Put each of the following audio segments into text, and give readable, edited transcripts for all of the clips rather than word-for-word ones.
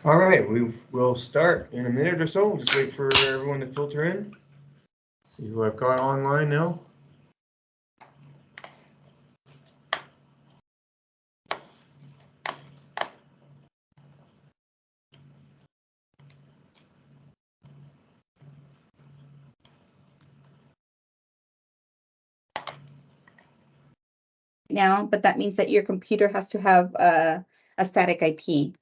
All right, we will start in a minute or so. Just wait for everyone to filter in. See who I've got online now. Now, but that means that your computer has to have a static IP.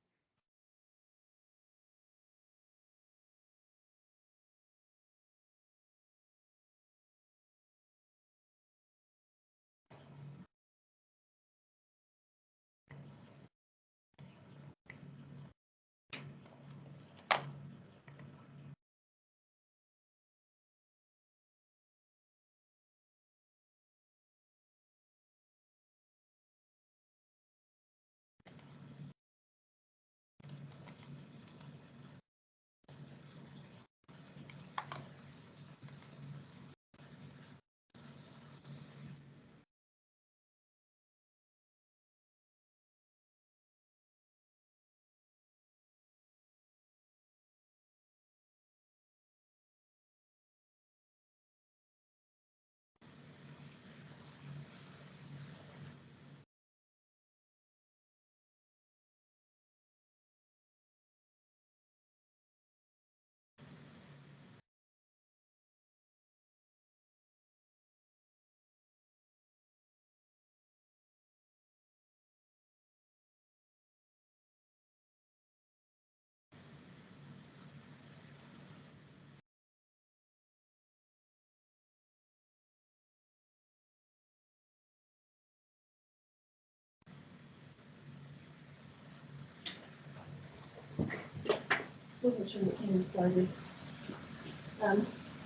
Wasn't sure what time we started.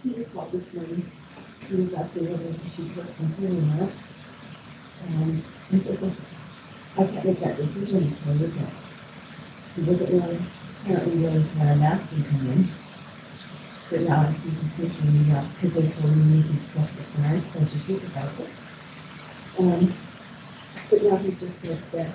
Peter called this morning. He was asking whether she put complaining on it. He says, I can't make that decision until we get. He wasn't really, apparently willing to let a master come in. But now I see the decision, because they told me he discussed it tonight, as your supervisor. But now he's just said that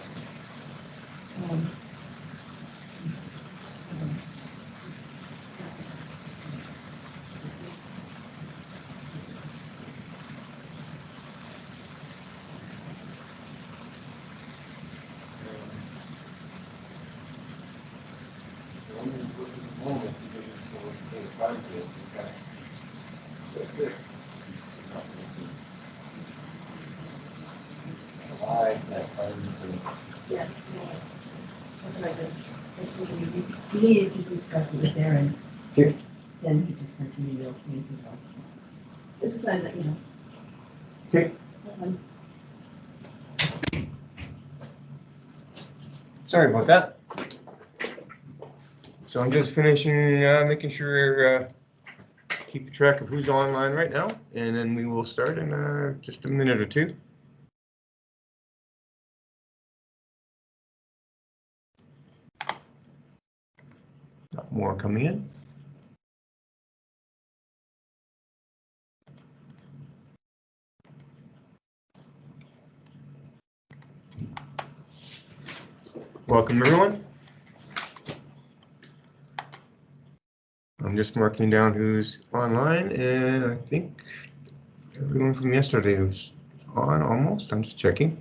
yeah, that's why I told him he needed to discuss it with Aaron. Okay. Then he just sent an email saying he wants. It's just that, you know. Okay. Sorry about that. So I'm just finishing making sure keep track of who's online right now, and then we will start in just a minute or two. Got more coming in. Welcome everyone. I'm just marking down who's online, and I think everyone from yesterday was on almost. I'm just checking.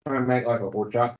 I'm gonna make like a horchata.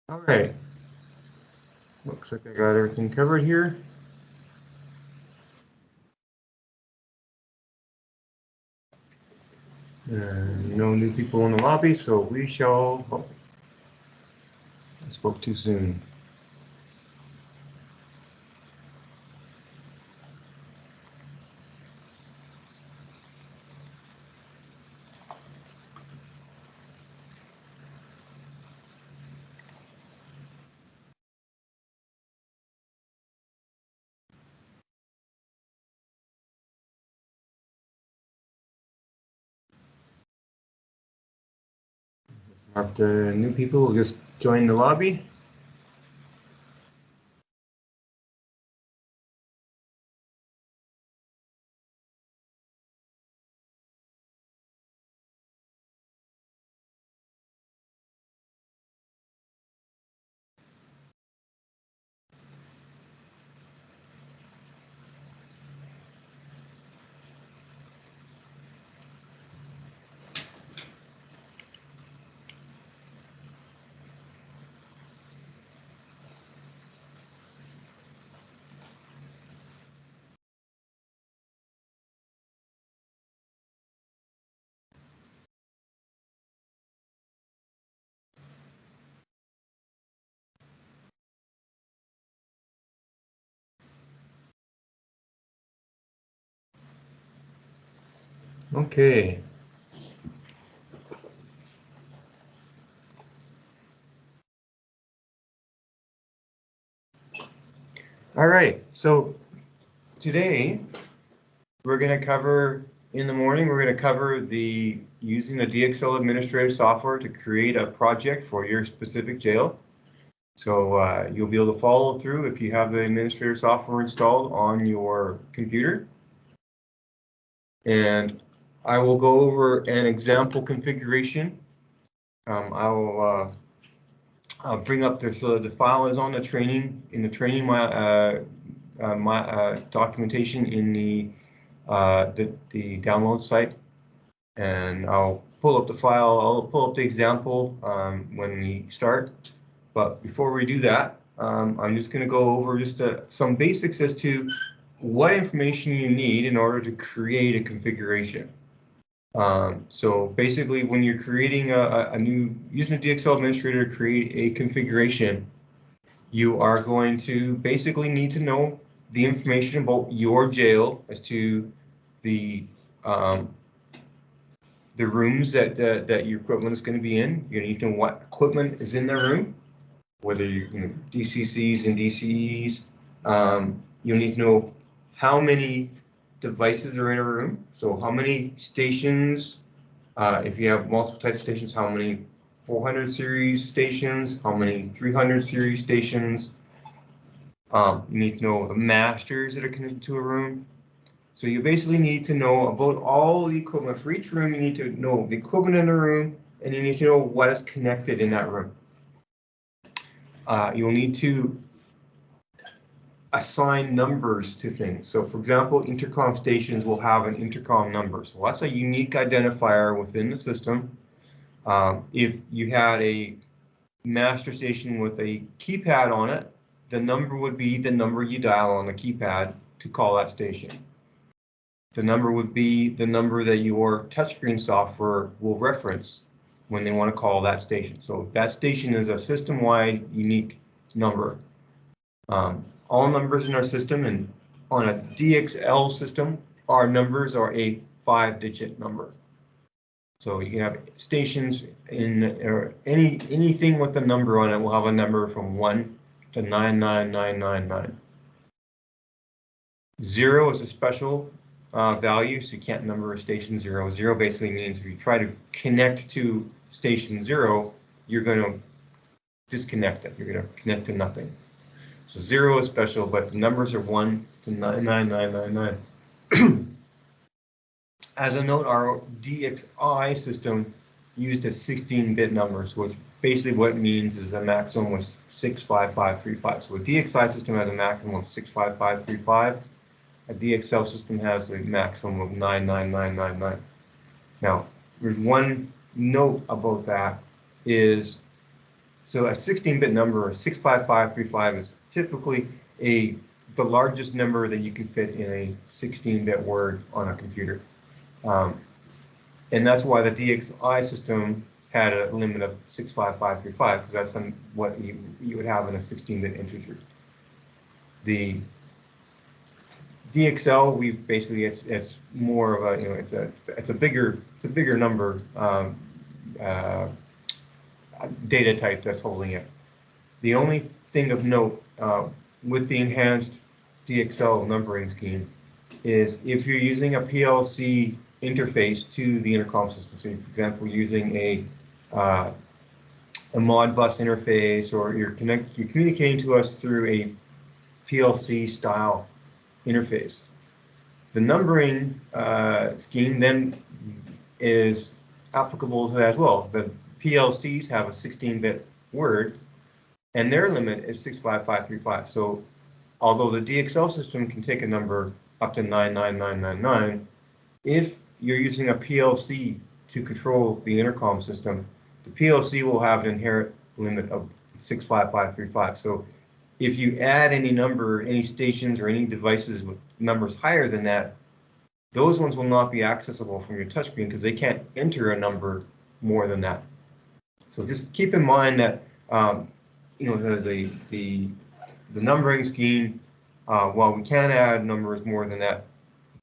All right. Looks like I got everything covered here. And no new people in the lobby, so we shall. Oh, I spoke too soon. Mark the new people who just joined the lobby. Okay. All right. So today we're going to cover, in the morning, we're going to cover the using the DXL administrative software to create a project for your specific jail. So you'll be able to follow through if you have the administrator software installed on your computer. And I will go over an example configuration. I'll bring up this. The file is on the training documentation in the download site, and I'll pull up the file. I'll pull up the example when we start. But before we do that, I'm just going to go over just some basics as to what information you need in order to create a configuration. So basically, when you're creating using a DXL administrator to create a configuration, you are going to basically need to know the information about your jail as to the rooms that your equipment is going to be in. You need to know what equipment is in the room, whether you DCCs and DCEs. You need to know how many devices are in a room. So how many stations, if you have multiple types of stations, how many 400 series stations, how many 300 series stations. You need to know the masters that are connected to a room. So you basically need to know about all the equipment for each room. You need to know the equipment in the room, and you need to know what is connected in that room. You'll need to assign numbers to things. So for example, intercom stations will have an intercom number. So that's a unique identifier within the system. If you had a master station with a keypad on it, the number would be the number you dial on the keypad to call that station. The number would be the number that your touchscreen software will reference when they want to call that station. So that station is a system-wide unique number. All numbers in our system, and on a DXL system, our numbers are a 5-digit number. So you can have stations or anything with a number on it will have a number from 1 to 99999. 0 is a special value, so you can't number a station 0. 0 basically means if you try to connect to station 0, you're going to disconnect it. You're going to connect to nothing. So 0 is special, but the numbers are 1 to 99999. As a note, our DXI system used a 16-bit number, so which basically what it means is the maximum was 65535. So a DXI system has a maximum of 65535. A DXL system has a maximum of 99999. Now, there's one note about that is So a 16-bit number, 65535, is typically the largest number that you can fit in a 16-bit word on a computer. And that's why the DXI system had a limit of 65535, because that's what you would have in a 16-bit integer. The DXL, we've basically, it's more of a, it's a bigger number data type that's holding it. The only thing of note with the enhanced DXL numbering scheme is if you're using a PLC interface to the intercom system, so for example, using a Modbus interface, or you're communicating to us through a PLC style interface, the numbering scheme then is applicable to that as well. The PLCs have a 16-bit word, and their limit is 65535. So although the DXL system can take a number up to 99999, if you're using a PLC to control the intercom system, the PLC will have an inherent limit of 65535. So if you add any number, any stations or any devices with numbers higher than that, those ones will not be accessible from your touchscreen because they can't enter a number more than that. So just keep in mind that the numbering scheme, while we can add numbers more than that,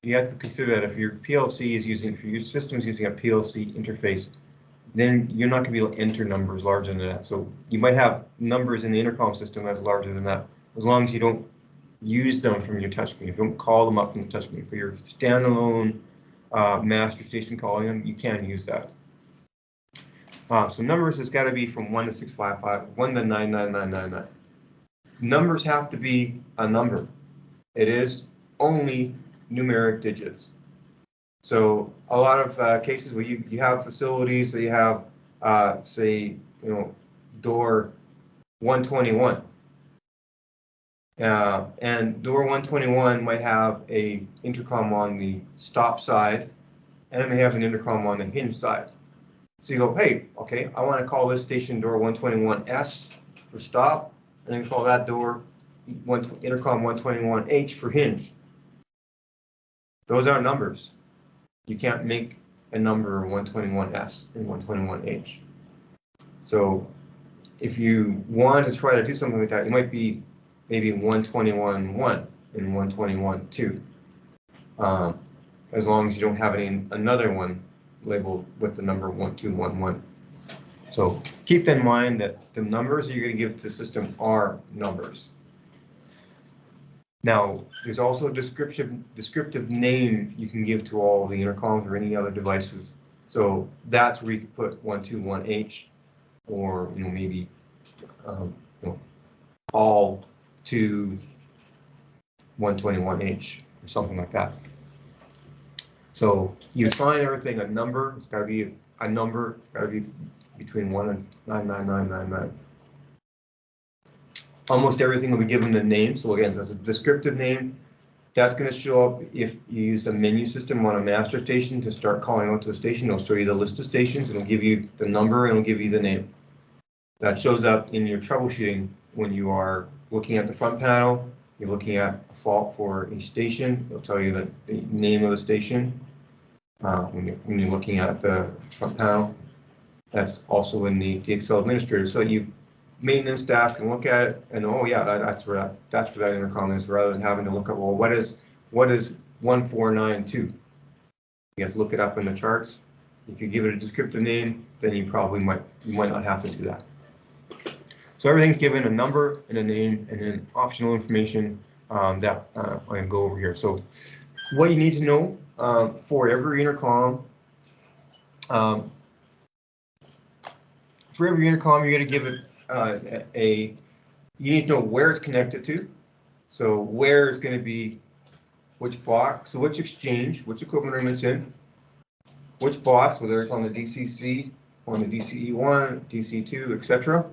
you have to consider that if your PLC is using, if your system is using a PLC interface, then you're not going to be able to enter numbers larger than that. So you might have numbers in the intercom system that's larger than that, as long as you don't use them from your touchscreen. If you don't call them up from the touchscreen. For your standalone master station calling them, you can use that. So numbers has got to be from 1 to 655, 1 to 99999. Numbers have to be a number. It is only numeric digits. So a lot of cases where you have facilities that you have, say, door 121. And door 121 might have a intercom on the stop side, and it may have an intercom on the hinge side. So you go, hey, okay, I want to call this station door 121S for stop, and then call that door intercom 121H for hinge. Those are numbers. You can't make a number 121S and 121H. So if you want to try to do something like that, it might be maybe 121.1 and 121.2, as long as you don't have another one labeled with the number 1211. So keep in mind that the numbers that you're going to give to the system are numbers. Now, there's also a descriptive name you can give to all the intercoms or any other devices. So that's where you can put 121H, or maybe all to 121H or something like that. So you assign everything a number. It's got to be a number. It's got to be between 1 and 99999. Almost everything will be given a name. So again, that's a descriptive name. That's going to show up if you use a menu system on a master station to start calling out to a station. It'll show you the list of stations. It'll give you the number and it'll give you the name. That shows up in your troubleshooting when you are looking at the front panel. You're looking at a fault for a station. It'll tell you the name of the station when you're looking at the front panel. That's also in the DXL administrator. So maintenance staff can look at it and, oh yeah, that's where that intercom is, rather than having to look up, well, what is 1492? You have to look it up in the charts. If you give it a descriptive name, then you might not have to do that. So everything's given a number and a name, and then optional information that I'm going to go over here. So what you need to know for every intercom, you're going to give it you need to know where it's connected to. So where is going to be which box, so which exchange, which equipment room it's in, which box, whether it's on the DCC, on the DCE1, DC2, etc.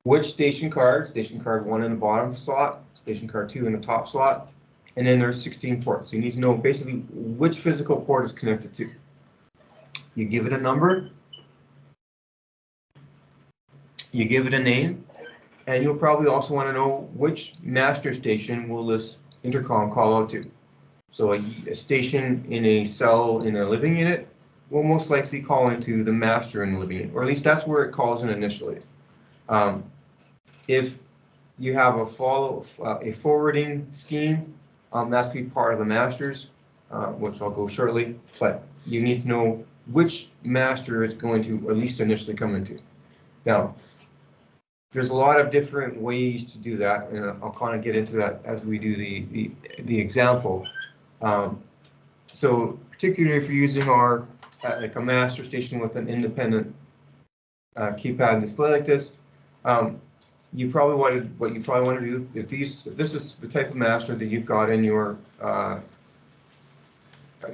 Which station card 1 in the bottom slot, station card 2 in the top slot, and then there's 16 ports. So you need to know basically which physical port is connected to. You give it a number. You give it a name, and you'll probably also want to know which master station will this intercom call out to. So a station in a cell in a living unit will most likely call into the master in the living unit, or at least that's where it calls in initially. If you have a forwarding scheme, that's going to be part of the masters, which I'll go shortly, but you need to know which master it's going to at least initially come into. Now, there's a lot of different ways to do that, and I'll kind of get into that as we do the example. So particularly if you're using our like a master station with an independent keypad and display like this, what you probably want to do, if this is the type of master that you've got in your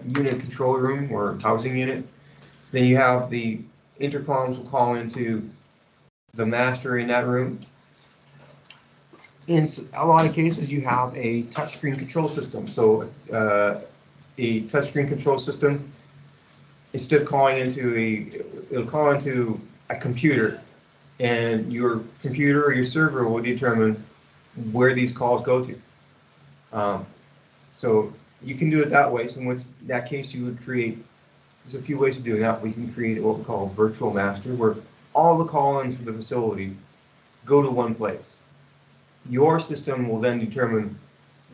unit control room or housing unit, then you have the intercoms will call into the master in that room. In a lot of cases, you have a touchscreen control system. So a touchscreen control system, instead of calling into it'll call into a computer, and your computer or your server will determine where these calls go to. So you can do it that way. So in that case, you would create, there's a few ways to do that. We can create what we call a virtual master, where all the call-ins for the facility go to one place. Your system will then determine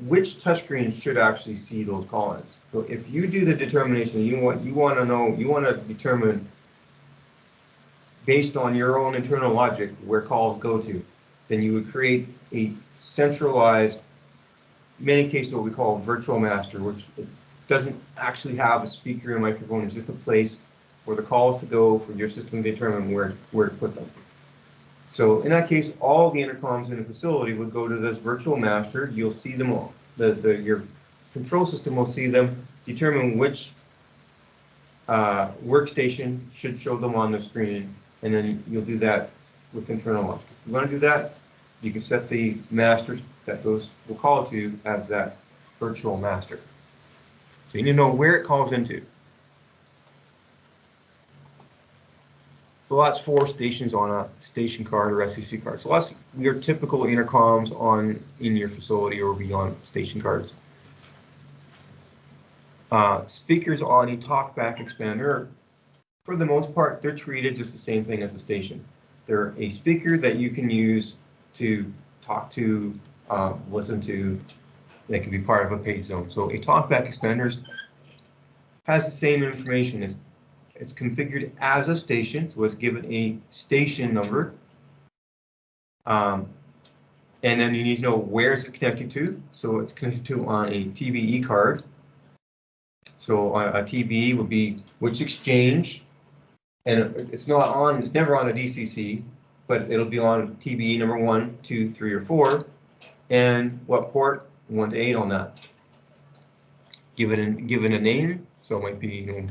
which touchscreens should actually see those call-ins. So if you do the determination, you want to determine based on your own internal logic where calls go to, then you would create a centralized, in many cases what we call a virtual master, which doesn't actually have a speaker and microphone. It's just a place for the calls to go for your system to determine where to put them. So in that case, all the intercoms in the facility would go to this virtual master. You'll see them all. Your control system will see them, determine which workstation should show them on the screen, and then you'll do that with internal logic. If you want to do that, you can set the masters that those will call to as that virtual master. So you need to know where it calls into. So that's 4 stations on a station card or SCC card. So that's your typical intercoms in your facility or beyond station cards. Speakers on a talkback expander, for the most part, they're treated just the same thing as a station. They're a speaker that you can use to talk to, listen to. They can be part of a page zone. So a talkback expander has the same information. It's configured as a station, so it's given a station number. And then you need to know where it's connected to. So it's connected to on a TBE card. So a TBE would be which exchange, and it's never on a DCC, but it'll be on TBE number 1, 2, 3, or 4, and what port 1 to 8 on that. Given a name, so it might be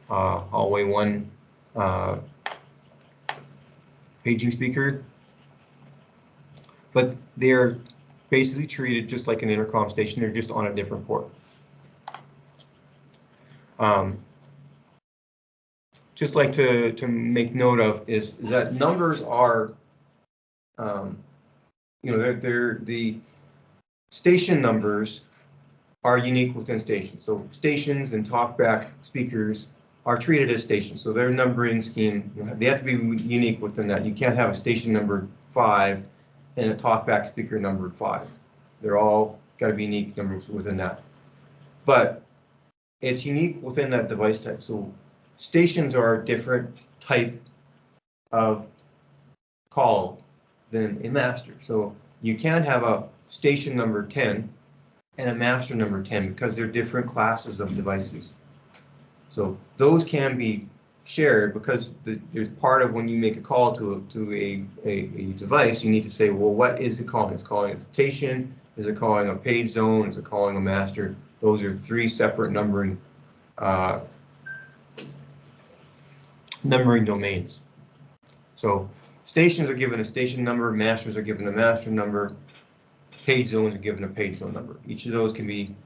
hallway 1 paging speaker, but they're basically treated just like an intercom station. They're just on a different port. Just like to make note of is that numbers are, they're the station numbers are unique within stations. So stations and talkback speakers are treated as stations. So their numbering scheme, they have to be unique within that. You can't have a station numbered 5 and a talkback speaker numbered 5. They're all got to be unique numbers within that. But it's unique within that device type. So stations are a different type of call than a master. So you can't have a station number 10 and a master number 10 because they're different classes of devices. So those can be shared because there's part of when you make a call to a device, you need to say, well, what is it calling? It's calling a station, is it calling a page zone, is it calling a master? Those are 3 separate numbering domains. So stations are given a station number, masters are given a master number, page zones are given a page zone number. Each of those can be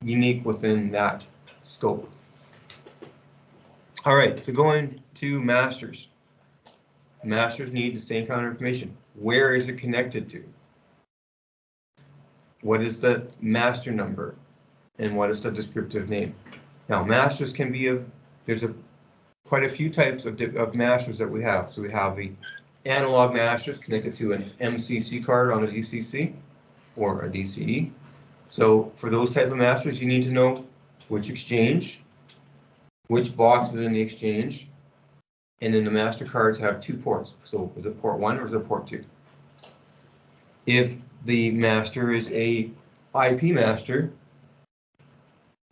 unique within that scope. All right, so going to masters. Masters need the same kind of information. Where is it connected to? What is the master number? And what is the descriptive name? Now, masters can be there's quite a few types of masters that we have. So we have the analog masters connected to an MCC card on a DCC or a DCE. So for those type of masters, you need to know which exchange, which box within the exchange, and then the master cards have 2 ports. So is it port 1 or is it port 2? If the master is a IP master,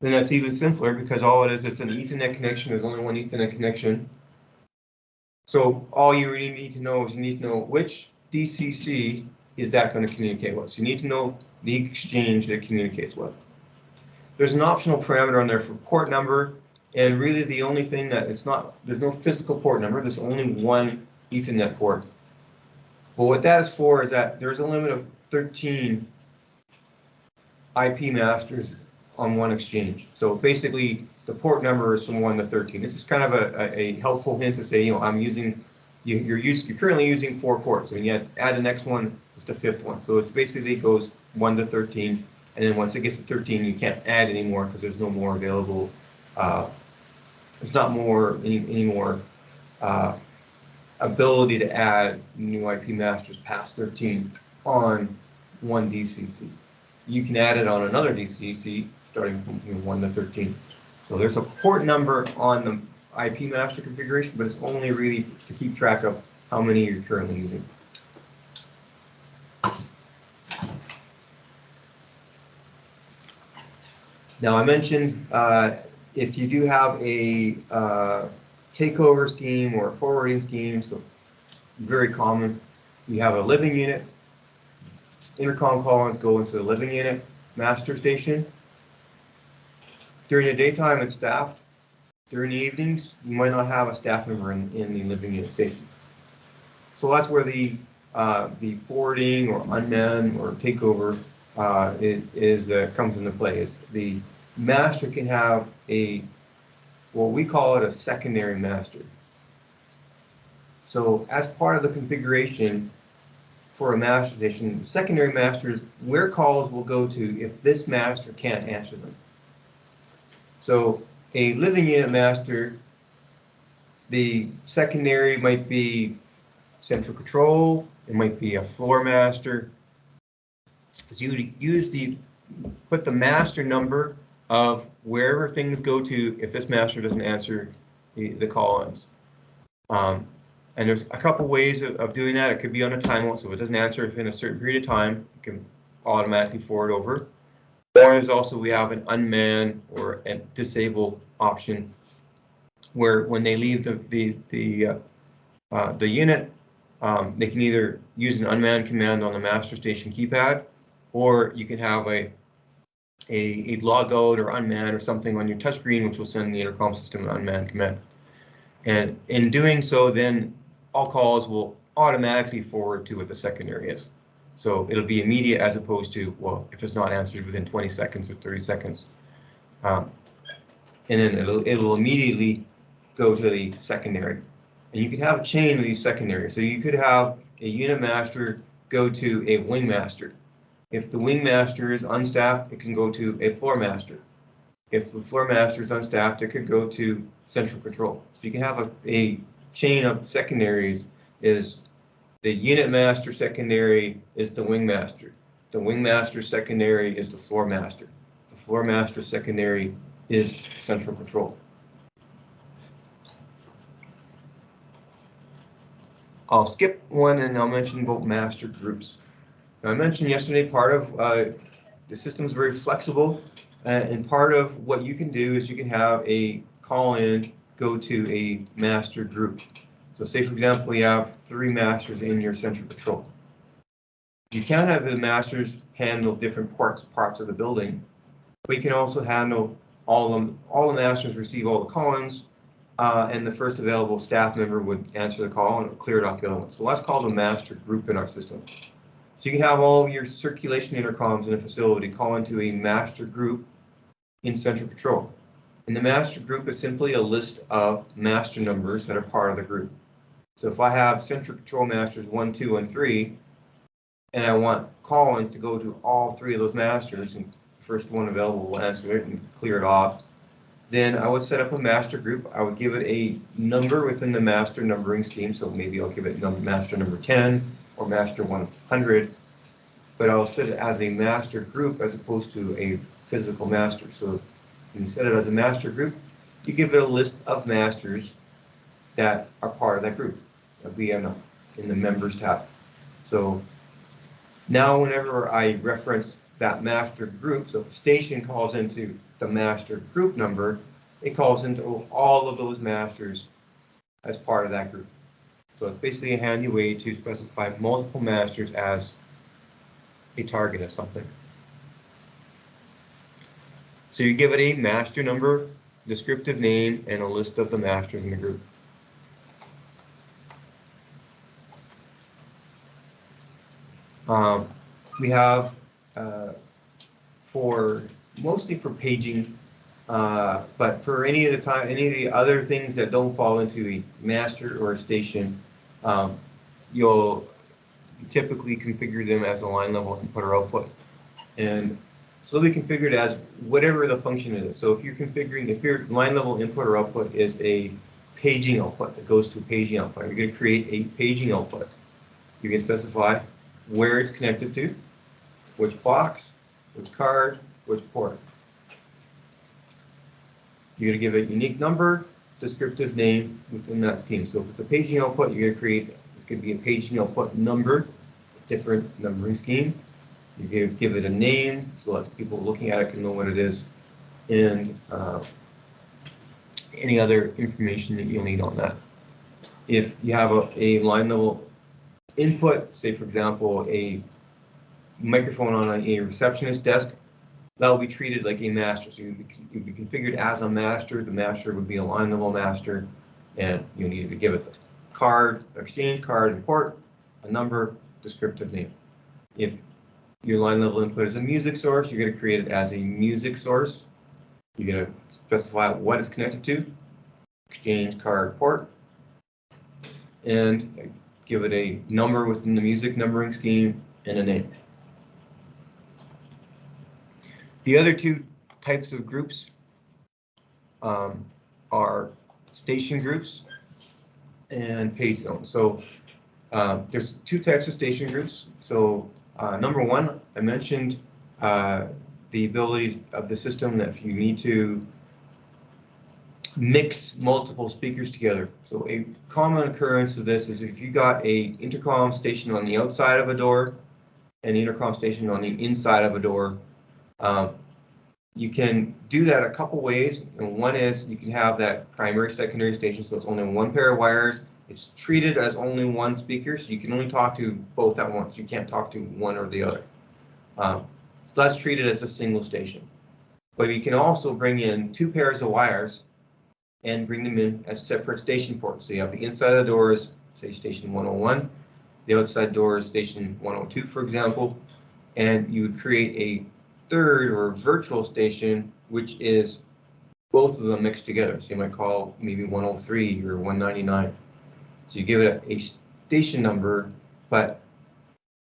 then that's even simpler because all it is, it's an Ethernet connection. There's only one Ethernet connection. So all you really need to know is you need to know which DCC is that going to communicate with. So you need to know the exchange that it communicates with. There's an optional parameter on there for port number, and really the only thing that there's no physical port number. There's only one Ethernet port. But what that is for is that there's a limit of 13 IP masters on one exchange. So basically, the port number is from 1 to 13. This is kind of a helpful hint to say, you're currently using 4 ports. So when you add the next one, it's the 5th one. So it basically goes 1 to 13, and then once it gets to 13, you can't add anymore because there's no more available. There's not any more ability to add new IP masters past 13 on one DCC. You can add it on another DCC starting from 1 to 13. So there's a port number on the IP master configuration, but it's only really to keep track of how many you're currently using. Now I mentioned if you do have a takeover scheme or a forwarding scheme, so very common, you have a living unit, intercom call-ins go into the living unit master station. During the daytime, it's staffed. During the evenings, you might not have a staff member in the living unit station. So that's where the forwarding or unmanned or takeover comes into play. Is the master can have what we call it a secondary master. So as part of the configuration for a master station, the secondary master is where calls will go to if this master can't answer them. So a living unit master, the secondary might be central control, it might be a floor master. So you would put the master number of wherever things go to if this master doesn't answer the call-ins. And there's a couple ways of doing that. It could be on a time limit, so if it doesn't answer within a certain period of time, you can automatically forward over. Or there's also, we have an unman or a disable option where when they leave the unit, they can either use an unman command on the master station keypad, or you can have a logout or unman or something on your touchscreen, which will send the intercom system an unman command. And in doing so, then all calls will automatically forward to what the secondary is. So it'll be immediate as opposed to, well, if it's not answered within 20 seconds or 30 seconds. And then it'll immediately go to the secondary. And you can have a chain of these secondaries. So you could have a unit master go to a wing master. If the wing master is unstaffed, it can go to a floor master. If the floor master is unstaffed, it could go to central control. So you can have a chain of secondaries. Is the unit master secondary is the wing master. The wing master secondary is the floor master. The floor master secondary is central control. I'll skip one and I'll mention both master groups. Now, I mentioned yesterday part of the system is very flexible, and part of what you can do is you can have a call-in go to a master group. So say, for example, you have 3 masters in your central control. You can have the masters handle different parts of the building, but you can also handle all the masters receive all the call-ins, and the first available staff member would answer the call and it would clear it off the other one. So that's called a master group in our system. So you can have all of your circulation intercoms in a facility call into a master group in central control. And the master group is simply a list of master numbers that are part of the group. So if I have central control masters 1, 2, and 3, and I want call-ins to go to all 3 of those masters, and the first one available will answer it and clear it off, then I would set up a master group. I would give it a number within the master numbering scheme. So maybe I'll give it master number 10 or master 100, but I'll set it as a master group as opposed to a physical master. So when you set it as a master group, you give it a list of masters that are part of that group. That'll be in the members tab. So now whenever I reference that master group, so if a station calls into the master group number, it calls into all of those masters as part of that group. So it's basically a handy way to specify multiple masters as a target of something. So you give it a master number, descriptive name, and a list of the masters in the group. We have mostly for paging, but for any of the other things that don't fall into a master or a station, you'll typically configure them as a line level input or output. And so they'll be configured as whatever the function is. So if your line level input or output is a paging output that goes to a paging output, you're going to create a paging output. You can specify where it's connected to, which box, which card, which port. You're going to give it a unique number, descriptive name within that scheme. So if it's a paging output, you're going to create, it's going to be a paging output number, different numbering scheme. You give it a name so that people looking at it can know what it is, and any other information that you'll need on that. If you have a line level input, say for example a microphone on a receptionist desk, that will be treated like a master. So you'd be configured as a master. The master would be a line level master, and you need to give it the card, exchange card, and port, a number, descriptive name. If your line level input is a music source, you're going to create it as a music source. You're going to specify what it's connected to, exchange card, port, and give it a number within the music numbering scheme and a name. The other two types of groups are station groups and page zones. So there's two types of station groups. So number one, I mentioned the ability of the system that if you need to mix multiple speakers together. So a common occurrence of this is if you got a intercom station on the outside of a door and an intercom station on the inside of a door, you can do that a couple ways. And one is you can have that primary secondary station, so it's only one pair of wires. It's treated as only one speaker, so you can only talk to both at once. You can't talk to one or the other. So that's treated as a single station. But you can also bring in two pairs of wires and bring them in as separate station ports. So you have the inside of the door is, say, station 101, the outside door is station 102, for example, and you would create a third or virtual station, which is both of them mixed together. So you might call maybe 103 or 199. So you give it a station number, but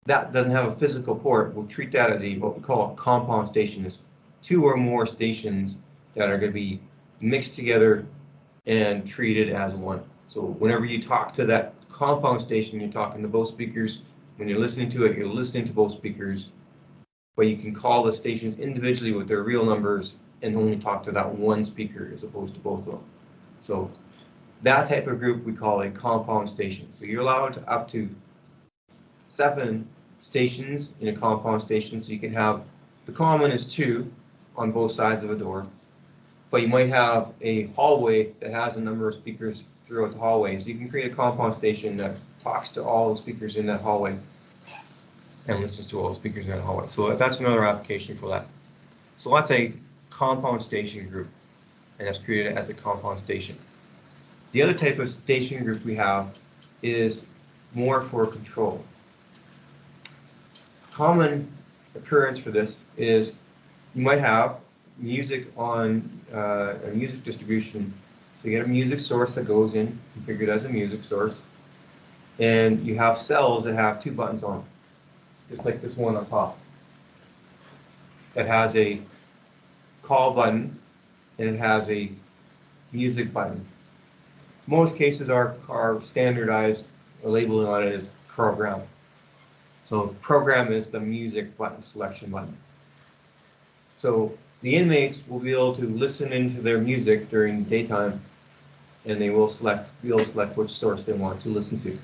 that doesn't have a physical port. We'll treat that as what we call a compound station. It's two or more stations that are going to be mixed together and treated as one. So whenever you talk to that compound station, you're talking to both speakers. When you're listening to it, you're listening to both speakers. But you can call the stations individually with their real numbers and only talk to that one speaker as opposed to both of them. So that type of group we call a compound station. So you're allowed up to 7 stations in a compound station. So you can have, the common is 2 on both sides of a door, but you might have a hallway that has a number of speakers throughout the hallway. So you can create a compound station that talks to all the speakers in that hallway and listens to all the speakers in that hallway. So that's another application for that. So that's a compound station group, and that's created as a compound station. The other type of station group we have is more for control. Common occurrence for this is you might have music on a music distribution. So you get a music source that goes in, configured as a music source. and you have cells that have 2 buttons on them, just like this one on top. It has a call button and it has a music button. Most cases are standardized labeling on it as program. So program is the music button, selection button. So the inmates will be able to listen into their music during daytime, and they will be able to select which source they want to listen to.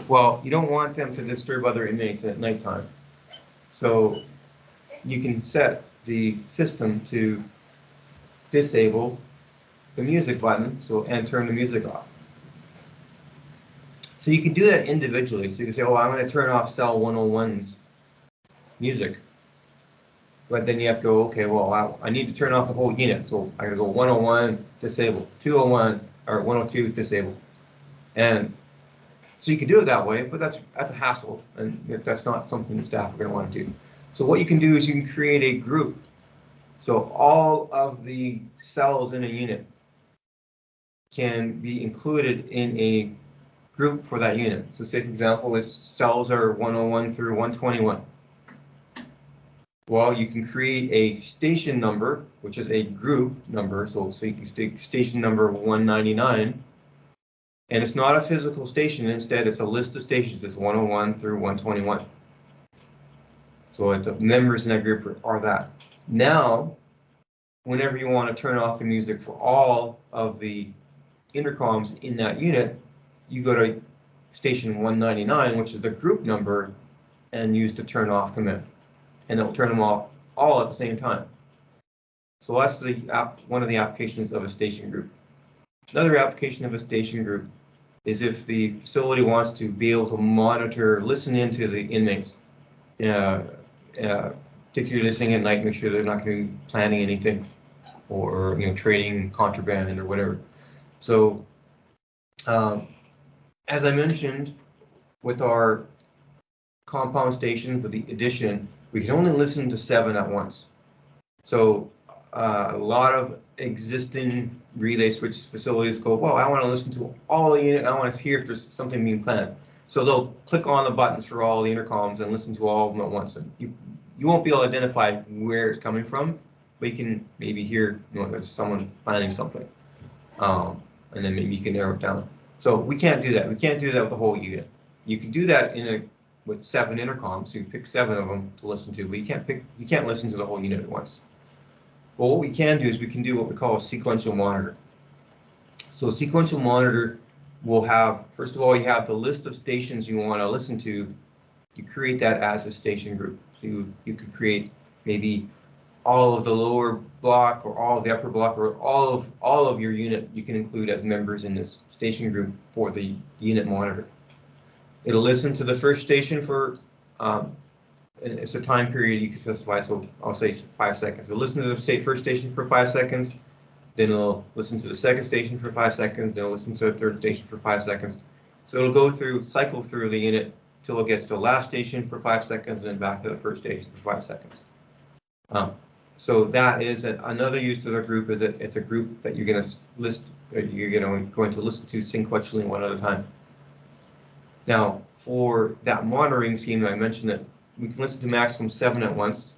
Well, you don't want them to disturb other inmates at nighttime. So you can set the system to disable the music button and turn the music off. So you can do that individually. So you can say, oh, I'm going to turn off cell 101's music. But then you have to go, okay, well, I need to turn off the whole unit. So I got to go 101, disable, 201, or 102, disable. And so you can do it that way, but that's a hassle, and that's not something the staff are going to want to do. So what you can do is you can create a group. So all of the cells in a unit can be included in a group for that unit. So say, for example, its cells are 101 through 121. Well, you can create a station number, which is a group number. So you can take station number 199, and it's not a physical station. Instead, it's a list of stations. It's 101 through 121. So the members in that group are that. Now, whenever you want to turn off the music for all of the intercoms in that unit, you go to station 199, which is the group number, and use the turn off command. And it'll turn them off all at the same time. So that's one of the applications of a station group. Another application of a station group is if the facility wants to be able to monitor, listen into the inmates, particularly listening at night, make sure they're not going to be planning anything or trading contraband or whatever. So as I mentioned, with our compound stations, with the addition, we can only listen to 7 at once. So a lot of existing relay switch facilities go, well, I want to listen to all the unit, I want to hear if there's something being planned. So they'll click on the buttons for all the intercoms and listen to all of them at once. And you won't be able to identify where it's coming from, but you can maybe hear there's someone planning something. And then maybe you can narrow it down. So we can't do that. We can't do that with the whole unit. You can do that with 7 intercoms, so you pick 7 of them to listen to, but you can't listen to the whole unit at once. Well, what we can do is we can do what we call a sequential monitor. So a sequential monitor will have, first of all, you have the list of stations you want to listen to. You create that as a station group. So you could create maybe all of the lower block or all of the upper block or all of your unit you can include as members in this station group for the unit monitor. It'll listen to the first station for, it's a time period you can specify, so I'll say 5 seconds. It'll listen to the first station for 5 seconds, then it'll listen to the second station for 5 seconds, then it'll listen to the third station for 5 seconds. So it'll cycle through the unit till it gets to the last station for 5 seconds, and then back to the first station for 5 seconds. So that is another use of the group, is that it's a group that you're going to list, or you're going to listen to sequentially one at a time. Now, for that monitoring scheme, I mentioned that we can listen to maximum 7 at once.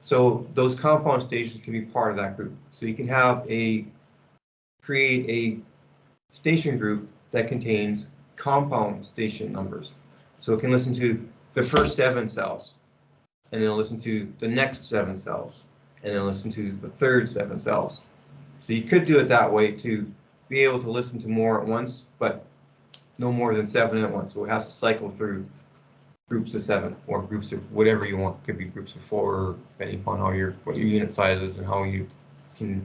So those compound stations can be part of that group. So you can create a station group that contains compound station numbers. So it can listen to the first 7 cells, and then it'll listen to the next 7 cells, and then listen to the third 7 cells. So you could do it that way to be able to listen to more at once, but no more than 7 at once. So it has to cycle through groups of 7 or groups of whatever you want. It could be groups of 4, depending upon what your unit size is and how you can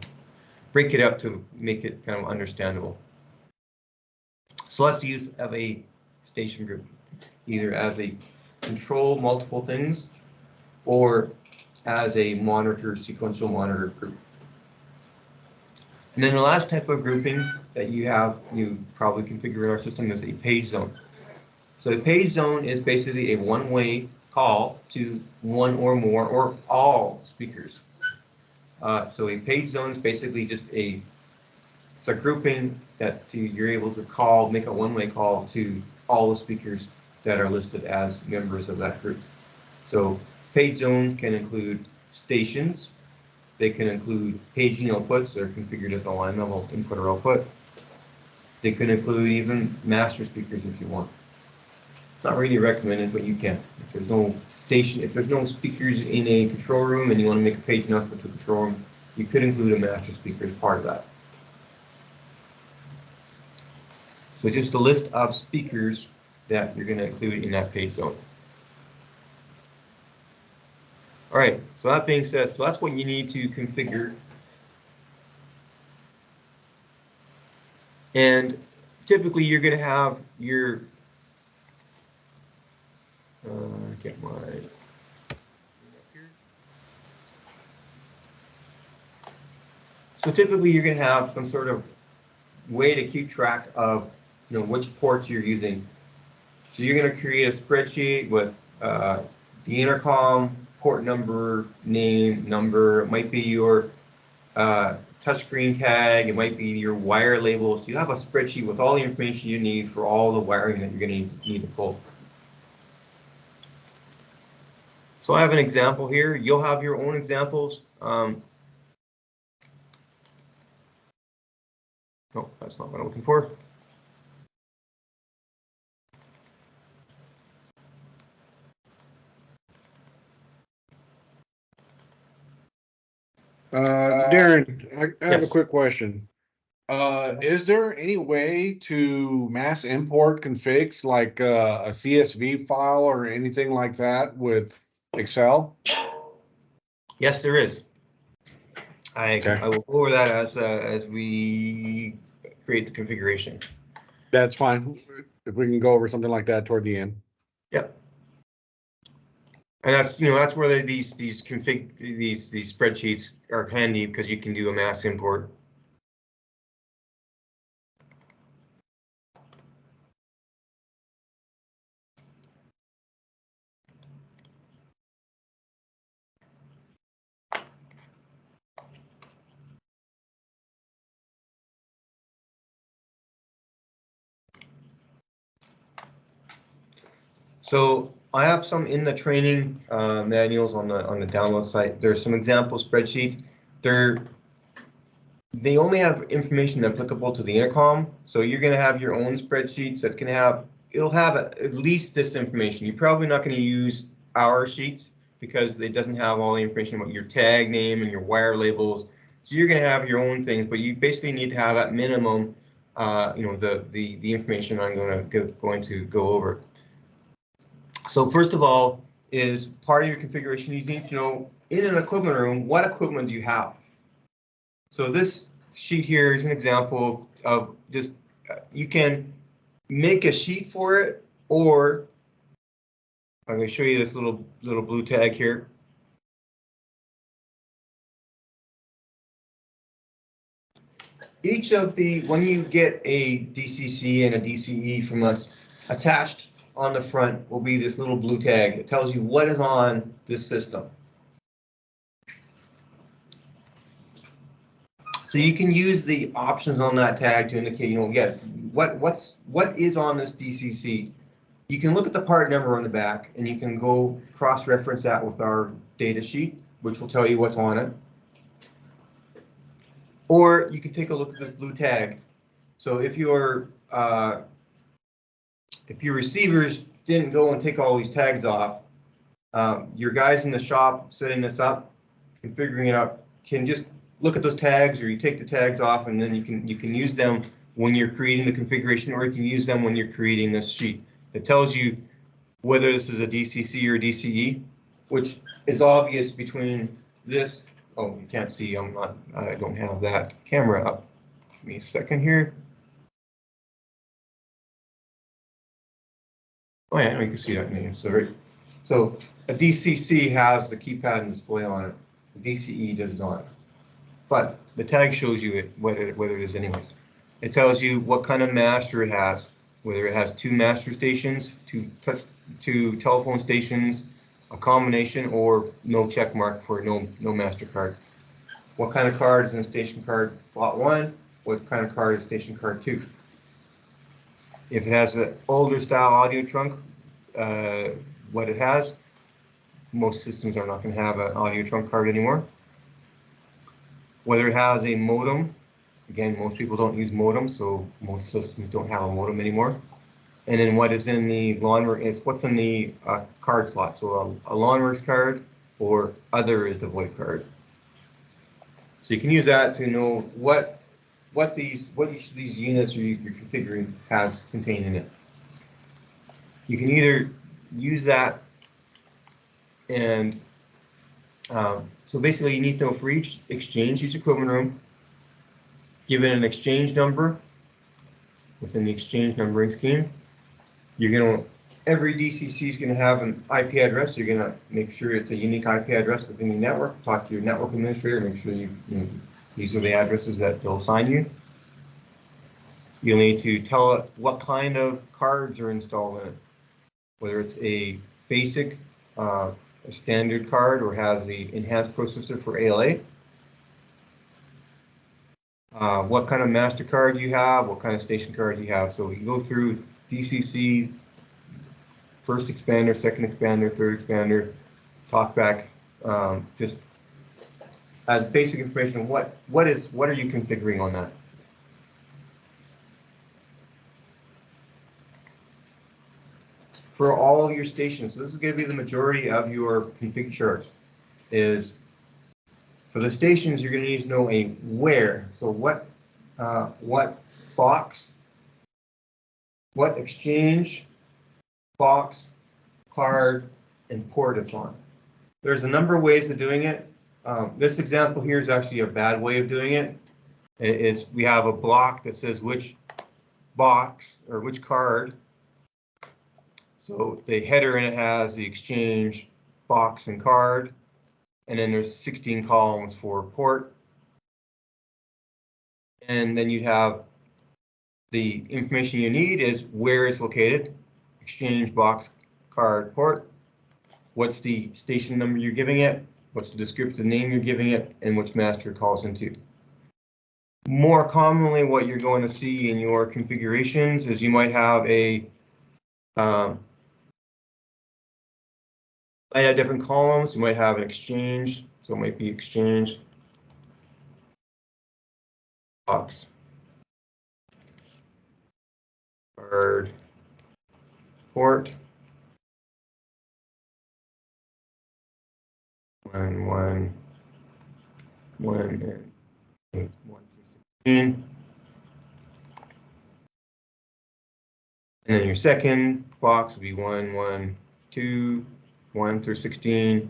break it up to make it kind of understandable. So that's the use of a station group, either as a control multiple things or as a sequential monitor group. And then the last type of grouping that you probably configure in our system is a page zone. So a page zone is basically a one-way call to one or more or all speakers. So a page zone is basically just a It's a grouping that you're able to call, make a one-way call to all the speakers that are listed as members of that group. So page zones can include stations. They can include paging outputs that are configured as a line level input or output. They can include even master speakers if you want. Not really recommended, but you can. If there's no station, if there's no speakers in a control room and you want to make a page announcement to a control room, you could include a master speaker as part of that. So just a list of speakers that you're going to include in that page zone. All right, so that being said, so that's what you need to configure. And typically you're going to have your, get my, so typically you're going to have some sort of way to keep track of, which ports you're using. So you're going to create a spreadsheet with the intercom, port number, name, number. It might be your touchscreen tag. It might be your wire labels. So you have a spreadsheet with all the information you need for all the wiring that you're going to need to pull. So I have an example here. You'll have your own examples. No, that's not what I'm looking for. Darren, I have Yes. a quick question. Is there any way to mass import configs like a CSV file or anything like that with Excel? Yes, there is. Okay. I will go over that as we create the configuration. That's fine. If we can go over something like that toward the end. Yep. And that's where these spreadsheets are handy, because you can do a mass import. So I have some in the training manuals on the download site. There's some example spreadsheets. They only have information applicable to the intercom. So you're going to have your own spreadsheets that's going to have, it'll have at least this information. You're probably not going to use our sheets because it doesn't have all the information about your tag name and your wire labels. So you're going to have your own things, but you basically need to have at minimum, the information I'm going to go over. So first of all, is part of your configuration, you need to know in an equipment room, what equipment do you have? So this sheet here is an example of just, you can make a sheet for it, or I'm going to show you this little blue tag here. Each of when you get a DCC and a DCE from us, attached on the front will be this little blue tag. It tells you what is on this system. So you can use the options on that tag to indicate, what is on this DCC. You can look at the part number on the back, and you can go cross-reference that with our data sheet, which will tell you what's on it. Or you can take a look at the blue tag. So if your receivers didn't go and take all these tags off, your guys in the shop setting this up, configuring it up, can just look at those tags, or you take the tags off, and then you can use them when you're creating the configuration, or you can use them when you're creating this sheet. It tells you whether this is a DCC or a DCE, which is obvious between this. Oh, you can't see. I don't have that camera up. Give me a second here. Oh yeah, you can see that name. So a DCC has the keypad and display on it. The DCE does not. But the tag shows you whether it is anyways. It tells you what kind of master it has, whether it has 2 master stations, 2 telephone stations, a combination, or no check mark for no master card. What kind of card is in station card slot 1, what kind of card is station card 2. If it has an older style audio trunk, what it has, most systems are not going to have an audio trunk card anymore. Whether it has a modem, again, most people don't use modems, so most systems don't have a modem anymore. And then what is in the Lawnworks is what's in the card slot. So a Lawnworks card or other is the VoIP card. So you can use that to know what each of these units you're configuring has contained in it. You can either use that and so basically you need to know for each exchange, each equipment room, give it an exchange number within the exchange numbering scheme. You're going to, every DCC is going to have an IP address. You're going to make sure it's a unique IP address within your network. Talk to your network administrator, make sure these are the addresses that they'll assign you. You'll need to tell it what kind of cards are installed in it, whether it's a basic, a standard card, or has the enhanced processor for ALA. What kind of master card you have, what kind of station card you have. So you go through DCC, first expander, second expander, third expander, talkback, just as basic information. What are you configuring on that? For all of your stations, so this is going to be the majority of your config charts. Is for the stations, you're going to need to know a where. So what box, what exchange, box, card, and port it's on. There's a number of ways of doing it. This example here is actually a bad way of doing it. We have a block that says which box or which card. So the header in it has the exchange, box, and card. And then there's 16 columns for port. And then you have the information you need is where it's located, exchange, box, card, port. What's the station number you're giving it? What's the descriptive name you're giving it? And which master it calls into. More commonly, what you're going to see in your configurations is you might have might have different columns. You might have an exchange, so it might be exchange, box, card, port, 1, 1, 1, and 8, 1 through 16. And then your second box will be 1, 1, 2, 1 through 16.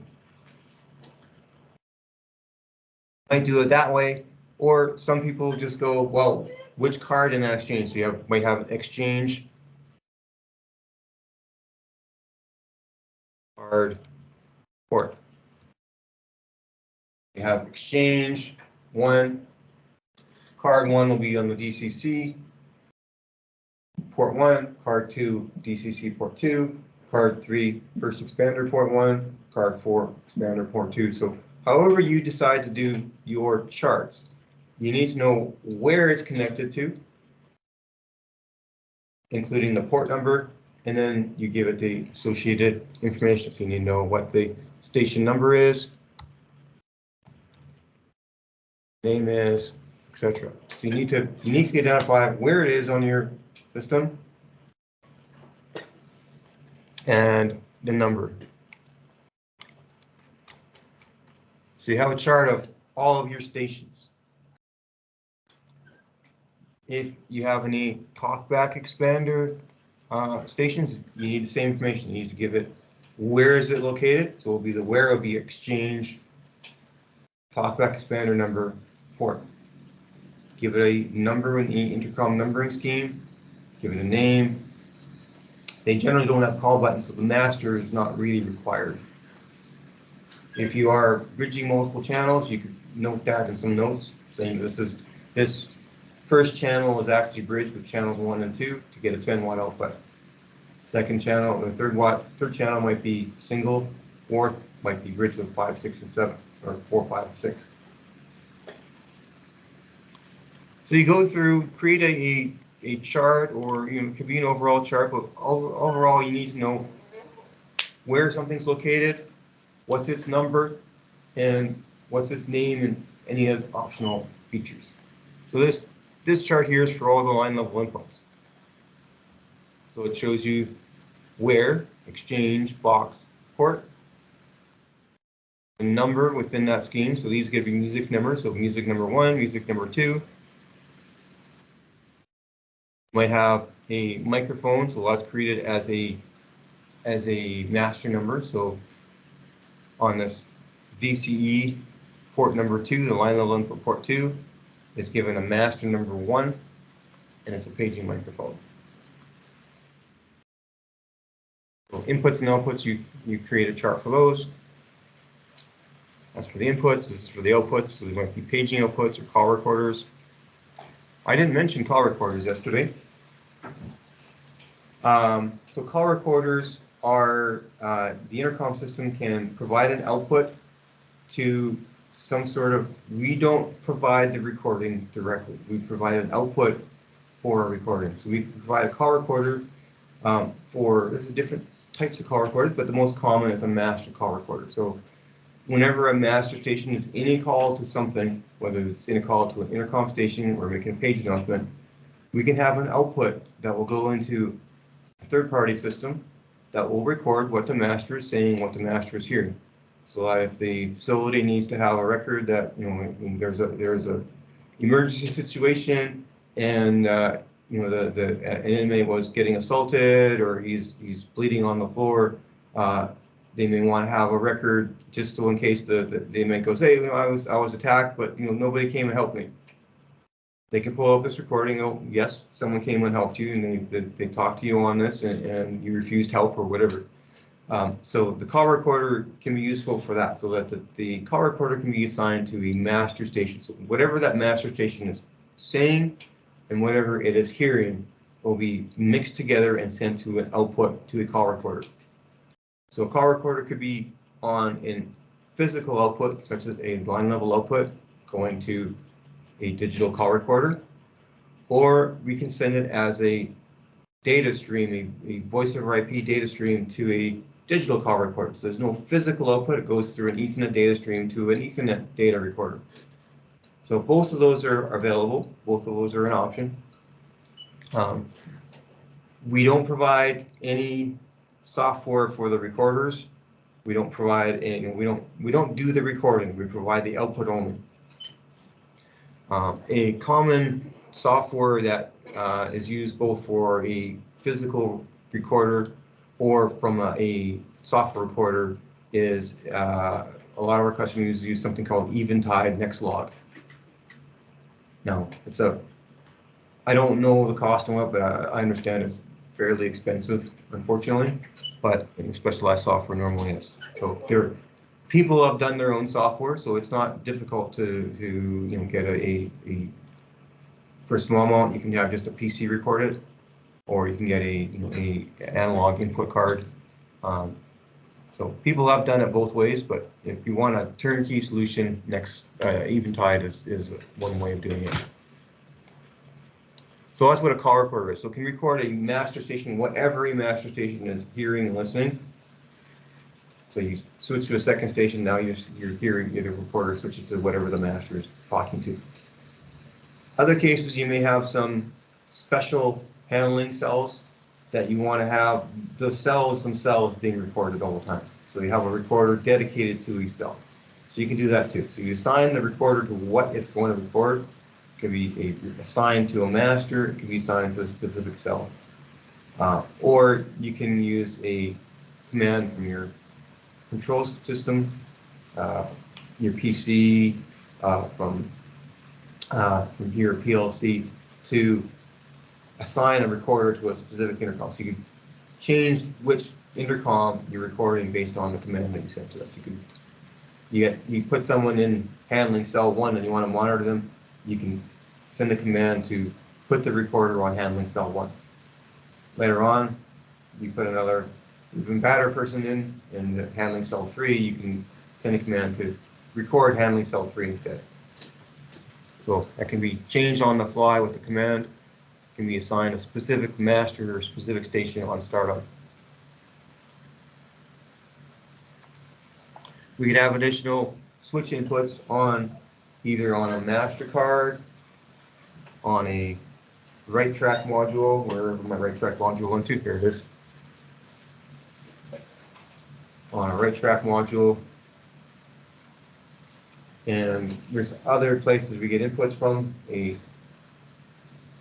Might do it that way, or some people just go, well, which card in that exchange? So you might have exchange, card, port. You have exchange 1, card 1 will be on the DCC, port 1, card 2, DCC port 2, card 3, first expander port 1, card 4, expander port 2. So however you decide to do your charts, you need to know where it's connected to, including the port number, and then you give it the associated information. So you need to know what the station number is, name is, etc. So you need to identify where it is on your system and the number. So you have a chart of all of your stations. If you have any talkback expander stations, you need the same information. You need to give it where is it located. So it will be the where will be exchange, talkback expander number, port. Give it a number in the intercom numbering scheme. Give it a name. They generally don't have call buttons, so the master is not really required. If you are bridging multiple channels, you could note that in some notes, saying this first channel is actually bridged with channels 1 and 2 to get a 10-watt output. Second channel, the third channel might be single. Fourth might be bridged with 5, 6, and 7, or 4, 5, 6. So you go through, create a chart, or it could be an overall chart, but overall you need to know where something's located, what's its number, and what's its name, and any other optional features. So this chart here is for all the line level inputs. So it shows you where, exchange, box, port, a number within that scheme. So these give you music numbers. So music number 1, music number 2. Might have a microphone, so that's created as a master number. So on this DCE port number 2, the line level input port 2 is given a master number 1, and it's a paging microphone. So inputs and outputs, you create a chart for those. That's for the inputs. This is for the outputs. So there might be paging outputs or call recorders. I didn't mention call recorders yesterday. So call recorders are, the intercom system can provide an output to some sort of, we don't provide the recording directly. We provide an output for a recording. So we provide a call recorder there's different types of call recorders, but the most common is a master call recorder. So whenever a master station is in a call to something, whether it's in a call to an intercom station or making a page announcement, we can have an output that will go into a third-party system that will record what the master is saying, what the master is hearing. So that if the facility needs to have a record that there's a emergency situation and an inmate was getting assaulted or he's bleeding on the floor, they may want to have a record just so in case the inmate goes, hey, I was attacked, but nobody came and helped me. They can pull up this recording. Oh, yes, someone came and helped you, and they talked to you on this, and you refused help or whatever. So the call recorder can be useful for that, so that the call recorder can be assigned to a master station. So whatever that master station is saying and whatever it is hearing will be mixed together and sent to an output to a call recorder. So a call recorder could be on in physical output, such as a line level output going to a digital call recorder, or we can send it as a data stream, a voice over IP data stream to a digital call recorder. So there's no physical output, it goes through an Ethernet data stream to an Ethernet data recorder. So both of those are available, both of those are an option. We don't provide any software for the recorders. We don't provide any, we don't do the recording, we provide the output only. A common software that is used both for a physical recorder or from a software recorder is a lot of our customers use something called Eventide Nextlog. Now, I don't know the cost of it, but I understand it's fairly expensive, unfortunately, but specialized software normally is. So people have done their own software, so it's not difficult to get a for a small amount. You can have just a PC record it, or you can get a analog input card. So people have done it both ways, but if you want a turnkey solution, Eventide is one way of doing it. So that's what a call recorder is. So it can record a master station, whatever a master station is hearing and listening. So you switch to a second station, now you're hearing, the recorder switches to whatever the master is talking to. Other cases, you may have some special handling cells that you want to have the cells themselves being recorded all the time. So you have a recorder dedicated to each cell. So you can do that too. So you assign the recorder to what it's going to record. It can be assigned to a master, it can be assigned to a specific cell. Or you can use a command from your control system, your PC, from your PLC to assign a recorder to a specific intercom. So you can change which intercom you're recording based on the command that you sent to it. You put someone in handling cell 1 and you want to monitor them, you can send the command to put the recorder on handling cell 1. Later on, you put another even better person in handling cell 3, you can send a command to record handling cell 3 instead. So that can be changed on the fly with the command. It can be assigned a specific master or specific station on startup. We could have additional switch inputs on either on a master card, on a right track module, wherever my right track module went to, here it is. On a right track module. And there's other places we get inputs from. A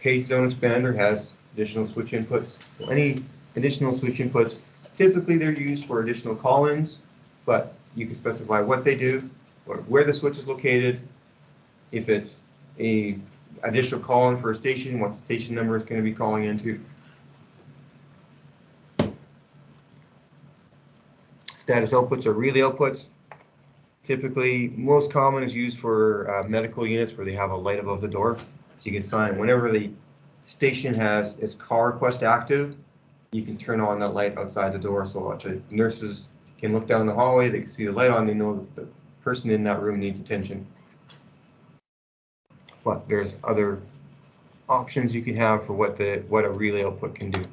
page zone expander has additional switch inputs. So any additional switch inputs, typically they're used for additional call-ins, but you can specify what they do, or where the switch is located. If it's a additional call-in for a station, what station number is going to be calling into. Status outputs are relay outputs. Typically, most common is used for medical units where they have a light above the door. So you can assign whenever the station has its call request active, you can turn on that light outside the door so that the nurses can look down the hallway, they can see the light on, they know that the person in that room needs attention. But there's other options you can have for what a relay output can do.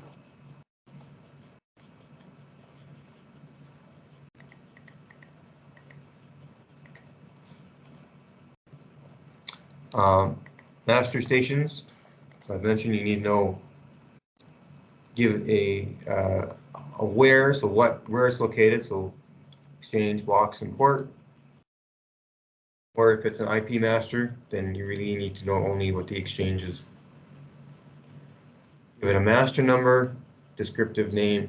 Master stations, so I mentioned you need to know, give a where, so where it's located, so exchange, box, and port. Or if it's an IP master, then you really need to know only what the exchange is. Give it a master number, descriptive name.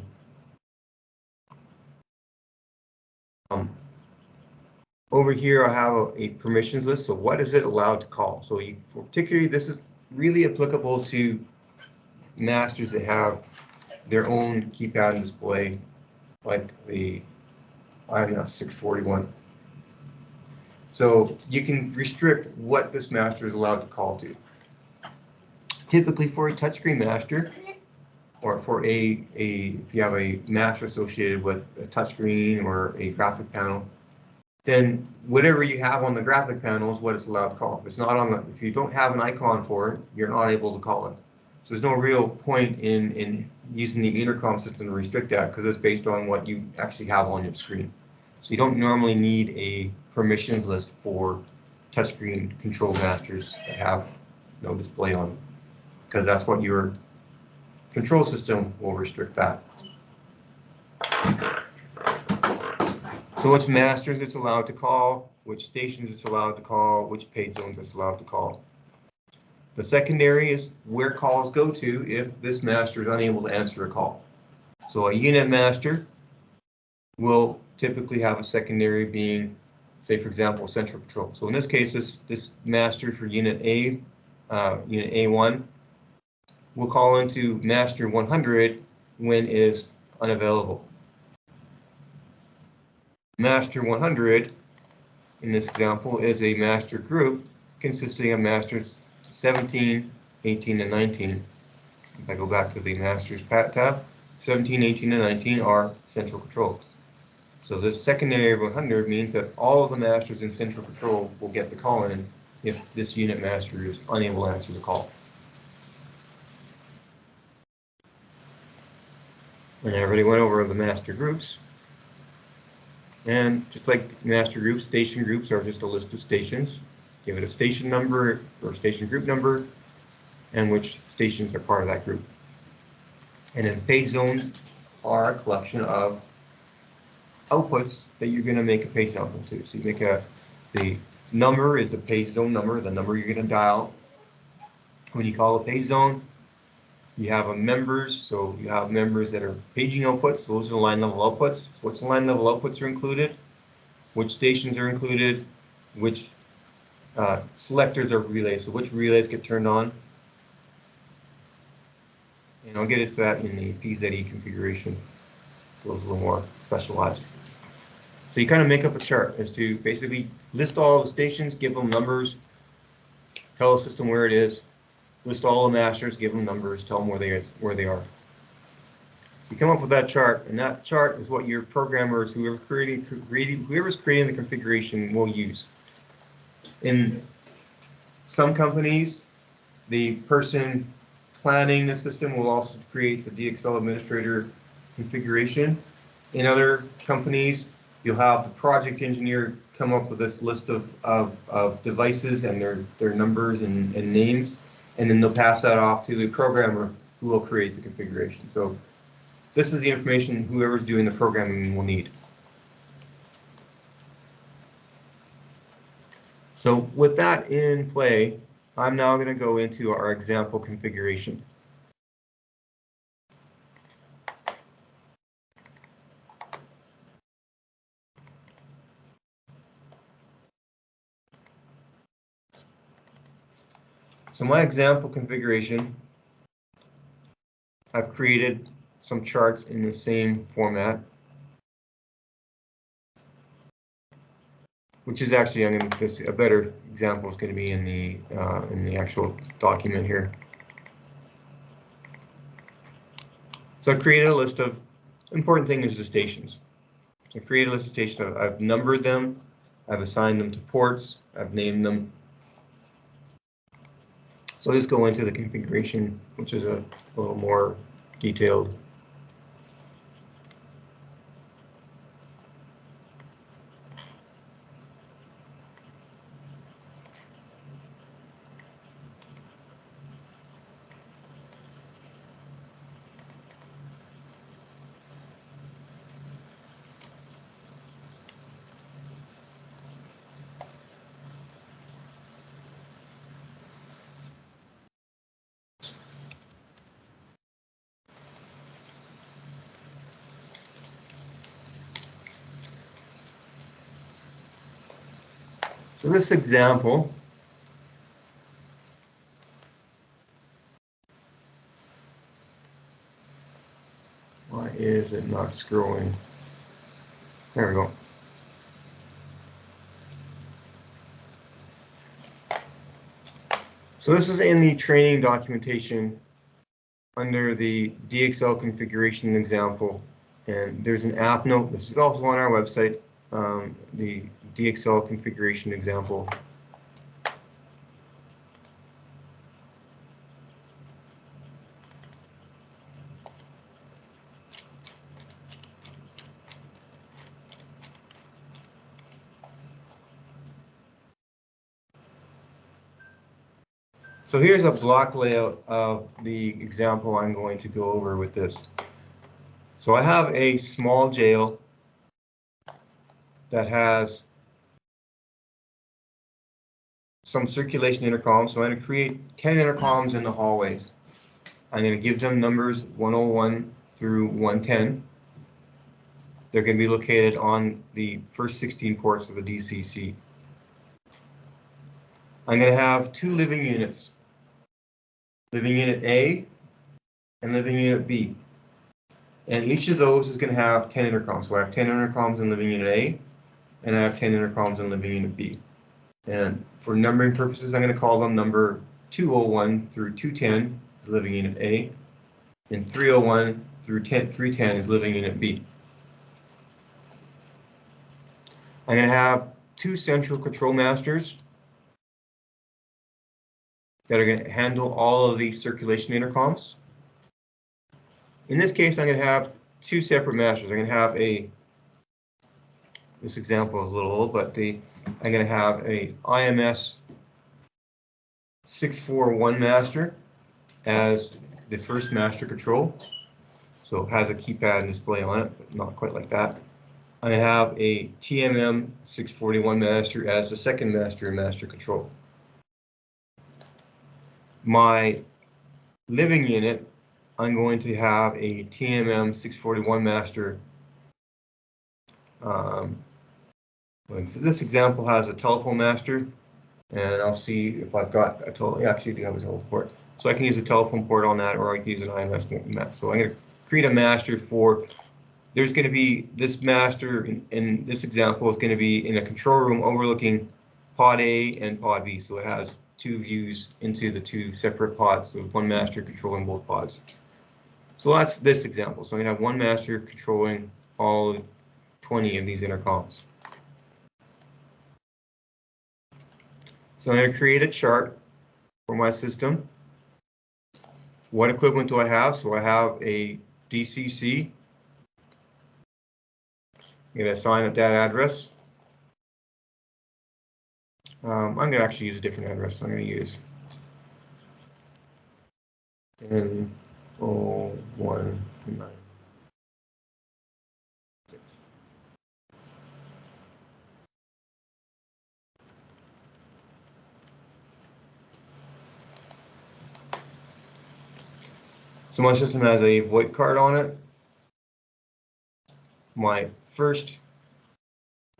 Over here I have a permissions list, so what is it allowed to call? So particularly this is really applicable to masters that have their own keypad and display, like the IMS 641. So you can restrict what this master is allowed to call to. Typically for a touchscreen master, or for if you have a master associated with a touchscreen or a graphic panel, then whatever you have on the graphic panel is what it's allowed to call. If it's not on if you don't have an icon for it, you're not able to call it. So there's no real point in using the intercom system to restrict that, because it's based on what you actually have on your screen. So you don't normally need a permissions list for touchscreen control masters that have no display on them, because that's what your control system will restrict that. So which masters it's allowed to call, which stations it's allowed to call, which page zones it's allowed to call. The secondary is where calls go to if this master is unable to answer a call. So a unit master will typically have a secondary being, say for example, central control. So in this case, this master for unit A, unit A1, will call into master 100 when it is unavailable. Master 100, in this example, is a master group consisting of masters 17, 18, and 19. If I go back to the masters tab, 17, 18, and 19 are central control. So this secondary of 100 means that all of the masters in central control will get the call in if this unit master is unable to answer the call. And I already went over the master groups. And just like master groups, station groups are just a list of stations. Give it a station number or station group number, and which stations are part of that group. And then page zones are a collection of outputs that you're going to make a page sample to. So you make the number is the page zone number, the number you're going to dial. When you call a page zone, you have a members, so you have members that are paging outputs. Those are the line level outputs. So which line level outputs are included, which stations are included, which selectors are relays, so which relays get turned on. And I'll get into that in the PZE configuration. So it's a little more specialized. So you kind of make up a chart as to basically list all the stations, give them numbers, tell the system where it is, list all the masters, give them numbers, tell them where they are. You come up with that chart, and that chart is what your programmers, whoever's creating the configuration, will use. In Some companies, the person planning the system will also create the DXL administrator configuration. In other companies, you'll have the project engineer come up with this list of devices and their numbers and names, and then they'll pass that off to the programmer who will create the configuration. So this is the information whoever's doing the programming will need. So with that in play, I'm now going to go into our example configuration. So my example configuration, I've created some charts in the same format, which is actually, a better example is going to be in the actual document here. So I created a list of important things is the stations. So I created a list of stations. I've numbered them. I've assigned them to ports. I've named them. So let's go into the configuration, which is a little more detailed. So this example, why is it not scrolling? There we go. So this is in the training documentation under the DXL configuration example, and there's an app note. This is also on our website, the DXL configuration example. So here's a block layout of the example I'm going to go over with this. So I have a small jail that has some circulation intercoms. So I'm going to create 10 intercoms in the hallways. I'm going to give them numbers 101 through 110. They're going to be located on the first 16 ports of the DCC. I'm going to have two living units, living unit A and living unit B. And each of those is going to have 10 intercoms. So I have 10 intercoms in living unit A, and I have 10 intercoms in living unit B. And for numbering purposes, I'm going to call them number 201 through 210 is living unit A, and 301 through 310 is living unit B. I'm going to have two central control masters that are going to handle all of these circulation intercoms. In this case, I'm going to have two separate masters. I'm going to have this example is a little old, but I'm going to have a IMS 641 master as the first master control. So it has a keypad and display on it, but not quite like that. I'm going to have a TMM 641 master as the second master and master control. My living unit, I'm going to have a TMM 641 master. So this example has a telephone master, and I'll see if I've got a telephone. Actually, I do have a telephone port, so I can use a telephone port on that, or I can use an IMS master. So I'm going to create a master for. There's going to be this master in this example is going to be in a control room overlooking pod A and pod B. So it has two views into the two separate pods, so one master controlling both pods. So that's this example. So I'm going to have one master controlling all 20 of these intercoms. So I'm going to create a chart for my system. What equipment do I have? So I have a DCC. I'm going to assign it that address. I'm going to actually use a different address. I'm going to use 10.0.1.9. So my system has a VoIP card on it. My first,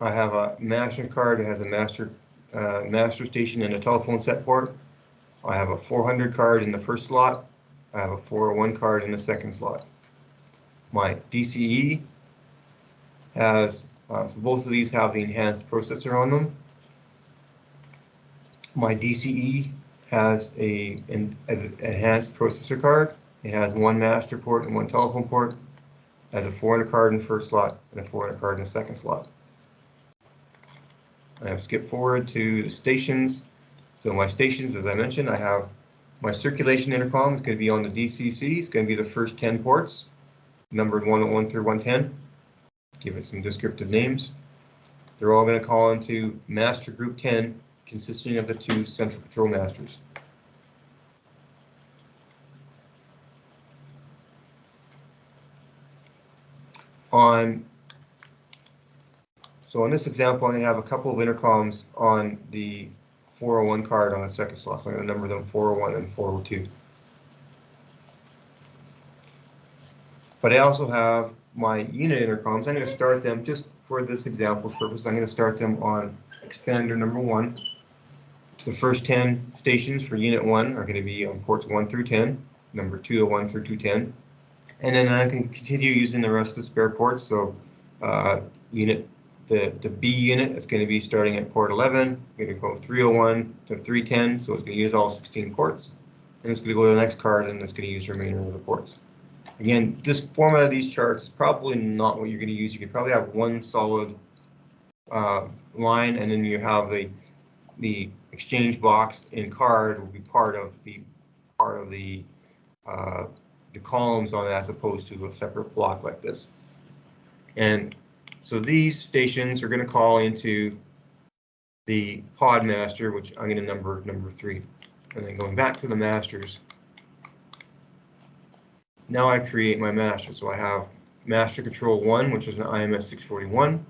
I have a master card. It has a master station and a telephone set port. I have a 400 card in the first slot. I have a 401 card in the second slot. My DCE has, so both of these have the enhanced processor on them. My DCE has an enhanced processor card. It has one master port and one telephone port. It has a 400 card in the first slot and a 400 card in the second slot. I have skipped forward to the stations. So my stations, as I mentioned, I have my circulation intercom is going to be on the DCC. It's going to be the first 10 ports, numbered 101 through 110. Give it some descriptive names. They're all going to call into master group 10, consisting of the two central control masters. So in this example, I'm going to have a couple of intercoms on the 401 card on the second slot. So I'm going to number them 401 and 402. But I also have my unit intercoms. I'm going to start them, just for this example's purpose, I'm going to start them on expander number 1. The first 10 stations for unit 1 are going to be on ports 1 through 10, number 201 through 210. And then I can continue using the rest of the spare ports. So the B unit is going to be starting at port 11, going to go 301 to 310, so it's going to use all 16 ports. And it's going to go to the next card, and it's going to use the remainder of the ports. Again, this format of these charts is probably not what you're going to use. You could probably have one solid line, and then you have the exchange box and card will be part of the columns on it, as opposed to a separate block like this. And so these stations are going to call into the pod master, which I'm going to number 3. And then going back to the masters, now I create my master. So I have master control 1, which is an IMS 641.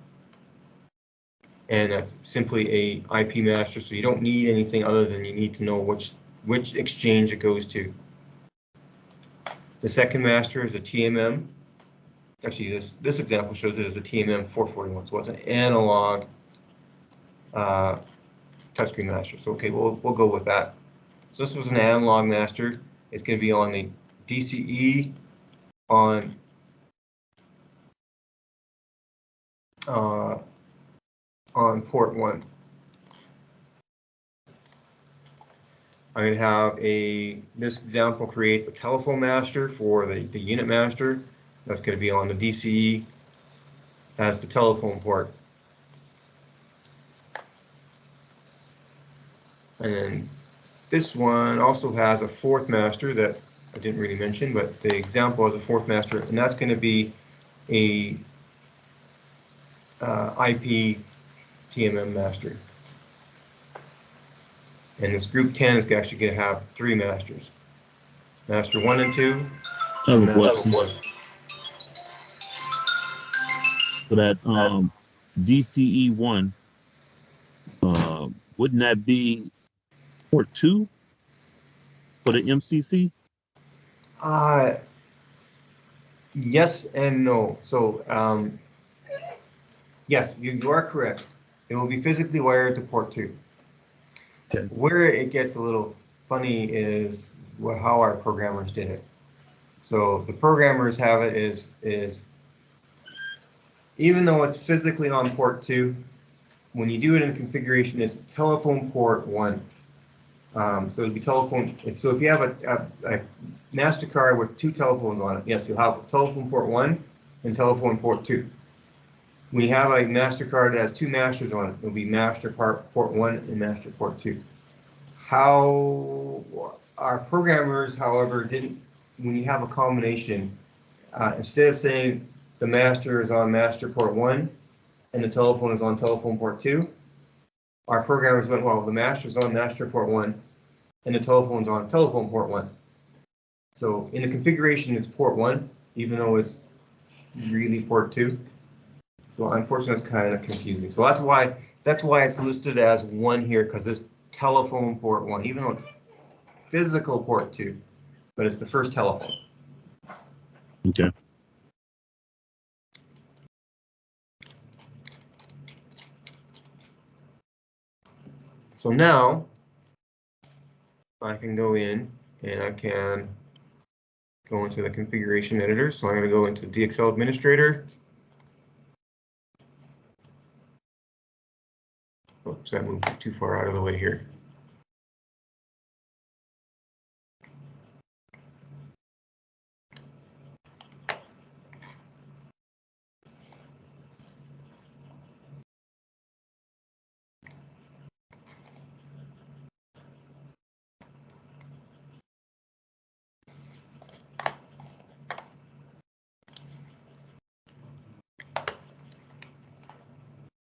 And that's simply a IP master, so you don't need anything other than you need to know which exchange it goes to. The second master is a TMM. Actually, this example shows it as a TMM 441, so it's an analog touchscreen master. So okay, we'll go with that. So this was an analog master. It's going to be on the DCE on port 1. I'm going to have this example creates a telephone master for the unit master. That's going to be on the DCE as the telephone port. And then this one also has a fourth master that I didn't really mention, but the example has a fourth master, and that's going to be a IP TMM master. And this group 10 is actually going to have 3 masters. Master 1 and 2. And master 1. So that DCE1, wouldn't that be port 2 for the MCC? Yes and no. So yes, you are correct. It will be physically wired to port 2. Okay. Where it gets a little funny is how our programmers did it. So the programmers have it is even though it's physically on port 2, when you do it in configuration, it's telephone port 1. So it'd be telephone. So if you have a master card with 2 telephones on it, yes, you'll have telephone port 1 and telephone port 2. When you have a master card that has 2 masters on it, it'll be master port 1 and master port 2. How our programmers, however, didn't, when you have a combination, instead of saying the master is on master port 1 and the telephone is on telephone port 2, our programmers went, well, the master is on master port 1 and the telephone's on telephone port 1. So in the configuration, it's port 1, even though it's really port 2. So unfortunately, it's kind of confusing. So that's why it's listed as 1 here, because it's telephone port 1, even though it's physical port 2, but it's the first telephone. Okay. So now I can go in and I can go into the configuration editor. So I'm going to go into DXL administrator. Oops, that moved too far out of the way here.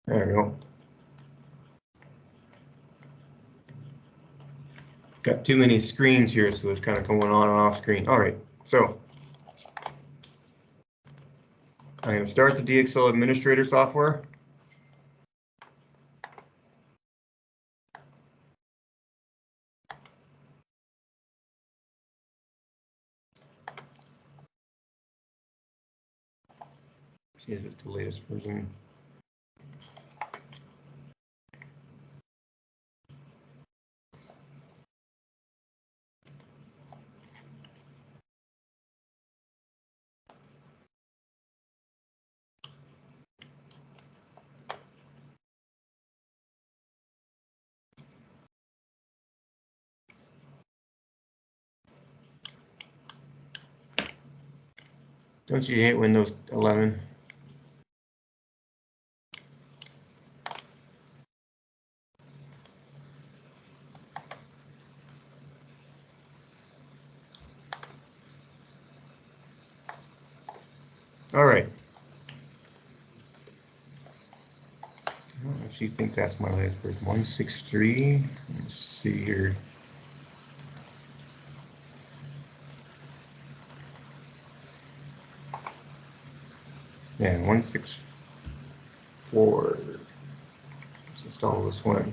There we go. Got too many screens here, so it's kind of going on and off screen. All right, so I'm going to start the DXL administrator software. See, is this the latest version? Don't you hate Windows 11? All right. I actually think that's my latest version, 163. Let's see here. Yeah, 164. Let's install this one.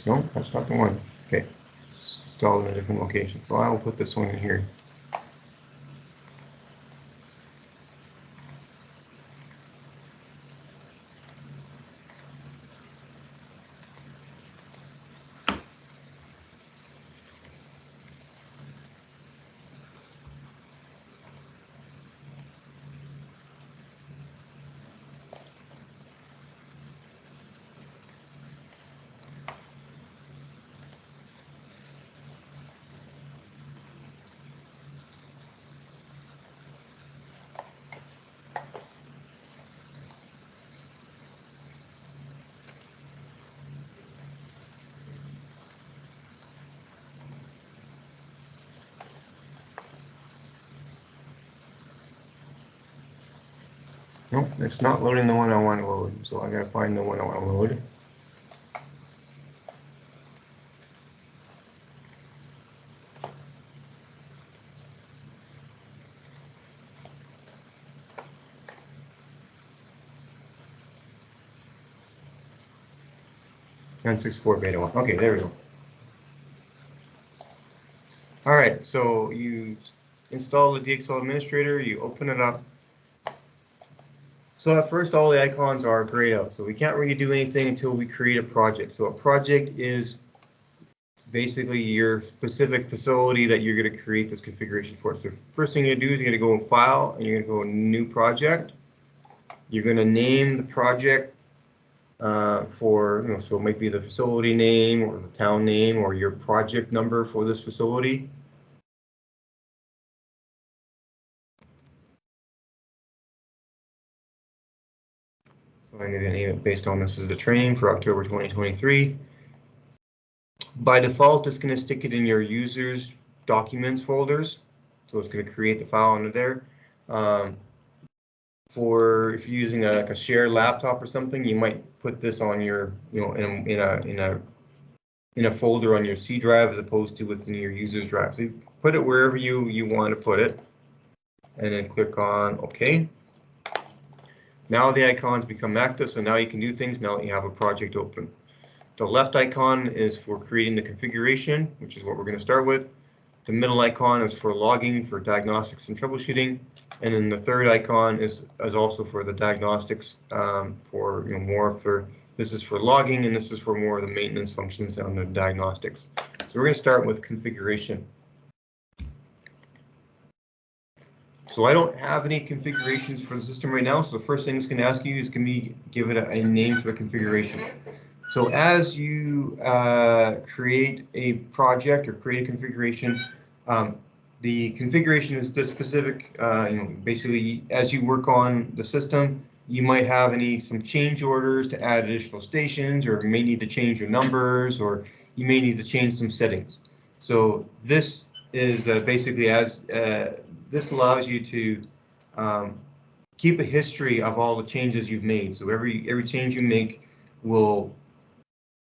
No, that's not the one. Okay, it's installed in a different location. So I will put this one in here. Nope, it's not loading the one I want to load, so I gotta find the one I want to load. N64 beta 1. Okay, there we go. All right, so you install the DXL administrator, you open it up. So at first, all the icons are grayed out. So we can't really do anything until we create a project. So a project is basically your specific facility that you're going to create this configuration for. So first thing you do is you're going to go in File, and you're going to go New Project. You're going to name the project for, so it might be the facility name or the town name or your project number for this facility. So I'm going to name it based on this is the training for October 2023. By default, it's going to stick it in your users documents folders. So it's going to create the file under there. For if you're using like a shared laptop or something, you might put this on your, in a folder on your C drive as opposed to within your users drive. So you put it wherever you want to put it, and then click on OK. Now the icons become active, so now you can do things now that you have a project open. The left icon is for creating the configuration, which is what we're going to start with. The middle icon is for logging, for diagnostics and troubleshooting, and then the third icon is also for the diagnostics. This is for logging, and this is for more of the maintenance functions on the diagnostics. So we're going to start with configuration. So I don't have any configurations for the system right now. So the first thing it's going to ask you is, can we give it a name for the configuration? So as you create a project or create a configuration, the configuration is this specific. Basically, as you work on the system, you might have some change orders to add additional stations, or you may need to change your numbers, or you may need to change some settings. So this is basically this allows you to keep a history of all the changes you've made. So every change you make will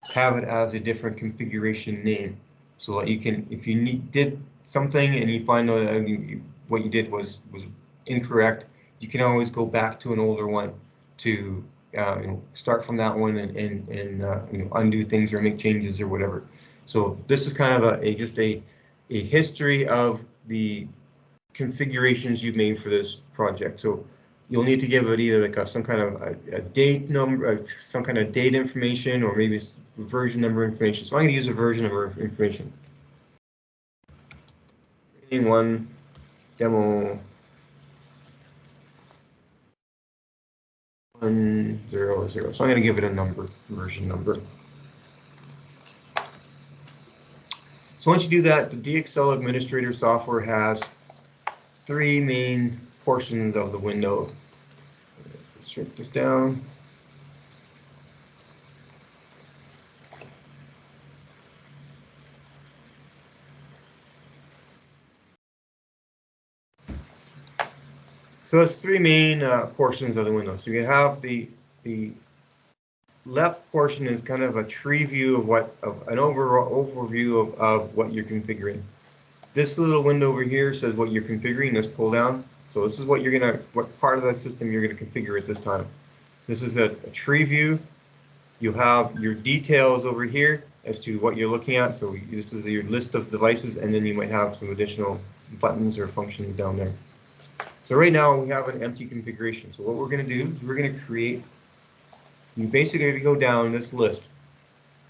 have it as a different configuration name, so that you can, if you did something and you find that what you did was incorrect, you can always go back to an older one to start from that one and undo things or make changes or whatever. So this is kind of just a history of the configurations you've made for this project. So you'll need to give it either like some kind of a date number, some kind of date information, or maybe version number information. So I'm going to use a version number information. One demo 100. So I'm going to give it a number, version number. So once you do that, the DXL Administrator software has three main portions of the window. Let's shrink this down. So there's three main portions of the window. So you have the left portion is kind of a tree view of an overview of what you're configuring. This little window over here says what you're configuring. This pull down. So this is what what part of that system you're gonna configure at this time. This is a tree view. You have your details over here as to what you're looking at. So this is your list of devices, and then you might have some additional buttons or functions down there. So right now we have an empty configuration. So what we're going to do is we're going to create, you basically go down this list.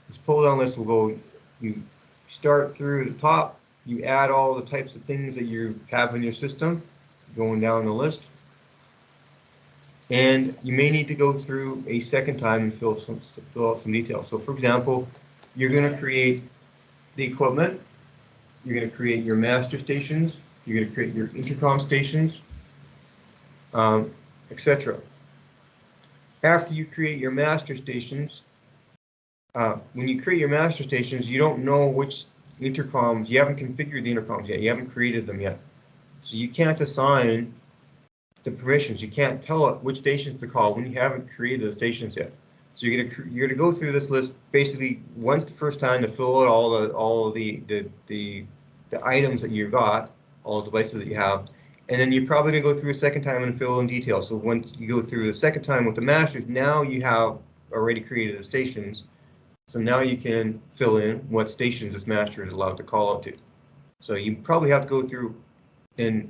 This pull down list will go, you start through the top, you add all the types of things that you have in your system, going down the list. And you may need to go through a second time and fill out some details. So for example, you're going to create the equipment, you're going to create your master stations, you're going to create your intercom stations, etc. After you create your master stations, when you create your master stations, you don't know which intercoms, you haven't configured the intercoms yet, you haven't created them yet. So you can't assign the permissions, you can't tell it which stations to call when you haven't created the stations yet. So you're gonna go through this list basically once the first time to fill out all the items that you've got, all the devices that you have. And then you're probably going to go through a second time and fill in detail. So once you go through the second time with the masters, now you have already created the stations. So now you can fill in what stations this master is allowed to call out to. So you probably have to go through in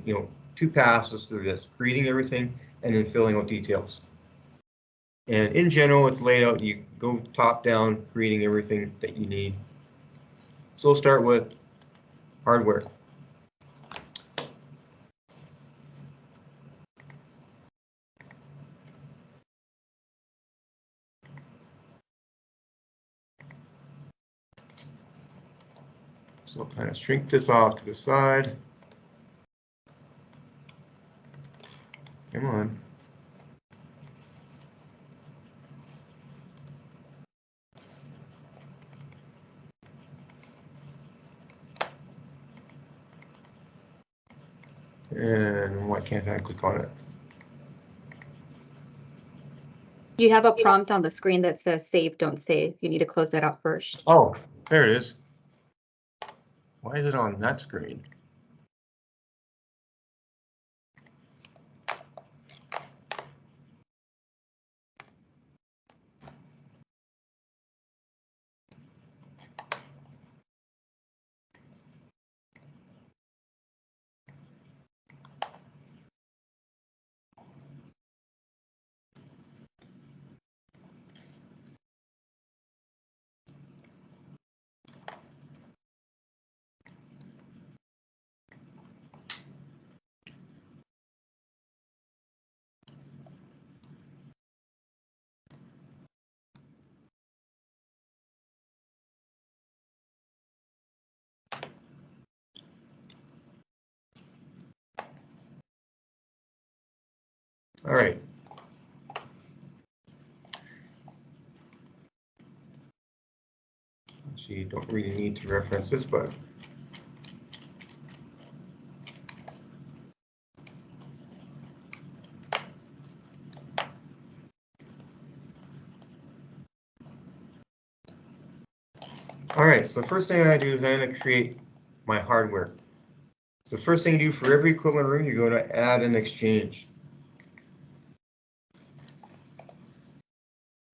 2 passes through this, creating everything and then filling out details. And in general, it's laid out, you go top down, creating everything that you need. So we'll start with hardware. So I'll kind of shrink this off to the side. Come on. And why can't I click on it? You have a prompt on the screen that says save, don't save. You need to close that out first. Oh, there it is. Why is it on that screen? All right. Actually, you don't really need to reference this, but all right, so the first thing I do is I'm going to create my hardware. So the first thing you do for every equipment room, you go to add an exchange.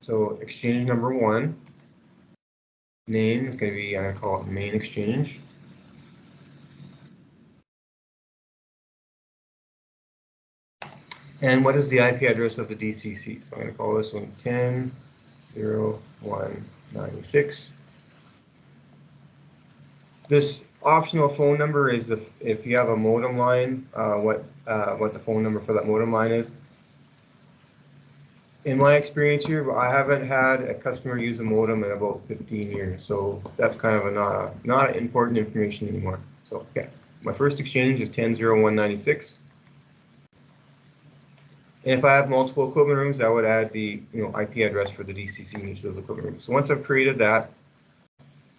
So exchange number 1, name is going to be, I'm going to call it main exchange. And what is the IP address of the DCC? So I'm going to call this one 10.0.1.96. This optional phone number is if you have a modem line, what the phone number for that modem line is. In my experience here, I haven't had a customer use a modem in about 15 years, so that's kind of not important information anymore. So okay, my first exchange is 10.0.1.96. And if I have multiple equipment rooms, I would add the IP address for the DCC in each of those equipment rooms. So once I've created that,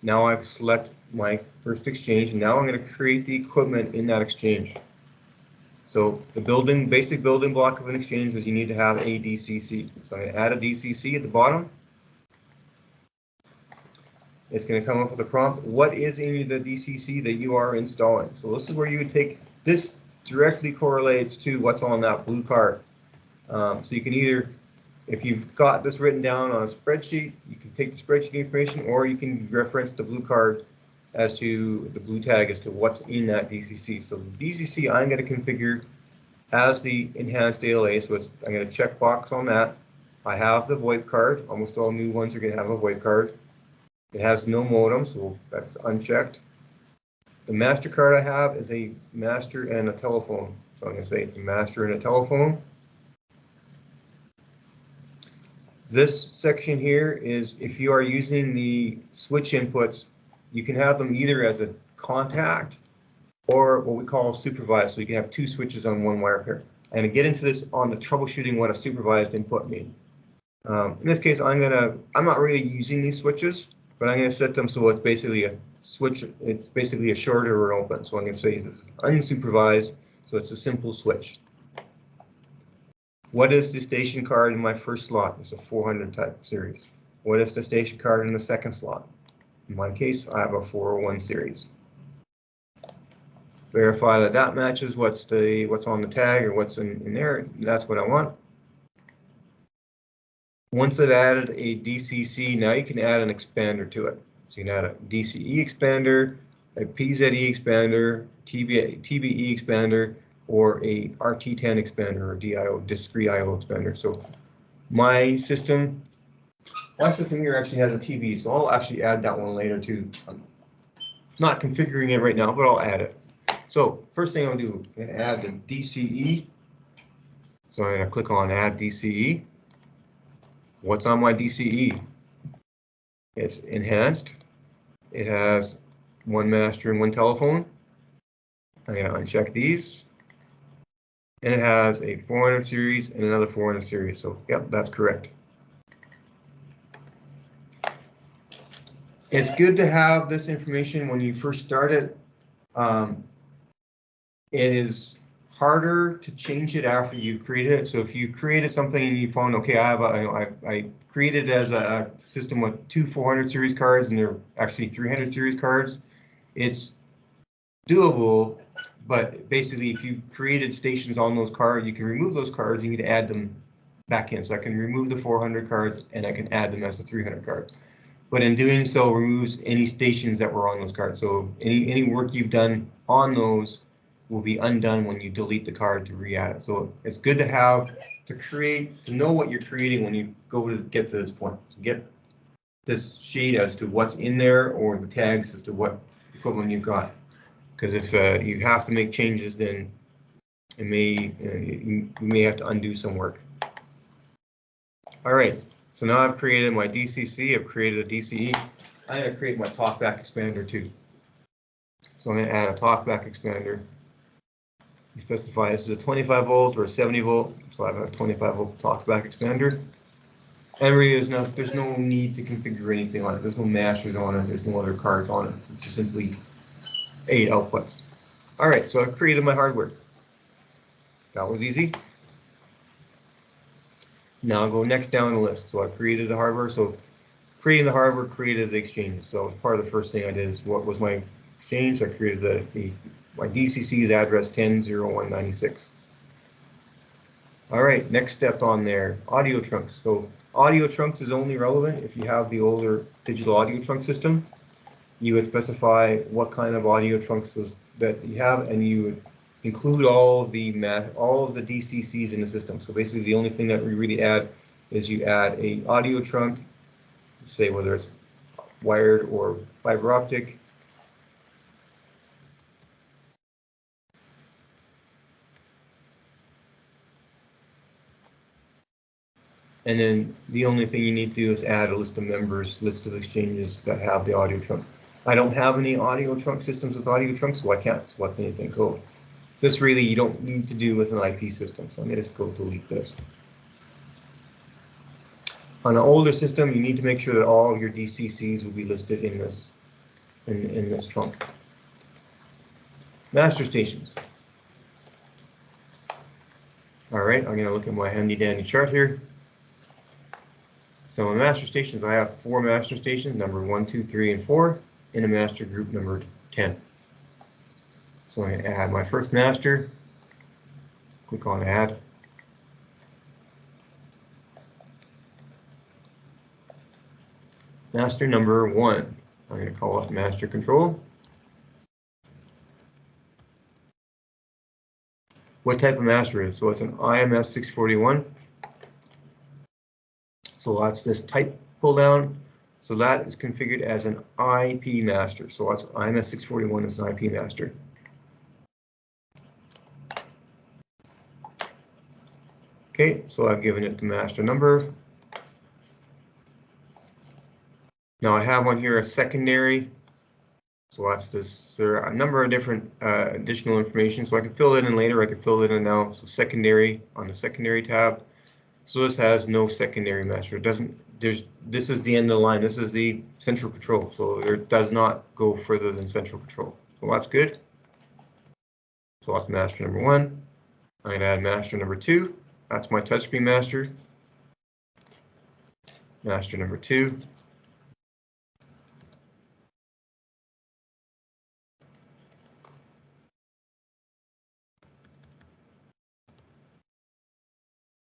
now I select my first exchange, and now I'm going to create the equipment in that exchange. So the basic building block of an exchange is you need to have a DCC. So I'm going to add a DCC at the bottom. It's going to come up with a prompt. What is in the DCC that you are installing? So this is where you would take this directly correlates to what's on that blue card. So you can either, if you've got this written down on a spreadsheet, you can take the spreadsheet information, or you can reference the blue card as to the blue tag as to what's in that DCC. So the DCC I'm going to configure as the enhanced ALA, so I'm going to check box on that. I have the VoIP card. Almost all new ones are going to have a VoIP card. It has no modem, so that's unchecked. The master card I have is a master and a telephone. So I'm going to say it's a master and a telephone. This section here is if you are using the switch inputs, you can have them either as a contact or what we call supervised. So you can have 2 switches on 1 wire pair. I'm going to get into this on the troubleshooting what a supervised input means. In this case, I'm not really using these switches, but I'm going to set them so it's basically a switch. It's basically a short or an open. So I'm going to say this is unsupervised, so it's a simple switch. What is the station card in my first slot? It's a 400 type series. What is the station card in the second slot? In my case, I have a 401 series. Verify that that matches what's on the tag or what's in there. That's what I want. Once I've added a DCC, now you can add an expander to it. So you can add a DCE expander, a PZE expander, TBE expander, or a RT10 expander or DIO, discrete IO expander. So My system here actually has a TV, so I'll actually add that one later too. I'm not configuring it right now, but I'll add it. So first thing I'll do, I'm gonna add the DCE. So I'm gonna click on Add DCE. What's on my DCE? It's enhanced. It has one master and one telephone. I'm gonna uncheck these. And it has a 400 series and another 400 series. So yep, that's correct. It's good to have this information when you first start it. It is harder to change it after you've created it. So if you created something and you found, okay, I created as a system with two 400 series cards and they're actually 300 series cards, it's doable. But basically, if you created stations on those cards, you can remove those cards. You need to add them back in. So I can remove the 400 cards and I can add them as a 300 card. But in doing so, removes any stations that were on those cards. So any work you've done on those will be undone when you delete the card to re-add it. So it's good to have to know what you're creating when you go to get to this point. So get this sheet as to what's in there or the tags as to what equipment you've got. Because if you have to make changes, then it may you may have to undo some work. All right, so now I've created my DCC. I've created a DCE. I'm going to create my talkback expander too. So I'm going to add a talkback expander. You specify this is a 25 volt or a 70 volt. So I have a 25 volt talkback expander. And really, there's no need to configure anything on it. There's no masters on it. There's no other cards on it. It's just simply 8 outputs. All right, so I've created my hardware. That was easy. Now I'll go next down the list. So I created the hardware. So creating the hardware created the exchange. So part of the first thing I did is what was my exchange. I created my DCC's address 10.0196. All right, next step on there, audio trunks. So audio trunks is only relevant if you have the older digital audio trunk system. You would specify what kind of audio trunks that you have, and you would include all of the DCCs in the system. So basically, the only thing that we really add is you add a audio trunk, say whether it's wired or fiber optic. And then the only thing you need to do is add a list of members, list of exchanges that have the audio trunk. I don't have any audio trunk systems with audio trunks, so I can't select anything. So this really you don't need to do with an IP system. So I'm going to just go delete this. On an older system, you need to make sure that all of your DCCs will be listed in this in this trunk. Master stations. All right, I'm going to look at my handy dandy chart here. So in master stations, I have 4 master stations, number 1, 2, 3, and 4, in a master group numbered 10. So I'm going to add my first master, click on add. Master number 1, I'm going to call it master control. What type of master is it? So it's an IMS 641. So that's this type pull down. So that is configured as an IP master. So that's IMS 641 is an IP master. Okay, so I've given it the master number. Now I have on here a secondary. So that's this. There are a number of different additional information. So I can fill it in later. I can fill it in now. So secondary on the secondary tab. So this has no secondary master. It doesn't. This is the end of the line. This is the central control. So it does not go further than central control. So that's good. So that's master number 1. I'm going to add master number 2. That's my touchscreen master. Master number 2.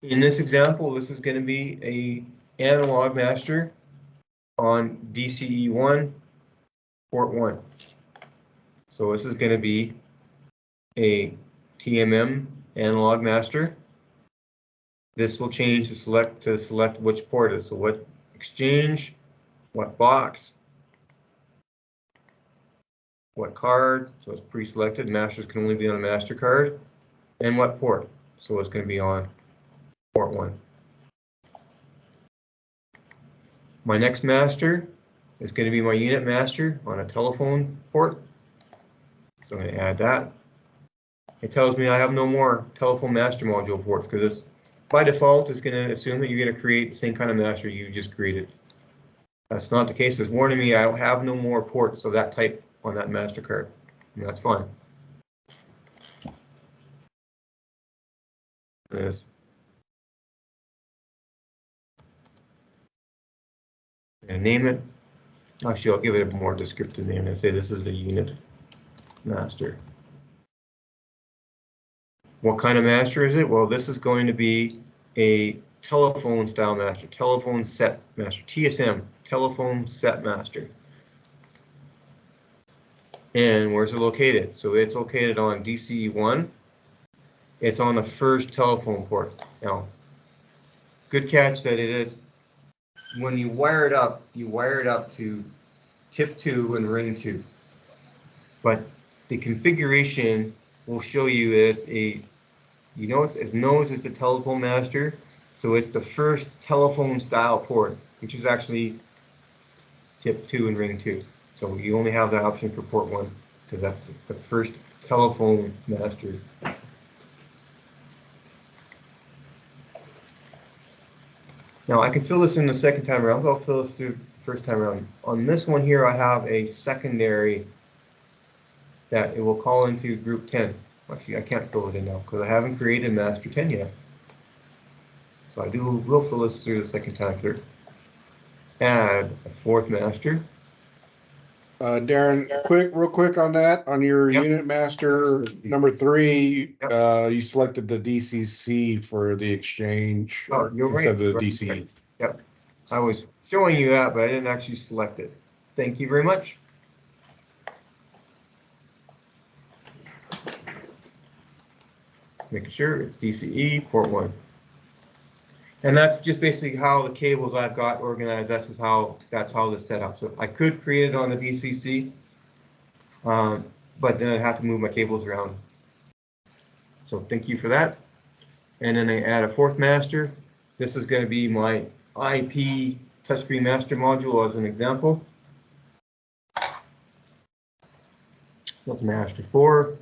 In this example, this is going to be a analog master on DCE1 port 1. So this is going to be a TMM analog master. This will change to select which port it is. So what exchange, what box, what card, so it's pre-selected. Masters can only be on a MasterCard, and what port. So it's going to be on port 1. My next master is going to be my unit master on a telephone port. So I'm going to add that. It tells me I have no more telephone master module ports because this, by default, is going to assume that you're going to create the same kind of master you just created. That's not the case. It's warning me I don't have no more ports of that type on that MasterCard. And that's fine. Yes. And name it. Actually, I'll give it a more descriptive name and say this is the unit master. What kind of master is it? Well, this is going to be a telephone style master, telephone set master, TSM, telephone set master. And where's it located? So it's located on DCE1. It's on the first telephone port. Now, good catch that it is. When you wire it up to tip 2 and ring 2. But the configuration will show you as a, you know, it knows it's the telephone master. So it's the first telephone style port, which is actually tip 2 and ring 2. So you only have that option for port 1 because that's the first telephone master. Now I can fill this in the second time around, but I'll fill this through the first time around. On this one here, I have a secondary that it will call into group 10. Actually, I can't fill it in now because I haven't created master 10 yet. So will fill this through the second time through. Add a fourth master. Darren, real quick on that, on your Yep. unit master number 3, Yep. you selected the DCC for the exchange Oh, you're right. instead of the Right. DCE. Yep. I was showing you that, but I didn't actually select it. Thank you very much. Making sure it's DCE port 1. And that's just basically how the cables I've got organized. That's how this set up. So I could create it on the DCC, but then I'd have to move my cables around. So thank you for that. And then I add a fourth master. This is going to be my IP touchscreen master module as an example. So that's master 4.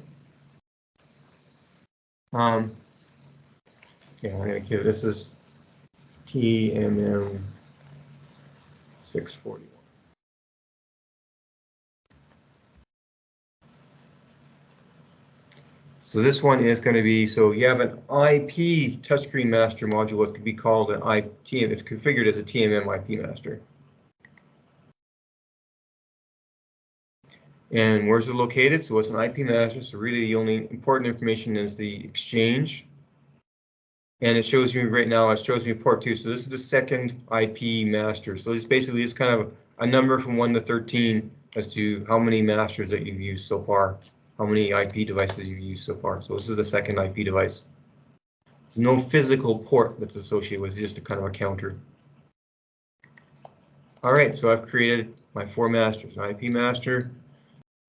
Yeah, I'm going to give this is TMM 641. So this one is going to be, so you have an IP touchscreen master module. It could be called an ITM. It's configured as a TMM IP master. And where's it located? So it's an IP master. So really the only important information is the exchange. And it shows me right now, it shows me port 2. So this is the second IP master. So this basically is kind of a number from 1 to 13 as to how many masters that you've used so far, how many IP devices you've used so far. So this is the second IP device. There's no physical port that's associated with it, just a kind of a counter. All right, so I've created my 4 masters, an IP master,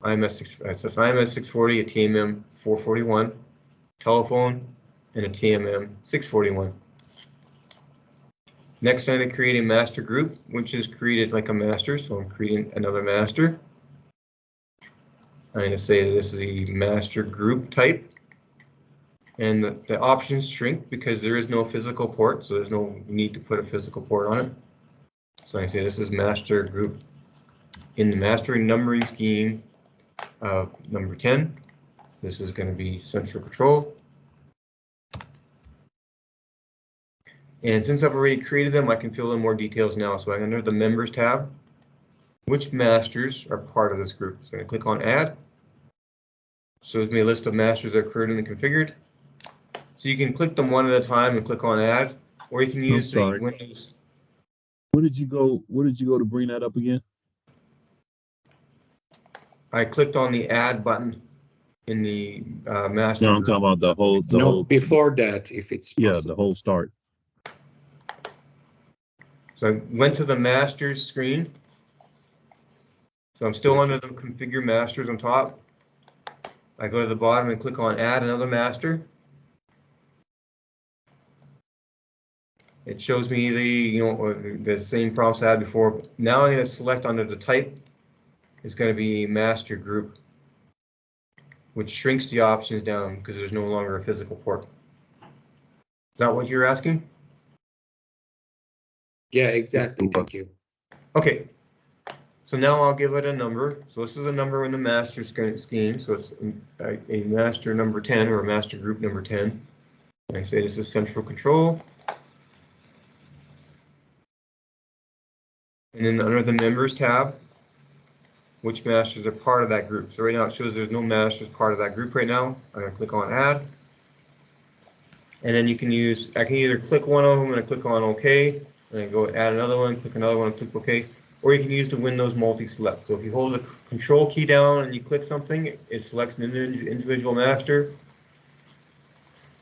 IMS 640, a TMM 441, telephone, and a TMM 641. Next, I'm going to create a master group, which is created like a master. So I'm creating another master. I'm going to say that this is a master group type. And the options shrink because there is no physical port. So there's no need to put a physical port on it. So I say this is master group in the master numbering scheme of number 10. This is going to be central control. And since I've already created them, I can fill in more details now. So I'm under the members tab. Which masters are part of this group? So I'm going to click on add. Shows me a list of masters that are created and configured. So you can click them one at a time and click on add, or you can use the Windows. Where did you go? Where did you go to bring that up again? I clicked on the add button in the master. No, I'm talking about the whole. Before that, if it's possible. Yeah, the whole start. So I went to the masters screen. So I'm still under the configure masters on top. I go to the bottom and click on add another master. It shows me the same prompts I had before. Now I'm going to select under the type. It's going to be master group, which shrinks the options down because there's no longer a physical port. Is that what you're asking? Yeah, exactly. Yes, Thank you. Okay. So now I'll give it a number. So this is a number in the master scheme. So it's a master number 10 or a master group number 10. And I say this is central control. And then under the members tab, which masters are part of that group. So right now it shows there's no masters part of that group right now. I'm going to click on add. And then I can either click one of them and I click on OK. And I go add another one, click another one, and click OK. Or you can use the Windows multi-select. So if you hold the control key down and you click something, it selects an individual master.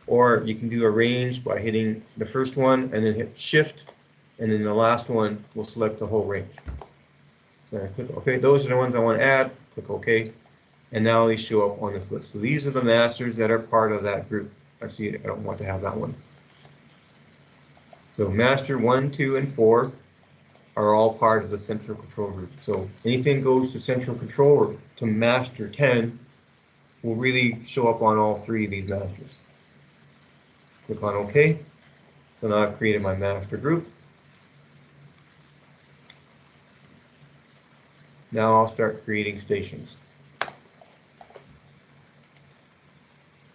Or you can do arrange by hitting the first one and then hit shift. And then the last one will select the whole range. So I click OK. Those are the ones I want to add. Click OK. And now they show up on this list. So these are the masters that are part of that group. Actually, I don't want to have that one. So master 1, 2, and 4 are all part of the central control group. So anything goes to central control or to master 10 will really show up on all three of these masters. Click on OK. So now I've created my master group. Now I'll start creating stations.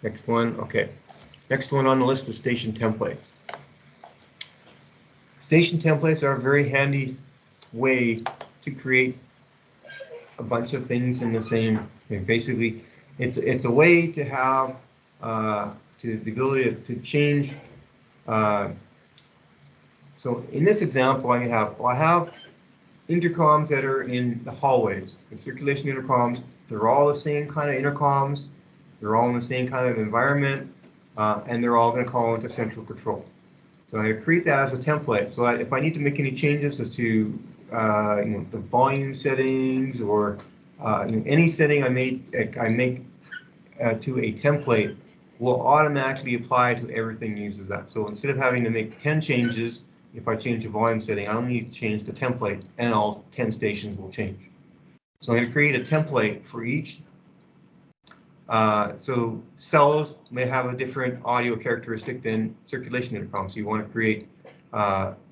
Next one, okay. Next one on the list is station templates. Station templates are a very handy way to create a bunch of things in the same. Basically, it's a way to have the ability to change. So in this example, I have intercoms that are in the hallways. The circulation intercoms. They're all the same kind of intercoms. They're all in the same kind of environment, and they're all going to call into central control. So I'm going to create that as a template. So if I need to make any changes as to the volume settings or any setting I make to a template will automatically apply to everything uses that. So instead of having to make 10 changes, if I change the volume setting, I don't need to change the template, and all 10 stations will change. So I'm going to create a template for each. So cells may have a different audio characteristic than circulation intercom. So you want to create,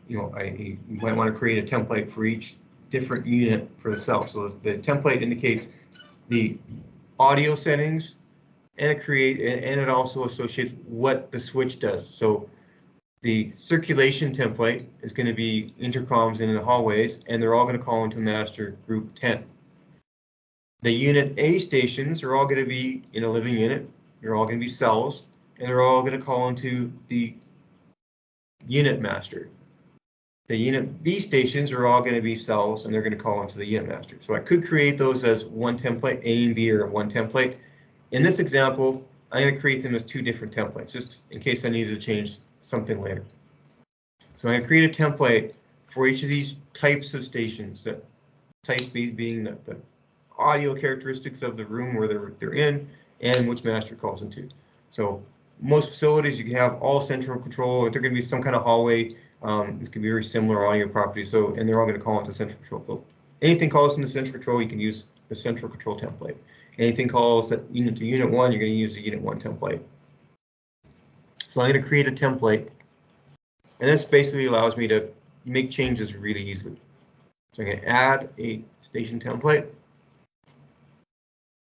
you might want to create a template for each different unit for the cell. So the template indicates the audio settings, and it also associates what the switch does. So the circulation template is going to be intercoms in the hallways, and they're all going to call into master group 10. The unit A stations are all going to be in a living unit. They're all going to be cells, and they're all going to call into the unit master. The unit B stations are all going to be cells, and they're going to call into the unit master. So I could create those as one template, A and B are one template. In this example, I'm going to create them as two different templates, just in case I needed to change something later. So I'm going to create a template for each of these types of stations, that type B being the audio characteristics of the room where they're in and which master calls into. So most facilities you can have all central control. If they're going to be some kind of hallway, it's going to be very similar audio properties. So, and they're all going to call into central control. So anything calls into central control, you can use the central control template. Anything calls that unit to unit 1, you're going to use the unit 1 template. So I'm going to create a template, and this basically allows me to make changes really easily. So I'm going to add a station template.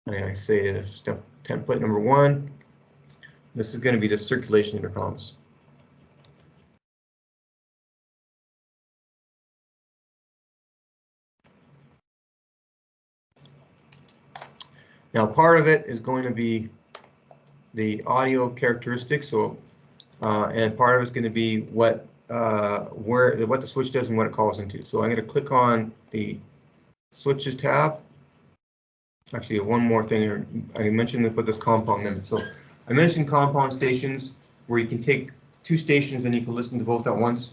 And I say step template number 1. This is going to be the circulation intercoms. Now, part of it is going to be the audio characteristics. So, and part of it's going to be what the switch does and what it calls into. So I'm going to click on the switches tab. Actually, one more thing here. I mentioned to put this compound in. So I mentioned compound stations where you can take two stations and you can listen to both at once.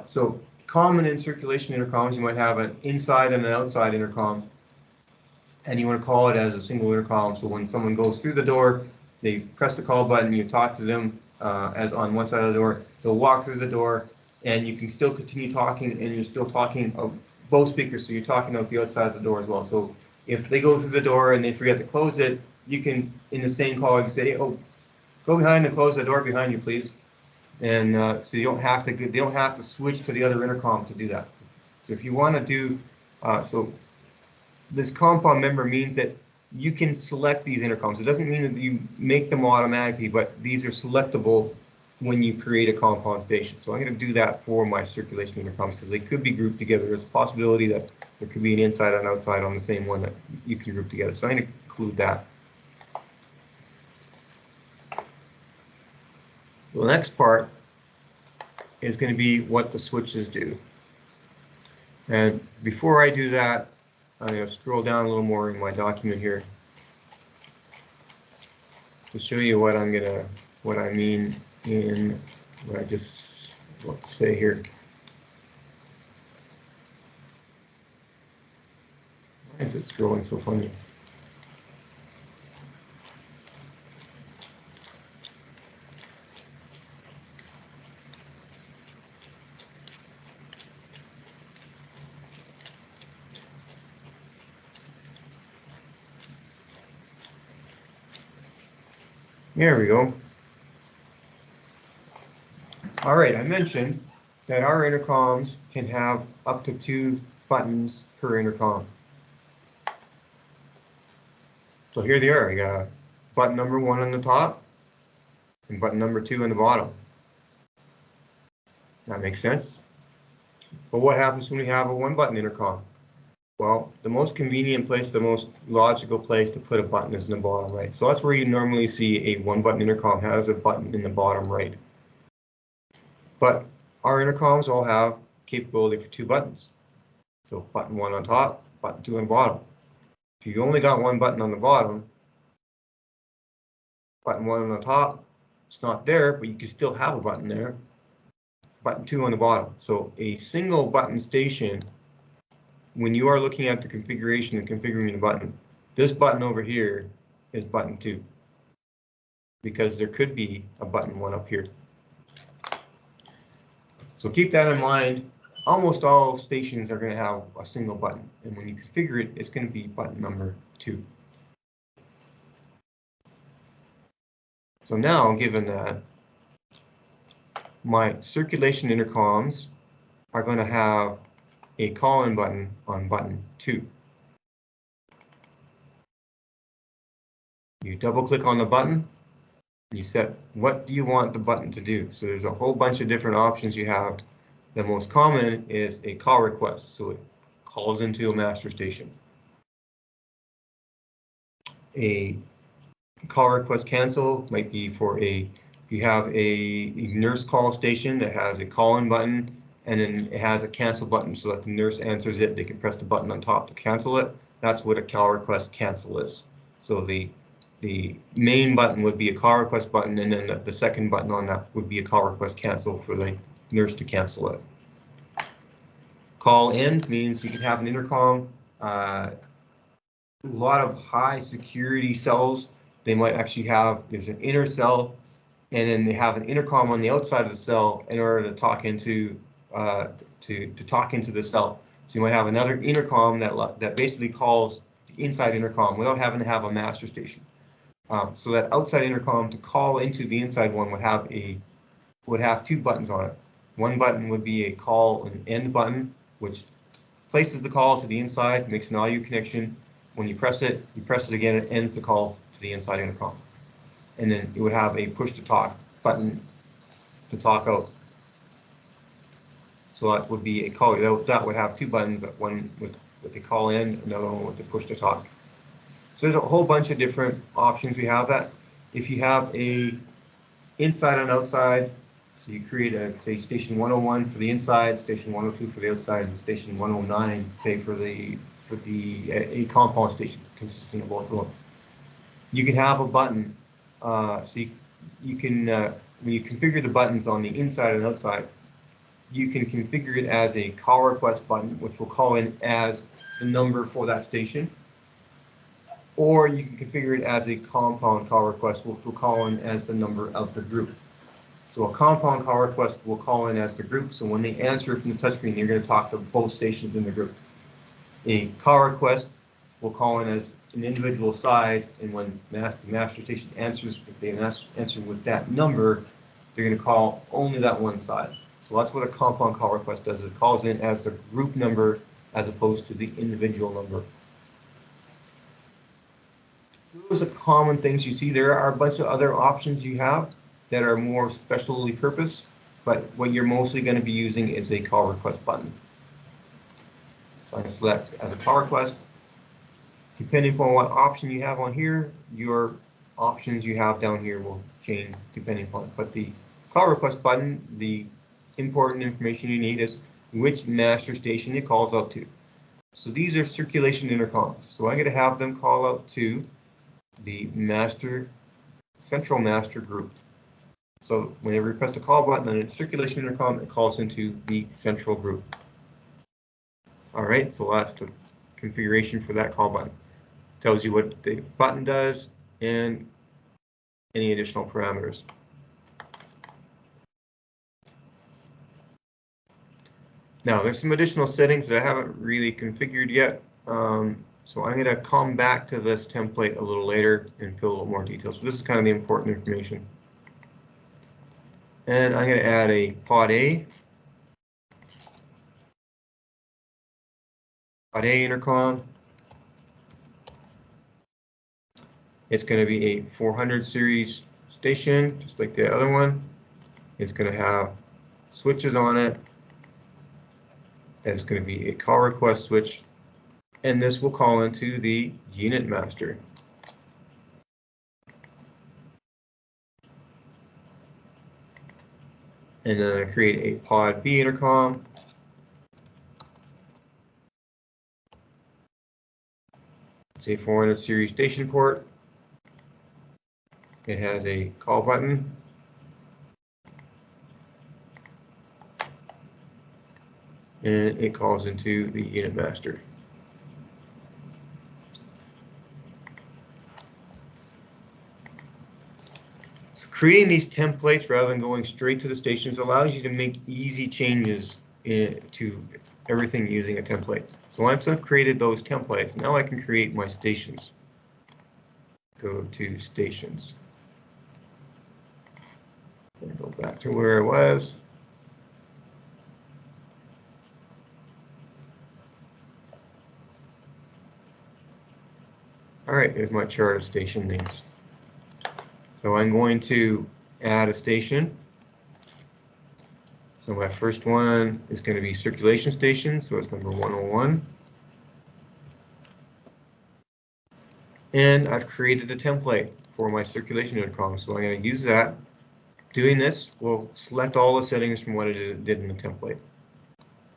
So common in circulation intercoms, you might have an inside and an outside intercom, and you want to call it as a single intercom. So when someone goes through the door, they press the call button, you talk to them as on one side of the door, they'll walk through the door, and you can still continue talking, and you're still talking both speakers, so you're talking out the outside of the door as well. So if they go through the door and they forget to close it, you can, in the same call, you can say, oh, go behind and close the door behind you, please. And so you don't have to, they don't have to switch to the other intercom to do that. So if you want to do, so this compound member means that you can select these intercoms. It doesn't mean that you make them automatically, but these are selectable when you create a compound station. So I'm going to do that for my circulation intercoms because they could be grouped together. There's a possibility that there could be an inside and outside on the same one that you can group together. So I'm going to include that. The next part is going to be what the switches do. And before I do that, I'm going to scroll down a little more in my document here to show you what I mean in what I just want to say here. Why is it scrolling so funny? There we go. All right, I mentioned that our intercoms can have up to 2 buttons per intercom. So here they are. You got button number 1 on the top and button number 2 on the bottom. That makes sense. But what happens when we have a 1-button intercom? Well, the most convenient place, the most logical place to put a button is in the bottom right. So that's where you normally see a 1-button intercom has a button in the bottom right. But our intercoms all have capability for 2 buttons. So button 1 on top, button 2 on the bottom. If you only got 1 button on the bottom, button 1 on the top, it's not there, but you can still have a button there. Button 2 on the bottom. So a single button station, when you are looking at the configuration and configuring the button, this button over here is button 2 because there could be a button 1 up here. So keep that in mind. Almost all stations are going to have a single button, and when you configure it, it's going to be button number 2. So now, given that, my circulation intercoms are going to have a call-in button on button 2. You double-click on the button, you set what do you want the button to do. So there's a whole bunch of different options you have. The most common is a call request, so it calls into a master station. A call request cancel might be for if you have a nurse call station that has a call-in button and then it has a cancel button so that the nurse answers it, they can press the button on top to cancel it. That's what a call request cancel is. So the main button would be a call request button, and then the second button on that would be a call request cancel for the nurse to cancel it. Call in means you can have an intercom. A lot of high security cells, they might actually have, there's an inner cell, and then they have an intercom on the outside of the cell in order to talk into talk into the cell. So you might have another intercom that basically calls the inside intercom without having to have a master station. So that outside intercom to call into the inside one would have 2 buttons on it. One button would be a call and end button, which places the call to the inside, makes an audio connection. When you press it again, it ends the call to the inside intercom. And then it would have a push to talk button to talk out. So that would be a call. That would have 2 buttons, one with the call in, another one with the push to talk. So there's a whole bunch of different options we have that. If you have a inside and outside, so you create say station 101 for the inside, station 102 for the outside, and station 109 say for a compound station consisting of both of them. You can have a button, so you can when you configure the buttons on the inside and outside, you can configure it as a call request button, which will call in as the number for that station. Or you can configure it as a compound call request, which will call in as the number of the group. So a compound call request will call in as the group. So when they answer from the touchscreen, you're going to talk to both stations in the group. A call request will call in as an individual side, and when the master station answers, if they answer with that number, they're going to call only that one side. So that's what a compound call request does. It calls in as the group number as opposed to the individual number. So those are common things you see. There are a bunch of other options you have that are more specially purpose, but what you're mostly going to be using is a call request button. So I'm going to select as a call request. Depending upon what option you have on here, your options you have down here will change depending upon it. But the call request button, the important information you need is which master station it calls out to. So these are circulation intercoms. So I'm going to have them call out to the central master group. So whenever you press the call button on a circulation intercom, it calls into the central group. All right, so that's the configuration for that call button. Tells you what the button does and any additional parameters. Now there's some additional settings that I haven't really configured yet. So I'm going to come back to this template a little later and fill a little more details. So this is kind of the important information. And I'm going to add a pod A. Pod A intercom. It's going to be a 400 series station, just like the other one. It's going to have switches on it. And it's going to be a call request switch. And this will call into the unit master. And then I create a pod B intercom. It's a 400 series station port. It has a call button. And it calls into the unit master. So creating these templates rather than going straight to the stations allows you to make easy changes to everything using a template. So once I've created those templates, now I can create my stations. Go to stations. And go back to where I was. All right, here's my chart of station names. So I'm going to add a station. So my first one is going to be circulation station, so it's number 101. And I've created a template for my circulation intercom, so I'm going to use that. Doing this will select all the settings from what it did in the template.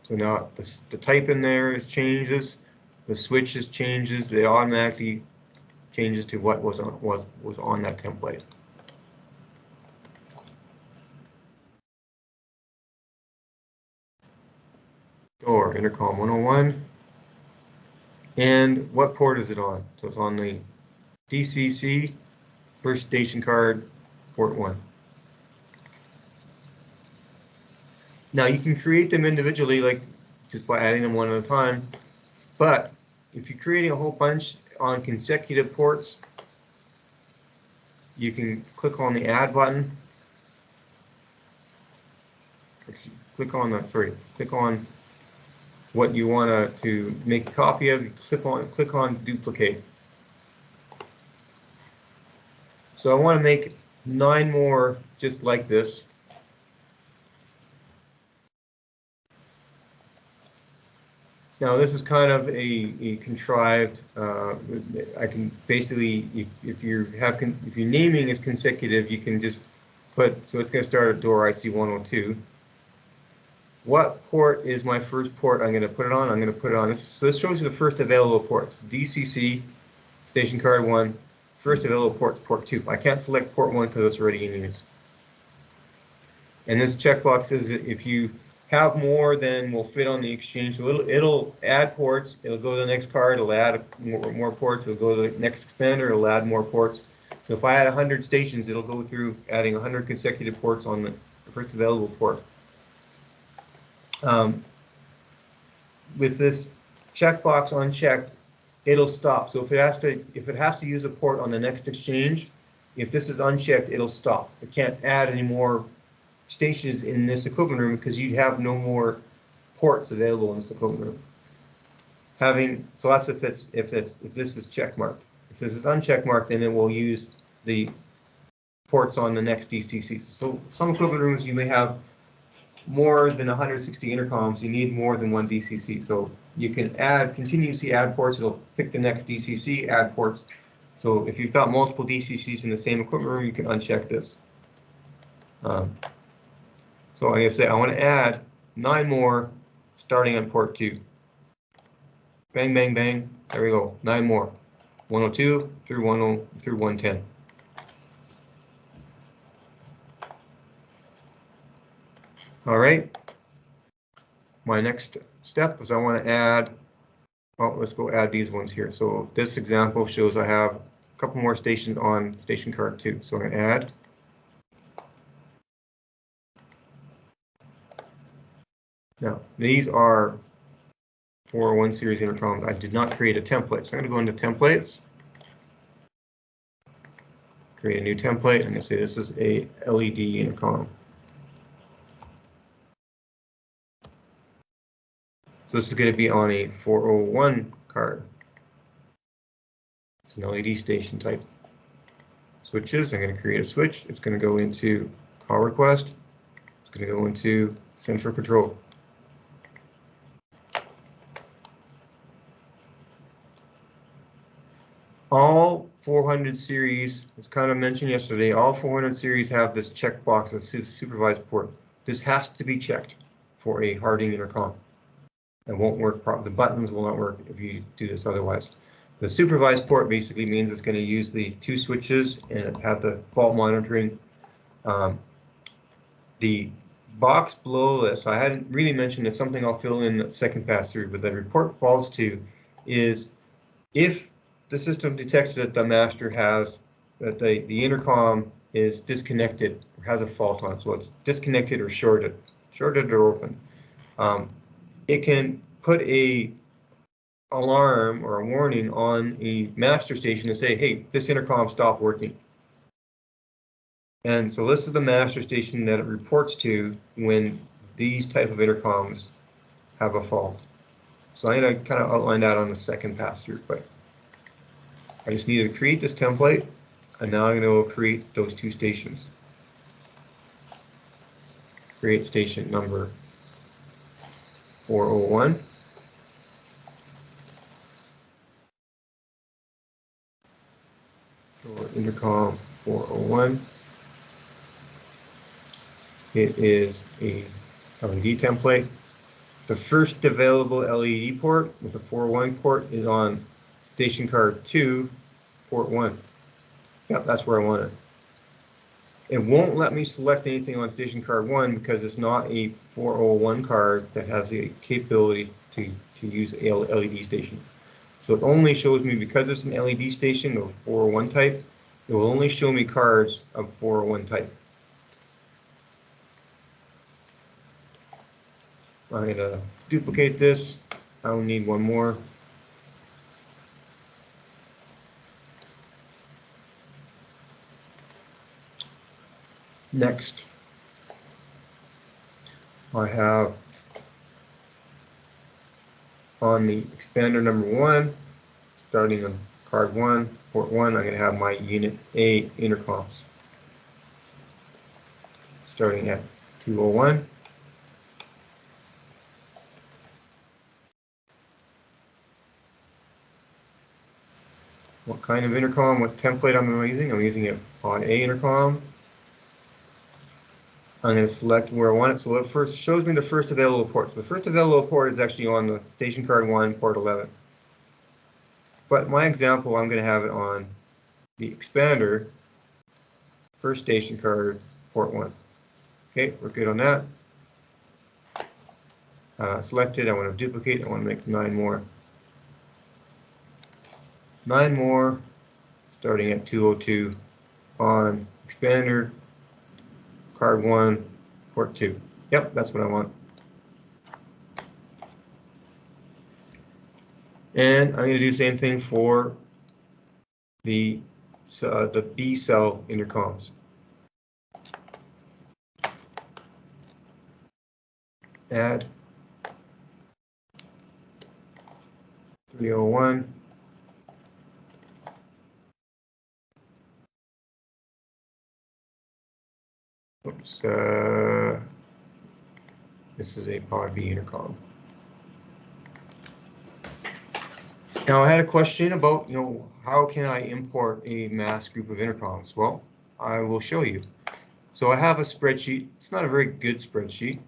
So now the type in there changes, the switches changes, it automatically changes to what was on that template. Door intercom 101. And what port is it on? So it's on the DCC first station card port 1. Now you can create them individually, like just by adding them one at a time. But if you're creating a whole bunch on consecutive ports, you can click on the add button. Click on what you want to make a copy of. Click on duplicate. So I want to make 9 more just like this. Now this is kind of a contrived. I can basically, if your naming is consecutive, you can just put. So it's going to start at door IC 102. What port is my first port I'm going to put it on? I'm going to put it on this. So this shows you the first available ports. DCC, station card 1, first available port, port 2. I can't select port 1 because it's already in use. And this checkbox says that if you have more than will fit on the exchange. So it'll add ports. It'll go to the next card. It'll add more ports. It'll go to the next expander. It'll add more ports. So if I had 100 stations, it'll go through adding 100 consecutive ports on the first available port. With this checkbox unchecked, it'll stop. So if it has to use a port on the next exchange, if this is unchecked, it'll stop. It can't add any more stations in this equipment room because you'd have no more ports available in this equipment room. So that's if this is check marked. If this is uncheck marked, then it will use the ports on the next DCC. So some equipment rooms you may have more than 160 intercoms. You need more than one DCC. So you can continuously add ports. It'll pick the next DCC, add ports. So if you've got multiple DCCs in the same equipment room, you can uncheck this. So like I say, I want to add 9 more starting on port 2. Bang, bang, bang. There we go. 9 more. 102 through 110. All right. My next step is I want to add, let's go add these ones here. So this example shows I have a couple more stations on station card 2. So I'm going to add. Now, these are 401 series intercoms. I did not create a template. So I'm going to go into templates, create a new template. I'm going to say this is a LED intercom. So this is going to be on a 401 card. It's an LED station type. Switches, I'm going to create a switch. It's going to go into call request. It's going to go into central control. All 400 series, as kind of mentioned yesterday, all 400 series have this checkbox that says supervised port. This has to be checked for a Harding intercom. It won't work. The buttons will not work if you do this otherwise. The supervised port basically means it's going to use the 2 switches and have the fault monitoring. The box below this, I hadn't really mentioned, it's something I'll fill in the second pass through, but the report faults to is if the system detects that the master has, that the intercom is disconnected or has a fault on it, so it's disconnected or shorted or open. It can put a alarm or a warning on a master station and say, hey, this intercom stopped working. And so this is the master station that it reports to when these type of intercoms have a fault. So I'm going to kind of outline that on the second pass through quick. I just need to create this template, and now I'm going to create those 2 stations. Create station number 401. So intercom 401. It is a LED template. The first available LED port with the 401 port is on station card 2, port 1. Yep, that's where I want it. It won't let me select anything on station card 1 because it's not a 401 card that has the capability to use LED stations. So it only shows me, because it's an LED station of 401 type, it will only show me cards of 401 type. I'm going to duplicate this. I will need one more. Next, I have on the expander number 1, starting on card 1, port 1, I'm going to have my unit A intercoms. Starting at 201. What kind of intercom, what template I'm using? I'm using it on A intercom. I'm going to select where I want it. So it first shows me the first available port. So the first available port is actually on the station card 1, port 11. But my example, I'm going to have it on the expander, first station card, port 1. Okay, we're good on that. selected. I want to duplicate. I want to make 9 more. 9 more, starting at 202 on expander, card 1, port 2. Yep, that's what I want. And I'm going to do the same thing for the B cell intercoms. Add 301. Oops, this is a pod B intercom. Now I had a question about, how can I import a mass group of intercoms? Well, I will show you. So I have a spreadsheet. It's not a very good spreadsheet.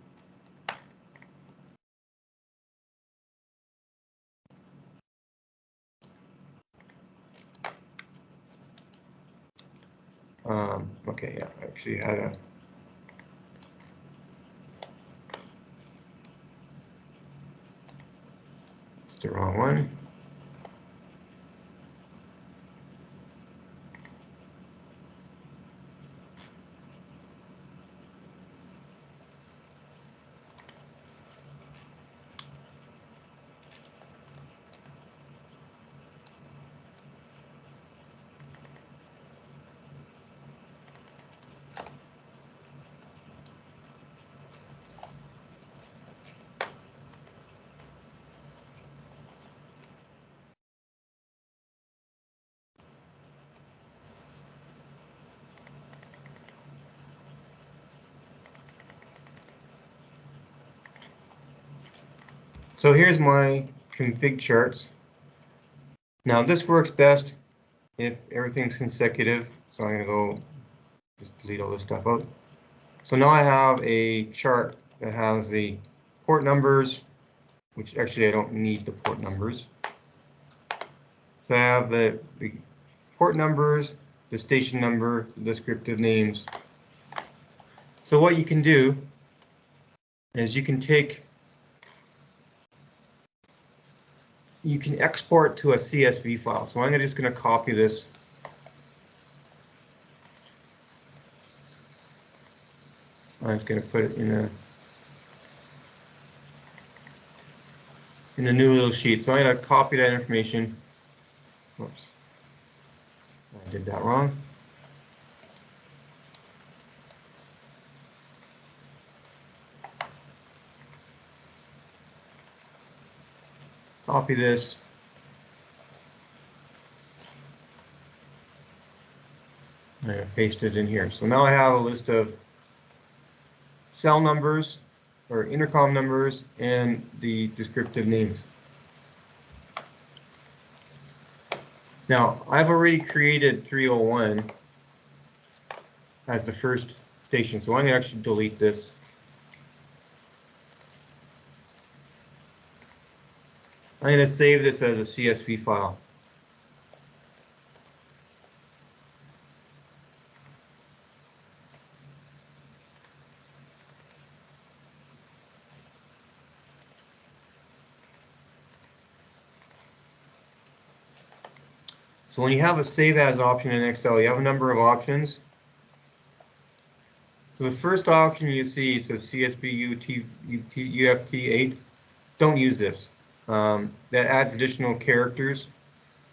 Okay, yeah, I actually had a. It's the wrong one. So here's my config charts. Now this works best if everything's consecutive. So I'm going to go just delete all this stuff out. So now I have a chart that has the port numbers, which actually I don't need the port numbers. So I have the port numbers, the station number, the descriptive names. So what you can do is you can export to a CSV file. So I'm just going to copy this. I'm just going to put it in a new little sheet. So I'm going to copy that information. Whoops, I did that wrong. Copy this. I'm going to paste it in here. So now I have a list of cell numbers or intercom numbers and the descriptive names. Now I've already created 301 as the first station, so I'm going to actually delete this. I'm going to save this as a CSV file. So when you have a save as option in Excel, you have a number of options. So the first option you see says CSV UFT8. Don't use this. That adds additional characters.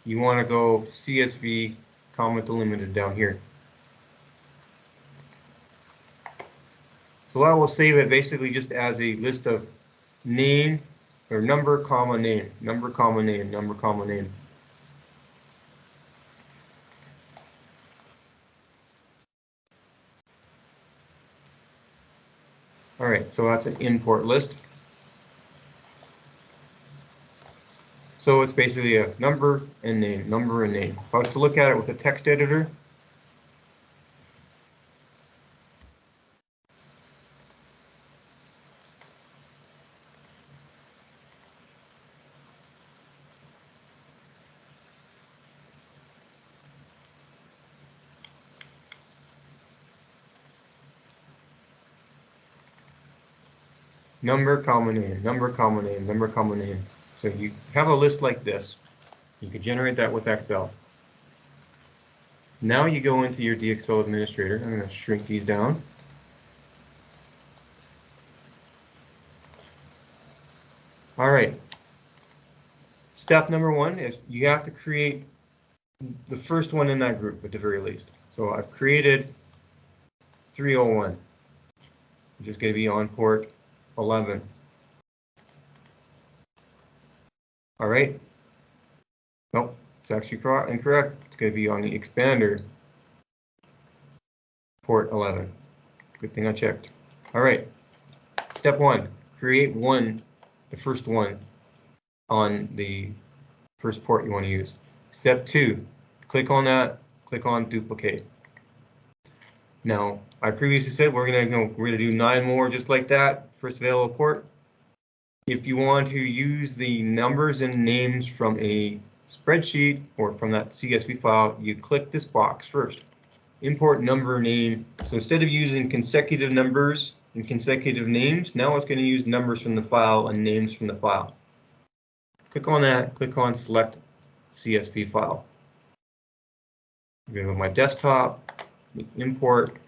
You want to go CSV comma delimited down here. So I will save it basically just as a list of name or number comma name, number comma name, number comma name. All right, so that's an import list. So it's basically a number and name, number and name. If I was to look at it with a text editor, number, comma name, number, comma name, number, comma name. So you have a list like this. You can generate that with Excel. Now you go into your DXL administrator. I'm going to shrink these down. All right. Step number one is you have to create the first one in that group at the very least. So I've created 301, which is going to be on port 11. All right. Nope, it's actually incorrect. It's going to be on the expander port 11. Good thing I checked. All right. Step one, create the first one on the first port you want to use. Step two, click on that, click on duplicate. Now, I previously said we're gonna do 9 more just like that, first available port. If you want to use the numbers and names from a spreadsheet or from that CSV file, you click this box first. Import number name. So instead of using consecutive numbers and consecutive names, now it's going to use numbers from the file and names from the file. Click on that, click on select CSV file. I'm going to go to my desktop, import.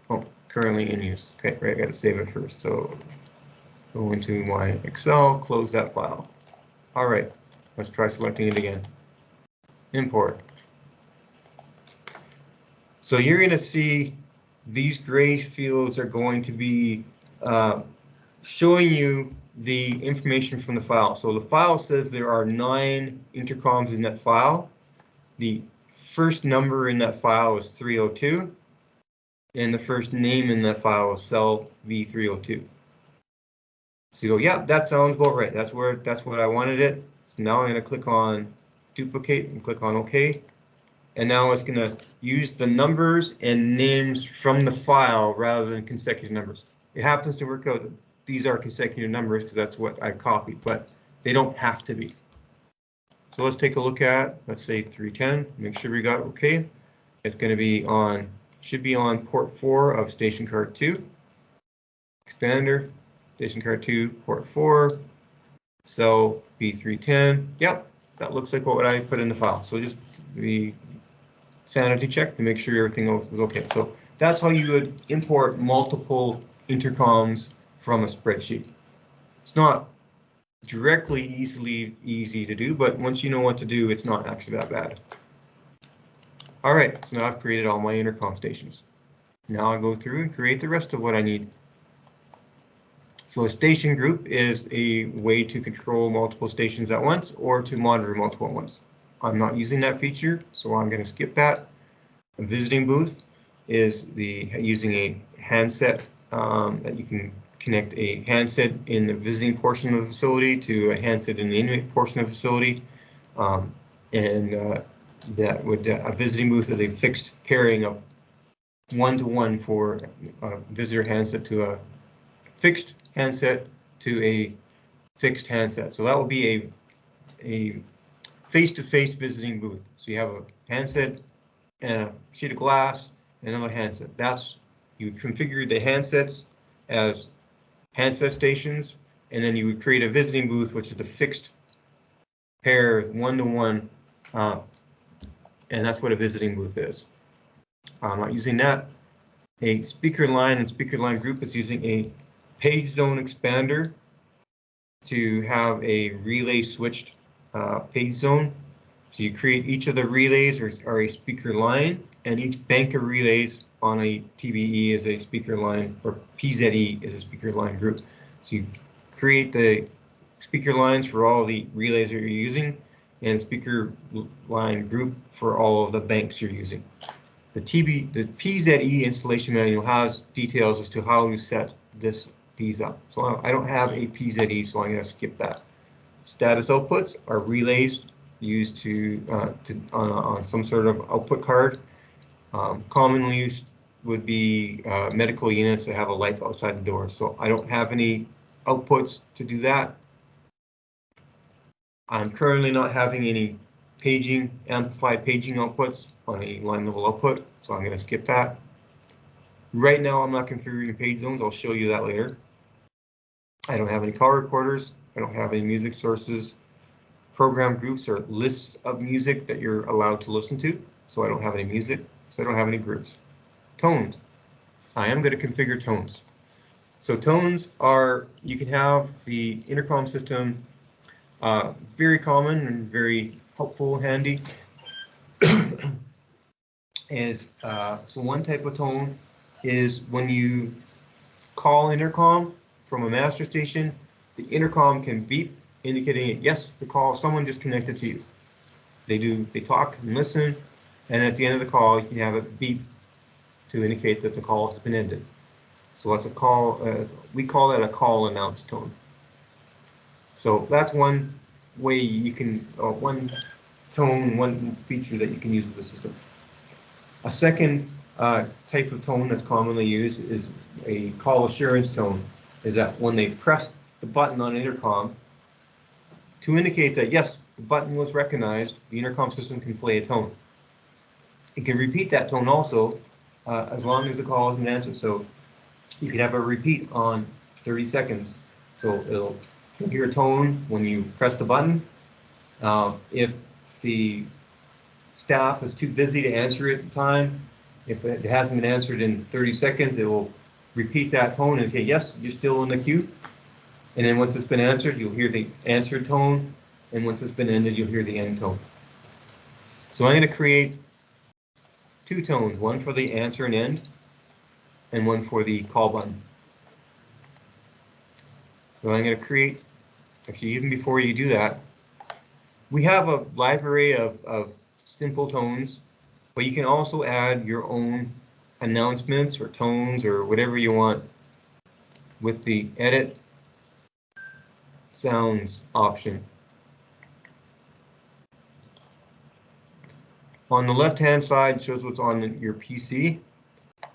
Oh, currently in use. Okay, right, I got to save it first. So go into my Excel, close that file. All right, let's try selecting it again. Import. So you're going to see these gray fields are going to be showing you the information from the file. So the file says there are 9 intercoms in that file. The first number in that file is 302, and the first name in that file is cell V302. So you go, yeah, that sounds about right. That's what I wanted it. So now I'm going to click on duplicate and click on OK. And now it's going to use the numbers and names from the file rather than consecutive numbers. It happens to work out that these are consecutive numbers because that's what I copied, but they don't have to be. So let's take a look at, let's say 310, make sure we got it okay. It's going to be on, should be on port 4 of station card 2. Expander, station card 2, port 4, cell B310. Yep, that looks like what I put in the file. So just the sanity check to make sure everything is okay. So that's how you would import multiple intercoms from a spreadsheet. It's not directly easy to do, but once you know what to do, it's not actually that bad. All right, so now I've created all my intercom stations. Now I go through and create the rest of what I need. So a station group is a way to control multiple stations at once or to monitor multiple at once. I'm not using that feature, so I'm going to skip that. A visiting booth is using a handset that you can connect a handset in the visiting portion of the facility to a handset in the inmate portion of the facility. That would a visiting booth is a fixed pairing of 1-to-1 for a visitor handset to a fixed handset to a fixed handset. So that will be a face-to-face visiting booth. So you have a handset and a sheet of glass and another handset. You configure the handsets as handset stations, and then you would create a visiting booth, which is the fixed pair 1-to-1, and that's what a visiting booth is. I'm not using that. A speaker line and speaker line group is using a page zone expander to have a relay switched page zone. So you create each of the relays are a speaker line, and each bank of relays on a TBE is a speaker line, or PZE is a speaker line group. So you create the speaker lines for all the relays that you're using, and speaker line group for all of the banks you're using. The PZE installation manual has details as to how to set these up. So I don't have a PZE, so I'm going to skip that. Status outputs are relays used on some sort of output card. Commonly used would be medical units that have a light outside the door. So I don't have any outputs to do that. I'm currently not having any amplified paging outputs on a line level output, so I'm going to skip that. Right now, I'm not configuring page zones. I'll show you that later. I don't have any call recorders. I don't have any music sources. Program groups are lists of music that you're allowed to listen to. So I don't have any music, so I don't have any groups. Tones. I am going to configure tones. So tones are, you can have the intercom system, very common and very helpful, handy. So one type of tone is when you call intercom from a master station, the intercom can beep, indicating yes, the call, someone just connected to you. They talk and listen, and at the end of the call, you can have a beep to indicate that the call has been ended. So that's a call, we call that a call announce tone. So that's one way you can, one tone, one feature that you can use with the system. A second type of tone that's commonly used is a call assurance tone, is that when they press the button on intercom to indicate that yes, the button was recognized, the intercom system can play a tone. It can repeat that tone also as long as the call has been answered. So you can have a repeat on 30 seconds. So you'll hear a tone when you press the button. If the staff is too busy to answer it in time, if it hasn't been answered in 30 seconds, it will repeat that tone and okay, yes, you're still in the queue. And then once it's been answered, you'll hear the answer tone. And once it's been ended, you'll hear the end tone. So I'm going to create two tones, one for the answer and end, and one for the call button. So I'm going to create, actually even before you do that, we have a library of simple tones, but you can also add your own announcements or tones or whatever you want with the edit sounds option. On the left-hand side shows what's on your PC.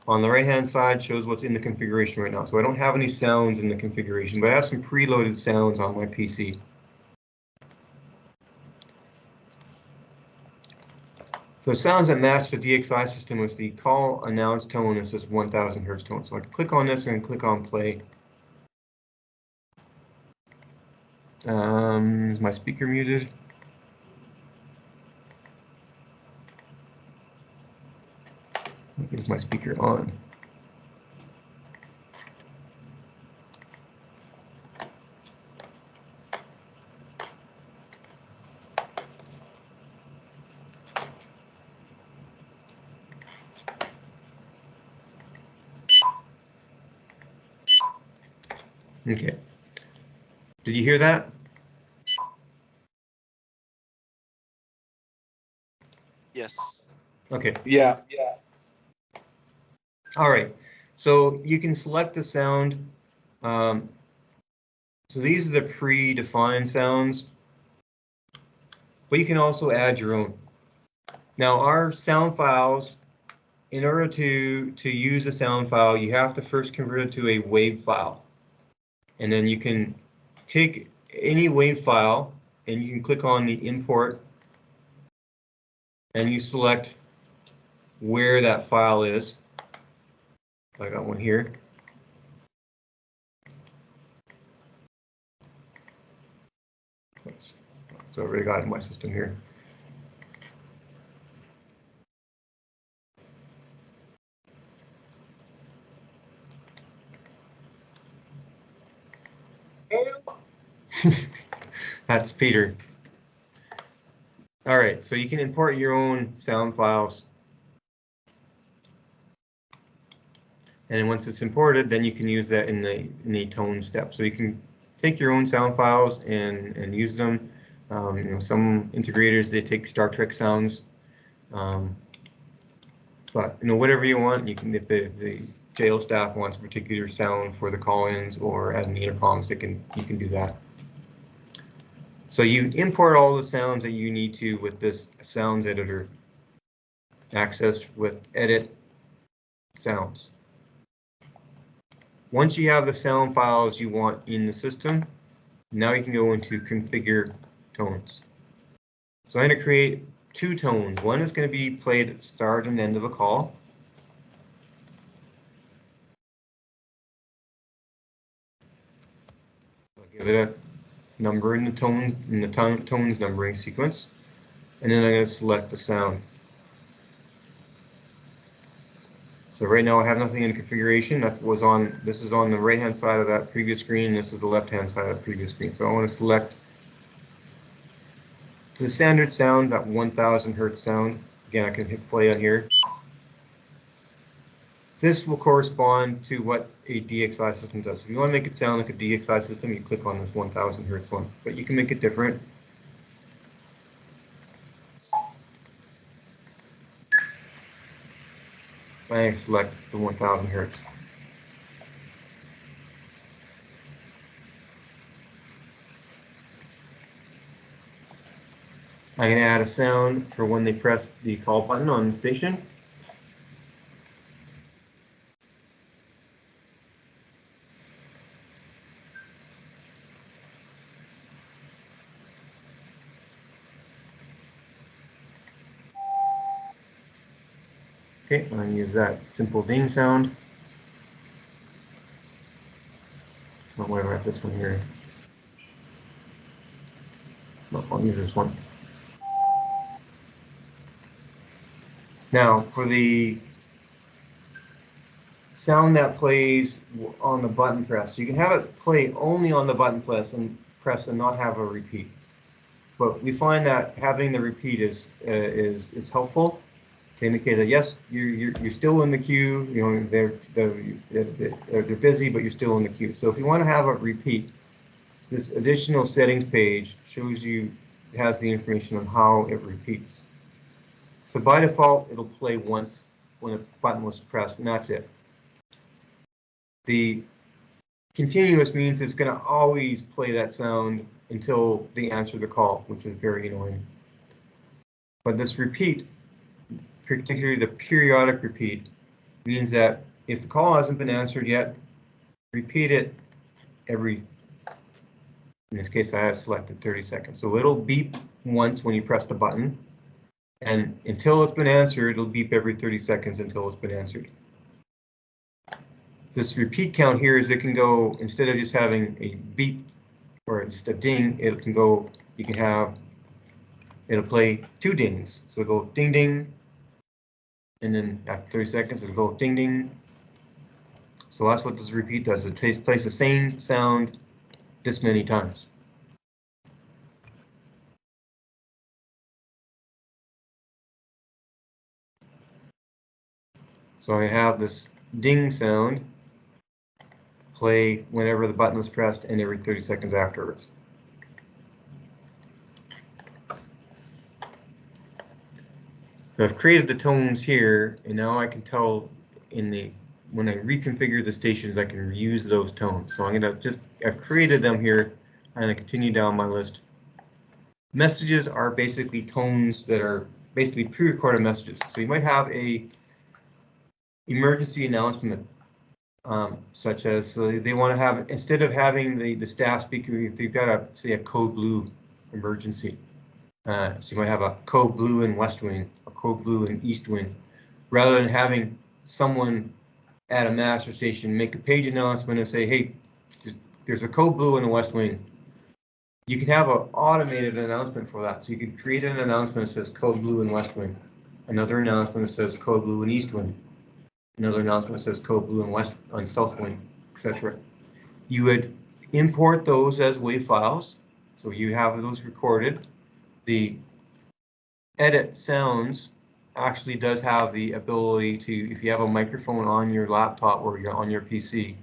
On the right-hand side shows what's in the configuration right now. So I don't have any sounds in the configuration, but I have some preloaded sounds on my PC. So sounds that match the DXI system is the call announce tone. This is 1000 hertz tone. So I can click on this and click on play. Is my speaker muted? Is my speaker on? Okay. Did you hear that? Yes. Okay. Yeah. All right. So you can select the sound. So these are the predefined sounds, but you can also add your own. Now our sound files, in order to use a sound file, you have to first convert it to a WAV file. And then you can take any WAV file and you can click on the import and you select where that file is. I got one here. So I already got it in my system here. That's Peter. All right, so you can import your own sound files. And then once it's imported, then you can use that in the tone step. So you can take your own sound files and use them. You know, some integrators, they take Star Trek sounds. But you know, whatever you want, you can, if the jail staff wants a particular sound for the call-ins or adding the intercoms, you can do that. So you import all the sounds that you need to with this sounds editor, accessed with edit sounds. Once you have the sound files you want in the system, now you can go into configure tones. So I'm going to create two tones. One is going to be played at start and end of a call. give it a number in the tones numbering sequence, and then I'm going to select the sound. So right now I have nothing in configuration. This is on the right hand side of that previous screen. This is the left hand side of the previous screen. So I want to select the standard sound, that 1000 hertz sound. Again, I can hit play on here. This will correspond to what a DXI system does. If you want to make it sound like a DXI system, you click on this 1000 hertz one, but you can make it different. I select the 1000 hertz. I'm going to add a sound for when they press the call button on the station. Okay, I'm going to use that simple ding sound. Oh, whatever, at this one here. No, I'll use this one. Now, for the sound that plays on the button press, you can have it play only on the button press and not have a repeat. But we find that having the repeat is helpful to indicate that yes, you're still in the queue. You know they're busy, but you're still in the queue. So if you want to have a repeat, this additional settings page shows you, it has the information on how it repeats. So by default, it'll play once when a button was pressed, and that's it. The continuous means it's going to always play that sound until they answer the call, which is very annoying. But this repeat, particularly the periodic repeat, means that if the call hasn't been answered yet, repeat it every, in this case I have selected 30 seconds. So it'll beep once when you press the button, and until it's been answered, it'll beep every 30 seconds until it's been answered. This repeat count here is it can go, instead of just having a beep or just a ding, it can go, you can have, it'll play 2 dings. So it'll go ding ding, and then after 30 seconds it'll go ding ding. So that's what this repeat does. It plays the same sound this many times. So I have this ding sound play whenever the button is pressed and every 30 seconds afterwards. So I've created the tones here, and now I can tell when I reconfigure the stations, I can reuse those tones. So I've created them here, and I continue down my list. Messages are basically tones that are basically pre-recorded messages. So you might have a emergency announcement, such as they want to have, instead of having the staff speaker, if they've got say a code blue emergency. So you might have a code blue in West Wing, a code blue in East Wing. Rather than having someone at a master station make a page announcement and say, hey, there's a code blue in the West Wing. You can have an automated announcement for that. So you can create an announcement that says code blue in West Wing, another announcement that says code blue in East Wing, another announcement that says code blue in South Wing, etc. You would import those as WAV files, so you have those recorded. The edit sounds actually does have the ability to, if you have a microphone on your laptop or you're on your PC,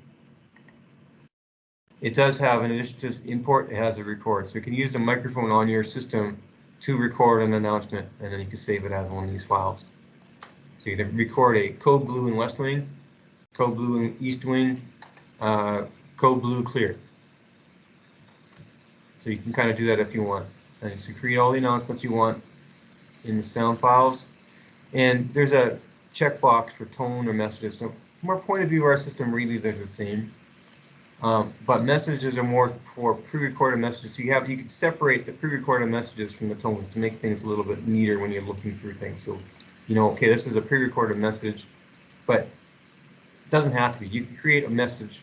it does have, in addition to import, it has a record. So you can use the microphone on your system to record an announcement, and then you can save it as one of these files. So you can record a code blue in West Wing, code blue in East Wing, code blue clear. So you can kind of do that if you want. And so create all the announcements you want in the sound files. And there's a checkbox for tone or messages. So from our point of view, our system really they're the same. But messages are more for pre-recorded messages. So you can separate the pre-recorded messages from the tones to make things a little bit neater when you're looking through things. So you know, okay, this is a pre-recorded message, but it doesn't have to be. You can create a message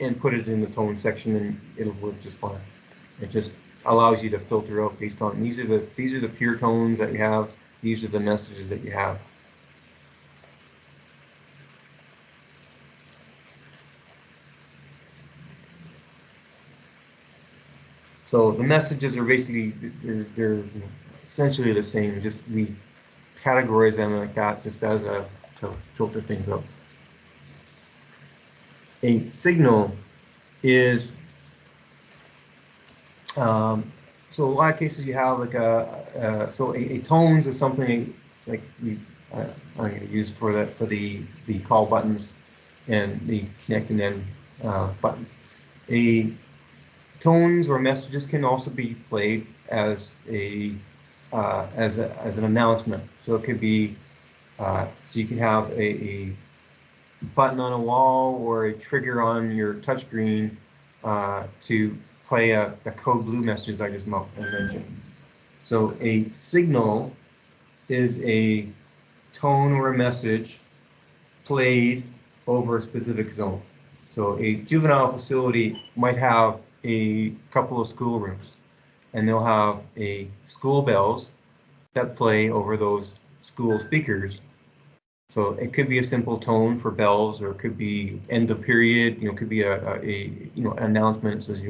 and put it in the tone section, and it'll work just fine. It just allows you to filter out based on these are the pure tones that you have. These are the messages that you have. So the messages are basically they're essentially the same. Just we categorize them like that, just as a to filter things out. A signal is so a lot of cases you have like a tones is something like I'm going to use for the call buttons and the connect and end buttons. A tones or messages can also be played as an announcement. So it could be so you can have a button on a wall or a trigger on your touchscreen to play a code blue message I just mentioned. So a signal is a tone or a message played over a specific zone. So a juvenile facility might have a couple of schoolrooms, and they'll have a school bells that play over those school speakers. So it could be a simple tone for bells, or it could be end of period. It could be an announcement that says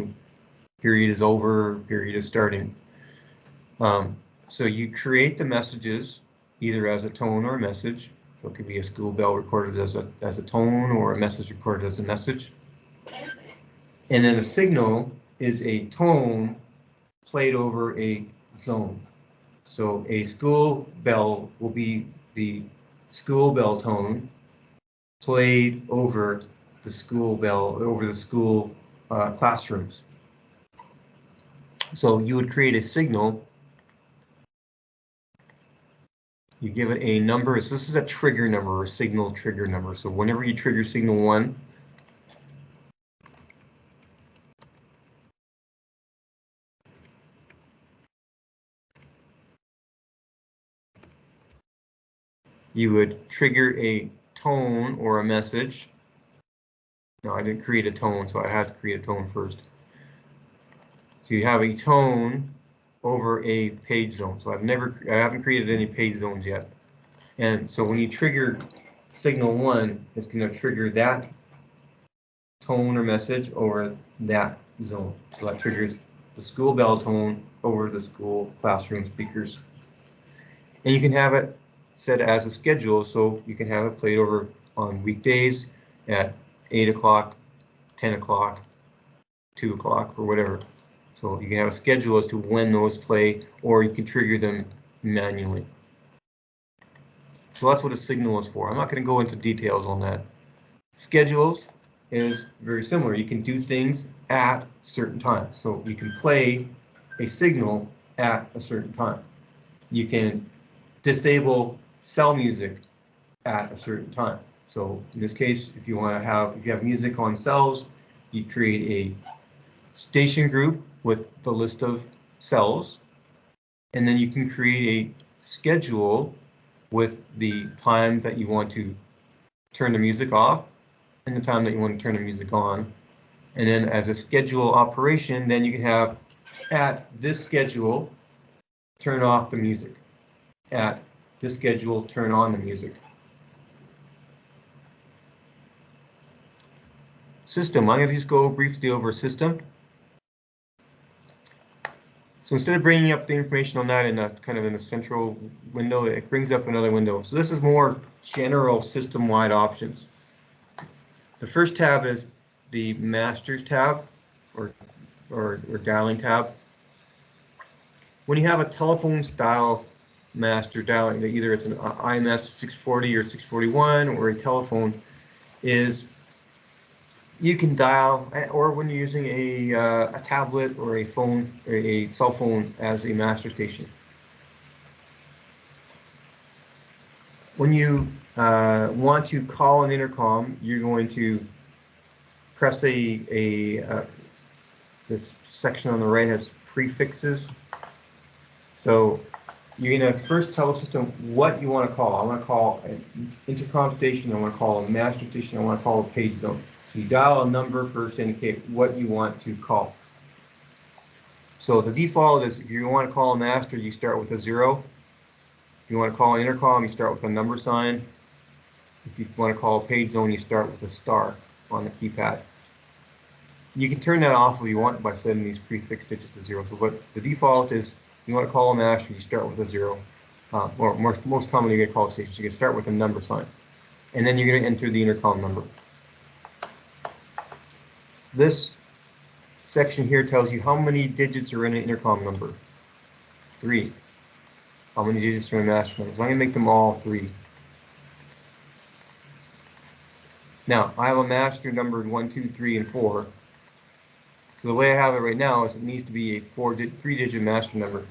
period is over, period is starting. So you create the messages either as a tone or a message. So it could be a school bell recorded as a tone, or a message recorded as a message. And then a signal is a tone played over a zone. So a school bell will be the school bell tone played over the school bell, over the school classrooms. So you would create a signal. You give it a number. So this is a trigger number, or a signal trigger number. So whenever you trigger signal 1, you would trigger a tone or a message. No, I didn't create a tone, so I had to create a tone first. So you have a tone over a page zone. So I haven't created any page zones yet. And so when you trigger signal 1, it's going to trigger that tone or message over that zone. So that triggers the school bell tone over the school classroom speakers. And you can have it set as a schedule, so you can have it played over on weekdays at 8 o'clock, 10 o'clock, 2 o'clock, or whatever. So you can have a schedule as to when those play, or you can trigger them manually. So that's what a signal is for. I'm not going to go into details on that. Schedules is very similar. You can do things at certain times. So you can play a signal at a certain time. You can disable cell music at a certain time. So in this case, if you have music on cells, you create a station group with the list of cells, and then you can create a schedule with the time that you want to turn the music off and the time that you want to turn the music on. And then as a schedule operation, then you can have at this schedule, turn off the music. At this schedule, turn on the music. System, I'm going to just go briefly over system. So instead of bringing up the information on that in a kind of in a central window, it brings up another window. So this is more general system-wide options. The first tab is the masters tab or dialing tab. When you have a telephone style master dialing, either it's an IMS 640 or 641 or a telephone, is you can dial, or when you're using a tablet or a phone or a cell phone as a master station. When you want to call an intercom, you're going to press this section on the right has prefixes. So you're going to first tell the system what you want to call. I want to call an intercom station. I want to call a master station. I want to call a page zone. So You dial a number first to indicate what you want to call. So the default is if you want to call a master, you start with a 0. If you want to call an intercom, you start with a number sign. If you want to call a page zone, you start with a star on the keypad. You can turn that off if you want by setting these prefix digits to 0. So what the default is, you want to call a master, you start with a 0. Or most commonly you get call stations, you can start with a number sign. And then you're going to enter the intercom number. This section here tells you how many digits are in an intercom number. 3. How many digits are in a master number? So I'm going to make them all 3. Now, I have a master numbered 1, 2, 3, and 4. So the way I have it right now is it needs to be a 3-digit master number.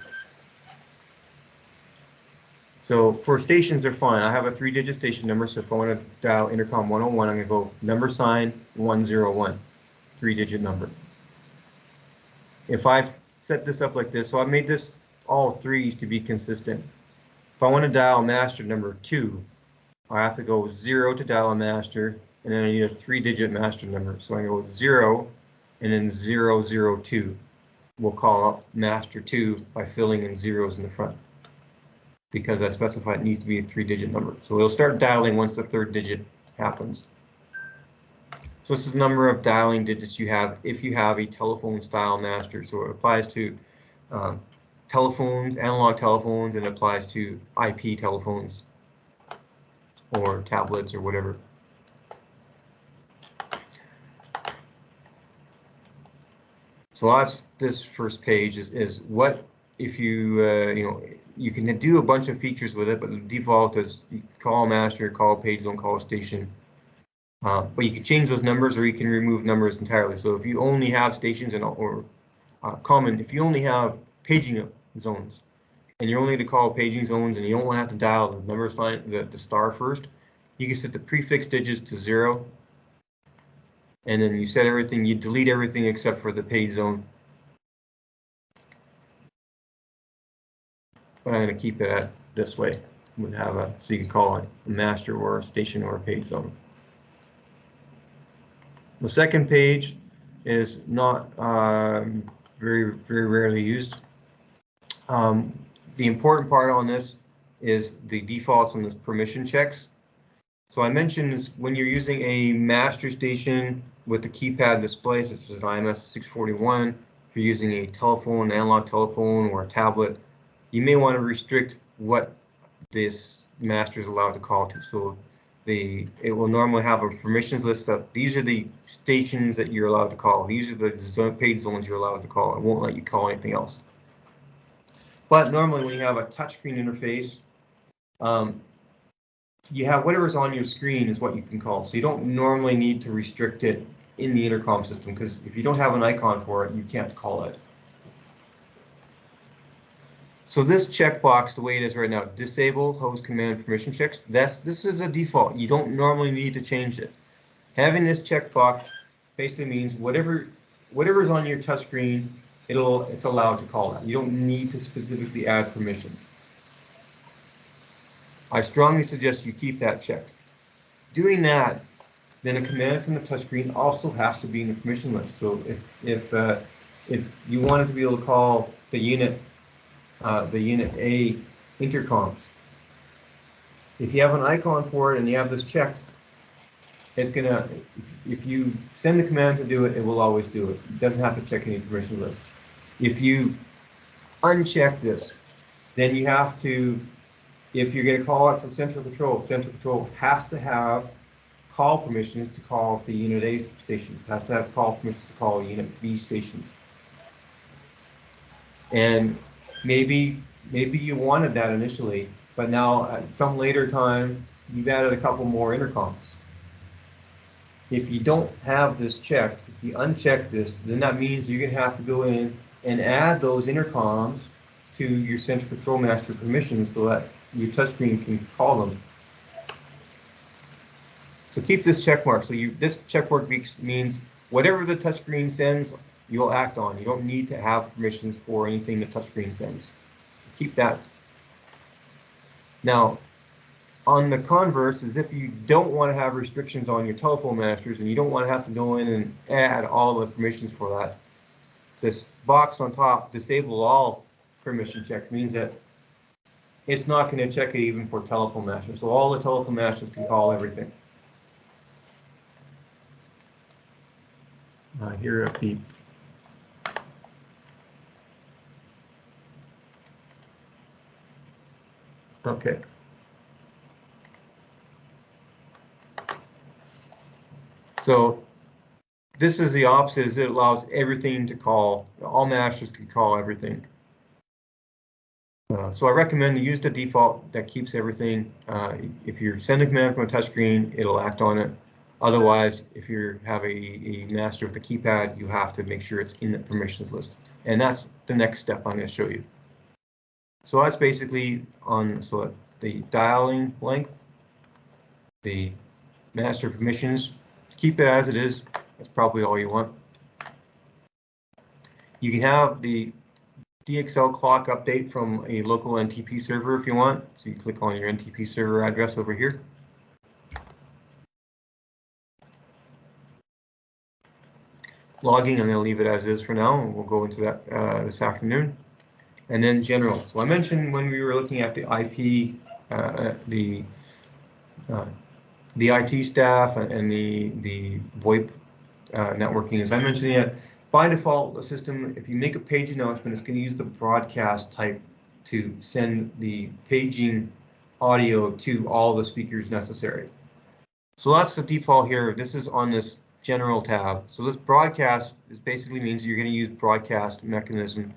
So for stations, they're fine. I have a 3-digit station number, so if I want to dial intercom 101, I'm going to go number sign 101, 3-digit number. If I've set this up like this, so I made this all 3s to be consistent. If I want to dial master number 2, I have to go 0 to dial a master, and then I need a 3-digit master number. So I go 0 and then 002. We'll call up master 2 by filling in zeros in the front, because I specified it needs to be a 3-digit number. So it'll start dialing once the 3rd digit happens. So this is the number of dialing digits you have if you have a telephone style master. So it applies to telephones, analog telephones, and it applies to IP telephones or tablets or whatever. So that's this first page is what if you you can do a bunch of features with it, but the default is you call a master, call a page zone, call a station. But you can change those numbers, or you can remove numbers entirely. So if you only have stations if you only have paging zones, and you're only to call paging zones, and you don't want to have to dial the number sign, the star first, you can set the prefix digits to 0, and then you set everything. You delete everything except for the page zone. But I'm going to keep it at this way. We'll have so you can call it a master or a station or a page zone. The second page is not very rarely used. The important part on this is the defaults and the permission checks. So I mentioned this, when you're using a master station with the keypad display, such as an IMS 641, if you're using a telephone, analog telephone, or a tablet, you may want to restrict what this master is allowed to call to. So it will normally have a permissions list of these are the stations that you're allowed to call. These are the page zones you're allowed to call. It won't let you call anything else. But normally when you have a touchscreen interface, you have whatever's on your screen is what you can call. So you don't normally need to restrict it in the intercom system, because if you don't have an icon for it, you can't call it. So this checkbox, the way it is right now, disable host command permission checks, this is the default. You don't normally need to change it. Having this checkbox basically means whatever's on your touchscreen, it's allowed to call that. You don't need to specifically add permissions. I strongly suggest you keep that checked. Doing that, then a command from the touchscreen also has to be in the permission list. So if you wanted to be able to call the unit A intercoms, if you have an icon for it and you have this checked, it's gonna, if you send the command to do it, it will always do it. It doesn't have to check any permission list. If you uncheck this, then you have to, if you're going to call it from Central Control has to have call permissions to call the Unit A stations. It has to have call permissions to call Unit B stations. And maybe you wanted that initially, but now at some later time, you've added a couple more intercoms. If you don't have this checked, if you uncheck this, then that means you're going to have to go in and add those intercoms to your Central Control Master permissions so that your touchscreen can call them. So keep this check mark. So this check mark means whatever the touchscreen sends, you'll act on. You don't need to have permissions for anything the touchscreen sends. So keep that. Now, On the converse is if you don't want to have restrictions on your telephone masters and you don't want to have to go in and add all the permissions for that, this box on top, disable all permission checks, means that it's not going to check it even for telephone masters. So all the telephone masters can call everything. Here a beep. Okay. So this is the opposite, is it allows everything to call, all masters can call everything. So I recommend to use the default that keeps everything. If you're sending a command from a touchscreen, it'll act on it. Otherwise, if you have a master with a keypad, you have to make sure it's in the permissions list. And that's the next step I'm going to show you. So that's basically on the dialing length, the master permissions. Keep it as it is. That's probably all you want. You can have the DXL clock update from a local NTP server if you want. So you click on your NTP server address over here. Logging, I'm going to leave it as is for now, and we'll go into that this afternoon. And then general. So I mentioned when we were looking at the IP, the IT staff and the VoIP networking. As I mentioned, by default, the system, if you make a page announcement, it's going to use the broadcast type to send the paging audio to all the speakers necessary. So that's the default here. This is on this general tab. So this broadcast basically means you're going to use broadcast mechanism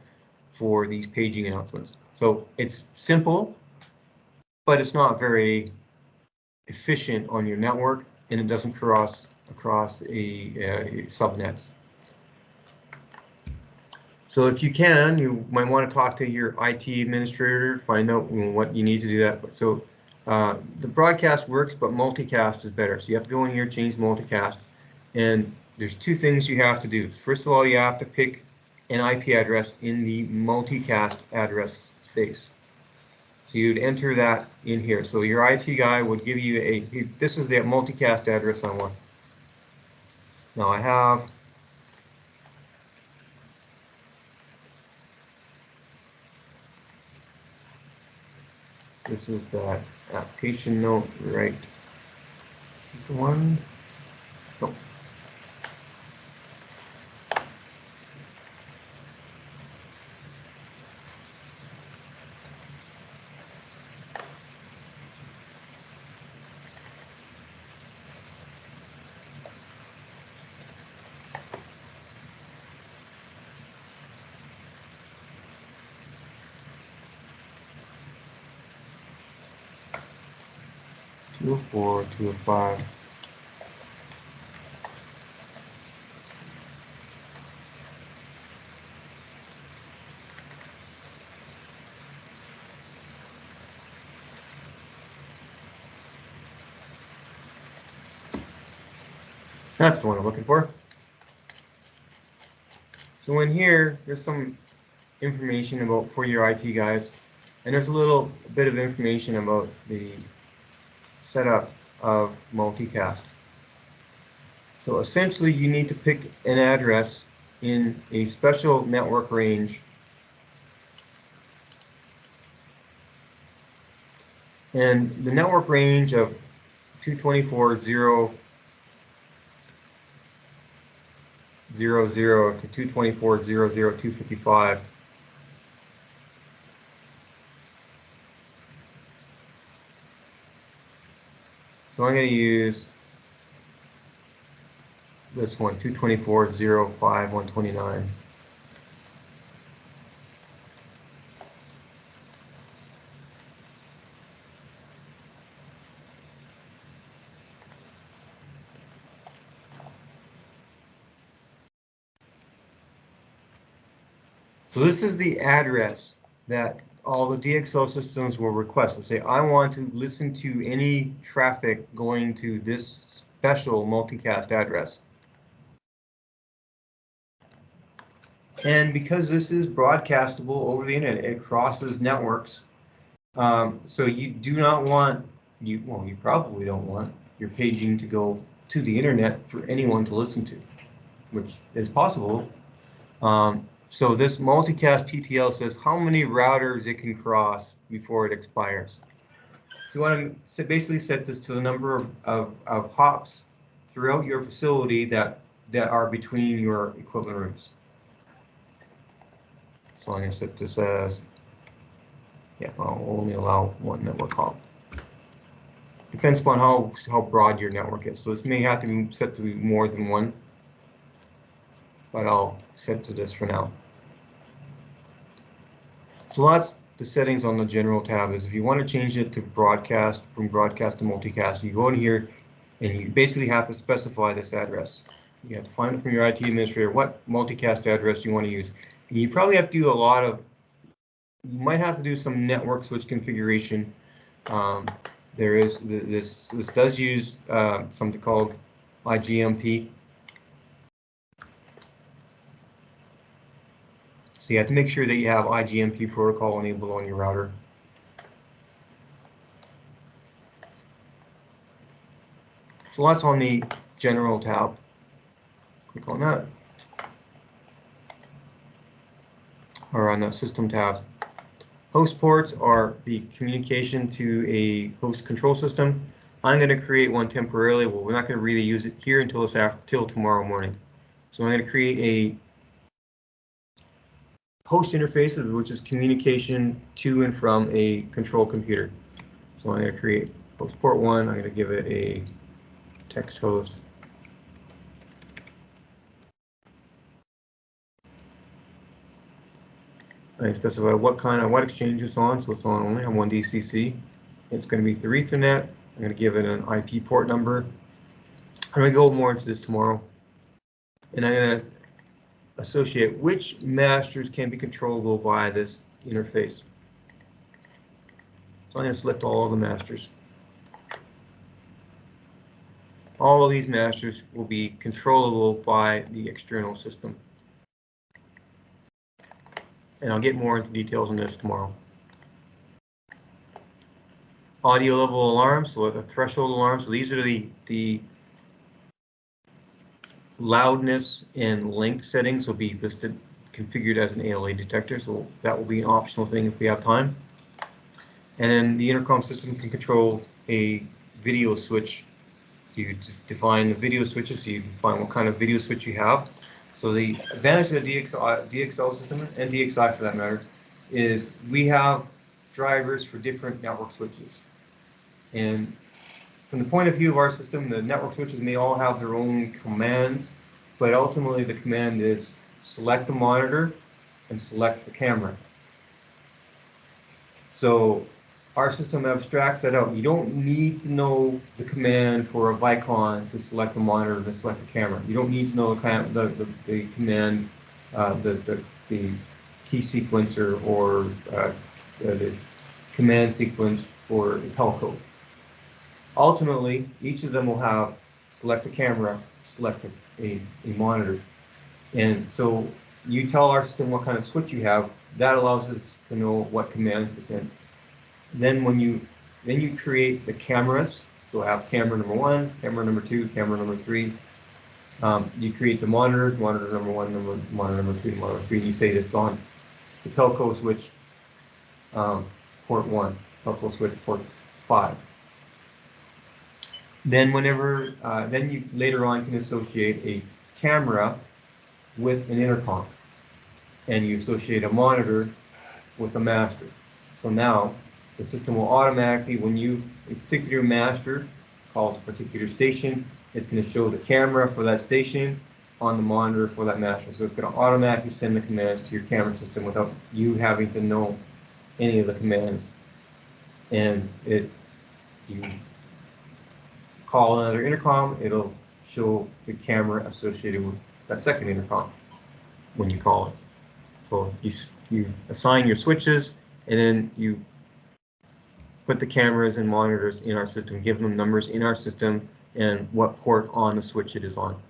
for these paging announcements. So it's simple, but it's not very efficient on your network, and it doesn't cross across a subnets. So if you can, you might want to talk to your IT administrator, find out what you need to do that. So the broadcast works, but multicast is better. So you have to go in here, change multicast, and there's two things you have to do. First of all, you have to pick an IP address in the multicast address space. So you'd enter that in here. So your IT guy would give you this is the multicast address I want. Now I have this is that application note, right? This is the one. Nope. Two of 4, 2 of 5. That's the one I'm looking for. So in here, there's some information about for your IT guys, and there's a little bit of information about the setup of multicast. So essentially, you need to pick an address in a special network range, and the network range of 224.0.0.0 to 224.0.0.255. So I'm going to use this one, 224.0.5.129. So this is the address that all the DXO systems will request. They say, I want to listen to any traffic going to this special multicast address. And because this is broadcastable over the internet, it crosses networks. So you do not want you probably don't want your paging to go to the internet for anyone to listen to, which is possible. So this multicast TTL says how many routers it can cross before it expires. You want to basically set this to the number of hops throughout your facility that are between your equipment rooms. So I'm going to set this as, yeah, I'll only allow one network hop. Depends upon how broad your network is. So this may have to be set to be more than one, but I'll set to this for now. So that's the settings on the general tab. Is if you want to change it to broadcast, from broadcast to multicast, you go in here and you basically have to specify this address. You have to find it from your IT administrator what multicast address you want to use. And you probably have to do you might have to do some network switch configuration. This does use something called IGMP. So you have to make sure that you have IGMP protocol enabled on your router. So that's on the general tab. Click on that. Or on the system tab. Host ports are the communication to a host control system. I'm going to create one temporarily. Well, we're not going to really use it here until tomorrow morning. So I'm going to create a host interface, which is communication to and from a control computer. So I'm going to create host port 1. I'm going to give it a text host. I specify what exchange it's on, so it's on only on one DCC. It's going to be through Ethernet. I'm going to give it an IP port number. I'm going to go more into this tomorrow. And I'm going to associate which masters can be controllable by this interface. So I'm going to select all of the masters. All of these masters will be controllable by the external system. And I'll get more into details on this tomorrow. Audio level alarms, so the threshold alarms. So these are the loudness and length settings will be listed, configured as an ALA detector. So that will be an optional thing if we have time. And then the intercom system can control a video switch. So you define the video switches, so you define what kind of video switch you have. So the advantage of the DXL system, and DXI for that matter, is we have drivers for different network switches. And from the point of view of our system, the network switches may all have their own commands, but ultimately the command is select the monitor and select the camera. So our system abstracts that out. You don't need to know the command for a Vicon to select the monitor and select the camera. You don't need to know the command, the key sequencer or the command sequence for the telco. Ultimately, each of them will have select a camera, select a monitor. And so you tell our system what kind of switch you have. That allows us to know what commands to send. Then you create the cameras. So I have camera number 1, camera number 2, camera number 3. You create the monitors, monitor number 1, monitor number 2, monitor 3. And you say this on the telco switch port 1, telco switch port 5. Then then you later on can associate a camera with an intercom, and you associate a monitor with a master. So now the system will automatically, when a particular master calls a particular station, it's going to show the camera for that station on the monitor for that master. So it's going to automatically send the commands to your camera system without you having to know any of the commands. And you call another intercom, it'll show the camera associated with that second intercom when you call it. So you assign your switches, and then you put the cameras and monitors in our system, give them numbers in our system, and what port on the switch it is on.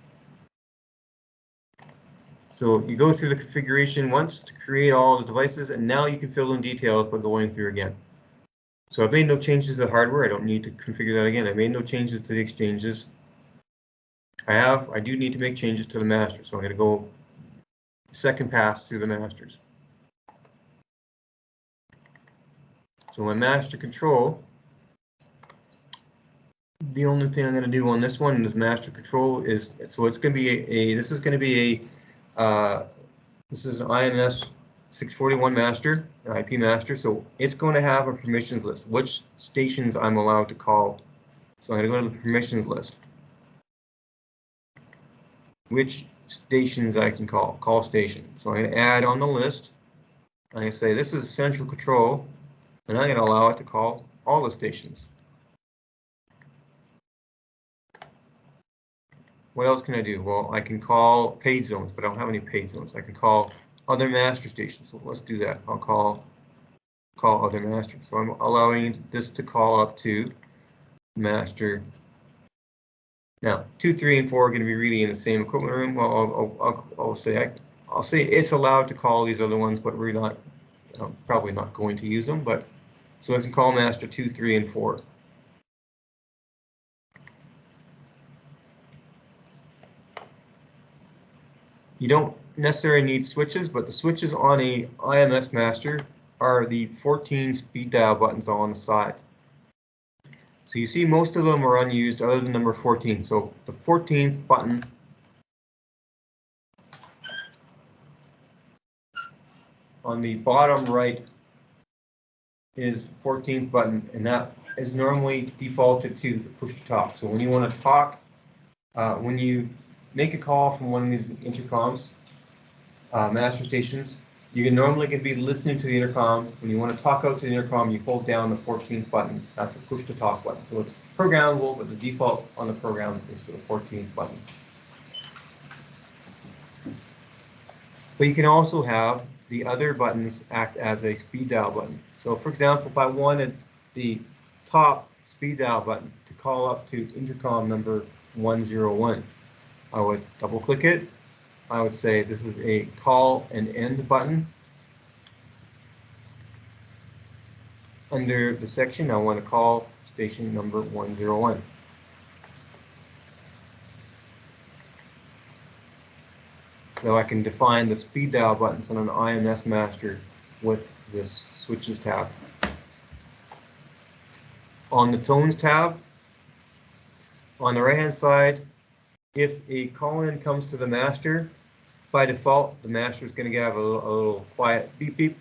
So you go through the configuration once to create all the devices, and now you can fill in details by going through again. So I've made no changes to the hardware. I don't need to configure that again. I made no changes to the exchanges. I do need to make changes to the master, so I'm going to go second pass through the masters. So my master control, the only thing I'm going to do on this one is master control is, so it's going to be this is going to be this is an IMS 641 master, an IP master, so it's going to have a permissions list, which stations I'm allowed to call. So I'm going to go to the permissions list. Which stations I can call station. So I'm going to add on the list. I'm going to say this is central control, and I'm going to allow it to call all the stations. What else can I do? Well, I can call page zones, but I don't have any page zones. I can call other master stations. So let's do that. I'll call other masters. So I'm allowing this to call up to master. Now, 2, 3, and 4 are going to be really in the same equipment room. Well, I'll say it's allowed to call these other ones, but we're not probably not going to use them. But so I can call master 2, 3, and 4. You don't necessarily need switches, but the switches on a IMS master are the 14 speed dial buttons on the side. So you see most of them are unused other than number 14. So the 14th button on the bottom right is 14th button, and that is normally defaulted to the push to talk. So when you want to talk, when you make a call from one of these intercoms, master stations, you can normally be listening to the intercom. When you want to talk out to the intercom, you hold down the 14th button. That's a push to talk button. So it's programmable, but the default on the program is for the 14th button. But you can also have the other buttons act as a speed dial button. So for example, if I wanted the top speed dial button to call up to intercom number 101, I would double click it. I would say this is a call and end button. Under the section, I want to call station number 101. So I can define the speed dial buttons on an IMS master with this switches tab. On the tones tab, on the right hand side, if a call-in comes to the master, by default, the master is going to have a little quiet beep beep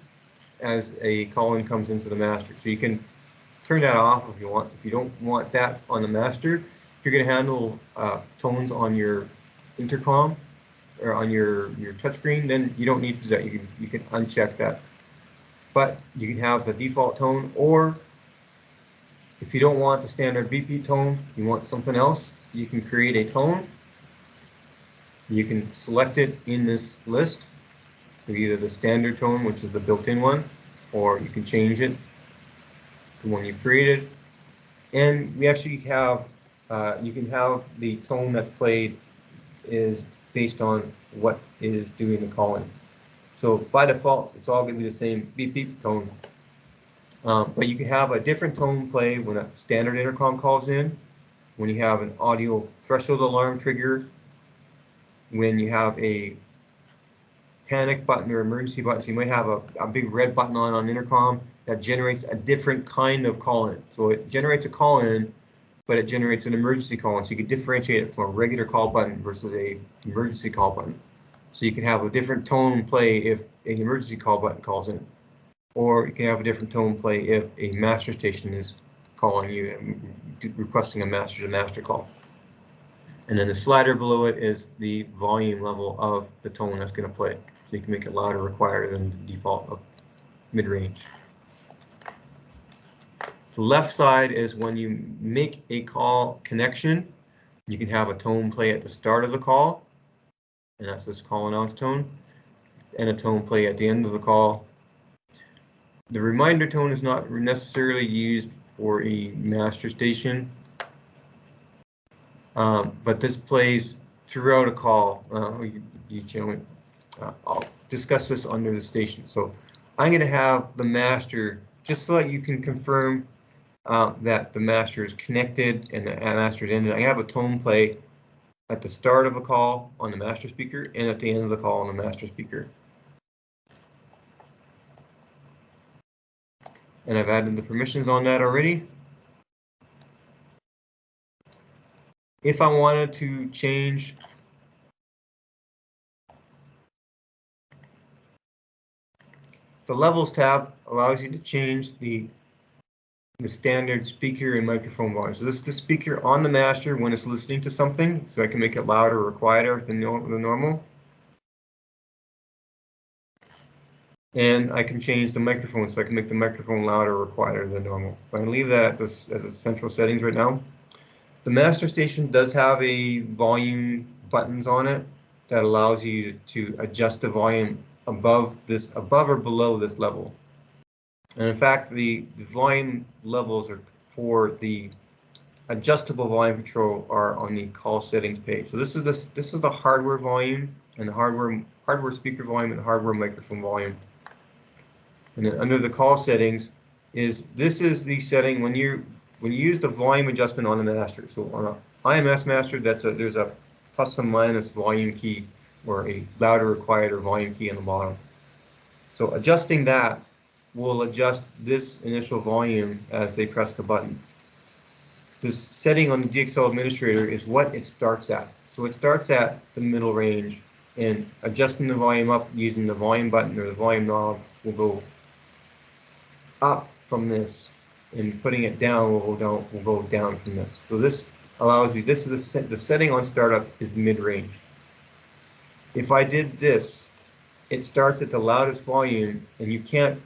as a call-in comes into the master. So you can turn that off if you want. If you don't want that on the master, if you're going to handle tones on your intercom or on your touchscreen, then you don't need to do that. You can uncheck that. But you can have the default tone, or if you don't want the standard beep beep tone, you want something else, you can create a tone. You can select it in this list, so either the standard tone, which is the built-in one, or you can change it to one you've created. And we actually have, you can have the tone that's played is based on what is doing the calling. So by default, it's all going to be the same beep beep tone. But you can have a different tone play when a standard intercom calls in, when you have an audio threshold alarm trigger, when you have a panic button or emergency button. So you might have a big red button on intercom that generates a different kind of call-in. So it generates a call-in, but it generates an emergency call-in. So you can differentiate it from a regular call button versus a emergency call button. So you can have a different tone play if an emergency call button calls in, or you can have a different tone play if a master station is calling you and requesting a master-to-master call. And then the slider below it is the volume level of the tone that's going to play. So you can make it louder or quieter than the default of mid-range. The left side is when you make a call connection, you can have a tone play at the start of the call, and that's this call announce tone, and a tone play at the end of the call. The reminder tone is not necessarily used for a master station. But this plays throughout a call. I'll discuss this under the station. So I'm going to have the master, just so that you can confirm that the master is connected and the master is ended. I have a tone play at the start of a call on the master speaker and at the end of the call on the master speaker. And I've added the permissions on that already. If I wanted to change the levels tab, allows you to change the standard speaker and microphone volume. So this is the speaker on the master when it's listening to something, so I can make it louder or quieter than the normal. And I can change the microphone, so I can make the microphone louder or quieter than normal. But I leave that at this as a central settings right now. The master station does have a volume buttons on it that allows you to adjust the volume above or below this level. And in fact, the volume levels are for the adjustable volume control are on the call settings page. So this is the hardware volume and the hardware speaker volume and hardware microphone volume. And then under the call settings this is the setting when you use the volume adjustment on the master. So on an IMS master, there's a plus and minus volume key or a louder or quieter volume key on the bottom. So adjusting that will adjust this initial volume as they press the button. This setting on the DXL administrator is what it starts at. So it starts at the middle range, and adjusting the volume up using the volume button or the volume knob will go up from this, and putting it down will go down from this. So this allows you, this is the setting on startup is mid-range. If I did this, it starts at the loudest volume, and you can't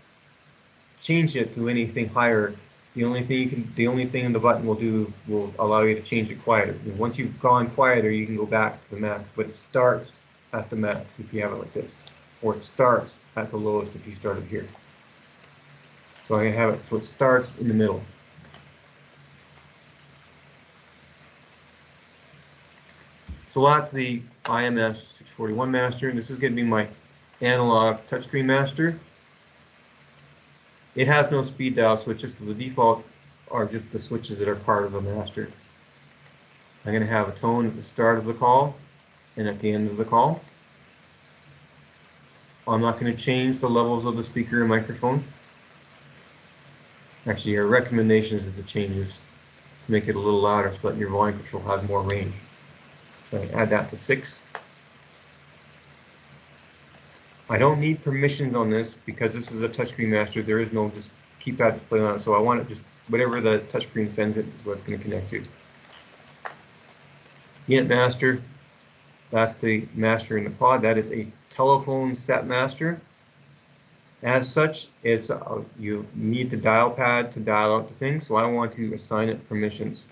change it to anything higher. The only thing in the button will allow you to change it quieter. And once you've gone quieter, you can go back to the max, but it starts at the max if you have it like this, or it starts at the lowest if you started here. So I have it so it starts in the middle. So that's the IMS 641 master. This is going to be my analog touchscreen master. It has no speed dial switches, so the default are just the switches that are part of the master. I'm going to have a tone at the start of the call and at the end of the call. I'm not going to change the levels of the speaker and microphone. Actually, our recommendation is to change this, make it a little louder so that your volume control has more range. So I add that to 6. I don't need permissions on this because this is a touchscreen master. There is no just keypad display on it, so I want it just whatever the touchscreen sends it is what it's going to connect to. Unit master, that's the master in the pod. That is a telephone set master. As such, it's you need the dial pad to dial out the thing, so I want to assign it permissions.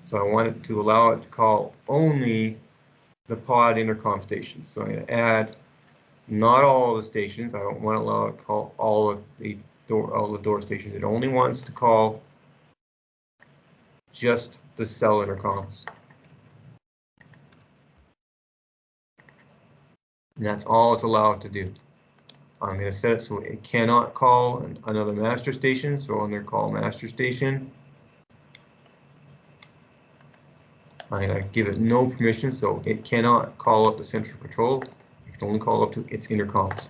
So I want it to allow it to call only the pod intercom stations. So I'm going to add not all of the stations. I don't want to allow it to call all the door stations. It only wants to call just the cell intercoms. And that's all it's allowed to do. I'm going to set it so it cannot call another master station. So on their call master station, I'm going to give it no permission, so it cannot call up the central control. It can only call up to its intercoms.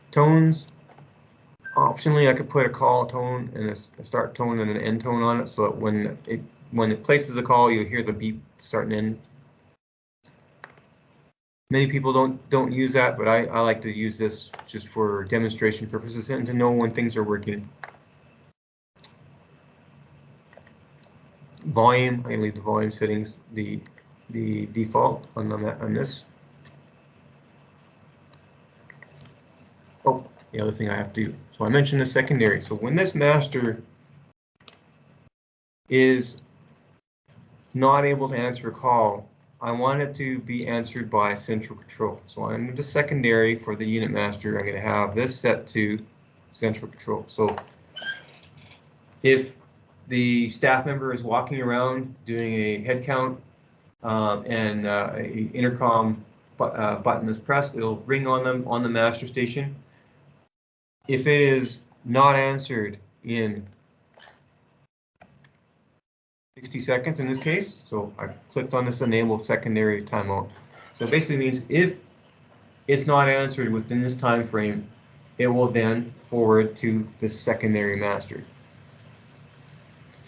Tones, optionally I could put a call tone and a start tone and an end tone on it, so that when it places a call, you'll hear the beep start and end. Many people don't use that, but I like to use this just for demonstration purposes and to know when things are working. Volume, I leave the volume settings the default on this. Oh, the other thing I have to do. So I mentioned the secondary. So when this master is not able to answer a call, I want it to be answered by central control. So under the secondary for the unit master, I'm going to have this set to central control. So if the staff member is walking around doing a head count and a intercom button is pressed, it'll ring on them on the master station. If it is not answered in 60 seconds in this case. So I clicked on this enable secondary timeout. So it basically means if it's not answered within this time frame, it will then forward to the secondary master.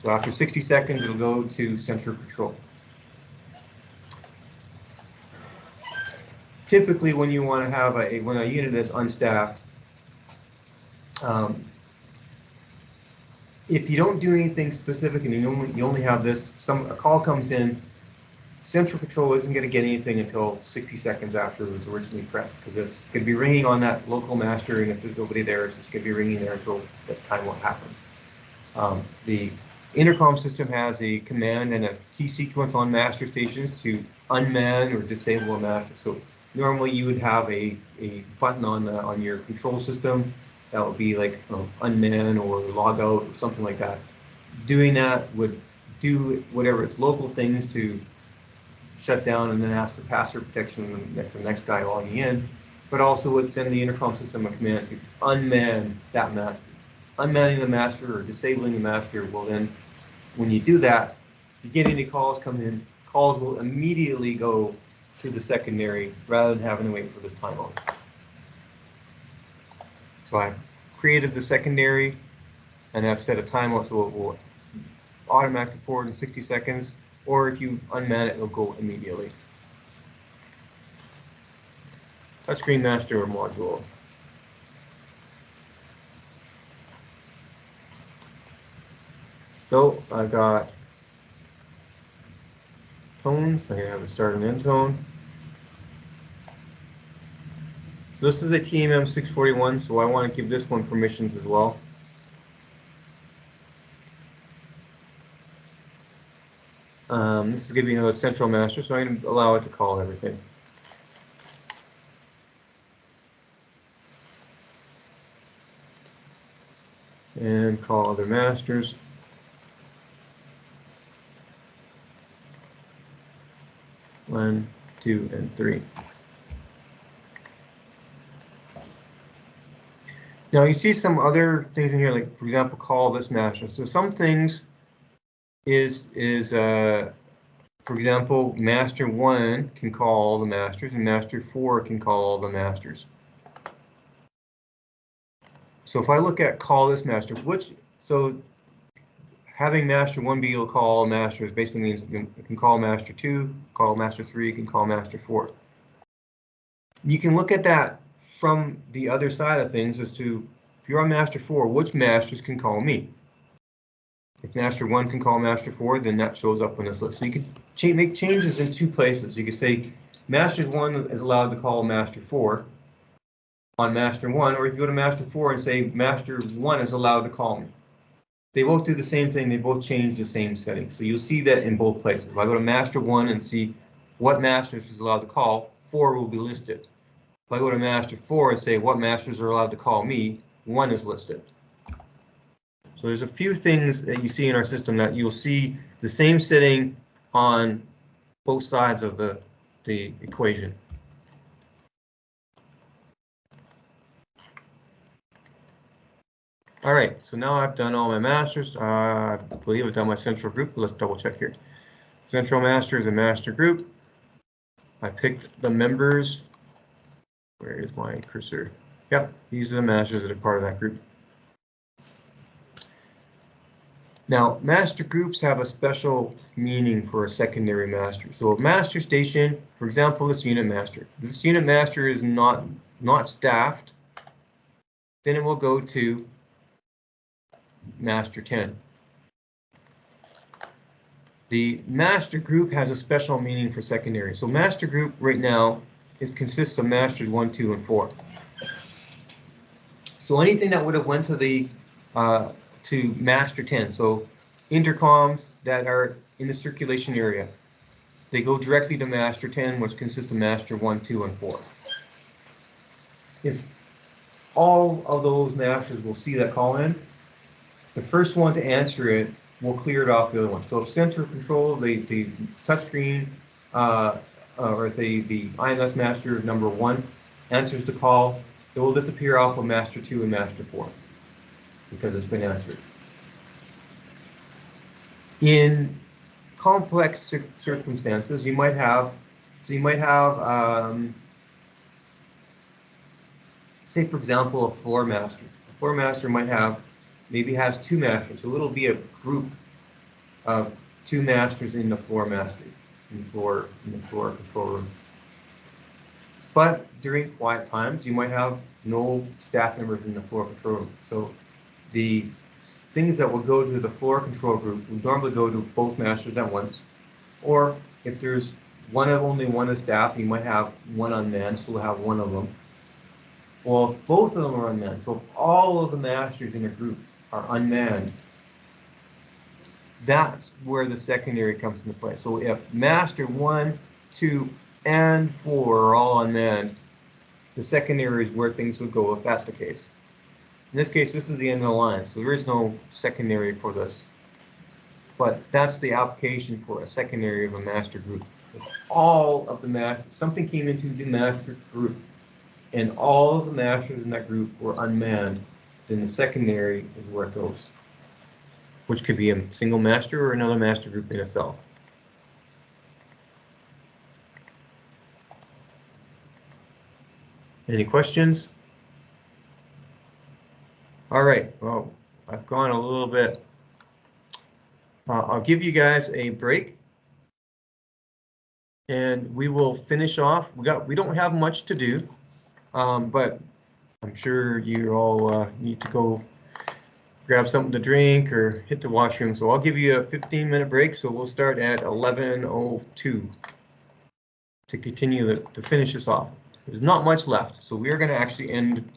So after 60 seconds, it'll go to central control. Typically, when you want to have when a unit is unstaffed, if you don't do anything specific and you only have this, a call comes in, central control isn't going to get anything until 60 seconds after it was originally pressed, because it's going to be ringing on that local master, and if there's nobody there, it's just going to be ringing there until that timeout happens. The intercom system has a command and a key sequence on master stations to unman or disable a master. So normally you would have a button on your control system that would be like unman or log out or something like that. Doing that would do whatever its local things to shut down and then ask for password protection for the next guy logging in, but also would send the intercom system a command to unman that master. Unmanning the master or disabling the master will then, when you do that, if you get any calls come in, calls will immediately go to the secondary rather than having to wait for this timeout. So I created the secondary and I've set a timeout so it will automatically forward in 60 seconds, or if you unman it, it'll go immediately. Touchscreen master module. So I got tones. I have a start and end tone. So this is a TMM 641, so I want to give this one permissions as well. This is going to be another central master, so I'm going to allow it to call everything. And call other masters. One, two, and three. Now you see some other things in here, like for example, call this master. So some things for example, master 1 can call all the masters and master 4 can call all the masters. So if I look at call this master, so having master 1 be able to call all masters basically means it can call master 2, call master 3, can call master 4. You can look at that from the other side of things as to, if you're on master 4, which masters can call me? If master 1 can call master 4, then that shows up on this list. So you can make changes in two places. You can say master 1 is allowed to call master 4 on master 1, or you can go to master 4 and say master 1 is allowed to call me. They both do the same thing. They both change the same setting. So you'll see that in both places. If I go to master 1 and see what masters is allowed to call, 4 will be listed. If I go to master 4 and say what masters are allowed to call me, 1 is listed. So there's a few things that you see in our system that you'll see the same setting on both sides of the equation. All right, so now I've done all my masters. I believe I've done my central group. Let's double check here. Central master is a master group. I picked the members. Where is my cursor? Yep, these are the masters that are part of that group. Now, master groups have a special meaning for a secondary master. So a master station, for example, this unit master. If this unit master is not staffed, then it will go to master 10. The master group has a special meaning for secondary. So master group right now consists of masters 1, 2, and 4. So anything that would have went to the to master 10, so intercoms that are in the circulation area, they go directly to master 10, which consists of master 1, 2, and 4. If all of those masters will see that call in, the first one to answer it will clear it off the other one. So if central control, the touchscreen, or the IMS master number 1 answers the call, it will disappear off of master 2 and master 4. because it's been answered. In complex circumstances, you might have, say for example, a floor master. A floor master might have, maybe has two masters, so it'll be a group of two masters in the floor master, in the floor control room. But during quiet times, you might have no staff members in the floor control room. So the things that will go to the floor control group will normally go to both masters at once. Or if there's only one of staff, you might have one unmanned, so we'll have one of them. Well, if both of them are unmanned, so if all of the masters in a group are unmanned, that's where the secondary comes into play. So if master 1, 2, and 4 are all unmanned, the secondary is where things would go if that's the case. In this case, this is the end of the line, so there is no secondary for this. But that's the application for a secondary of a master group. If all of the masters, something came into the master group, and all of the masters in that group were unmanned, then the secondary is where it goes, which could be a single master or another master group in itself. Any questions? All right, well, I've gone a little bit. I'll give you guys a break and we will finish off. We don't have much to do, but I'm sure you all need to go grab something to drink or hit the washroom. So I'll give you a 15-minute break. So we'll start at 11:02 to continue to finish this off. There's not much left, so we are going to actually end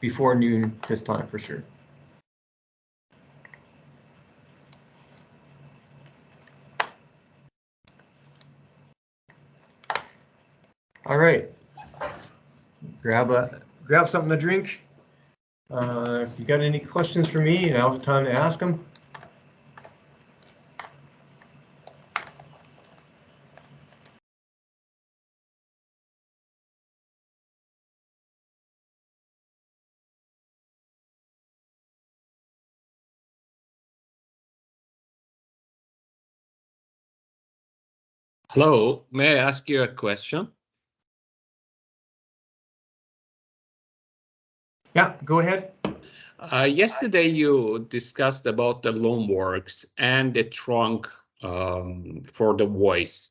before noon this time for sure. All right, grab something to drink. If you got any questions for me, now's the time to ask them. Hello, may I ask you a question? Yeah, go ahead. Yesterday you discussed about the Loanworks and the trunk for the voice.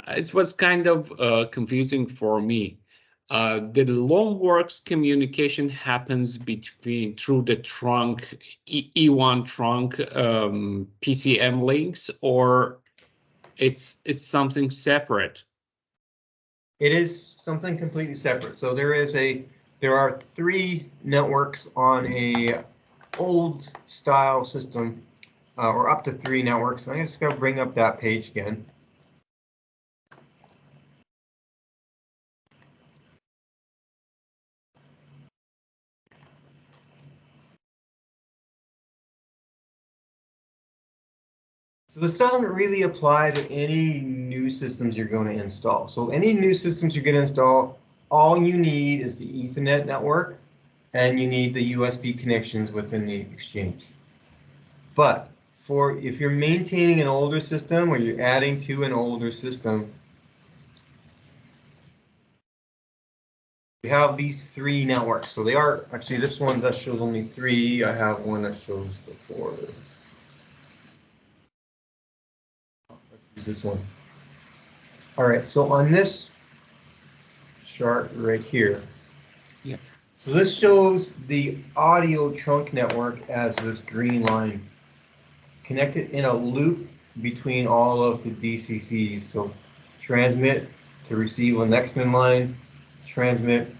It was kind of confusing for me. The Loanworks communication happens through the trunk, E1 trunk PCM links, or it's something separate? It is something completely separate. So there are 3 networks on a old style system, or up to 3 networks. I'm just going to bring up that page again. So this doesn't really apply to any new systems you're going to install. So any new systems you're going to install, all you need is the Ethernet network, and you need the USB connections within the exchange. But if you're maintaining an older system or you're adding to an older system, we have these 3 networks. So they are, actually this one does shows only 3. I have one that shows the 4. Let's use this one. All right, so on this chart right here, yeah. So this shows the audio trunk network as this green line, connected in a loop between all of the DCCs. So transmit to receive on next in line, transmit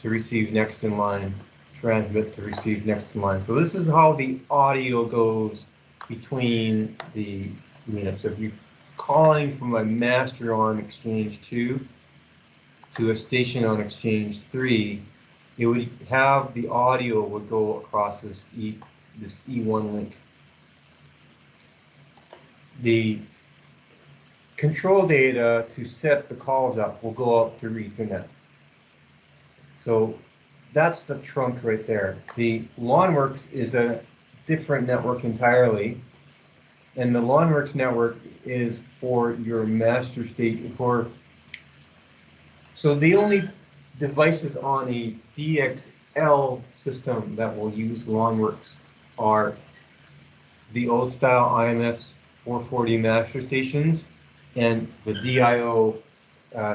to receive next in line, transmit to receive next in line. So this is how the audio goes between the units. So if you're calling from a master on exchange 2 to a station on exchange 3, it would have the audio would go across this E1 link. The control data to set the calls up will go up through Ethernet. So that's the trunk right there. The Loanworks is a different network entirely. And the LonWorks network is for your master state so the only devices on a DXL system that will use LonWorks are the old style IMS 440 master stations and the DIO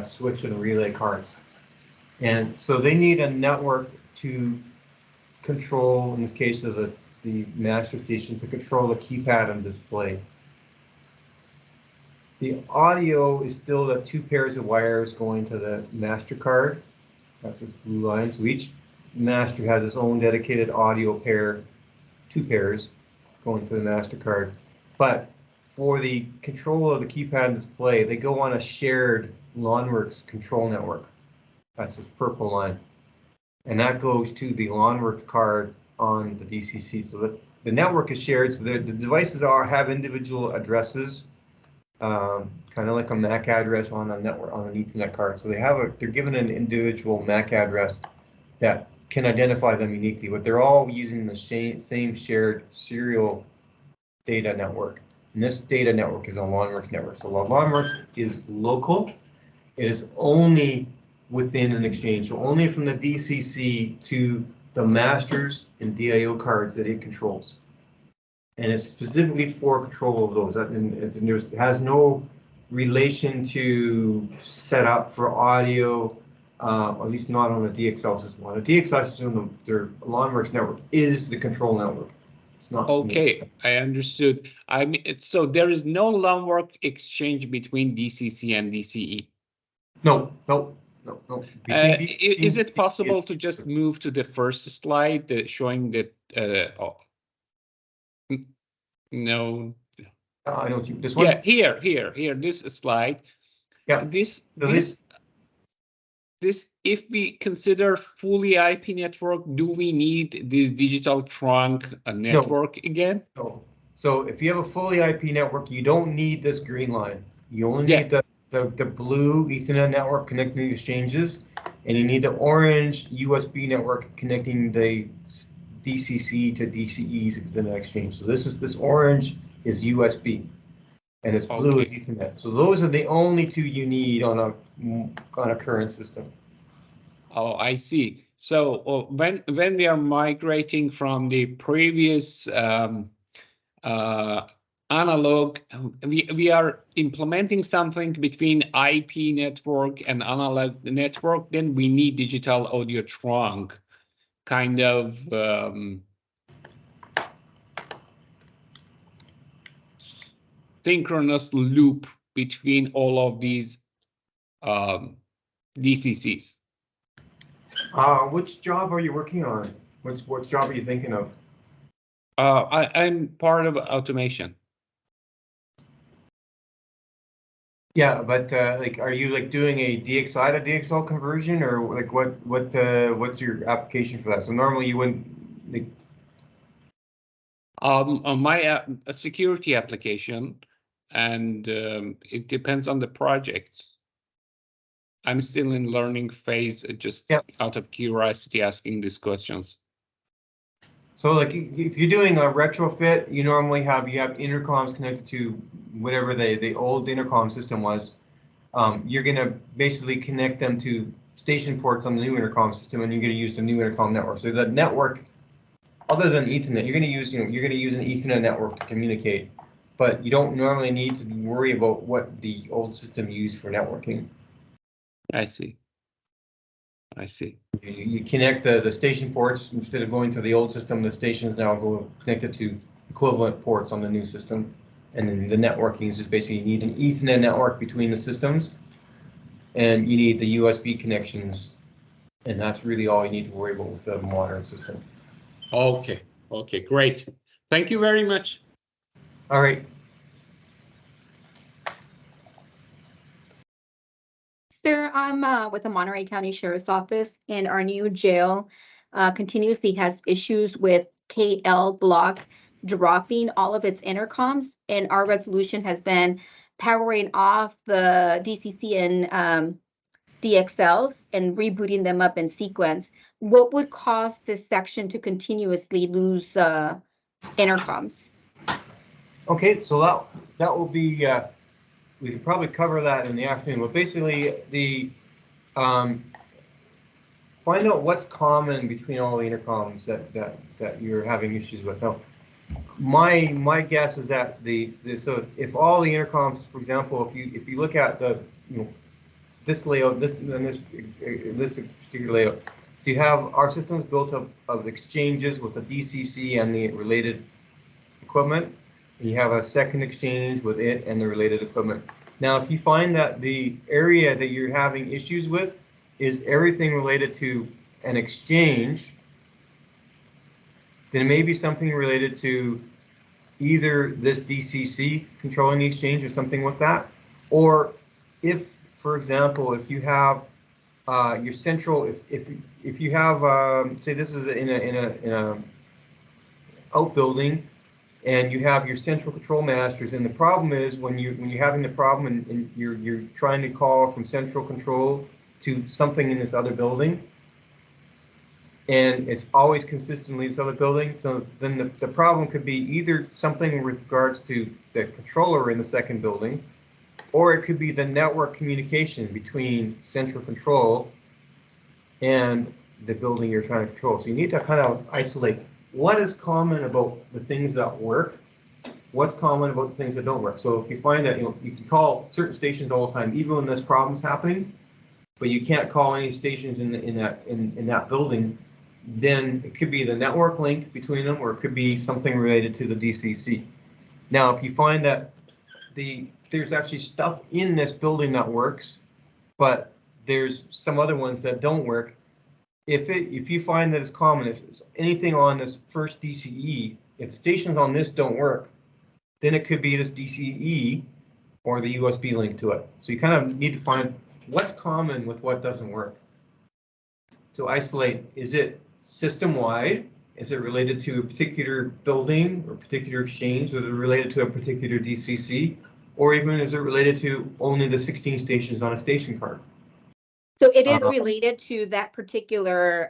switch and relay cards. And so they need a network to control, in this case of the master station, to control the keypad and display. The audio is still the 2 pairs of wires going to the master card. That's this blue line. So each master has its own dedicated audio pair, 2 pairs going to the master card. But for the control of the keypad and display, they go on a shared LonWorks control network. That's this purple line. And that goes to the LonWorks card on the DCC. So the network is shared. So the devices have individual addresses, kind of like a MAC address on a network on an Ethernet card. So they're given an individual MAC address that can identify them uniquely, but they're all using the same shared serial data network. And this data network is a LonWorks network. So LonWorks is local. It is only within an exchange, so only from the DCC to the masters and DIO cards that it controls. And it's specifically for control of those. And it has no relation to set up for audio, at least not on a DXL system. On a DXL system, their LonWorks network is the control network. It's not. Okay, I understood. I mean, so there is no LonWorks exchange between DCC and DCE. No. Is it possible to just move to the first slide showing that? No. I know this one. Yeah, here. This slide. Yeah. This. If we consider fully IP network, do we need this digital trunk network again? No. So if you have a fully IP network, you don't need this green line. You only need the blue Ethernet network connecting the exchanges, and you need the orange USB network connecting the DCC to DCEs within the exchange. So this orange is USB, and this blue is Ethernet. So those are the only 2 you need on a current system. Oh, I see. So when we are migrating from the previous analog, we are implementing something between IP network and analog network, then we need digital audio trunk, kind of synchronous loop between all of these DCCs. Which job are you working on? What job are you thinking of? I'm part of automation. Yeah, but are you doing a DXI to DXL conversion, or what's your application for that? So normally you wouldn't. My security application, and it depends on the projects. I'm still in learning phase, just out of curiosity, asking these questions. So if you're doing a retrofit, you normally have intercoms connected to whatever the old intercom system was. You're gonna basically connect them to station ports on the new intercom system, and you're gonna use the new intercom network. So the network, other than Ethernet, you're gonna use an Ethernet network to communicate, but you don't normally need to worry about what the old system used for networking. I see. You connect the station ports instead of going to the old system. The stations now go connected to equivalent ports on the new system, and then the networking is just basically you need an Ethernet network between the systems, and you need the USB connections, and that's really all you need to worry about with a modern system. Okay, great. Thank you very much. All right. Sir, I'm with the Monterey County Sheriff's Office, and our new jail continuously has issues with KL block dropping all of its intercoms, and our resolution has been powering off the DCC and DXLs and rebooting them up in sequence. What would cause this section to continuously lose intercoms. Okay, so that will be, we could probably cover that in the afternoon, but basically find out what's common between all the intercoms that you're having issues with. Now, my guess is that so if all the intercoms, for example, if you look at the this layout, this particular layout, so you have our system is built up of exchanges with the DCC and the related equipment. And you have a second exchange with it and the related equipment. Now, if you find that the area that you're having issues with is everything related to an exchange, then it may be something related to either this DCC controlling the exchange or something with that, or if, for example, if you have your central, if you have, say this is in a outbuilding, and you have your central control masters, and the problem is when you're having the problem and you're trying to call from central control to something in this other building, and it's always consistently this other building. So then the problem could be either something with regards to the controller in the second building, or it could be the network communication between central control and the building you're trying to control. So you need to kind of isolate what is common about the things that work, what's common about the things that don't work. So if you find that you can call certain stations all the time, even when this problem's happening, but you can't call any stations in that building, then it could be the network link between them, or it could be something related to the DCC. Now, if you find that there's actually stuff in this building that works, but there's some other ones that don't work, if you find that it's common, if it's anything on this first DCE, if stations on this don't work, then it could be this DCE or the USB link to it. So you kind of need to find what's common with what doesn't work. To isolate, is it system-wide? Is it related to a particular building or particular exchange? Is it related to a particular DCC? Or even is it related to only the 16 stations on a station card? So it is related to that particular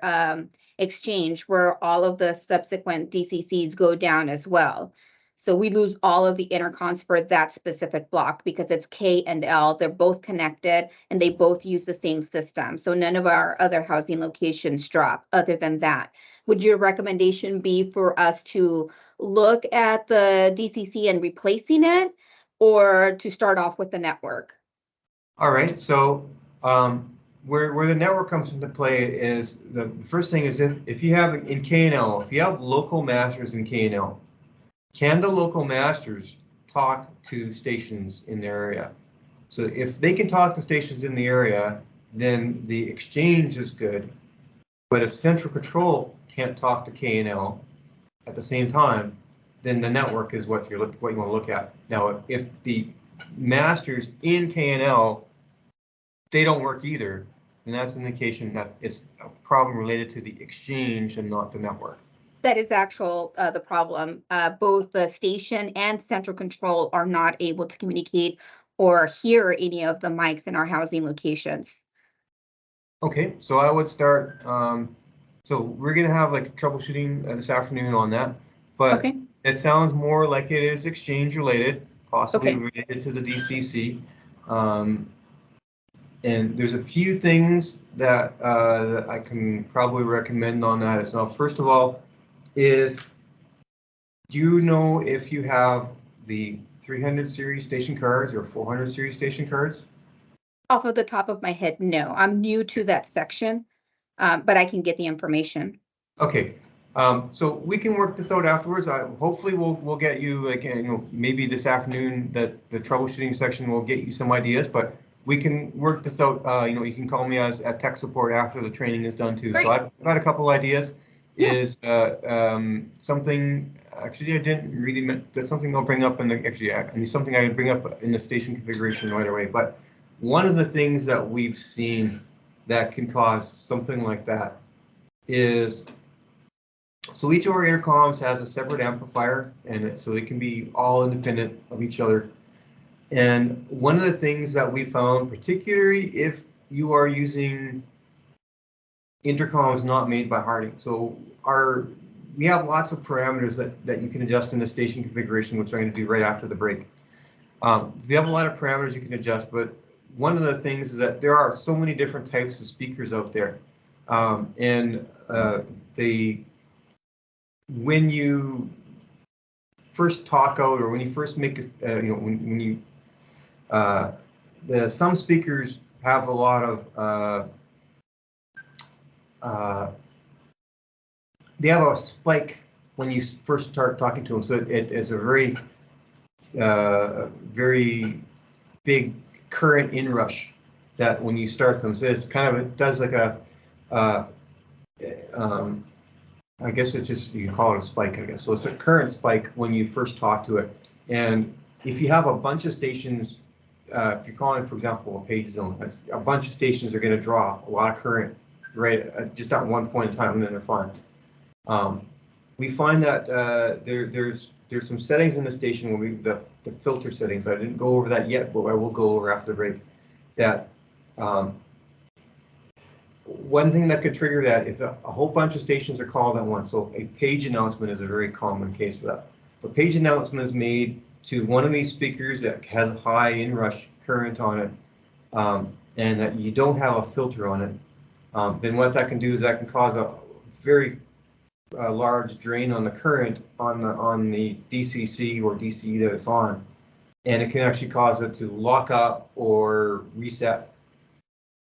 exchange where all of the subsequent DCCs go down as well. So we lose all of the intercoms for that specific block because it's K and L. They're both connected and they both use the same system. So none of our other housing locations drop other than that. Would your recommendation be for us to look at the DCC and replacing it, or to start off with the network? All right, so where the network comes into play is the first thing is if you have in KNL, if you have local masters in KNL, can the local masters talk to stations in their area? So if they can talk to stations in the area, then the exchange is good. But if central control can't talk to KNL at the same time, then the network is what you want to look at. Now, if the masters in KNL, they don't work either, and that's an indication that it's a problem related to the exchange and not the network. That is the problem. Both the station and central control are not able to communicate or hear any of the mics in our housing locations. Okay, so I would start, so we're gonna have like troubleshooting this afternoon on that, but okay. It sounds more like it is exchange related, possibly related to the DCC. And there's a few things that I can probably recommend on that as well. First of all, do you know if you have the 300 series station cards or 400 series station cards? Off of the top of my head, no. I'm new to that section, but I can get the information. Okay, so we can work this out afterwards. Hopefully we'll get you, like, maybe this afternoon that the troubleshooting section will get you some ideas, but we can work this out. You can call me at tech support after the training is done too. Great. So I've got a couple ideas. Yeah. Is something, actually I didn't really, that's something I'll bring up something I would bring up in the station configuration right away. But one of the things that we've seen that can cause something like that is, so each of our intercoms has a separate amplifier, and so they can be all independent of each other. And one of the things that we found, particularly if you are using intercoms not made by Harding, so we have lots of parameters that you can adjust in the station configuration, which I'm going to do right after the break. We have a lot of parameters you can adjust, but one of the things is that there are so many different types of speakers out there. When you first talk out, or when you first make some speakers have a lot of they have a spike when you first start talking to them, so it is a very big current inrush that when you start them, so it's kind of, it does like a I guess it's just, you can call it a spike, I guess. So it's a current spike when you first talk to it. And if you have a bunch of stations, if you're calling, for example, a page zone, a bunch of stations are going to draw a lot of current, right, just at one point in time, and then they're fine. We find that there's some settings in the station where the filter settings. I didn't go over that yet, but I will go over after the break. That one thing that could trigger that, if a whole bunch of stations are called at once, so a page announcement is a very common case for that. If a page announcement is made to one of these speakers that has high inrush current on it, and that you don't have a filter on it, then what that can do is that can cause a very large drain on the current on the DCC or DC that it's on, and it can actually cause it to lock up or reset.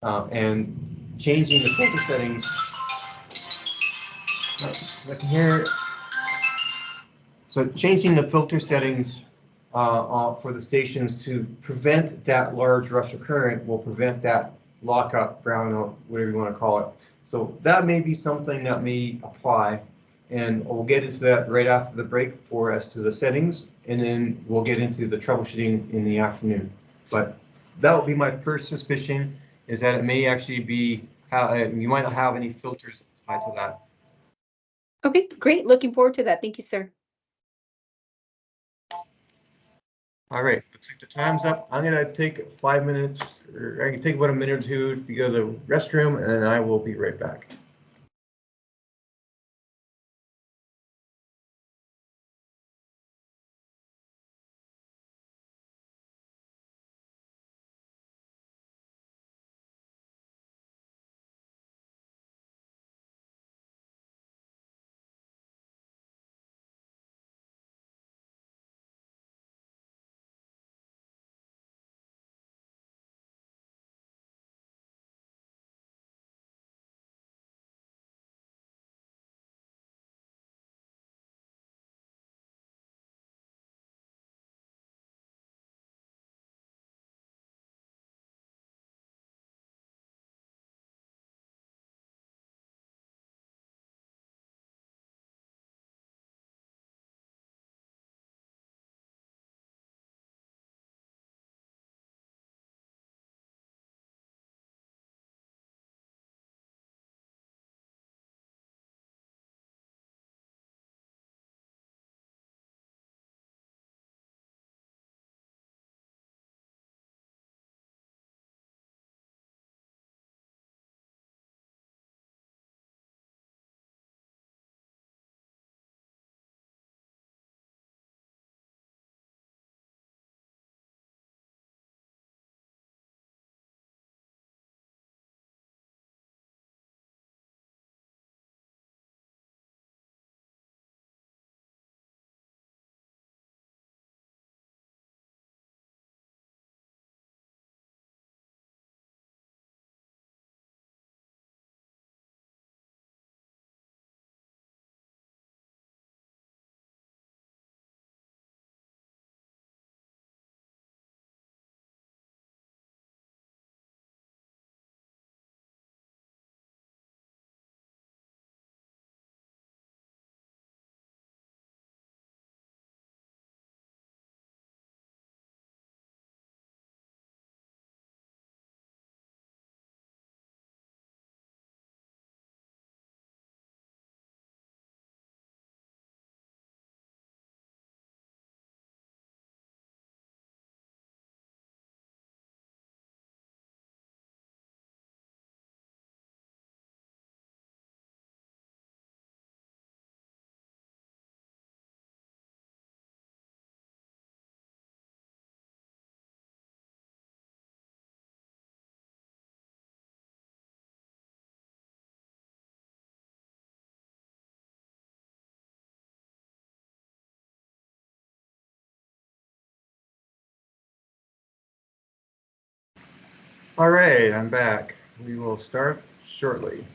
And changing the filter settings, so changing the filter settings for the stations to prevent that large rush of current will prevent that lockup, brownout, whatever you want to call it. So that may be something that may apply, and we'll get into that right after the break as to the settings, and then we'll get into the troubleshooting in the afternoon. But that would be my first suspicion, is that it may actually be how you might not have any filters tied to that. Okay, great. Looking forward to that. Thank you, sir. All right, looks like the time's up. I'm gonna take 5 minutes, or I can take about a minute or two to go to the restroom, and I will be right back. All right, I'm back. We will start shortly.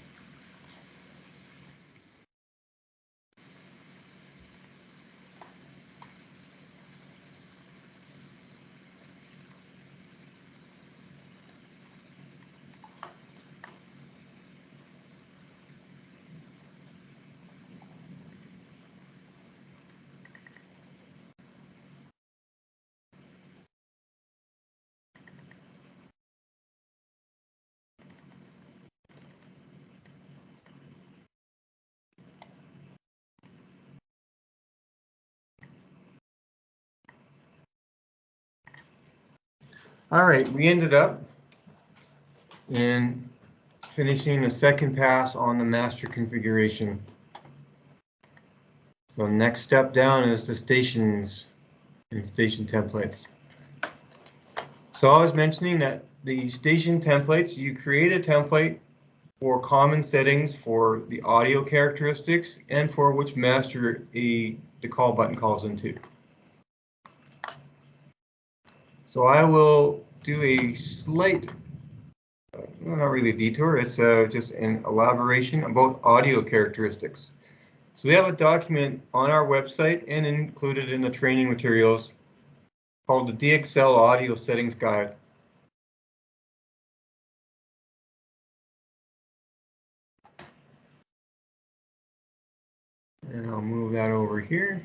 All right, we ended up in finishing the second pass on the master configuration. So next step down is the stations and station templates. So I was mentioning that the station templates, you create a template for common settings for the audio characteristics and for which master the call button calls into. So I will do a slight, not really a detour, it's just an elaboration about audio characteristics. So we have a document on our website and included in the training materials called the DXL Audio Settings Guide. And I'll move that over here.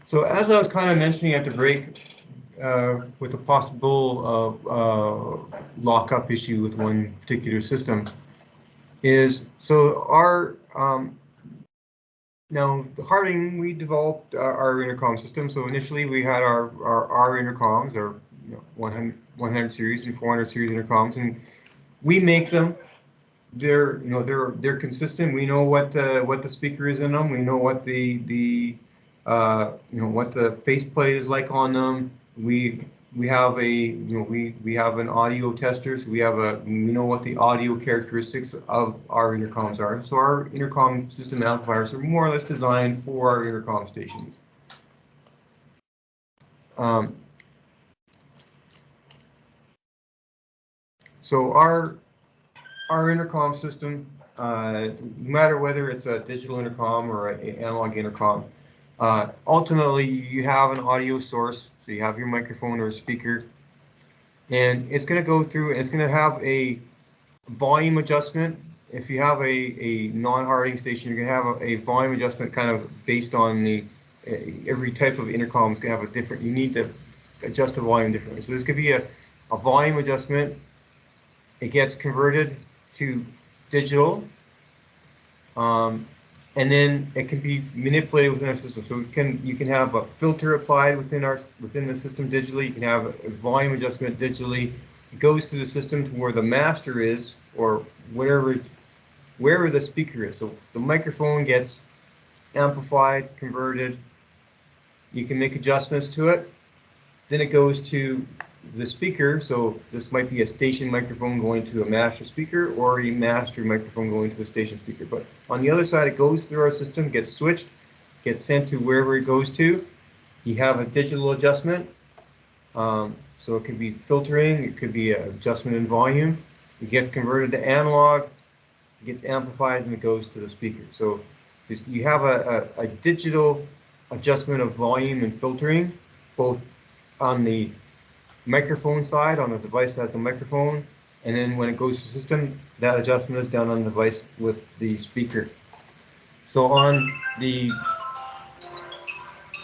So as I was kind of mentioning at the break, with a possible lockup issue with one particular system, is so our now Harding, we developed our intercom system. So initially we had our intercoms, our 100 series and 400 series intercoms, and we make them. They're consistent. We know what the speaker is in them. We know what what the faceplate is like on them. We have we have an audio tester, so we know what the audio characteristics of our intercoms are. So our intercom system amplifiers are more or less designed for our intercom stations. So our intercom system, no matter whether it's a digital intercom or an analog intercom, ultimately you have an audio source. So you have your microphone or a speaker, and it's going to go through and it's going to have a volume adjustment. If you have a non-Harding station, you're going to have a volume adjustment kind of based on every type of intercom is going to have a different, you need to adjust the volume differently. So there's going to be a volume adjustment. It gets converted to digital, and then it can be manipulated within our system. So you can have a filter applied within the system digitally. You can have a volume adjustment digitally. It goes through the system to where the master is, or wherever the speaker is. So the microphone gets amplified, converted. You can make adjustments to it. Then it goes to the speaker. So this might be a station microphone going to a master speaker, or a master microphone going to a station speaker. But on the other side, it goes through our system, gets switched, gets sent to wherever it goes to. You have a digital adjustment. So it could be filtering, it could be an adjustment in volume. It gets converted to analog, it gets amplified, and it goes to the speaker. So you have a digital adjustment of volume and filtering, both on the microphone side, on the device that has the microphone, and then when it goes to the system, that adjustment is done on the device with the speaker. So on the,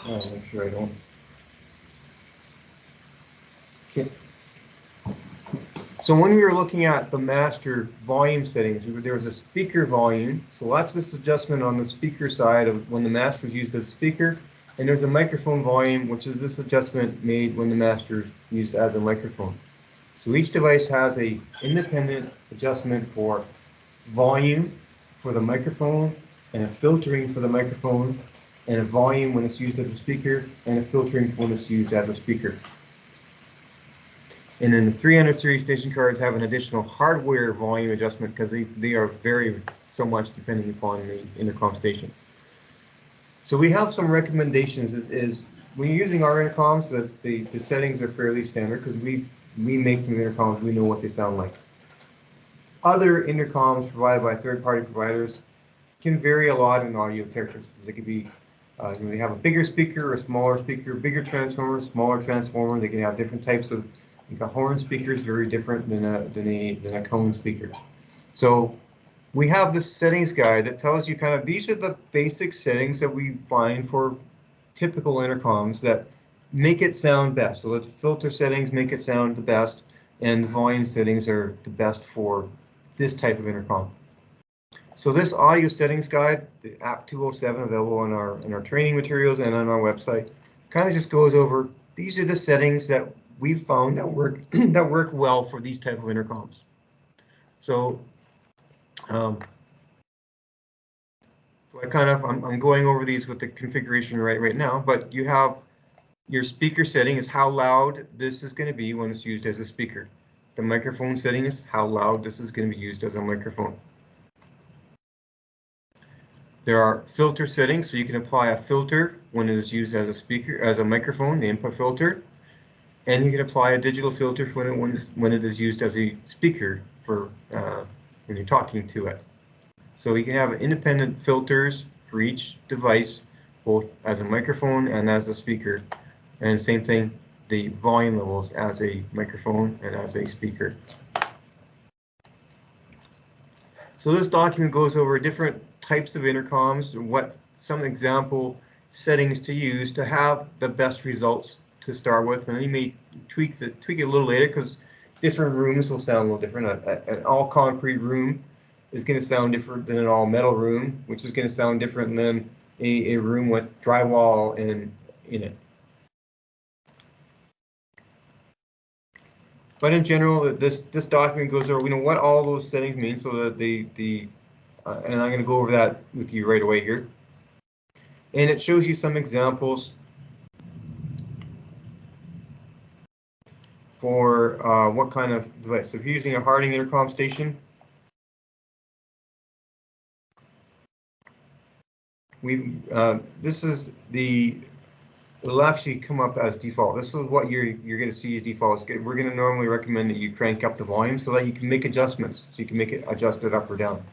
make sure I don't. Okay. So when we were looking at the master volume settings, there was a speaker volume. So that's this adjustment on the speaker side of when the master is used as a speaker. And there's a microphone volume, which is this adjustment made when the master is used as a microphone. So each device has a independent adjustment for volume for the microphone, and a filtering for the microphone, and a volume when it's used as a speaker, and a filtering when it's used as a speaker. And then the 300 series station cards have an additional hardware volume adjustment because they are vary so much depending upon the intercom station. So we have some recommendations. Is when you're using our intercoms, that the settings are fairly standard because we make the intercoms. We know what they sound like. Other intercoms provided by third-party providers can vary a lot in audio characteristics. They could be, they have a bigger speaker or a smaller speaker, bigger transformer, smaller transformer. They can have different types of, like a horn speaker is very different than a cone speaker. So we have this settings guide that tells you kind of, these are the basic settings that we find for typical intercoms that make it sound best. So the filter settings make it sound the best, and the volume settings are the best for this type of intercom. So this audio settings guide, the app 207, available in our training materials and on our website, kind of just goes over, these are the settings that we've found that work that work well for these type of intercoms. So I'm going over these with the configuration right now, but you have your speaker setting is how loud this is going to be when it's used as a speaker. The microphone setting is how loud this is going to be used as a microphone. There are filter settings, so you can apply a filter when it is used as a speaker, as a microphone, the input filter, and you can apply a digital filter when it is used as a speaker for when you're talking to it. So you can have independent filters for each device, both as a microphone and as a speaker, and same thing, the volume levels as a microphone and as a speaker. So this document goes over different types of intercoms and what some example settings to use to have the best results to start with, and then you may tweak it a little later because different rooms will sound a little different. An all concrete room is going to sound different than an all metal room, which is going to sound different than a room with drywall in it. But in general, this document goes over what all those settings mean, so that and I'm going to go over that with you right away here. And it shows you some examples for what kind of device. So if you're using a Harding intercom station, this is it'll actually come up as default. This is what you're going to see as default. We're going to normally recommend that you crank up the volume so that you can make adjustments. So you can make it adjusted up or down.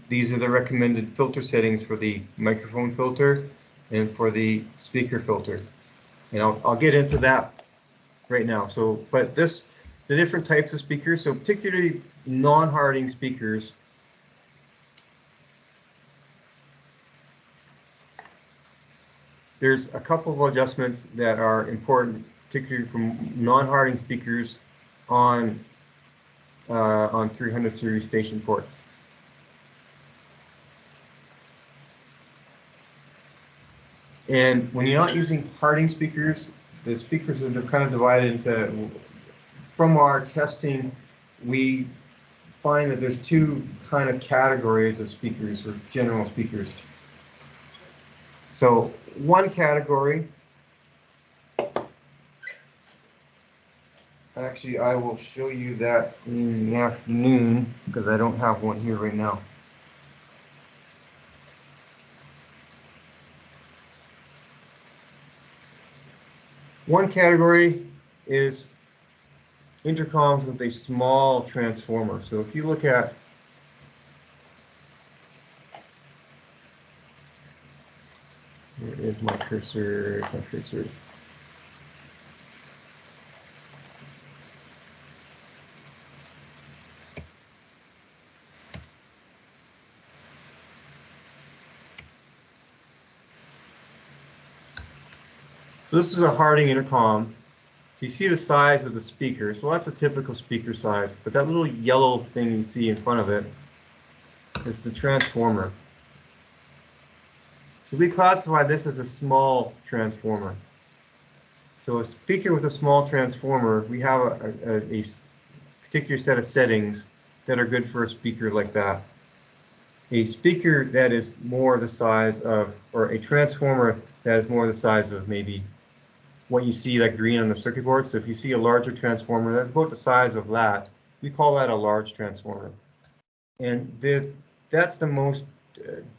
These are the recommended filter settings for the microphone filter and for the speaker filter. And I'll get into that right now. So, but the different types of speakers, so particularly non-Harding speakers, there's a couple of adjustments that are important, particularly from non-Harding speakers on 300 series station ports. And when you're not using Harding speakers, the speakers are kind of divided into, from our testing, we find that there's two kind of categories of speakers, or general speakers. So one category, actually I will show you that in the afternoon because I don't have one here right now. One category is intercoms with a small transformer. So if you look at where is my cursor? My cursor. So this is a Harding intercom. So you see the size of the speaker. So that's a typical speaker size. But that little yellow thing you see in front of it is the transformer. So we classify this as a small transformer. So a speaker with a small transformer, we have a particular set of settings that are good for a speaker like that. A speaker that is more the size of, or a transformer that is more the size of maybe what you see like green on the circuit board. So if you see a larger transformer that's about the size of that, we call that a large transformer. And that's the most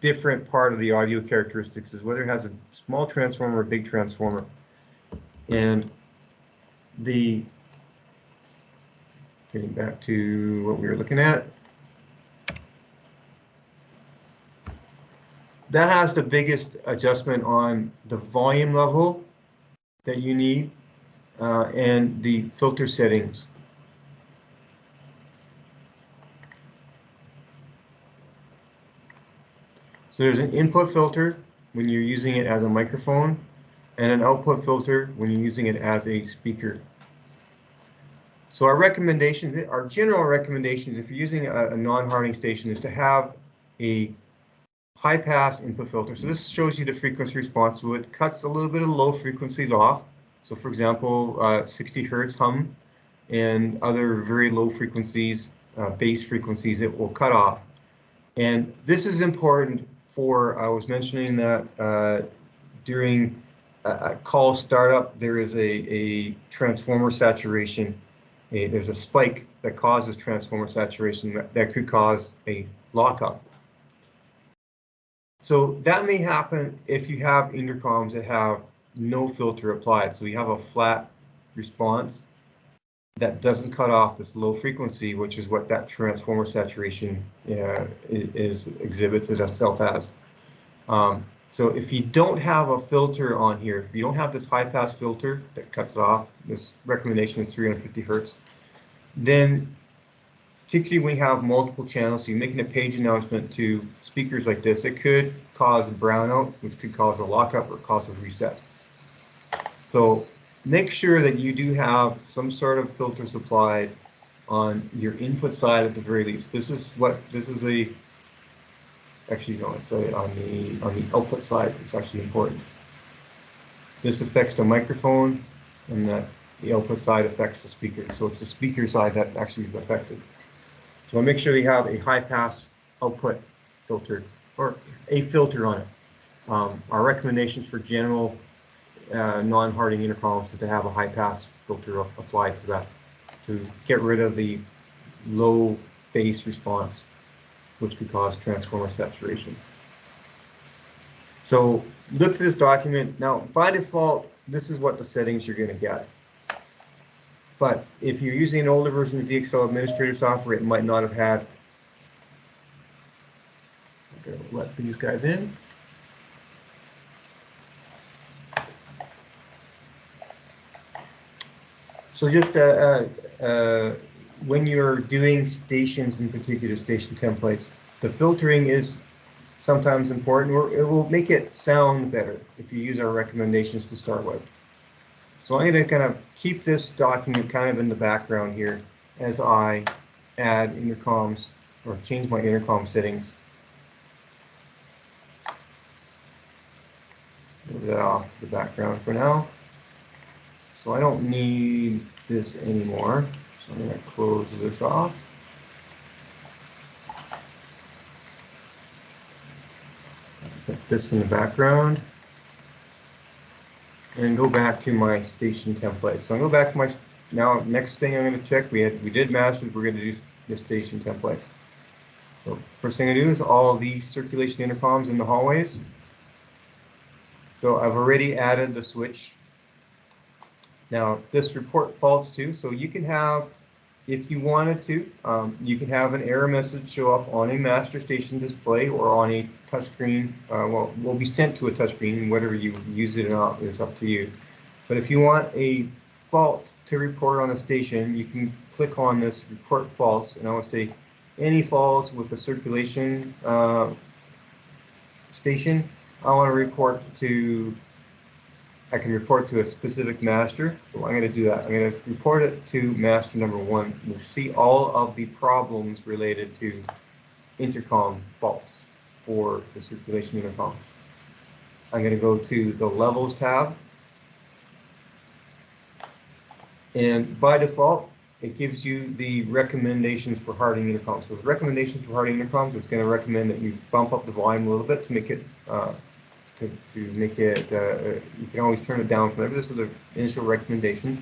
different part of the audio characteristics is whether it has a small transformer or a big transformer. And getting back to what we were looking at, that has the biggest adjustment on the volume level that you need and the filter settings. So there's an input filter when you're using it as a microphone and an output filter when you're using it as a speaker. So our recommendations, our general recommendations, if you're using a non-hardening station, is to have a high pass input filter. So this shows you the frequency response. So it cuts a little bit of low frequencies off. So for example, 60 hertz hum and other very low frequencies, bass frequencies, it will cut off. And this is important for, I was mentioning that during a call startup, there is a transformer saturation. There's a spike that causes transformer saturation that could cause a lockup. So that may happen if you have intercoms that have no filter applied. So you have a flat response that doesn't cut off this low frequency, which is what that transformer saturation exhibits itself as. So if you don't have a filter on here, if you don't have this high pass filter that cuts it off, this recommendation is 350 hertz, then particularly when you have multiple channels, so you're making a page announcement to speakers like this, it could cause a brownout, which could cause a lockup or cause a reset. So make sure that you do have some sort of filter supplied on your input side at the very least. Actually, no, it's on the output side, it's actually important. This affects the microphone, and the output side affects the speaker. So it's the speaker side that actually is affected. So make sure you have a high pass output filter or a filter on it. Our recommendations for general non-hardening intercoms is to have a high pass filter applied to that to get rid of the low bass response, which could cause transformer saturation. So look to this document. Now, by default, this is what the settings you're going to get. But if you're using an older version of DXL administrator software, it might not have had. I'm going to let these guys in. So just when you're doing stations, in particular station templates, the filtering is sometimes important, or it will make it sound better if you use our recommendations to start with. So I'm going to kind of keep this document kind of in the background here as I add intercoms or change my intercom settings. Move that off to the background for now. So I don't need this anymore. So I'm going to close this off. Put this in the background. And go back to my station template. So I'm going to go back to my, now next thing I'm going to check, we did masters, we're going to do the station template. So first thing I do is all the circulation intercoms in the hallways. So I've already added the switch. Now this report faults too, so you can have, if you wanted to, you can have an error message show up on a master station display or on a touchscreen. Well, will be sent to a touchscreen, whether you use it or not is up to you. But if you want a fault to report on a station, you can click on this report faults, and I would say any faults with the circulation station, I want to report to. I can report to a specific master, so I'm going to do that. I'm going to report it to master number 1. We'll see all of the problems related to intercom faults for the circulation intercom. I'm going to go to the levels tab, and by default, it gives you the recommendations for hardening intercoms. So the recommendations for hardening intercoms is going to recommend that you bump up the volume a little bit to make it to make it, you can always turn it down from there. This is the initial recommendations.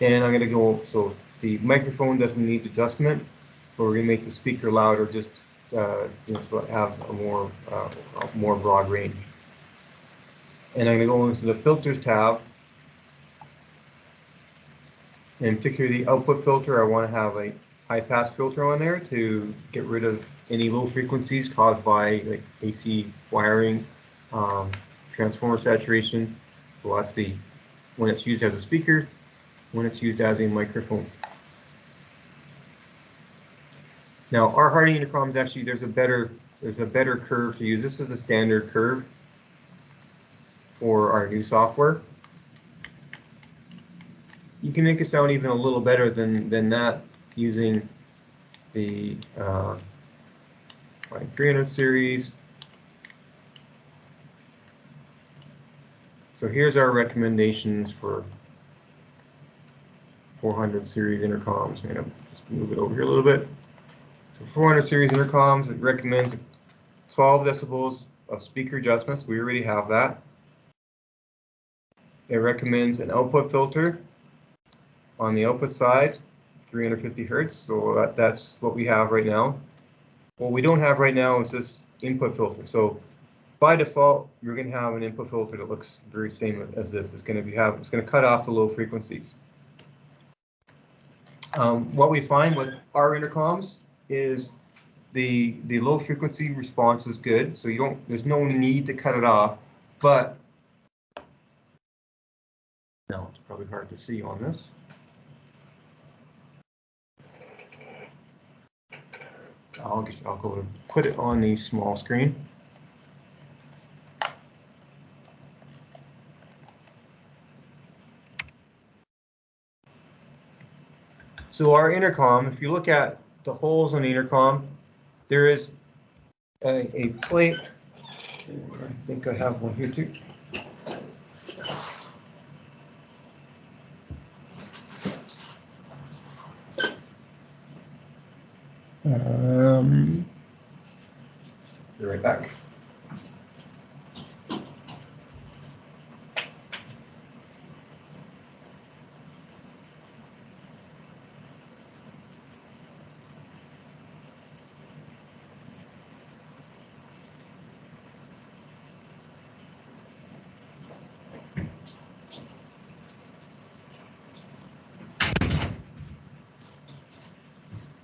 And I'm going to go, so the microphone doesn't need adjustment, but we're going to make the speaker louder just so it has a more broad range. And I'm going to go into the filters tab. In particular, the output filter, I want to have a high pass filter on there to get rid of any low frequencies caused by like AC wiring, transformer saturation. So that's when it's used as a speaker, when it's used as a microphone. Now our Hardy intercoms, actually there's a better curve to use. This is the standard curve for our new software. You can make it sound even a little better than that using the 300 series. So here's our recommendations for 400 series intercoms. I'm going to just move it over here a little bit. So 400 series intercoms, it recommends 12 decibels of speaker adjustments. We already have that. It recommends an output filter on the output side, 350 hertz. So that's what we have right now. What we don't have right now is this input filter. So by default, you're going to have an input filter that looks very same as this. It's going to cut off the low frequencies. What we find with our intercoms is the low frequency response is good. So there's no need to cut it off, but now it's probably hard to see on this. I'll go and put it on the small screen. So our intercom, if you look at the holes on the intercom, there is a plate. I think I have one here too. Be right back.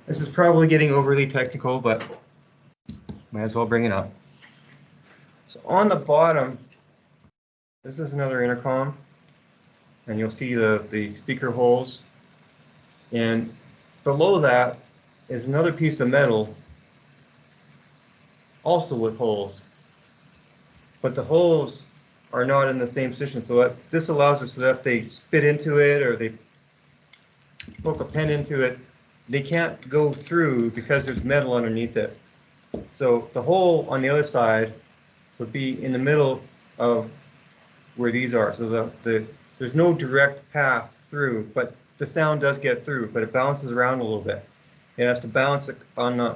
This is probably getting overly technical, but might as well bring it up. So on the bottom, this is another intercom, and you'll see the speaker holes. And below that is another piece of metal, also with holes. But the holes are not in the same position, so this allows us so that if they spit into it or they poke a pen into it, they can't go through because there's metal underneath it. So the hole on the other side would be in the middle of where these are. So there's no direct path through, but the sound does get through, but it bounces around a little bit. It has to bounce on the,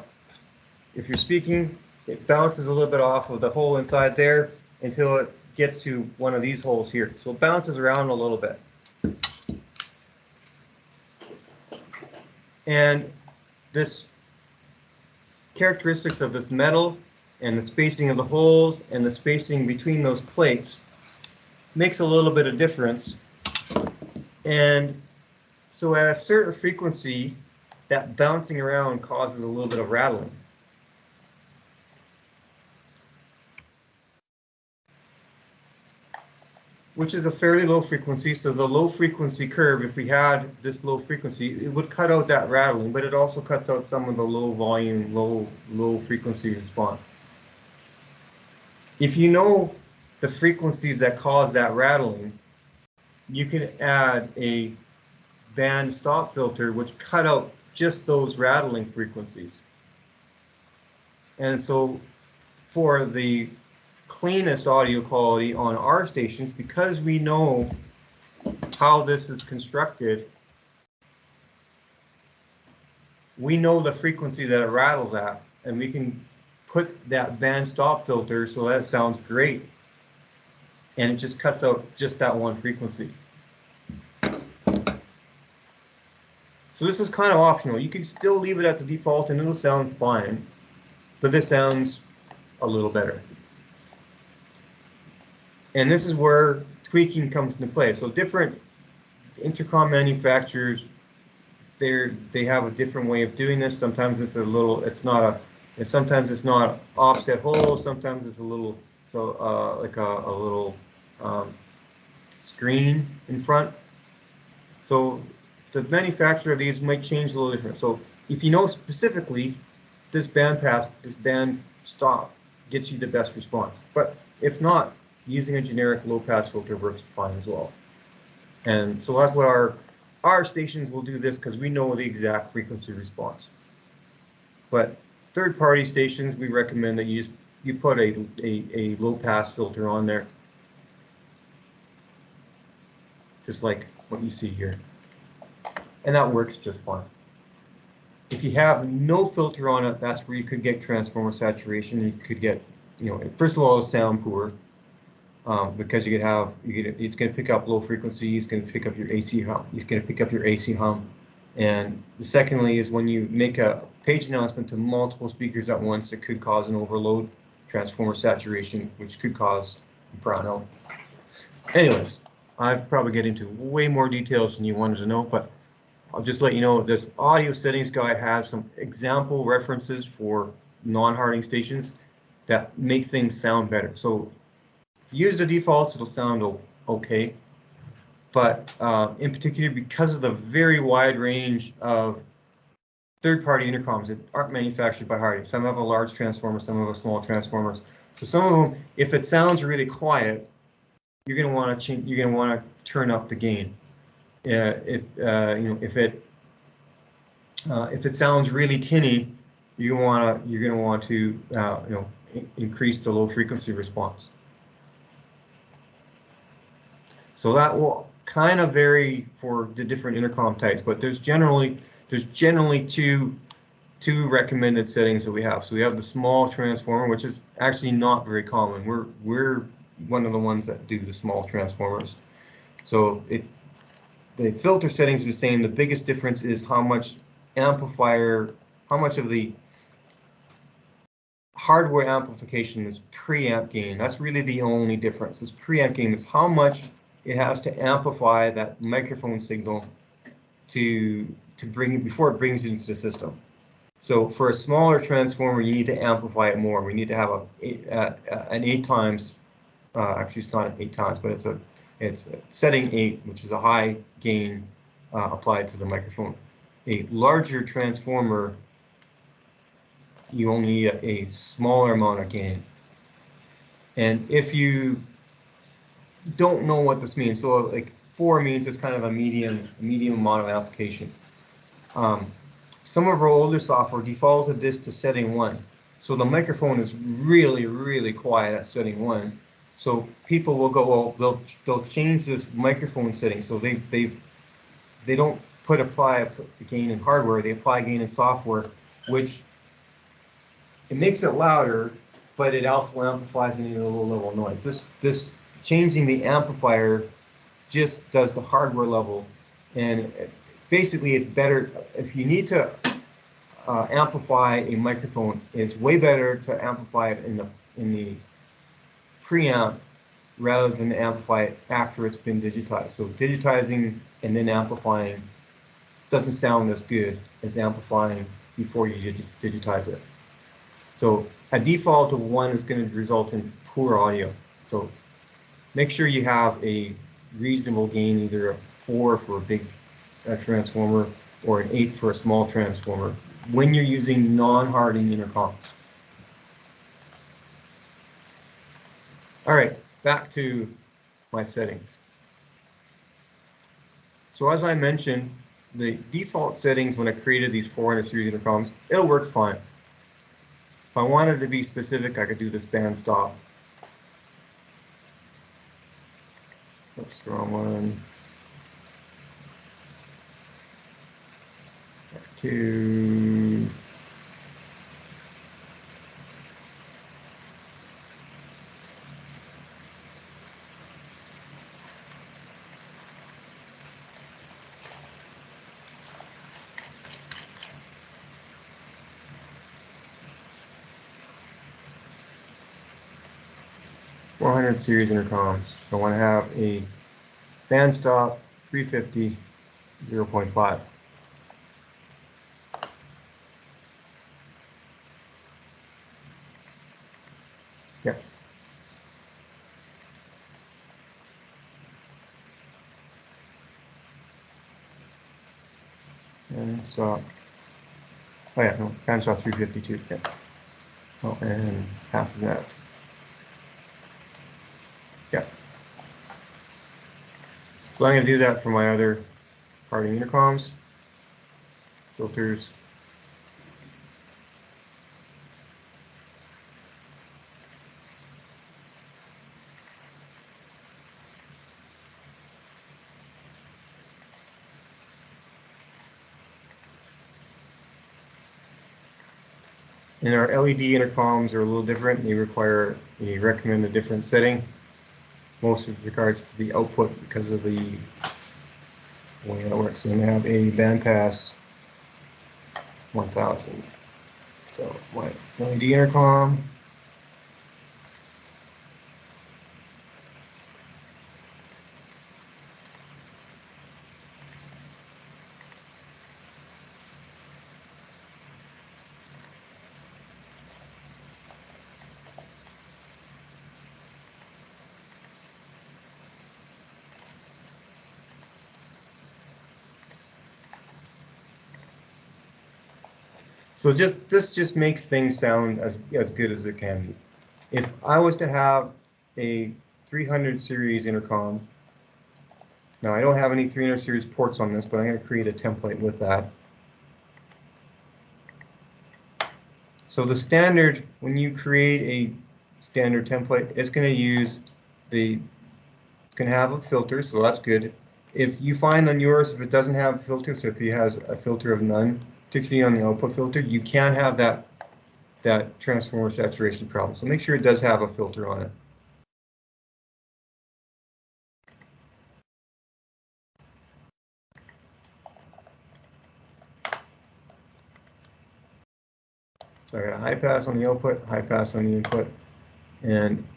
if you're speaking, it bounces a little bit off of the hole inside there until it gets to one of these holes here. So it bounces around a little bit. And this characteristics of this metal and the spacing of the holes and the spacing between those plates makes a little bit of difference. And so at a certain frequency, that bouncing around causes a little bit of rattling. Which is a fairly low frequency. So the low frequency curve, if we had this low frequency, it would cut out that rattling, but it also cuts out some of the low volume, low frequency response. If you know the frequencies that cause that rattling, you can add a band stop filter which cut out just those rattling frequencies. And so for the cleanest audio quality on our stations, because we know how this is constructed, we know the frequency that it rattles at, and we can put that band stop filter so that it sounds great, and it just cuts out just that one frequency. So this is kind of optional. You can still leave it at the default and it'll sound fine. but this sounds a little better. And this is where tweaking comes into play. So different intercom manufacturers, they have a different way of doing this. Sometimes it's a little, sometimes it's not offset hole. Sometimes it's a little, like a little screen in front. So the manufacturer of these might change a little different. So if you know specifically this band pass, this band stop gets you the best response. But if not, using a generic low pass filter works fine as well. And so that's what our stations will do this, because we know the exact frequency response. But third-party stations, we recommend that you put a low pass filter on there, just like what you see here, and that works just fine. If you have no filter on it, that's where you could get transformer saturation. You could get, first of all, sound poor, because it's going to pick up low frequency. It's going to pick up your AC hum. It's going to pick up your AC hum. And secondly is when you make a page announcement to multiple speakers at once, it could cause an overload, transformer saturation, which could cause brownout. Anyways, I've probably get into way more details than you wanted to know, but I'll just let you know this audio settings guide has some example references for non-harding stations that make things sound better. So use the defaults, it'll sound okay. But in particular, because of the very wide range of third-party intercoms that aren't manufactured by Harding, some have a large transformer, some have a small transformers. So some of them, if it sounds really quiet, you're going to want to change. You're going to want to turn up the gain. If it sounds really tinny, you're going to want to increase the low frequency response. So that will kind of vary for the different intercom types, but there's generally two recommended settings that we have. So we have the small transformer, which is actually not very common. We're one of the ones that do the small transformers. So the filter settings are the same. The biggest difference is how much of the hardware amplification is preamp gain. That's really the only difference. This preamp gain is how much it has to amplify that microphone signal to bring it before it brings it into the system. So for a smaller transformer, you need to amplify it more. We need to have an 8 times. Actually, it's not 8 times, but it's setting 8, which is a high gain applied to the microphone. A larger transformer, you only need a smaller amount of gain. And if you don't know what this means, so like 4 means it's kind of a medium amount of application. Some of our older software defaulted this to setting 1, so the microphone is really, really quiet at setting 1. So people will go, well, they'll change this microphone setting. So they don't apply gain in hardware, they apply gain in software, which it makes it louder, but it also amplifies any low level noise. This changing the amplifier just does the hardware level, and basically it's better if you need to amplify a microphone. It's way better to amplify it in the preamp rather than amplify it after it's been digitized. So digitizing and then amplifying doesn't sound as good as amplifying before you digitize it. So a default of 1 is going to result in poor audio. So make sure you have a reasonable gain, either a 4 for a big transformer or an 8 for a small transformer when you're using non-harding intercoms. All right, back to my settings. So as I mentioned, the default settings when I created these 400 series intercoms, it'll work fine. If I wanted to be specific, I could do this band stop. Oops, wrong one. Back to 400 series intercoms. I want to have a band stop 350 0.5. Yeah. And stop. Oh yeah, no, band stop 352. Yeah. Oh, and half of that. Yeah. So I'm going to do that for my other party intercoms, filters. And our LED intercoms are a little different. They recommend a different setting, most with regards to the output because of the way it works. So I'm going to have a bandpass 1000. So my LED intercom. So this just makes things sound as good as it can be. If I was to have a 300 series intercom, now I don't have any 300 series ports on this, but I'm going to create a template with that. So the standard, when you create a standard template, it's going to use it's going to have a filter, so that's good. If you find on yours, if it doesn't have a filter, so if it has a filter of none, particularly on the output filter, you can have that transformer saturation problem. So make sure it does have a filter on it. So I got a high pass on the output, high pass on the input, and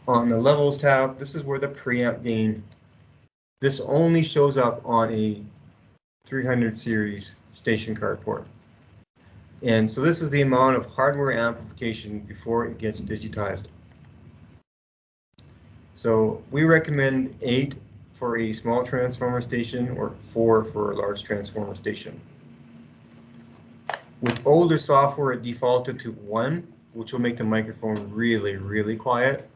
on the levels tab, this is where the preamp gain. This only shows up on a 300 series station card port. And so this is the amount of hardware amplification before it gets digitized. So we recommend 8 for a small transformer station or 4 for a large transformer station. With older software, it defaulted to 1, which will make the microphone really, really quiet.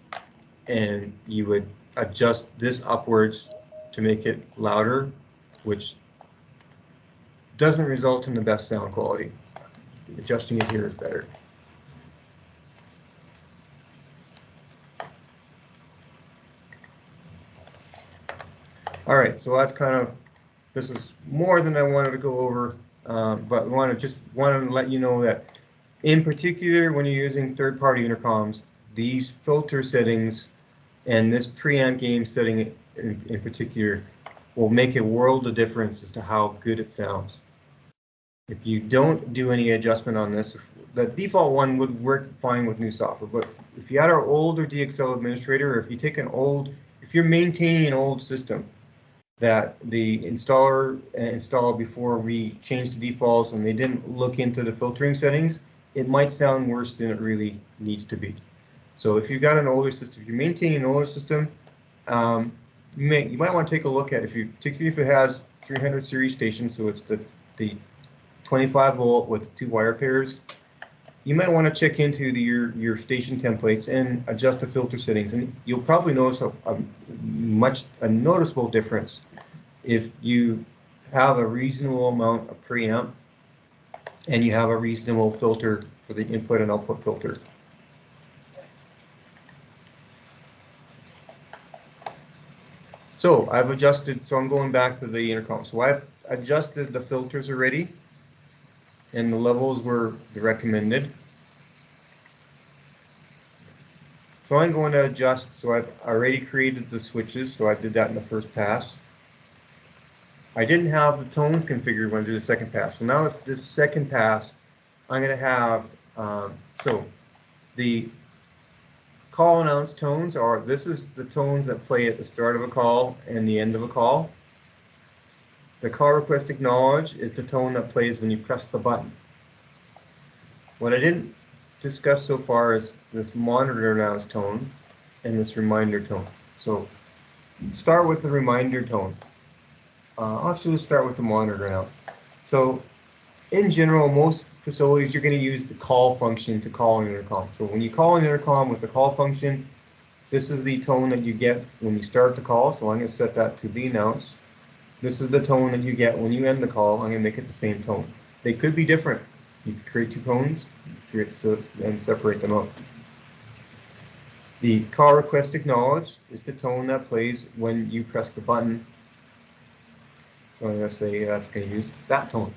And you would adjust this upwards to make it louder, which doesn't result in the best sound quality. Adjusting it here is better. All right, so that's this is more than I wanted to go over, but I just wanted to let you know that in particular, when you're using third-party intercoms, these filter settings and this preamp gain setting in particular will make a world of difference as to how good it sounds. If you don't do any adjustment on this, the default one would work fine with new software, but if you had our older DXL administrator, or if you take if you're maintaining an old system that the installer installed before we changed the defaults and they didn't look into the filtering settings, it might sound worse than it really needs to be. So if you've got an older system, if you're maintaining an older system, you might want to take a look at, particularly if it has 300 series stations, so it's the 25 volt with 2 wire pairs, you might want to check into your station templates and adjust the filter settings, and you'll probably notice a noticeable difference if you have a reasonable amount of preamp and you have a reasonable filter for the input and output filter. So I'm going back to the intercom. So I've adjusted the filters already, and the levels were the recommended. So I'm going to adjust, so I've already created the switches, so I did that in the first pass. I didn't have the tones configured when I did the second pass. So now it's this second pass, I'm going to have, so the call announce tones are, this is the tones that play at the start of a call and the end of a call. The call request acknowledge is the tone that plays when you press the button. What I didn't discuss so far is this monitor announce tone and this reminder tone. So start with the reminder tone. I'll actually start with the monitor announce. So in general, most facilities, you're going to use the call function to call an intercom. So when you call an intercom with the call function, this is the tone that you get when you start the call. So I'm going to set that to the announce. This is the tone that you get when you end the call. I'm going to make it the same tone. They could be different. You can create two tones, and separate them out. The call request acknowledge is the tone that plays when you press the button. So I'm going to say that's going to use that tone.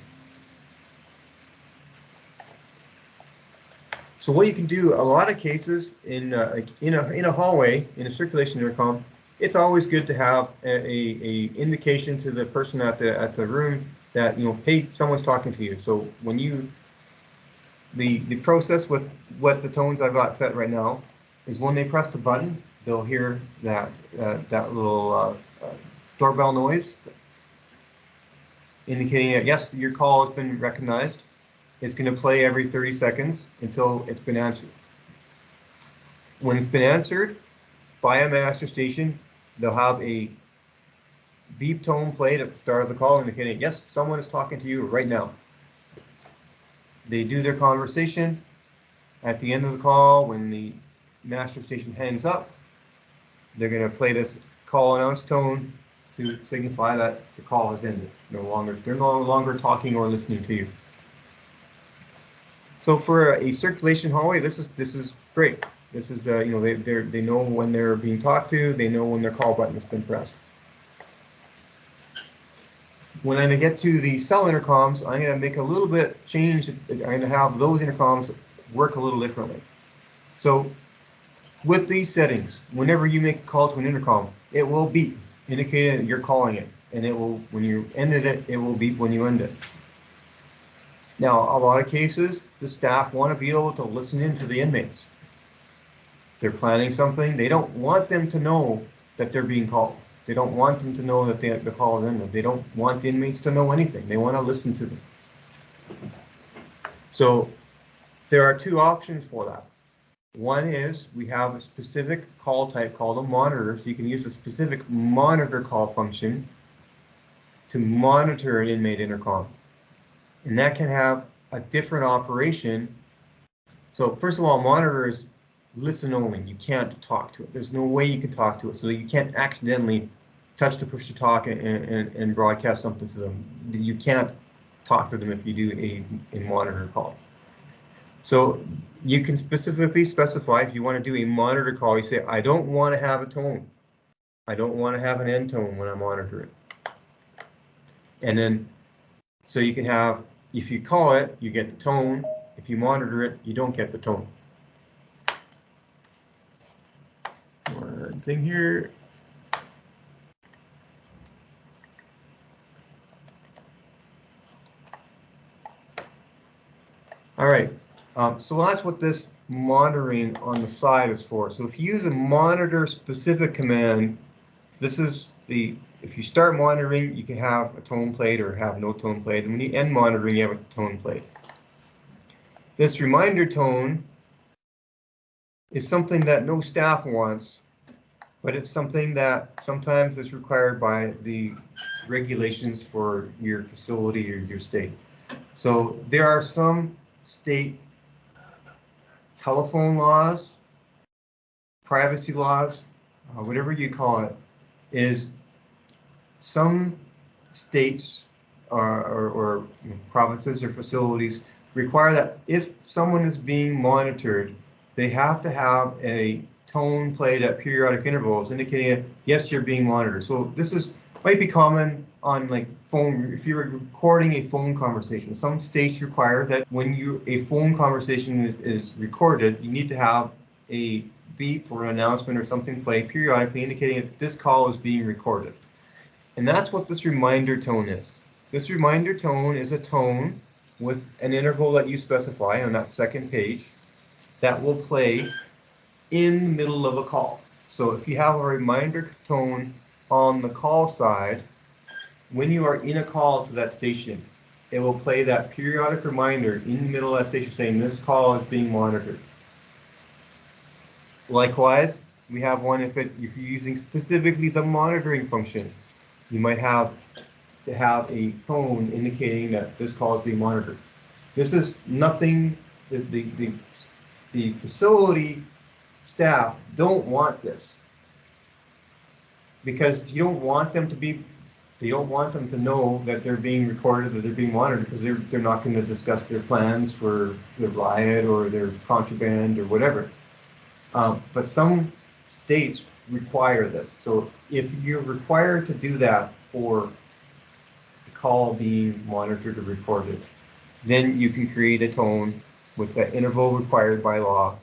So what you can do, a lot of cases in a hallway, in a circulation intercom, it's always good to have a indication to the person at the room that, you know, hey, someone's talking to you. So when you, the process with what the tones I've got set right now is when they press the button, they'll hear that little doorbell noise indicating that yes, your call has been recognized. It's going to play every 30 seconds until it's been answered. When it's been answered by a master station, they'll have a beep tone played at the start of the call indicating, yes, someone is talking to you right now. They do their conversation. At the end of the call, when the master station hangs up, they're going to play this call announce tone to signify that the call has ended. They're no longer talking or listening to you. So for a circulation hallway, this is great. This is you know, they know when they're being talked to. They know when their call button has been pressed. When I get to the cell intercoms, I'm going to make a little bit change. I'm going to have those intercoms work a little differently. So with these settings, whenever you make a call to an intercom, it will beep, indicating that you're calling it, and it will, when you ended it, it will beep when you end it. Now, a lot of cases, the staff want to be able to listen in to the inmates. If they're planning something, they don't want them to know that they're being called. They don't want them to know that the call is ended. They don't want the inmates to know anything. They want to listen to them. So there are two options for that. One is we have a specific call type called a monitor. So you can use a specific monitor call function to monitor an inmate intercom. And that can have a different operation. So first of all, monitor is listen only. You can't talk to it. There's no way you can talk to it. So you can't accidentally touch the push to talk and broadcast something to them. You can't talk to them if you do a monitor call. So you can specifically specify if you want to do a monitor call, you say, I don't want to have a tone. I don't want to have an end tone when I monitor it. And then, so you can have, if you call it, you get the tone. If you monitor it, you don't get the tone. One thing here. All right, so that's what this monitoring on the side is for. So if you use a monitor specific command, this is the, if you start monitoring, you can have a tone played or have no tone played. And when you end monitoring, you have a tone played. This reminder tone is something that no staff wants, but it's something that sometimes is required by the regulations for your facility or your state. So there are some state telephone laws, privacy laws, whatever you call it, is some states or provinces or facilities require that if someone is being monitored, they have to have a tone played at periodic intervals indicating, yes, you're being monitored. So this is might be common on like phone, if you're recording a phone conversation. Some states require that when a phone conversation is recorded, you need to have a beep or an announcement or something played periodically indicating that this call is being recorded. And that's what this reminder tone is. This reminder tone is a tone with an interval that you specify on that second page that will play in the middle of a call. So if you have a reminder tone on the call side, when you are in a call to that station, it will play that periodic reminder in the middle of that station saying this call is being monitored. Likewise, we have one if you're using specifically the monitoring function, you might have to have a tone indicating that this call is being monitored. This is nothing, the facility staff don't want this because you don't want them to be, they don't want them to know that they're being recorded, that they're being monitored, because they're not going to discuss their plans for the riot or their contraband or whatever. But some states require this. So if you're required to do that for the call being monitored or recorded, then you can create a tone with the interval required by law,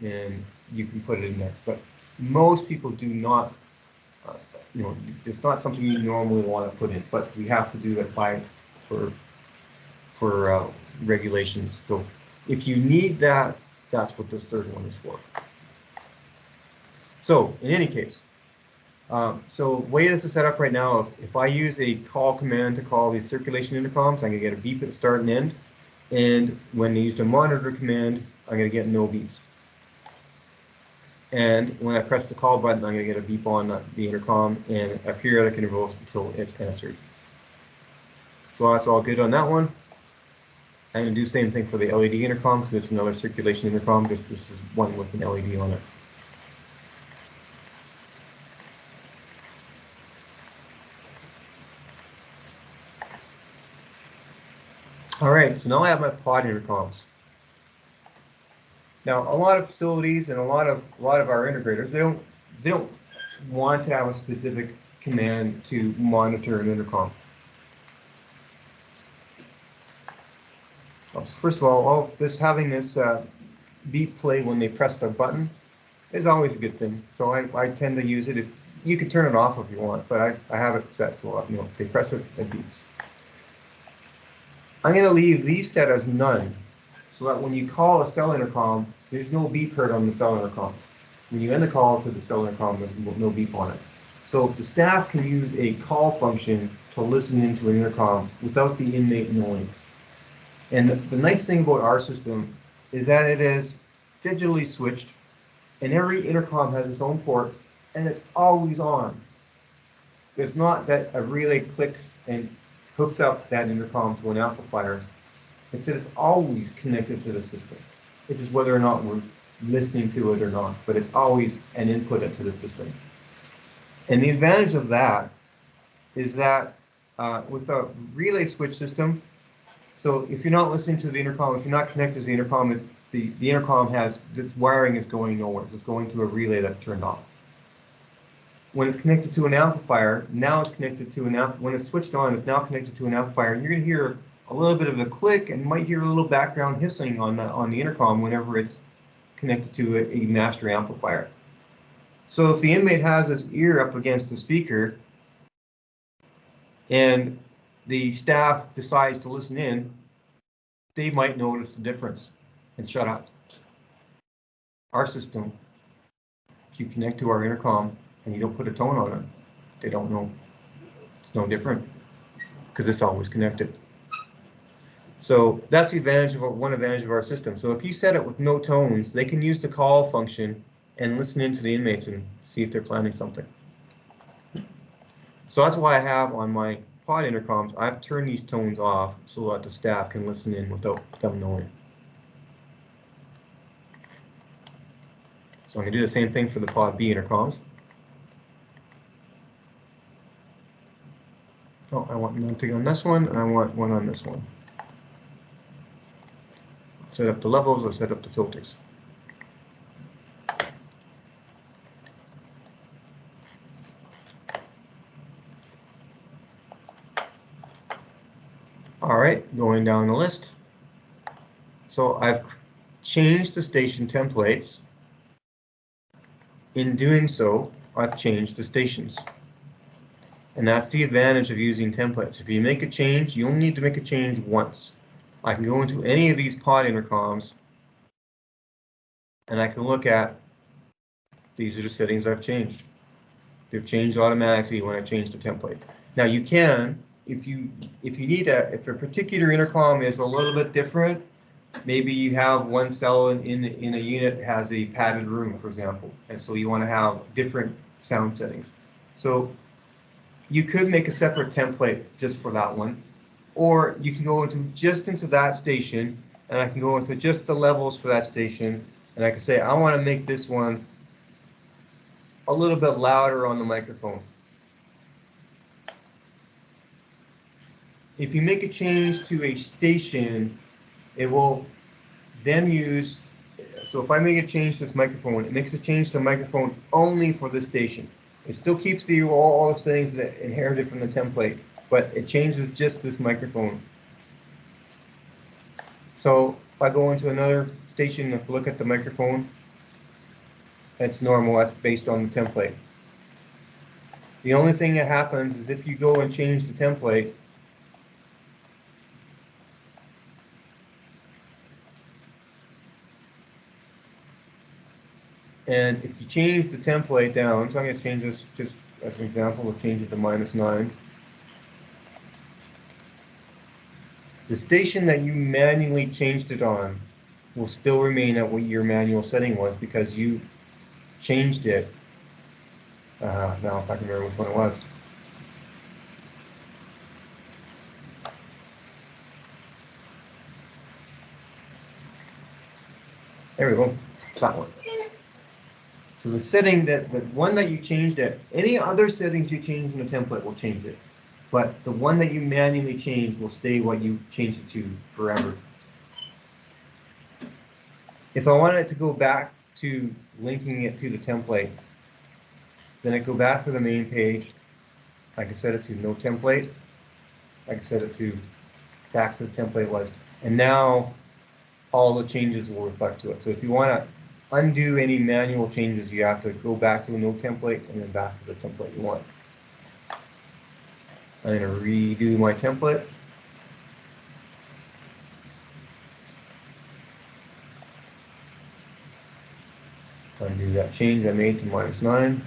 and you can put it in there. But most people do not, it's not something you normally want to put in, but we have to do that for regulations. So if you need that, that's what this third one is for. So in any case, so the way this is set up right now, if I use a call command to call these circulation intercoms, I'm going to get a beep at the start and end. And when I used a monitor command, I'm going to get no beeps. And when I press the call button, I'm going to get a beep on the intercom and a periodic interval until it's answered. So that's all good on that one. I'm going to do the same thing for the LED intercom because it's another circulation intercom. This is one with an LED on it. All right, so now I have my pod intercoms. Now, a lot of facilities and a lot of our integrators, they don't want to have a specific command to monitor an intercom. So first of all, having this beep play when they press the button is always a good thing. So I tend to use it. You can turn it off if you want, but I have it set to if they press it, it beeps. I'm going to leave these set as none, so that when you call a cell intercom, there's no beep heard on the cell intercom. When you end the call to the cell intercom, there's no beep on it. So the staff can use a call function to listen into an intercom without the inmate knowing. And the nice thing about our system is that it is digitally switched, and every intercom has its own port, and it's always on. It's not that a relay clicks and hooks up that intercom to an amplifier. Instead, it's always connected to the system. It's just whether or not we're listening to it or not, but it's always an input into the system. And the advantage of that is that with the relay switch system, so if you're not listening to the intercom, if you're not connected to the intercom, the intercom has, its wiring is going nowhere. It's going to a relay that's turned off. When it's connected to an amplifier, now it's connected to when it's switched on, it's now connected to an amplifier, and you're going to hear a little bit of a click and might hear a little background hissing on the intercom whenever it's connected to a master amplifier. So if the inmate has his ear up against the speaker and the staff decides to listen in, they might notice the difference and shut up. Our system, if you connect to our intercom and you don't put a tone on it, they don't know. It's no different because it's always connected. So that's the advantage of one advantage of our system. So if you set it with no tones, they can use the call function and listen into the inmates and see if they're planning something. So that's why I have on my pod intercoms, I've turned these tones off so that the staff can listen in without them knowing. So I'm going to do the same thing for the pod B intercoms. Oh, I want one thing on this one, and I want one on this one. Set up the levels, I'll set up the filters. All right, going down the list. So I've changed the station templates. In doing so, I've changed the stations. And that's the advantage of using templates. If you make a change, you only need to make a change once. I can go into any of these pod intercoms and I can look at these are the settings I've changed. They've changed automatically when I change the template. Now you can, if you need if a particular intercom is a little bit different, maybe you have one cell in a unit has a padded room, for example, and so you want to have different sound settings. So you could make a separate template just for that one, or you can go into that station, and I can go into just the levels for that station, and I can say I want to make this one a little bit louder on the microphone. If you make a change to a station, it will then use, so if I make a change to this microphone, it makes a change to the microphone only for this station. It still keeps all the settings that inherited from the template, but it changes just this microphone. So if I go into another station and look at the microphone, that's normal, that's based on the template. The only thing that happens is if you go and change the template, and if you change the template down, so I'm going to change this just as an example, we'll change it to -9. The station that you manually changed it on will still remain at what your manual setting was because you changed it. Now if I can remember which one it was. There we go, that one. So the setting the one that you changed it, any other settings you change in the template will change it. But the one that you manually change will stay what you changed it to forever. If I wanted to go back to linking it to the template, then I go back to the main page. I can set it to no template. I can set it to back to the template was. And now all the changes will reflect to it. So if you want to undo any manual changes, you have to go back to a no template and then back to the template you want. I'm going to redo my template. Undo that change I made to -9.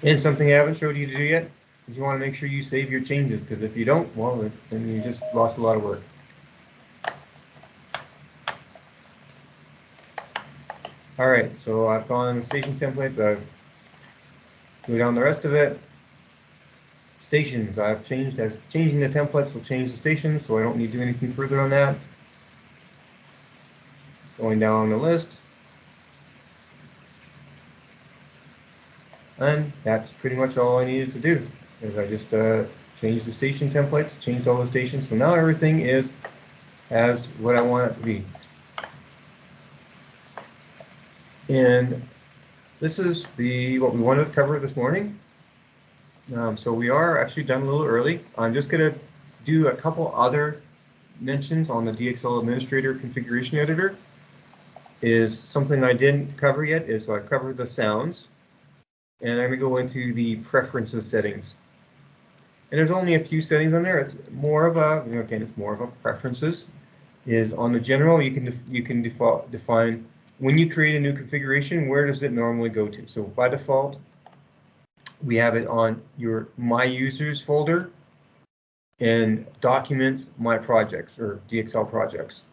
And something I haven't showed you to do yet is you want to make sure you save your changes, because if you don't, well, then you just lost a lot of work. All right, so I've gone station templates. I've go down the rest of it. Stations, I've changed, as changing the templates will change the stations, so I don't need to do anything further on that. Going down the list. And that's pretty much all I needed to do, is I just changed the station templates, changed all the stations, so now everything is as what I want it to be. And this is what we wanted to cover this morning. So we are actually done a little early. I'm just going to do a couple other mentions on the DXL Administrator Configuration Editor. Is something I didn't cover yet, is I covered the sounds. And I'm going to go into the preferences settings. And there's only a few settings on there. It's more of a, again, it's more of a preferences. Is on the general, you can define when you create a new configuration, where does it normally go to? So by default, we have it on your My Users folder and Documents, My Projects, or DXL Projects.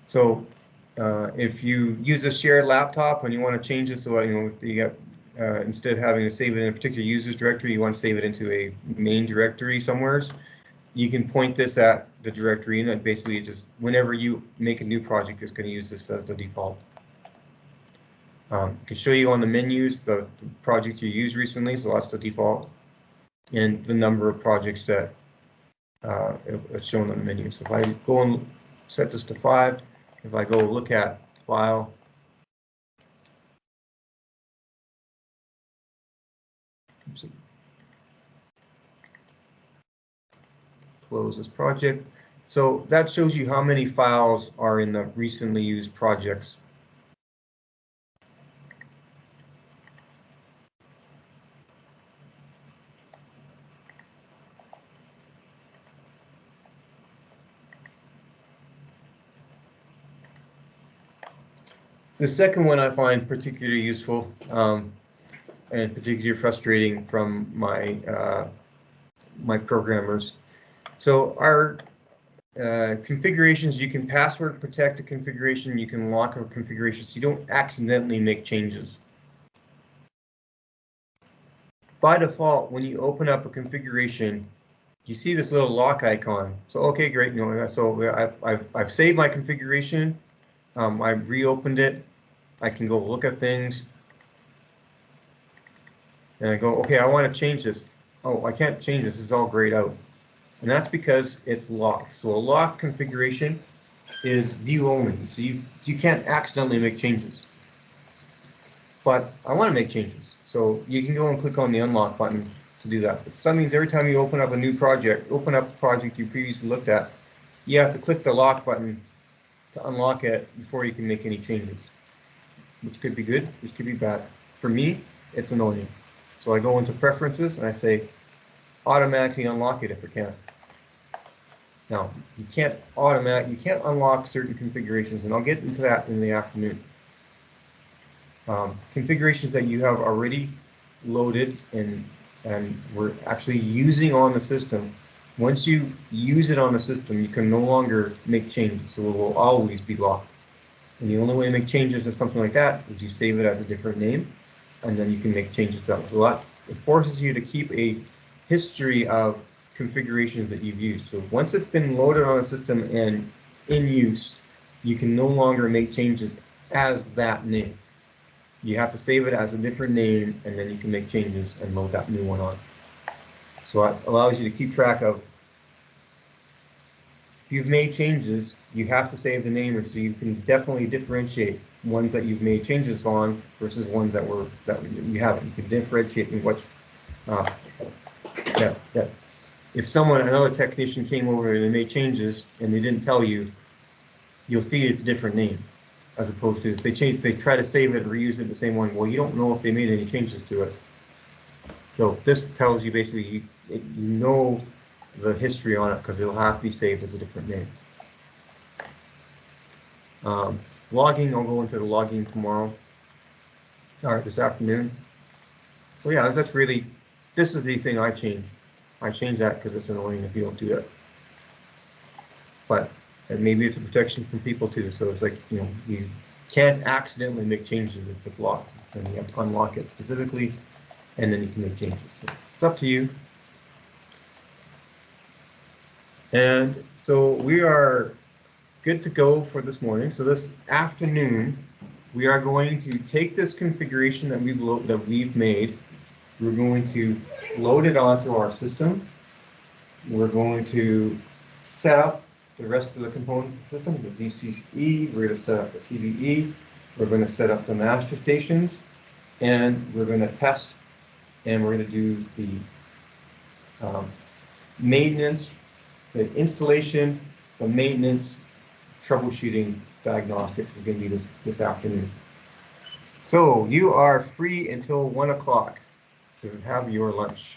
So if you use a shared laptop and you want to change it so you get instead of having to save it in a particular user's directory, you want to save it into a main directory somewhere, you can point this at the directory, and basically just whenever you make a new project, it's going to use this as the default. I can show you on the menus the project you used recently, so that's the default, and the number of projects that is shown on the menu. So if I go and set this to 5, if I go look at File, close this project. So that shows you how many files are in the recently used projects. The second one I find particularly useful and particularly frustrating from my my programmers. So our configurations, you can password protect a configuration, you can lock a configuration, so you don't accidentally make changes. By default, when you open up a configuration, you see this little lock icon. So okay, great. You know, so I've saved my configuration. I've reopened it. I can go look at things, and I go, okay, I want to change this. Oh, I can't change this. It's all grayed out, and that's because it's locked. So a locked configuration is view only. So you can't accidentally make changes. But I want to make changes. So you can go and click on the unlock button to do that. So that means every time you open up a new project, open up a project you previously looked at, you have to click the lock button to unlock it before you can make any changes, which could be good, which could be bad. For me, it's annoying. So I go into preferences and I say automatically unlock it if I can. Now, you can't unlock certain configurations, and I'll get into that in the afternoon. Configurations that you have already loaded and we're actually using on the system. Once you use it on the system, you can no longer make changes, so it will always be locked. And the only way to make changes to something like that is you save it as a different name, and then you can make changes to that. So that it forces you to keep a history of configurations that you've used. So once it's been loaded on a system and in use, you can no longer make changes as that name. You have to save it as a different name, and then you can make changes and load that new one on. So it allows you to keep track of, if you've made changes, you have to save the name, so you can definitely differentiate ones that you've made changes on versus ones that you haven't. You can differentiate in which that if another technician came over and they made changes and they didn't tell you, you'll see it's a different name, as opposed to if they try to save it and reuse it in the same one. Well, you don't know if they made any changes to it. So this tells you basically you know the history on it because it'll have to be saved as a different name. Logging, I'll go into the logging tomorrow, or this afternoon. So yeah, this is the thing I changed. I changed that because it's annoying if you don't do that. But and maybe it's a protection from people too. So it's like, you know, you can't accidentally make changes if it's locked, and you have to unlock it specifically, and then you can make changes. So it's up to you. And so we are good to go for this morning. So this afternoon, we are going to take this configuration that we've made. We're going to load it onto our system. We're going to set up the rest of the components of the system, the DCE, we're going to set up the TVE, we're going to set up the master stations, and we're going to test, and we're going to do the maintenance, the installation, the maintenance, troubleshooting, diagnostics is going to be this afternoon. So you are free until 1 o'clock to have your lunch.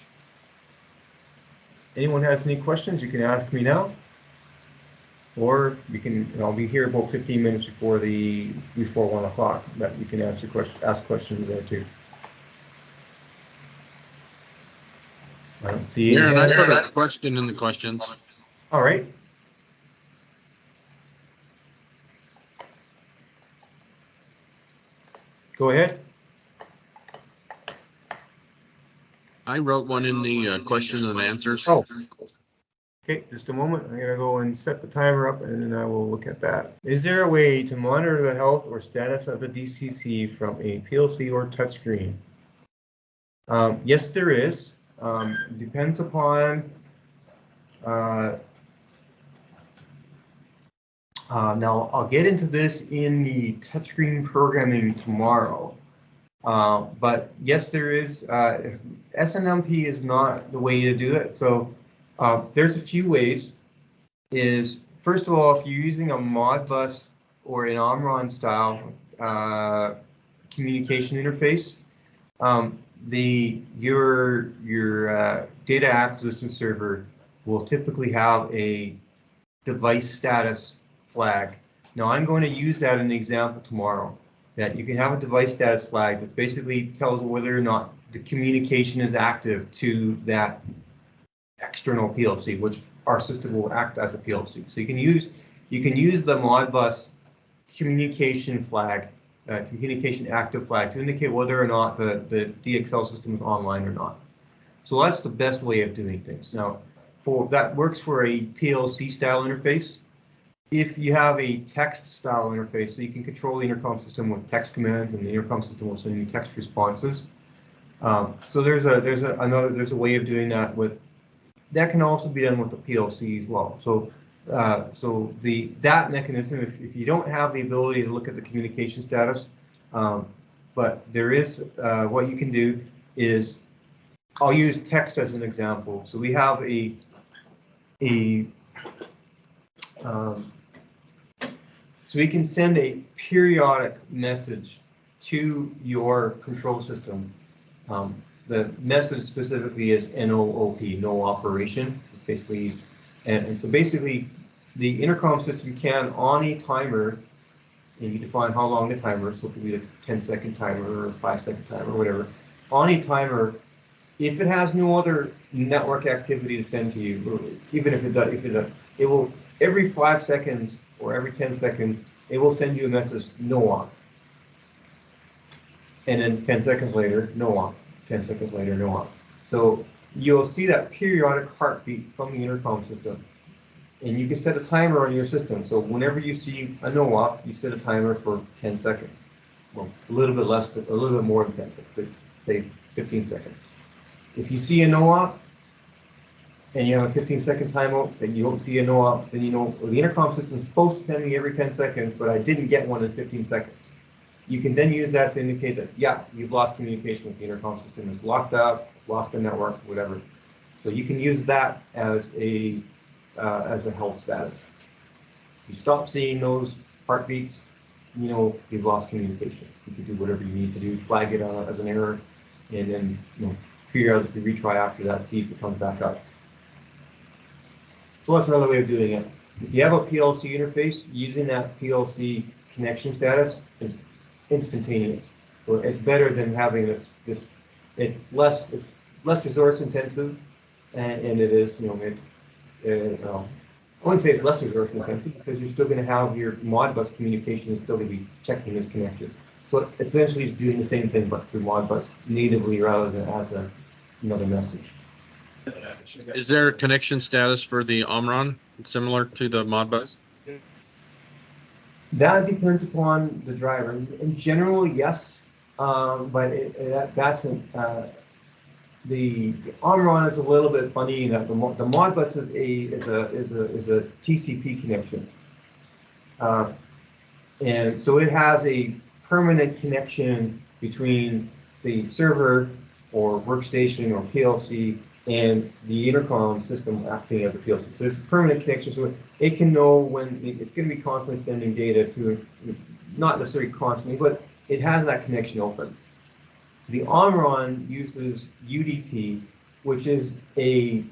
Anyone has any questions, you can ask me now. Or you can, and I'll be here about 15 minutes before 1 o'clock, that you can ask questions there too. I don't see any. Aaron, I put a question in the questions. All right. Go ahead. I wrote one in the question and answers. Oh. Okay, just a moment. I'm gonna go and set the timer up, and then I will look at that. Is there a way to monitor the health or status of the DCC from a PLC or touchscreen? Yes, there is. Depends upon. Now, I'll get into this in the touchscreen programming tomorrow. But yes, there is. SNMP is not the way to do it. So. There's a few ways. First of all, if you're using a Modbus or an Omron style communication interface, your data acquisition server will typically have a device status flag. Now I'm going to use that in an example tomorrow. that you can have a device status flag that basically tells whether or not the communication is active to that external PLC, which our system will act as a PLC. So you can use the Modbus communication flag, communication active flag, to indicate whether or not the DXL system is online or not. So that's the best way of doing things. Now, that works for a PLC style interface. If you have a text style interface, so you can control the intercom system with text commands, and the intercom system will send you text responses. So there's a way of doing that with. That can also be done with the PLC as well. So that mechanism, if you don't have the ability to look at the communication status, but there is what you can do is, I'll use text as an example. So we have so we can send a periodic message to your control system. The message specifically is NOOP, no operation, basically. And so basically, the intercom system can, on a timer, and you define how long the timer, so it could be a 10-second timer or a 5-second timer or whatever. On a timer, if it has no other network activity to send to you, even if it does, it will, every 5 seconds or every 10 seconds, it will send you a message, no on. And then 10 seconds later, no on. 10 seconds later, no on. So you'll see that periodic heartbeat from the intercom system. And you can set a timer on your system. So whenever you see a no op, you set a timer for 10 seconds. Well, a little bit less, but a little bit more than 10 seconds, say 15 seconds. If you see a no op and you have a 15-second timeout, and you don't see a no op, then you know, well, the intercom system is supposed to send me every 10 seconds, but I didn't get one in 15 seconds. You can then use that to indicate that, yeah, you've lost communication with the intercom system. It's locked up, lost the network, whatever. So you can use that as a health status. If you stop seeing those heartbeats, you know you've lost communication. You can do whatever you need to do, flag it as an error, and then periodically retry after that, see if it comes back up. So that's another way of doing it. If you have a PLC interface, using that PLC connection status is instantaneous. So it's better than having this. It's less resource intensive, and it is, I wouldn't say it's less resource intensive, because you're still going to have your Modbus communication is still going to be checking this connection. So essentially, it's doing the same thing, but through Modbus natively rather than as another message. Is there a connection status for the Omron similar to the Modbus? That depends upon the driver. In general, yes, but the Omron is a little bit funny. That the Modbus is a TCP connection, and so it has a permanent connection between the server or workstation or PLC and the intercom system acting as a PLC. So it's a permanent connection, so it can know when it's going to be constantly sending data to, not necessarily constantly, but it has that connection open. The Omron uses UDP, which is it's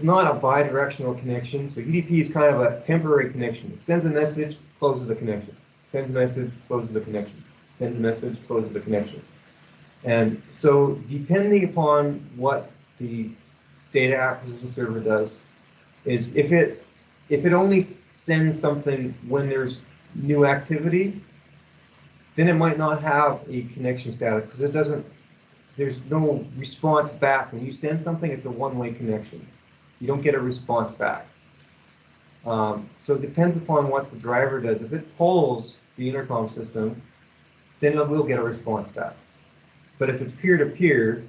not a bidirectional connection. So UDP is kind of a temporary connection. It sends a message, closes the connection. Sends a message, closes the connection. Sends a message, closes the connection. And so depending upon what the data acquisition server does, is if it only sends something when there's new activity, then it might not have a connection status, because there's no response back. When you send something, it's a one-way connection. You don't get a response back. So it depends upon what the driver does. If it pulls the intercom system, then it will get a response back. But if it's peer-to-peer,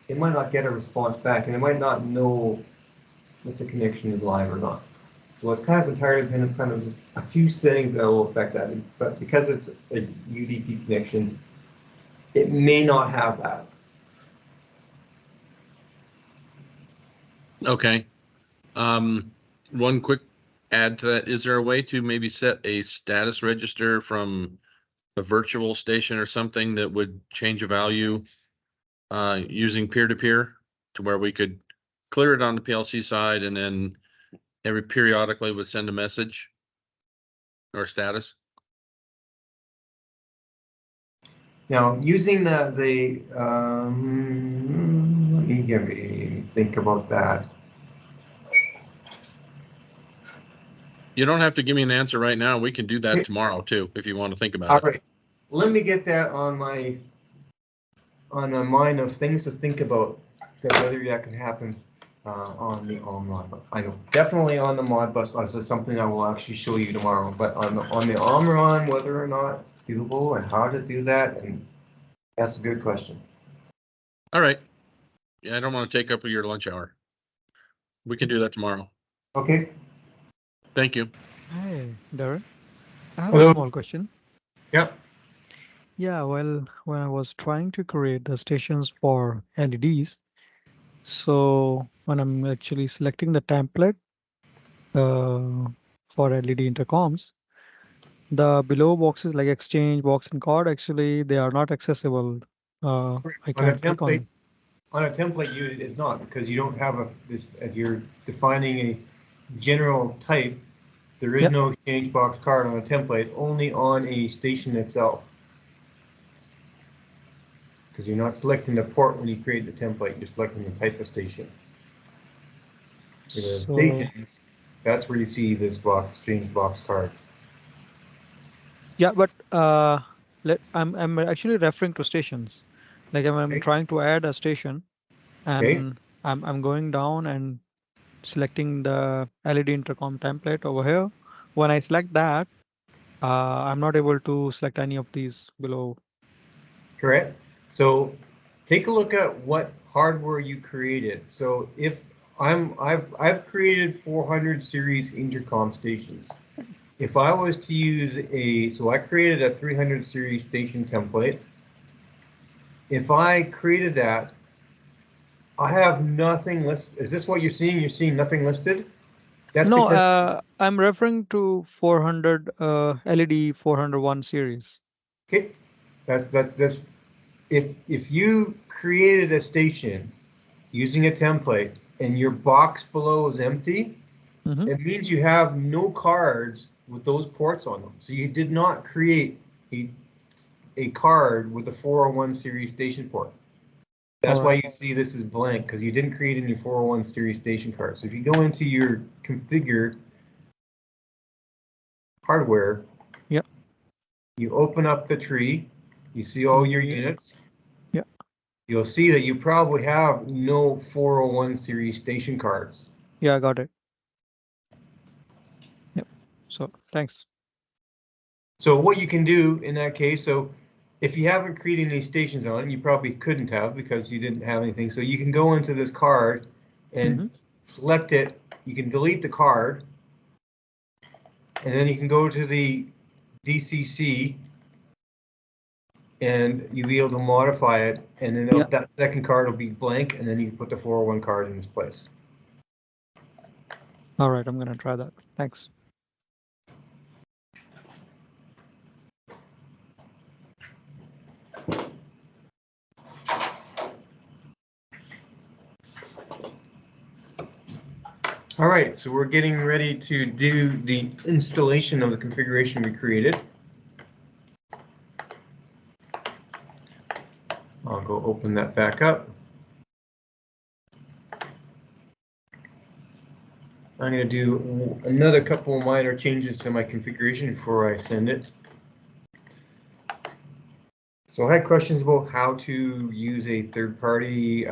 it might not get a response back, and it might not know if the connection is live or not. So it's kind of entirely dependent on kind of a few settings that will affect that. But because it's a UDP connection, it may not have that. Okay. One quick add to that. Is there a way to maybe set a status register from a virtual station or something that would change a value using peer-to-peer, to where we could clear it on the PLC side and then periodically would send a message? or status? Now, using let me think about that. You don't have to give me an answer right now. We can do that Okay. tomorrow too, if you want to think All about it. right, let me get that on a mind of things to think about, that whether that can happen on the Omron. I know definitely on the Modbus. This is something I will actually show you tomorrow. But on the Omron, whether or not it's doable and how to do that, and that's a good question. All right. Yeah, I don't want to take up your lunch hour. We can do that tomorrow. Okay. Thank you. Hi, Darren. I have Hello. a small question. Yep. Yeah, well, when I was trying to create the stations for LEDs, so when I'm actually selecting the template for LED intercoms, the below boxes like exchange, box, and card, actually, they are not accessible. I On a can't click on template, them. on a template unit, it's not, because you don't have you're defining a general type. There is Yep. no exchange box card on a template, only on a station itself. Because you're not selecting the port when you create the template, you're selecting the type of station. For the So, stations, that's where you see this exchange box card. yeah, but I'm actually referring to stations. Like I'm Okay. trying to add a station, Okay. and I'm going down and selecting the LED intercom template over here. When I select that, I'm not able to select any of these below. Correct. So take a look at what hardware you created. So if I've created 400 series intercom stations. If I was to use so I created a 300 series station template. If I created that, I have nothing listed. Is this what you're seeing? You're seeing nothing listed? That's No, because I'm referring to 400 LED 401 series. okay, that's if you created a station using a template and your box below is empty, Mm-hmm. it means you have no cards with those ports on them. So you did not create a card with a 401 series station port. That's why you see this is blank, because you didn't create any 401 series station cards. So if you go into your configure hardware, Yep. you open up the tree, you see all your units. Yep. You'll see that you probably have no 401 series station cards. Yeah, I got it. Yep. So thanks. So what you can do in that case, so if you haven't created any stations on it, you probably couldn't have because you didn't have anything. So you can go into this card and select it. You can delete the card, and then you can go to the DCC, and you'll be able to modify it. And then that second card will be blank, and then you can put the 401 card in its place. All right, I'm gonna try that. Thanks. All right, so we're getting ready to do the installation of the configuration we created. I'll go open that back up. I'm going to do another couple of minor changes to my configuration before I send it. So I had questions about how to use a third-party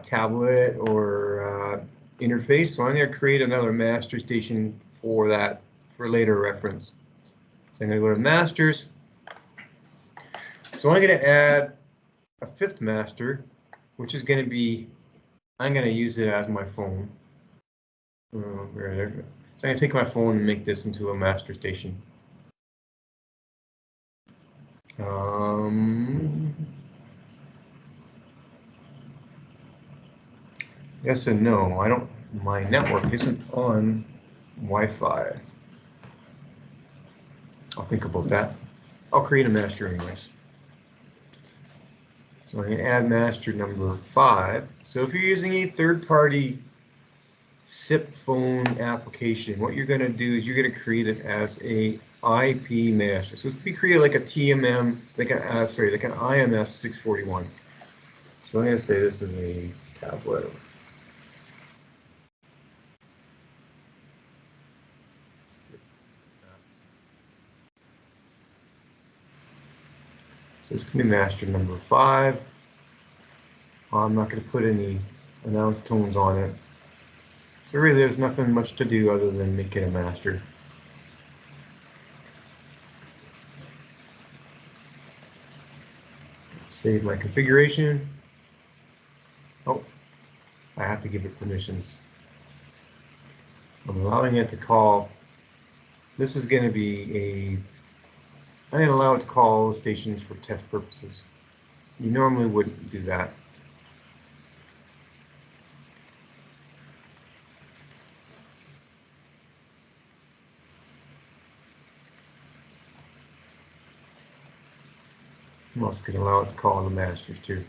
tablet or interface. So I'm going to create another master station for that for later reference. So I'm going to go to masters. So I'm going to add a fifth master, which is going to be, I'm going to use it as my phone. So I'm going to take my phone and make this into a master station. Yes and no. I don't. My network isn't on Wi-Fi. I'll think about that. I'll create a master anyways. So I'm going to add master number 5. So if you're using a third-party SIP phone application, what you're going to do is you're going to create it as a IP master. So it's to be created like a TMM, like an IMS 641. So I'm going to say this is a tablet. So it's going to be master number 5. I'm not going to put any announced tones on it. So really there's nothing much to do other than make it a master. Save my configuration. Oh, I have to give it permissions. I'm allowing it to call. This is going to be I'm going to allow it to call all the stations for test purposes. You normally wouldn't do that. I'm also going to allow it to call the masters too.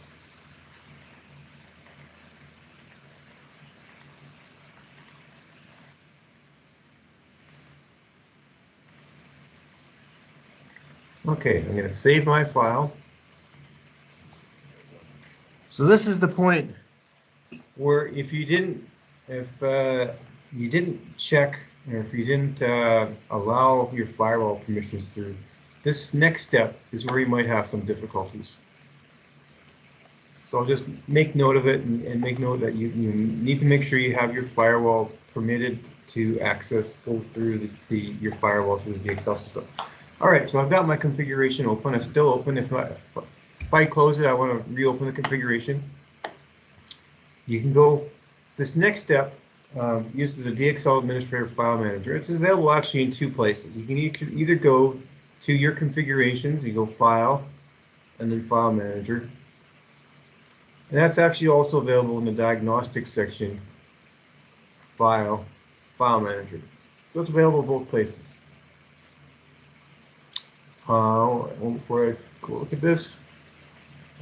Okay, I'm going to save my file. So this is the point where if you didn't check, or if you didn't allow your firewall permissions through, this next step is where you might have some difficulties. So I'll just make note of it and make note that you need to make sure you have your firewall permitted to access, go through your firewall through the DXL system. All right, so I've got my configuration open. It's still open. If I close it, I want to reopen the configuration. You can go, this next step uses a DXL Administrator File Manager. It's available actually in 2 places. You can either go to your configurations, you go File, and then File Manager. And that's actually also available in the Diagnostics section, File Manager. So it's available both places. Before I go look at this,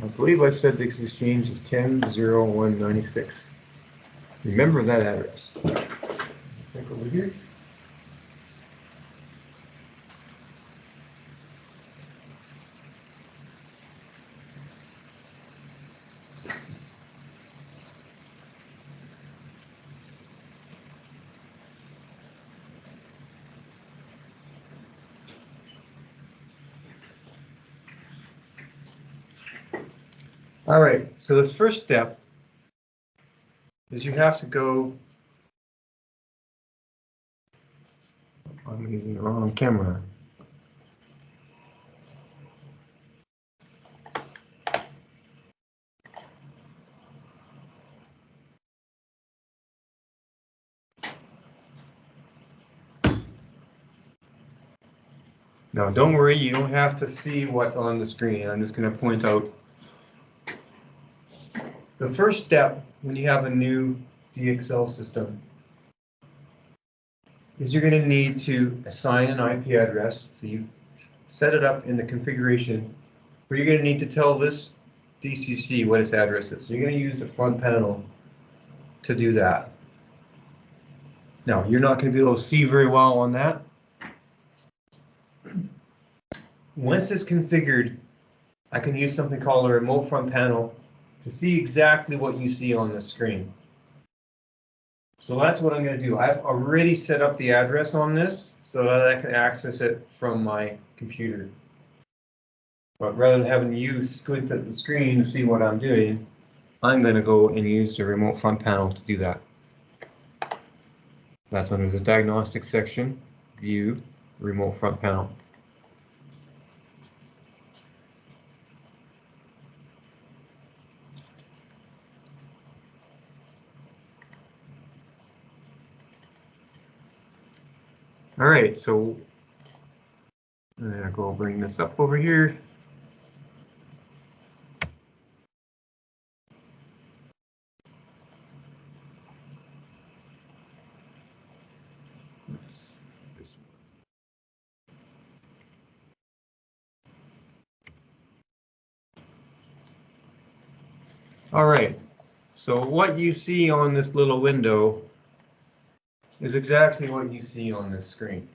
I believe I said this exchange is 10.0.196. Remember that address. Take over here. All right, so the first step is you have to go, I'm using the wrong camera. Now, don't worry, you don't have to see what's on the screen. I'm just going to point out the first step when you have a new DXL system is you're going to need to assign an IP address. So you set it up in the configuration where you're going to need to tell this DCC what its address is. So you're going to use the front panel to do that. Now, you're not going to be able to see very well on that. Once it's configured, I can use something called a remote front panel to see exactly what you see on the screen. So that's what I'm going to do. I've already set up the address on this so that I can access it from my computer. But rather than having you squint at the screen to see what I'm doing, I'm going to go and use the remote front panel to do that. That's under the Diagnostics section, View, Remote Front Panel. All right, so I'm gonna go bring this up over here. Oops, this one. All right, so what you see on this little window is exactly what you see on this screen.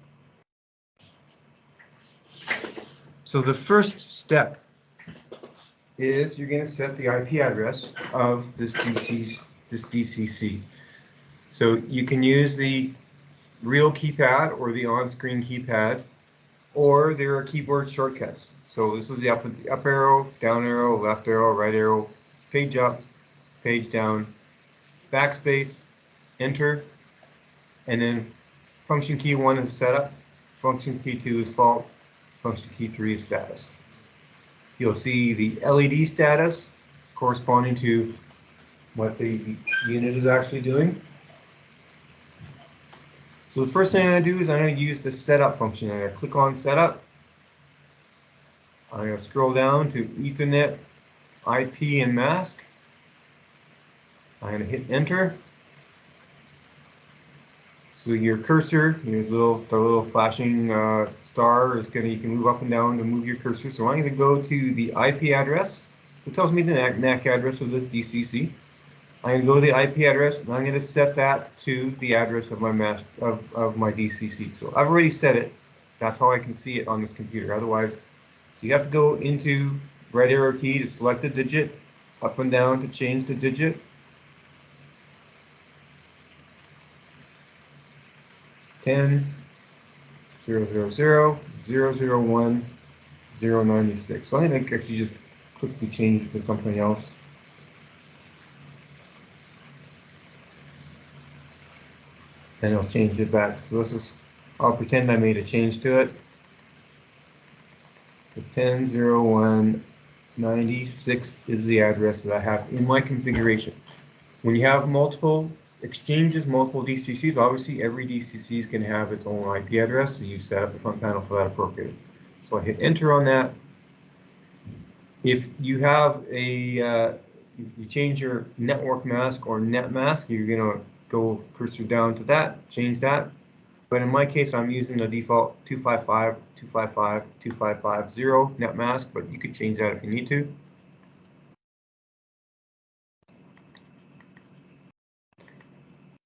So the first step is you're going to set the IP address of this DCC. So you can use the real keypad or the on-screen keypad, or there are keyboard shortcuts. So this is the up arrow, down arrow, left arrow, right arrow, page up, page down, backspace, enter, and then function key 1 is setup, function key 2 is fault, function key 3 is status. You'll see the LED status corresponding to what the unit is actually doing. So the first thing I'm going to do is I'm going to use the setup function. I'm going to click on setup. I'm going to scroll down to Ethernet, IP, and mask. I'm going to hit enter. So your cursor, the little flashing star is you can move up and down to move your cursor. So I'm going to go to the IP address. It tells me the MAC address of this DCC. I'm going to go to the IP address, and I'm going to set that to the address of my of my DCC. So I've already set it. That's how I can see it on this computer. Otherwise, so you have to go into right arrow key to select a digit, up and down to change the digit. $10 000 001 096. So I'm going to actually just quickly change it to something else. Then I'll change it back. So this is, I'll pretend I made a change to it. The 10.01.96 is the address that I have in my configuration. When you have multiple exchanges, multiple DCCs, obviously every DCC is going to have its own IP address, so you set up the front panel for that appropriately. So I hit enter on that. If you have a, you change your network mask or net mask, you're going to go cursor down to that, change that. But in my case, I'm using the default 255.255.255.0 net mask, but you could change that if you need to.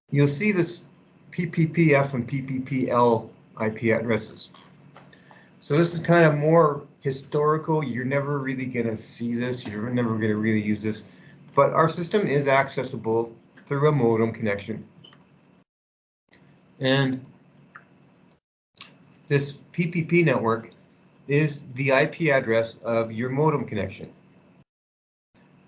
You'll see this PPPF and PPPL IP addresses. So this is kind of more historical. You're never really going to see this. You're never going to really use this. But our system is accessible through a modem connection. And this PPP network is the IP address of your modem connection.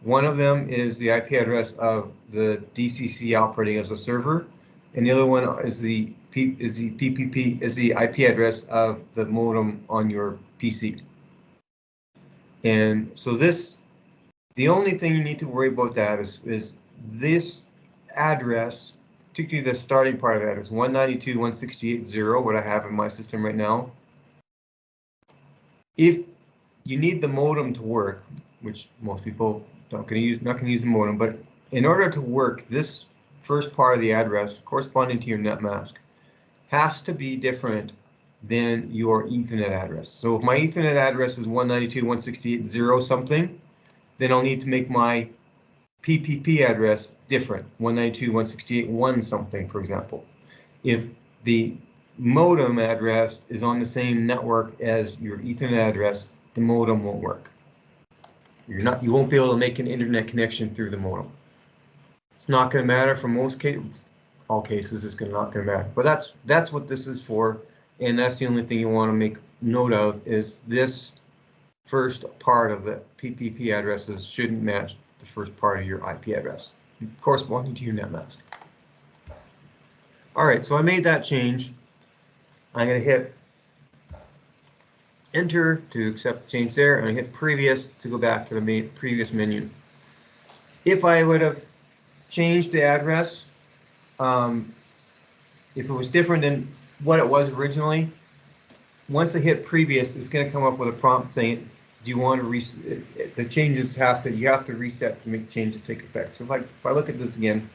One of them is the IP address of the DCC operating as a server, and the other one is the IP address of the modem on your PC. And so the only thing you need to worry about that is this address, particularly the starting part of that is 192.168.0, what I have in my system right now. If you need the modem to work, which most people not going to use the modem, but in order to work, this first part of the address corresponding to your net mask has to be different than your Ethernet address. So if my Ethernet address is 192.168.0 something, then I'll need to make my PPP address different, 192.168.1 something, for example. If the modem address is on the same network as your Ethernet address, the modem won't work. You won't be able to make an internet connection through the modem. It's not going to matter for most cases. All cases, it's not going to matter. But that's what this is for, and that's the only thing you want to make note of is this first part of the PPP addresses shouldn't match the first part of your IP address corresponding to your net mask. All right, so I made that change. I'm going to hit enter to accept the change there, and I hit previous to go back to the previous menu. If I would have changed the address, if it was different than what it was originally, once I hit previous, it's going to come up with a prompt saying, do you want to reset? The changes you have to reset to make changes take effect. So if I look at this again,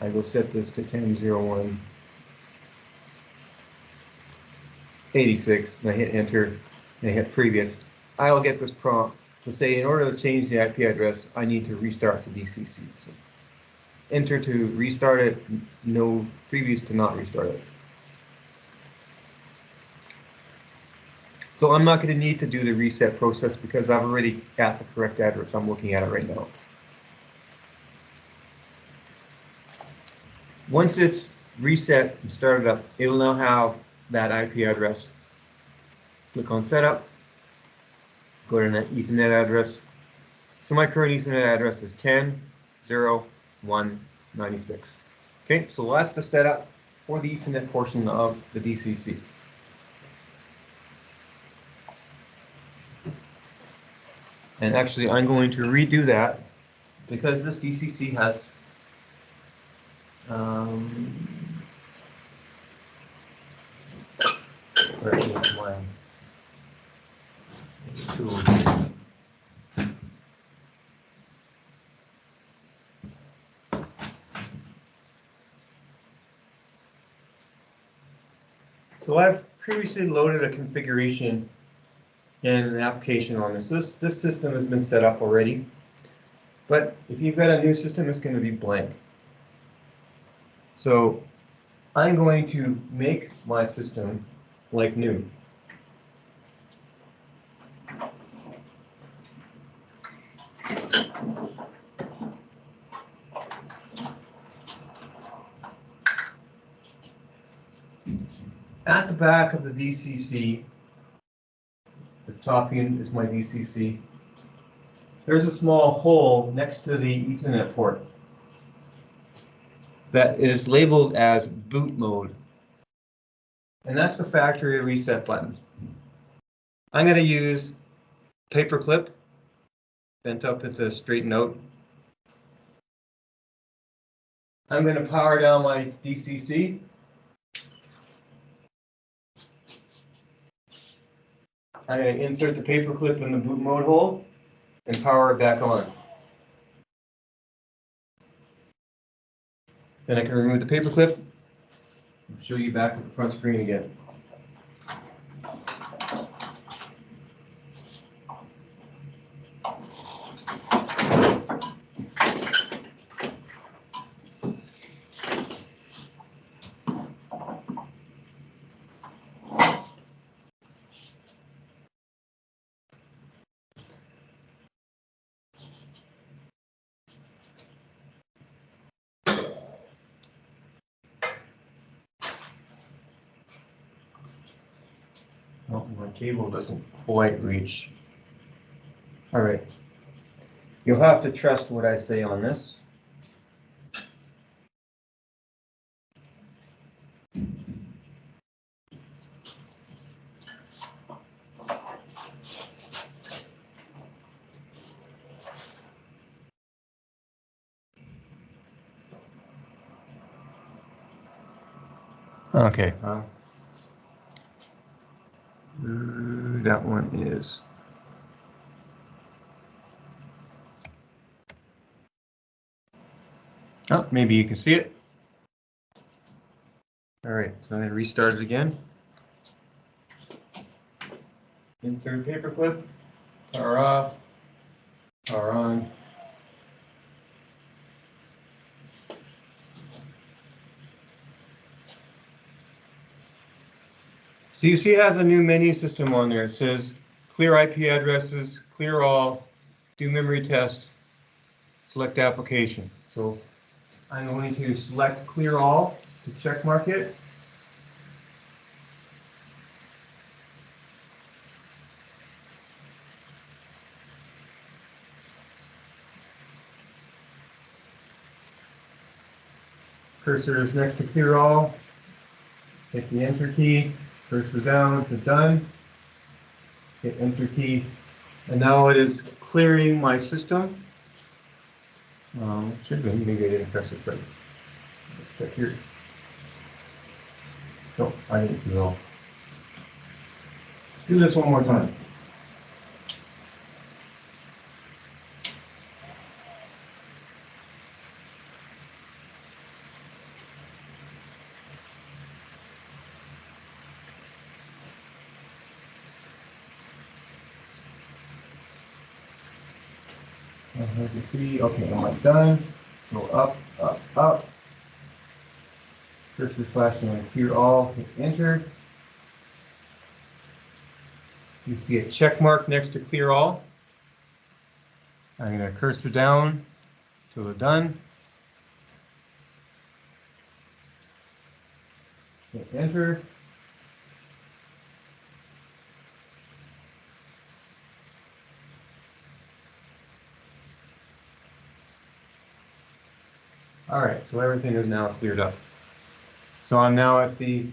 I will set this to 10.01.86, and I hit enter, and I hit previous. I'll get this prompt to say, in order to change the IP address, I need to restart the DCC. So enter to restart it, no, previous to not restart it. So I'm not going to need to do the reset process because I've already got the correct address. I'm looking at it right now. Once it's reset and started up, it'll now have that IP address. Click on setup, go to that Ethernet address. So my current Ethernet address is 10.0.1.96. Okay, so that's the setup for the Ethernet portion of the DCC. And actually, I'm going to redo that because this DCC has where is my tool? So I've previously loaded a configuration and an application on this. This system has been set up already, but if you've got a new system, it's going to be blank. So I'm going to make my system like new. At the back of the DCC, this top end is my DCC. There's a small hole next to the Ethernet port that is labeled as boot mode. And that's the factory reset button. I'm going to use paperclip bent up into a straight note. I'm going to power down my DCC. I'm going to insert the paperclip in the boot mode hole and power it back on. Then I can remove the paperclip and show you back at the front screen again. Oh, my cable doesn't quite reach. All right. You'll have to trust what I say on this. Okay. That one is. Oh, maybe you can see it. All right, so I'm going to restart it again. Insert paperclip, power off, power on. So you see it has a new menu system on there. It says clear IP addresses, clear all, do memory test, select application. So I'm going to select clear all to check mark it. Cursor is next to clear all. Hit the enter key, cursor down to done. Hit enter key. And now it is clearing my system. Should be, maybe I didn't press it right. Check here. No, I didn't do all. Do this one more time. As you see, okay, I'm done. Go up, up, up. Cursor flashing on clear all, hit enter. You see a check mark next to clear all. I'm going to cursor down till it's done. Hit enter. All right, so everything is now cleared up. So I'm now at the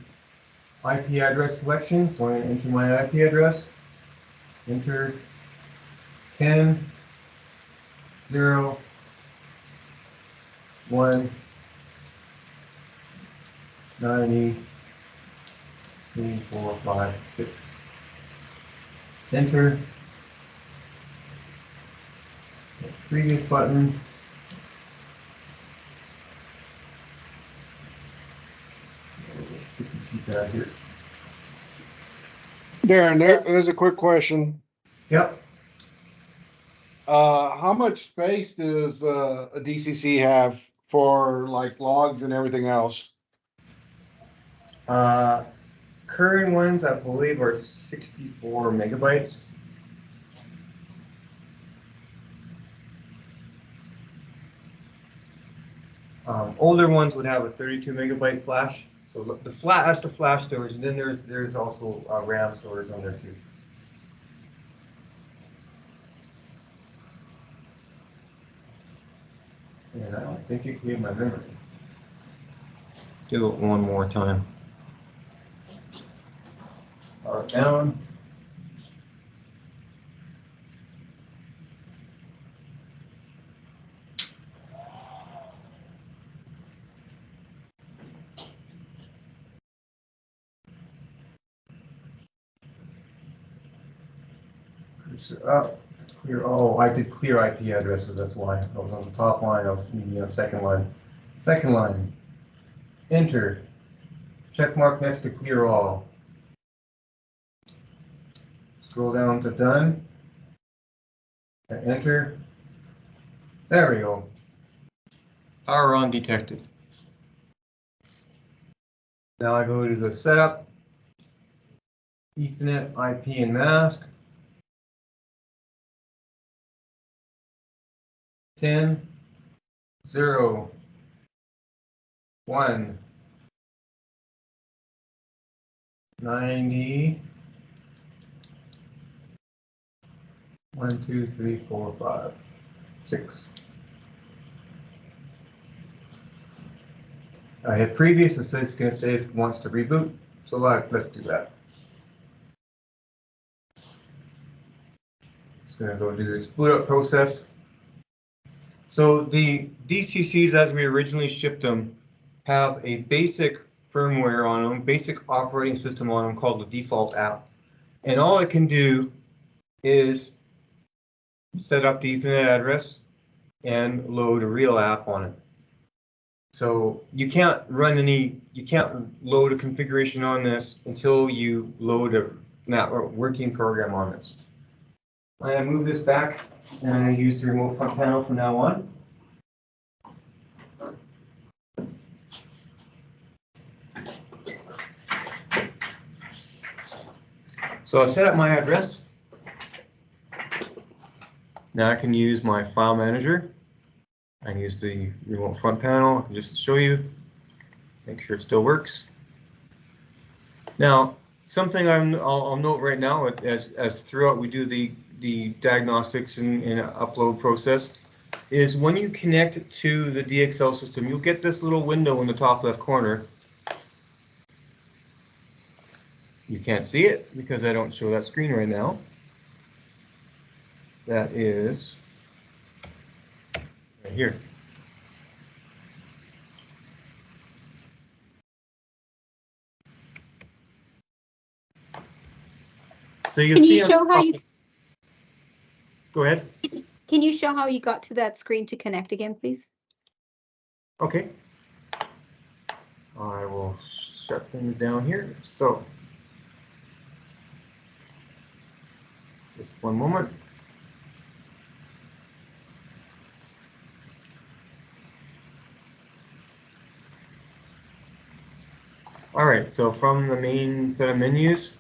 IP address selection. So I'm going to enter my IP address. Enter 10, 0, 1, 90, 3, 4, 5, 6. Enter. Previous button. Sticky keypad here. Darren, there's a quick question. Yep. How much space does a DCC have for like logs and everything else? Current ones, I believe, are 64 megabytes. Older ones would have a 32 megabyte flash. So the flat has the flash storage, and then there's also RAM storage on there too. And I don't think it cleared my memory. Do it one more time. Power down. Cursor up. Clear. Oh, I did clear IP addresses. That's why I was on the top line. I was maybe on second line. Second line. Enter. Check mark next to clear all. Scroll down to done. And enter. There we go. Power on detected. Now I go to the setup, Ethernet, IP, and mask. 10, 0, 1, 90, 1, 2, 3, 4, 5, 6. I hit previous, it's going to say it wants to reboot, so let's do that. It's going to go do this boot up process. So the DCCs, as we originally shipped them, have a basic firmware on them, basic operating system on them called the default app. And all it can do is set up the Ethernet address and load a real app on it. So you can't load a configuration on this until you load a working program on this. I'm going to move this back and I'm going to use the remote front panel from now on. So I've set up my address. Now I can use my file manager. I can use the remote front panel just to show you, make sure it still works. Now, something I'll note right now, as throughout we do the diagnostics and upload process, is when you connect to the DXL system, you'll get this little window in the top left corner. You can't see it because I don't show that screen right now. That is right here. So you Can see. you show how you? Go ahead. Can you show how you got to that screen to connect again, please? Okay. I will shut things down here. So just one moment. All right, so from the main set of menus,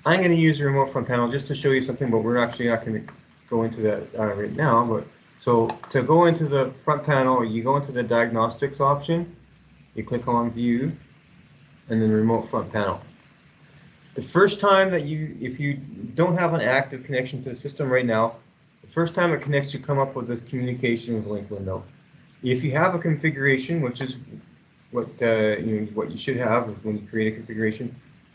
I'm going to use the remote front panel just to show you something, but we're actually not going to go into that right now. But so to go into the front panel, you go into the diagnostics option, you click on view, and then remote front panel. The first time that if you don't have an active connection to the system right now, the first time it connects, you come up with this communications link window. If you have a configuration, which is what what you should have is when you create a configuration,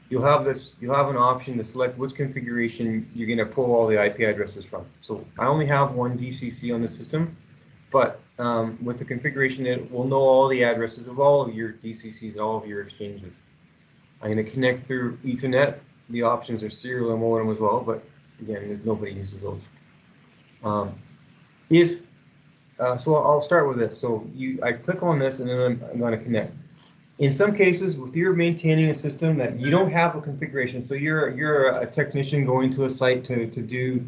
you'll have an option to select which configuration you're going to pull all the IP addresses from. So I only have one DCC on the system, but with the configuration, it will know all the addresses of all of your DCCs and all of your exchanges. I'm going to connect through Ethernet. The options are serial and modem as well, but again, nobody uses those. So I'll start with this. So I click on this, and then I'm going to connect. In some cases, if you're maintaining a system that you don't have a configuration, so you're a technician going to a site to do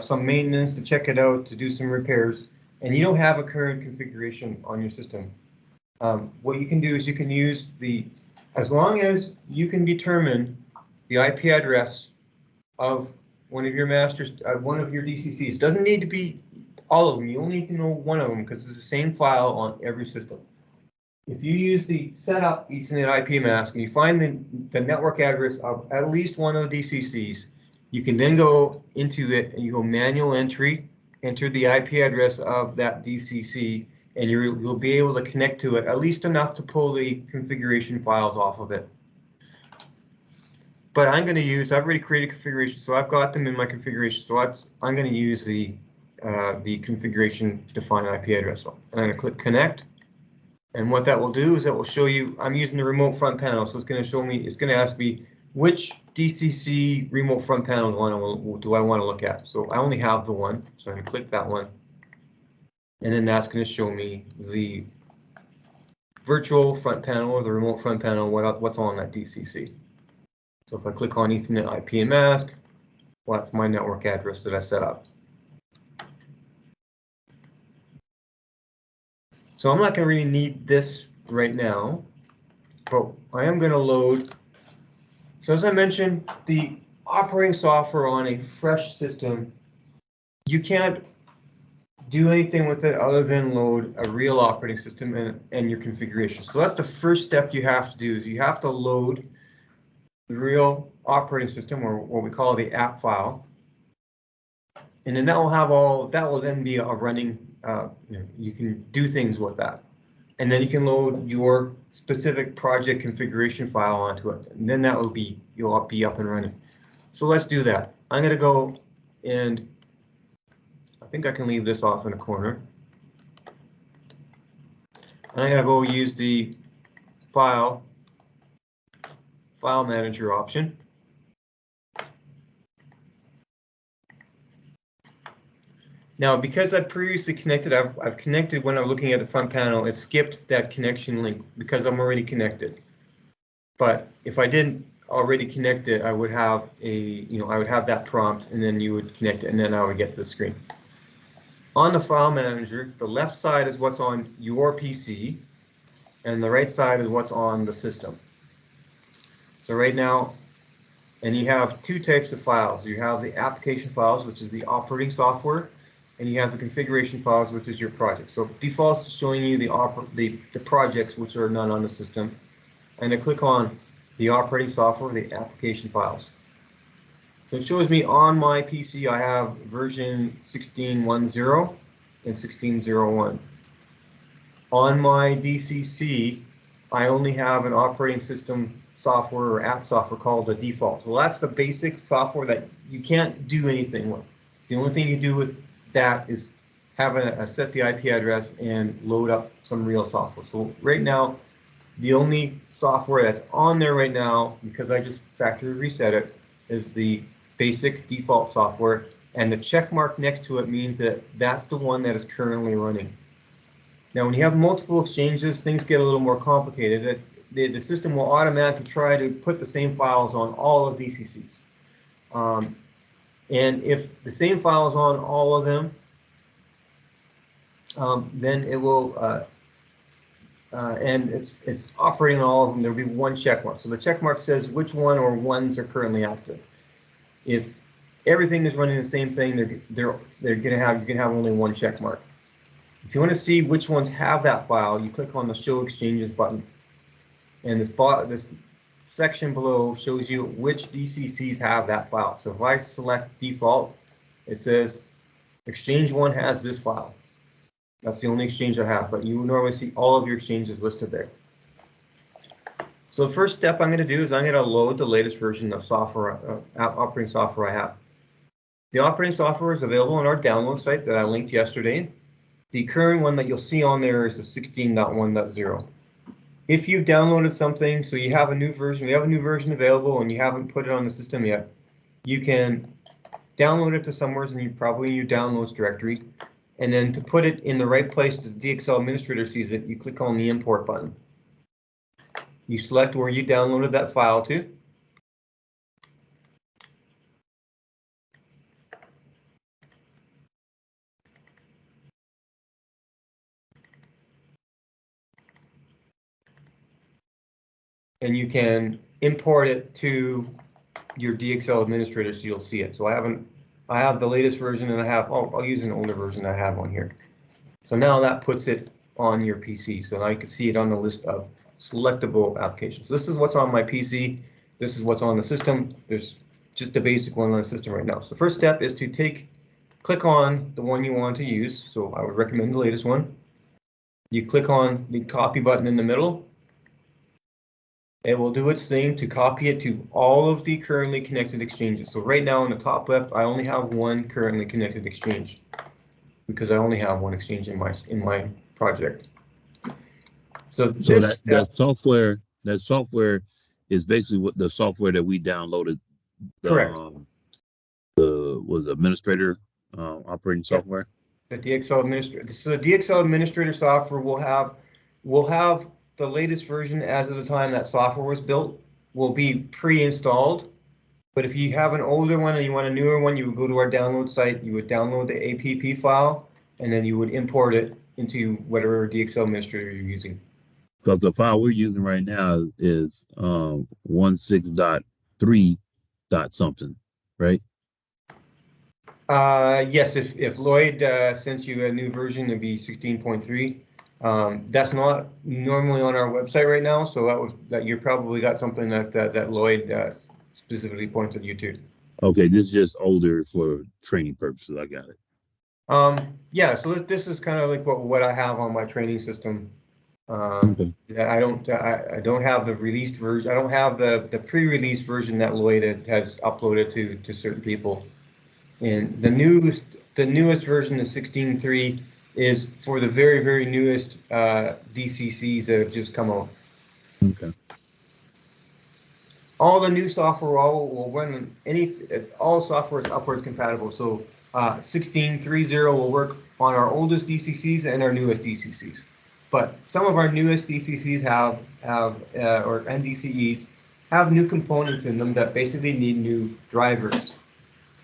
some maintenance, to check it out, to do some repairs, and you don't have a current configuration on your system, what you can do is you can use as long as you can determine the IP address of one of your one of your DCCs. It doesn't need to be all of them. You only need to know one of them because it's the same file on every system. If you use the setup Ethernet IP mask and you find the network address of at least one of the DCCs, you can then go into it and you go manual entry, enter the IP address of that DCC, and you'll be able to connect to it at least enough to pull the configuration files off of it. But I've already created configuration, so I've got them in my configuration. So I'm going to use the configuration defined IP address. I'm going to click connect, and what that will do is it will show you. I'm using the remote front panel, so it's going to show me. It's going to ask me which DCC remote front panel do I want to look at. So I only have the one, so I'm going to click that one. And then that's going to show me the virtual front panel or the remote front panel, what's on that DCC. So if I click on Ethernet IP and mask, well, that's my network address that I set up. So I'm not going to really need this right now, but I am going to load. So as I mentioned, the operating software on a fresh system, you can't do anything with it other than load a real operating system and your configuration. So that's the first step you have to do, is you have to load the real operating system, or what we call the app file. And then that will then be a running, you can do things with that. And then you can load your specific project configuration file onto it. And then you'll be up and running. So let's do that. I'm going to go, and I think I can leave this off in a corner. And I'm going to go use the file manager option. Now, because I previously connected, I've connected when I'm looking at the front panel, it skipped that connection link because I'm already connected. But if I didn't already connect it, I would have I would have that prompt, and then you would connect it, and then I would get the screen. On the file manager, the left side is what's on your PC, and the right side is what's on the system. So right now, and you have two types of files. You have the application files, which is the operating software, and you have the configuration files, which is your project. So defaults is showing you the projects which are not on the system. And I click on the operating software, the application files. So it shows me on my PC I have version 16.10 and 16.01. On my DCC, I only have an operating system software or app software called the default. Well, that's the basic software that you can't do anything with. The only thing you do with that is have set the IP address and load up some real software. So right now, the only software that's on there right now, because I just factory reset it, is the basic default software, and the check mark next to it means that that's the one that is currently running. Now, when you have multiple exchanges, things get a little more complicated. The system will automatically try to put the same files on all of DCCs. And if the same file is on all of them, then it will, and it's operating on all of them, there'll be one check mark. So the check mark says which one or ones are currently active. If everything is running the same thing, you're gonna have only one check mark. If you want to see which ones have that file, you click on the Show Exchanges button, and this section below shows you which DCCs have that file. So if I select default, it says Exchange 1 has this file. That's the only exchange I have, but you will normally see all of your exchanges listed there. So the first step I'm going to do is I'm going to load the latest version of operating software I have. The operating software is available on our download site that I linked yesterday. The current one that you'll see on there is the 16.1.0. If you've downloaded something, so you have a new version, we have a new version available and you haven't put it on the system yet, you can download it to somewhere probably in your downloads directory. And then to put it in the right place the DXL administrator sees it, you click on the import button. You select where you downloaded that file to. And you can import it to your DXL administrator so you'll see it. So I have the latest version and I'll use an older version I have on here. So now that puts it on your PC. So now you can see it on the list of selectable applications. So this is what's on my PC. This is what's on the system. There's just the basic one on the system right now. So the first step is to click on the one you want to use. So I would recommend the latest one. You click on the copy button in the middle. It will do its thing to copy it to all of the currently connected exchanges. So right now in the top left, I only have one currently connected exchange because I only have one exchange in my project. So that software is basically what the software that we downloaded. Correct. Was administrator operating software. The DXL administrator. So the DXL administrator software will have the latest version as of the time that software was built will be pre-installed. But if you have an older one and you want a newer one, you would go to our download site, you would download the APP file, and then you would import it into whatever DXL administrator you're using. Because the file we're using right now is 16.3 something, right? Yes, if Lloyd sent you a new version, it'd be 16.3. That's not normally on our website right now, so that you probably got something that Lloyd specifically pointed you to. Okay, this is just older for training purposes. I got it. Yeah, so this is kind of like what I have on my training system. Okay. I don't have the released version. I don't have the pre-release version that Lloyd has uploaded to certain people. And the newest version, the 16.3, is for the very, very newest DCCs that have just come out. Okay. All the new software will run all software is upwards compatible. So 16.3.0 will work on our oldest DCCs and our newest DCCs. But some of our newest DCCs or NDCEs have new components in them that basically need new drivers.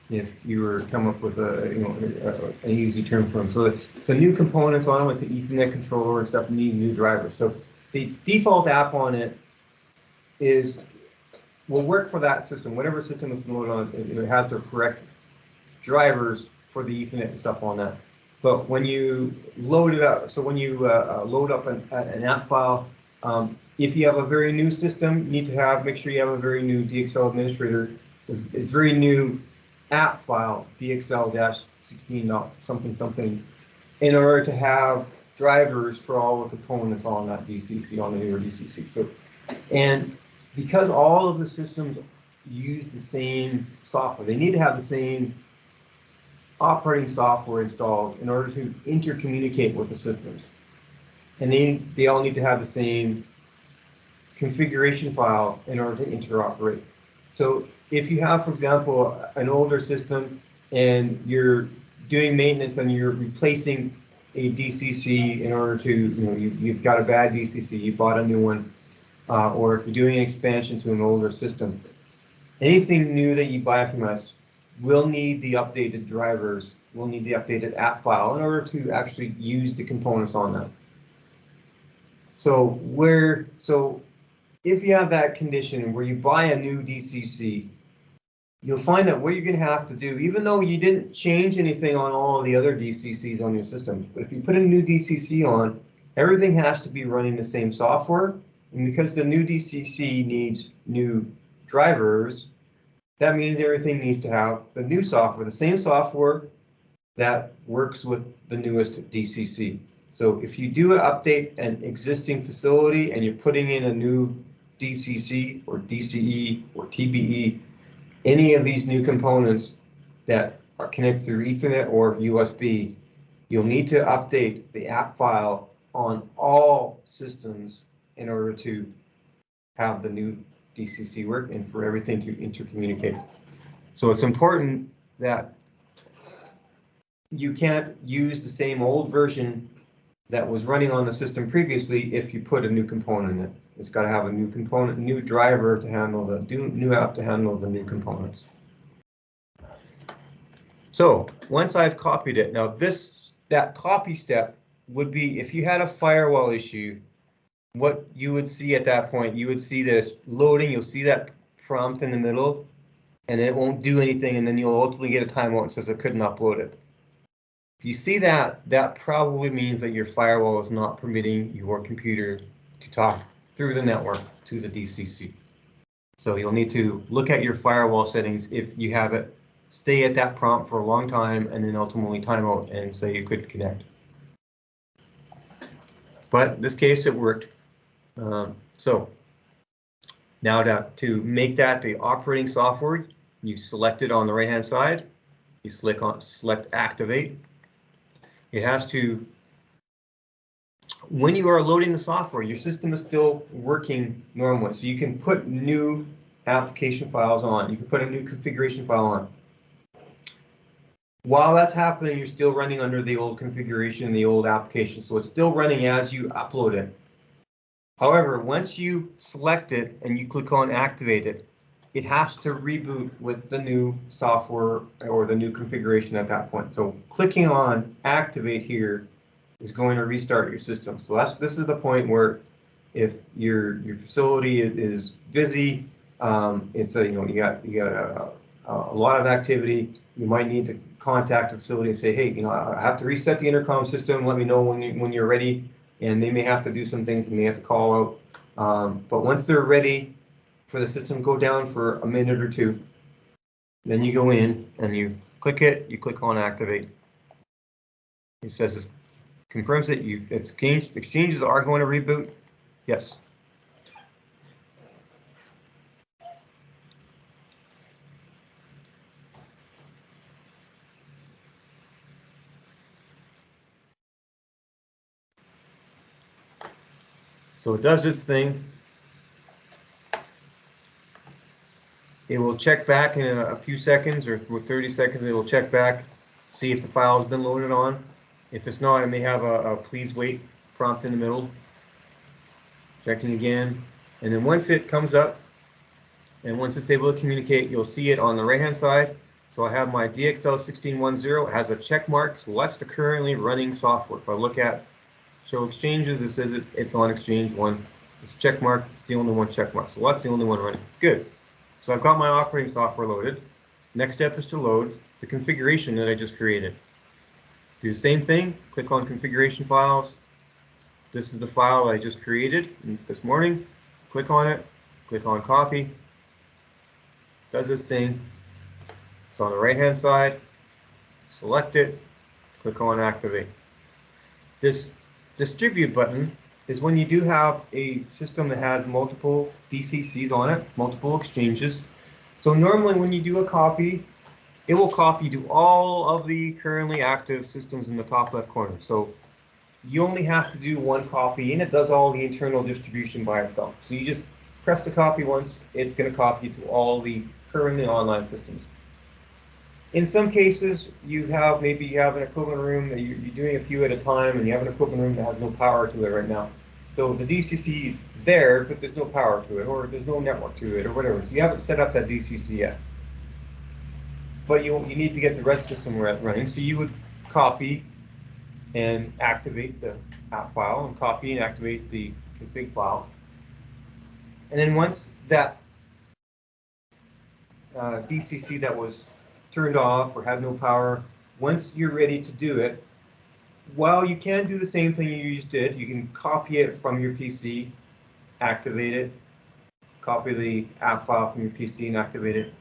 If you were come up with an easy term for them, so the new components on it, like the Ethernet controller and stuff, need new drivers. So the default app on it will work for that system. Whatever system is loaded on it has the correct drivers for the Ethernet and stuff on that. But when you load it up, so when you load up an app file, if you have a very new system, you need to make sure you have a very new DXL administrator. It's very new app file, DXL-16 something, in order to have drivers for all the components on that DCC, on the newer DCC. So, and because all of the systems use the same software, they need to have the same operating software installed in order to intercommunicate with the systems. And they all need to have the same configuration file in order to interoperate. So if you have, for example, an older system and you're doing maintenance and you're replacing a DCC in order to, you've got a bad DCC, you bought a new one, or if you're doing an expansion to an older system, anything new that you buy from us will need the updated drivers, will need the updated app file in order to actually use the components on that. So if you have that condition where you buy a new DCC you'll find that what you're going to have to do, even though you didn't change anything on all of the other DCCs on your system, but if you put a new DCC on, everything has to be running the same software. And because the new DCC needs new drivers, that means everything needs to have the new software, the same software that works with the newest DCC. So if you do update an existing facility and you're putting in a new DCC or DCE or TBE, any of these new components that are connected through Ethernet or USB, you'll need to update the app file on all systems in order to have the new DCC work and for everything to intercommunicate. So it's important that you can't use the same old version that was running on the system previously if you put a new component in it. It's got to have a new component, new driver to handle the new app to handle the new components. So once I've copied it, now that copy step would be if you had a firewall issue, what you would see at that point, you would see that it's loading, you'll see that prompt in the middle, and it won't do anything, and then you'll ultimately get a timeout that says I couldn't upload it. If you see that, that probably means that your firewall is not permitting your computer to talk through the network to the DCC. So you'll need to look at your firewall settings if you have it stay at that prompt for a long time and then ultimately timeout and say you couldn't connect. But in this case, it worked. So now to make that the operating software, you select it on the right-hand side. You select activate. It has to, when you are loading the software, your system is still working normally. So you can put new application files on. You can put a new configuration file on. While that's happening, you're still running under the old configuration, the old application. So it's still running as you upload it. However, once you select it and you click on activate it, it has to reboot with the new software or the new configuration at that point. So clicking on activate here is going to restart your system. So this is the point where if your facility is busy, it's a, you got a lot of activity, you might need to contact the facility and say, hey, I have to reset the intercom system. Let me know when you're ready. And they may have to do some things and they have to call out. But once they're ready for the system to go down for a minute or two, then you go in and you click it. You click on activate. It says it confirms that exchanges are going to reboot. Yes. So it does its thing. It will check back in a few seconds or 30 seconds. It will check back, see if the file has been loaded on. If it's not, it may have a please wait prompt in the middle. Checking again. And then once it comes up and once it's able to communicate, you'll see it on the right-hand side. So I have my DXL 1610. It has a check mark. So that's the currently running software. If I look at show exchanges, it says it's on exchange 1. It's check mark. It's the only one check mark. So that's the only one running. Good. So I've got my operating software loaded. Next step is to load the configuration that I just created. Do the same thing. Click on configuration files. This is the file I just created this morning. Click on it. Click on copy. Does this thing. It's on the right-hand side. Select it. Click on activate. This distribute button is when you do have a system that has multiple DCCs on it, multiple exchanges. So normally when you do a copy, it will copy to all of the currently active systems in the top left corner. So you only have to do one copy and it does all the internal distribution by itself. So you just press the copy once, it's going to copy to all the currently online systems. In some cases, maybe you have an equipment room that you're doing a few at a time, and you have an equipment room that has no power to it right now. So the DCC is there, but there's no power to it, or there's no network to it, or whatever. So you haven't set up that DCC yet. But you need to get the rest system running. So you would copy and activate the app file, and copy and activate the config file. And then once that DCC that was turned off or had no power, once you're ready to do it, while you can do the same thing you just did, you can copy it from your PC, activate it, copy the app file from your PC and activate it.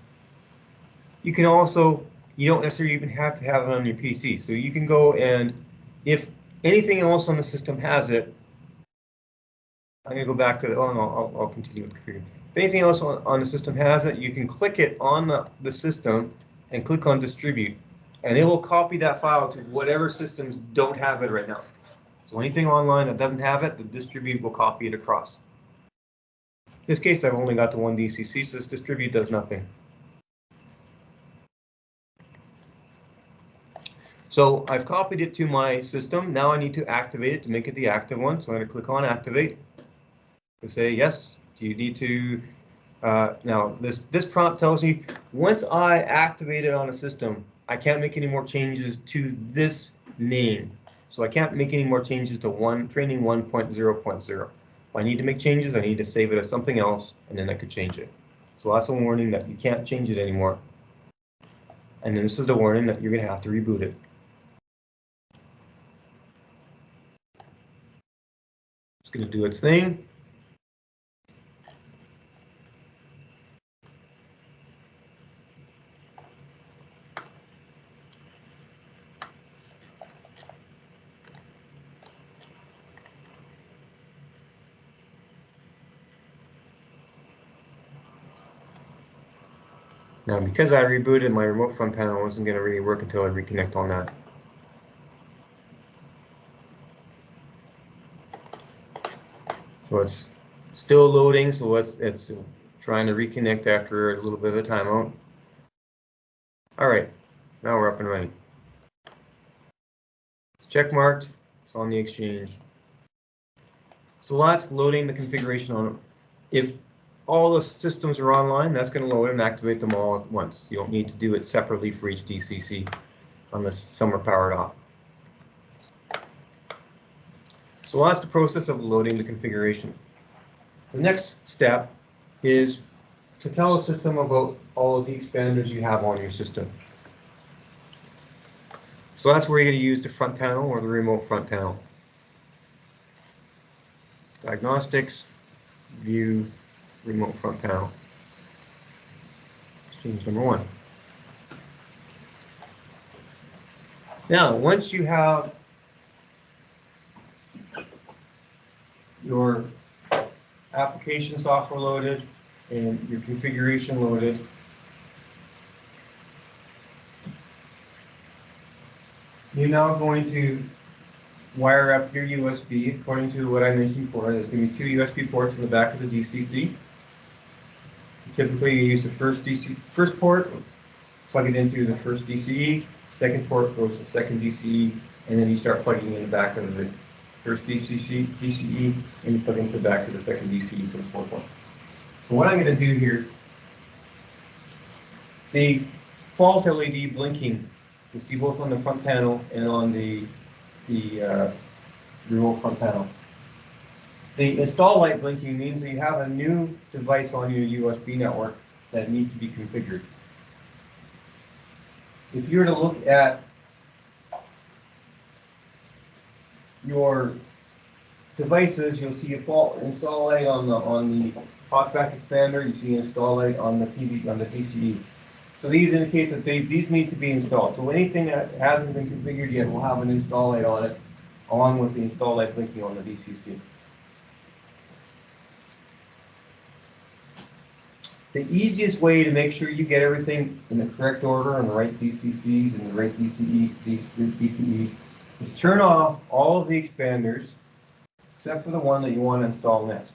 You can also, you don't necessarily even have to have it on your PC. So you can go and if anything else on the system has it, I'm going to go back to the, oh no, I'll continue with configuring. If anything else on the system has it, you can click it on the system and click on distribute. And it will copy that file to whatever systems don't have it right now. So anything online that doesn't have it, the distribute will copy it across. In this case, I've only got the one DCC, so this distribute does nothing. So I've copied it to my system. Now I need to activate it to make it the active one. So I'm going to click on activate. To say yes, you need to. Now this prompt tells me once I activate it on a system, I can't make any more changes to this name. So I can't make any more changes to training 1.0.0. If I need to make changes, I need to save it as something else, and then I could change it. So that's a warning that you can't change it anymore. And then this is the warning that you're going to have to reboot it. It's going to do its thing. Now, because I rebooted, my remote front panel wasn't going to really work until I reconnect on that. So it's still loading, so it's trying to reconnect after a little bit of a timeout. All right, now we're up and running. It's check marked, it's on the exchange. So that's loading the configuration on it. If all the systems are online, that's going to load and activate them all at once. You don't need to do it separately for each DCC unless some are powered off. So that's the process of loading the configuration. The next step is to tell the system about all of the expanders you have on your system. So that's where you're going to use the front panel or the remote front panel. Diagnostics, view, remote front panel. Exchange number 1. Now, once you have your application software loaded and your configuration loaded, you're now going to wire up your USB according to what I mentioned before. There's going to be 2 USB ports in the back of the DCC. Typically, you use the first port, plug it into the first DCE. Second port goes to the second DCE, and then you start plugging in the back of the first DCE, and you plug into the back of the second DCE for the fourth one. So what I'm going to do here, the fault LED blinking, you see both on the front panel and on the remote front panel. The install light blinking means that you have a new device on your USB network that needs to be configured. If you were to look at your devices, you'll see a install light on the talkback expander. You see an install light on the DCE. So these indicate that these need to be installed. So anything that hasn't been configured yet will have an install light on it, along with the install light blinking on the DCC. The easiest way to make sure you get everything in the correct order on the right DCCs and the right DCEs is turn off all of the expanders except for the one that you want to install next.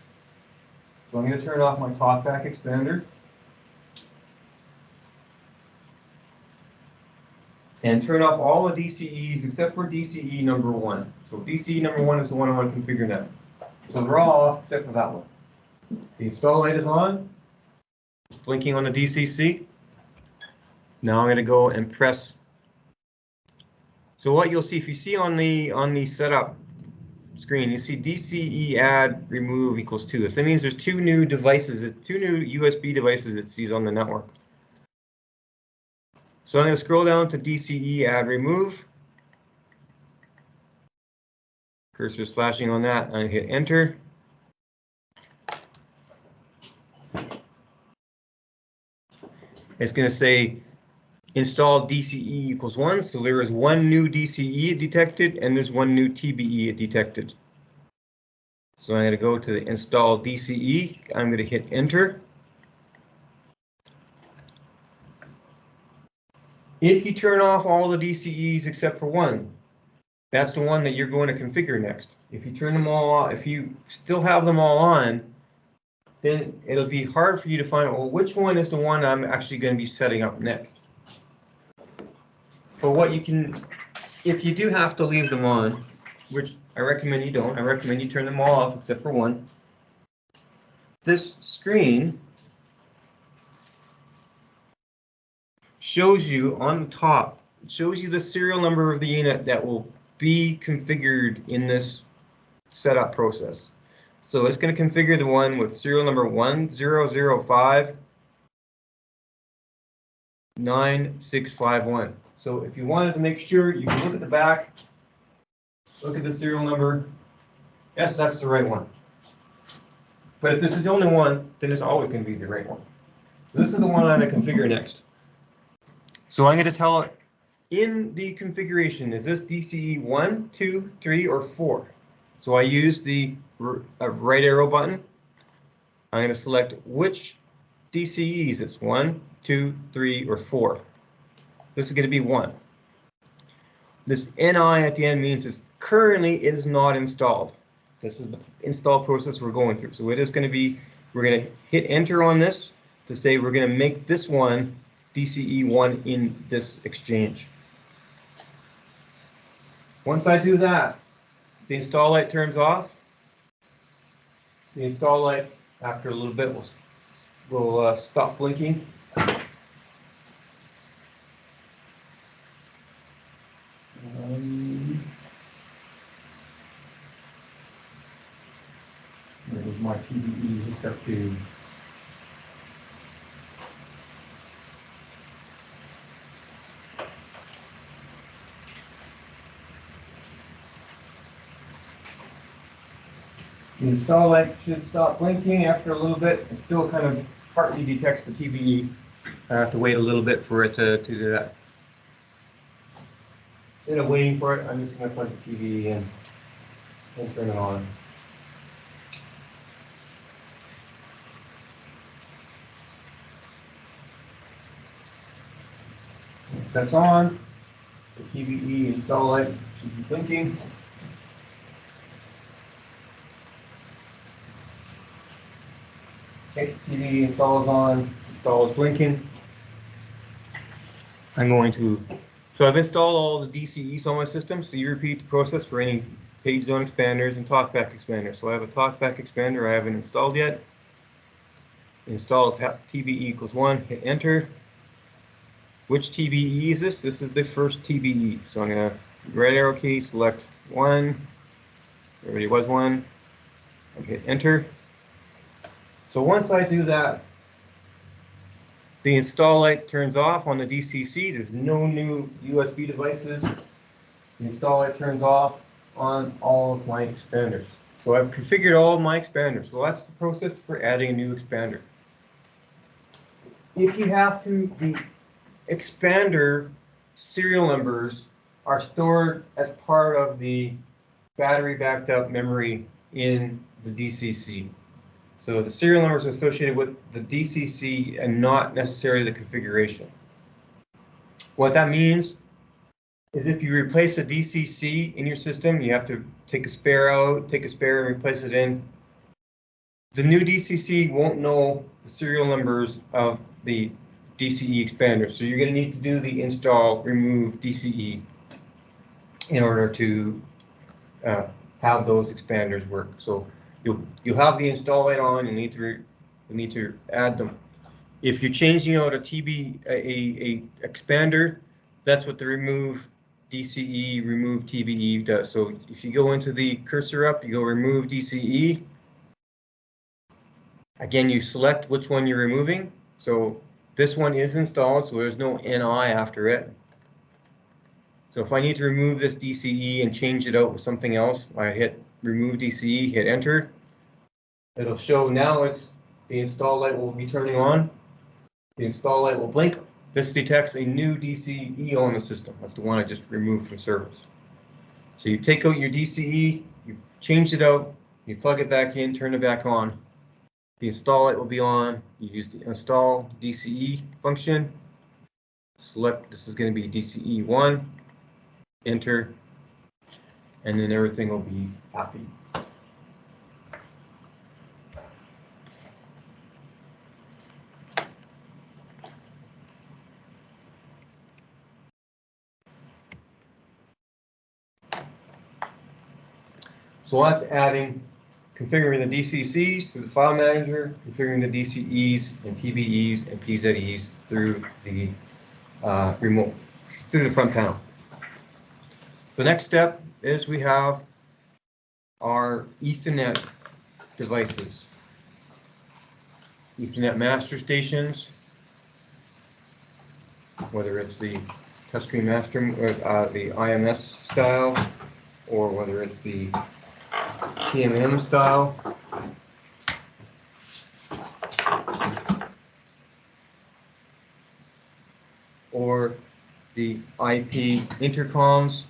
So I'm going to turn off my talkback expander and turn off all the DCEs except for DCE number 1. So DCE number 1 is the one I want to configure now. So they're all off except for that one. The install light is on. It's blinking on the DCC. Now I'm going to go and press. So what you'll see, if you see on the setup screen, you see DCE add remove equals 2. So that means there's 2 new devices, 2 new USB devices it sees on the network. So I'm going to scroll down to DCE add remove. Cursor's flashing on that. I'm going to hit enter. It's going to say install DCE equals 1. So there is one new DCE detected and there's one new TBE detected. So I'm going to go to the install DCE. I'm going to hit enter. If you turn off all the DCEs except for one, that's the one that you're going to configure next. If you turn them all off, if you still have them all on, then it'll be hard for you to find, well, which one is the one I'm actually going to be setting up next. But what you can, if you do have to leave them on, which I recommend you don't, I recommend you turn them all off except for one. This screen shows you on the top, it shows you the serial number of the unit that will be configured in this setup process. So it's going to configure the one with serial number 10059651. So if you wanted to make sure, you can look at the back, look at the serial number. Yes, that's the right one. But if this is the only one, then it's always going to be the right one. So this is the one I'm going to configure next. So I'm going to tell it in the configuration, is this DCE 1, 2, 3, or 4? So I use the right arrow button. I'm going to select which DCEs it's 1, 2, 3, or 4. This is going to be 1. This NI at the end means it's currently it is not installed. This is the install process we're going through. So it is going to be, we're going to hit enter on this to say we're going to make this one DCE 1 in this exchange. Once I do that, the install light turns off. The install light, after a little bit, will stop blinking. There's my TBE hooked up to. The install light should stop blinking after a little bit. It still kind of partly detects the TBE. I have to wait a little bit for it to do that. Instead of waiting for it, I'm just going to plug the TBE in and turn it on. Once that's on, the TBE install light should be blinking. Okay, TV install is on, install is blinking. I'm going to, so I've installed all the DCEs on my system, so you repeat the process for any page zone expanders and talkback expanders. So I have a talkback expander I haven't installed yet. Install TBE equals 1, hit enter. Which TBE is this? This is the first TBE. So I'm going to right arrow key, select 1. There already was 1. And hit enter. So once I do that, the install light turns off on the DCC. There's no new USB devices. The install light turns off on all of my expanders. So I've configured all of my expanders. So that's the process for adding a new expander. If you have to, the expander serial numbers are stored as part of the battery backed up memory in the DCC. So the serial numbers are associated with the DCC and not necessarily the configuration. What that means is if you replace a DCC in your system, you have to take a spare out, take a spare and replace it in. The new DCC won't know the serial numbers of the DCE expander. So you're going to need to do the install remove DCE in order to have those expanders work. So you'll have the install light on. You need to add them. If you're changing out a expander, that's what the remove DCE remove TBE does. So if you go into the cursor up, you go remove DCE. Again, you select which one you're removing. So This one is installed, so there's no NI after it. So if I need to remove this DCE and change it out with something else, I hit remove DCE, hit enter. It'll show now the install light will be turning on. The install light will blink. This detects a new DCE on the system. That's the one I just removed from service. So you take out your DCE, you change it out, you plug it back in, turn it back on. The install light will be on. You use the install DCE function. Select, this is going to be DCE 1, enter, and then everything will be happy. So that's adding, configuring the DCCs through the file manager, configuring the DCEs and TBEs and PZEs through the remote, through the front panel. The next step is we have our Ethernet devices. Ethernet master stations, whether it's the touchscreen master, the IMS style, or whether it's the TMM style. Or the IP intercoms.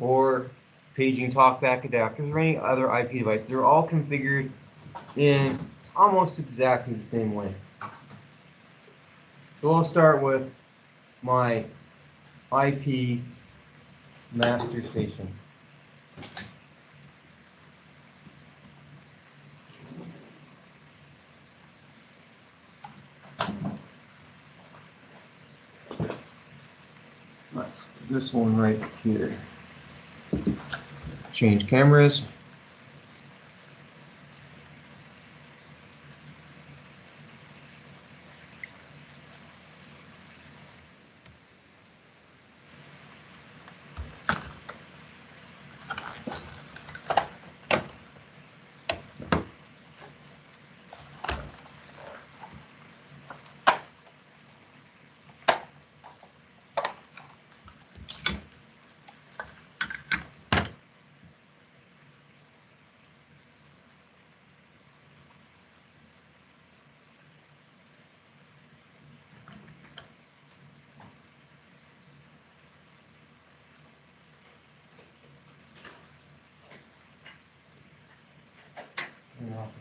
Or paging talkback adapters or any other IP device. They're all configured in almost exactly the same way. So I'll start with my IP master station. That's this one right here. Change cameras.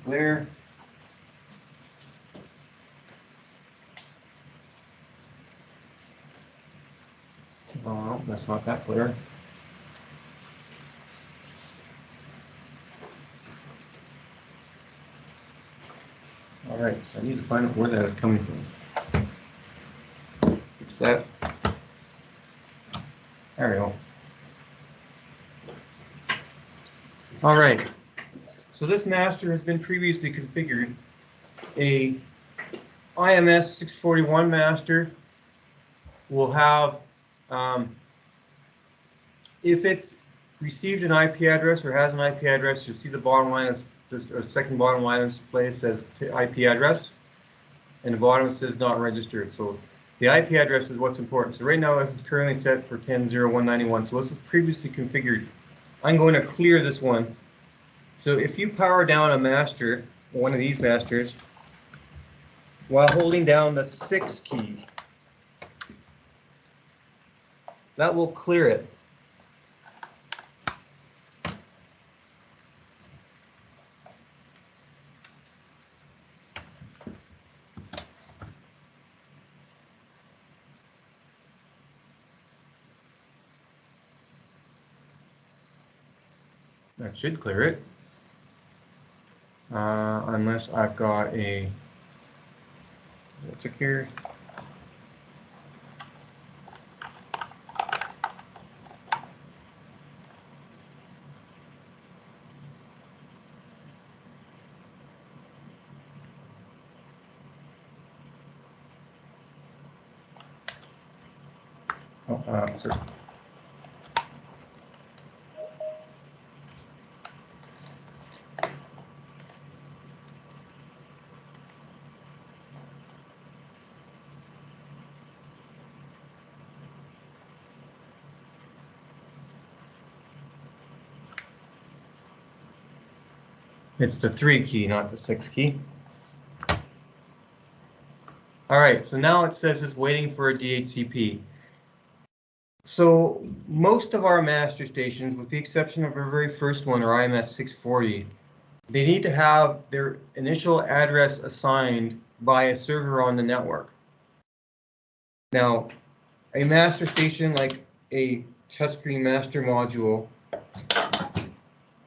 There. Oh, that's not that clear. All right, so I need to find out where that is coming from. Fix that. There we go. All right. So this master has been previously configured. A IMS 641 master will have, if it's received an IP address or has an IP address, you'll see the bottom line is, or second bottom line of display says IP address, and the bottom says not registered. So the IP address is what's important. So right now this is currently set for 10.0.191. So this is previously configured. I'm going to clear this one. So if you power down a master, one of these masters, while holding down the 6 key, that will clear it. That should clear it. Unless I've got a, what's it here? Oh, sorry. It's the 3 key, not the 6 key. All right, so now it says it's waiting for a DHCP. So most of our master stations, with the exception of our very first one, or IMS 640, they need to have their initial address assigned by a server on the network. Now, a master station like a touchscreen master module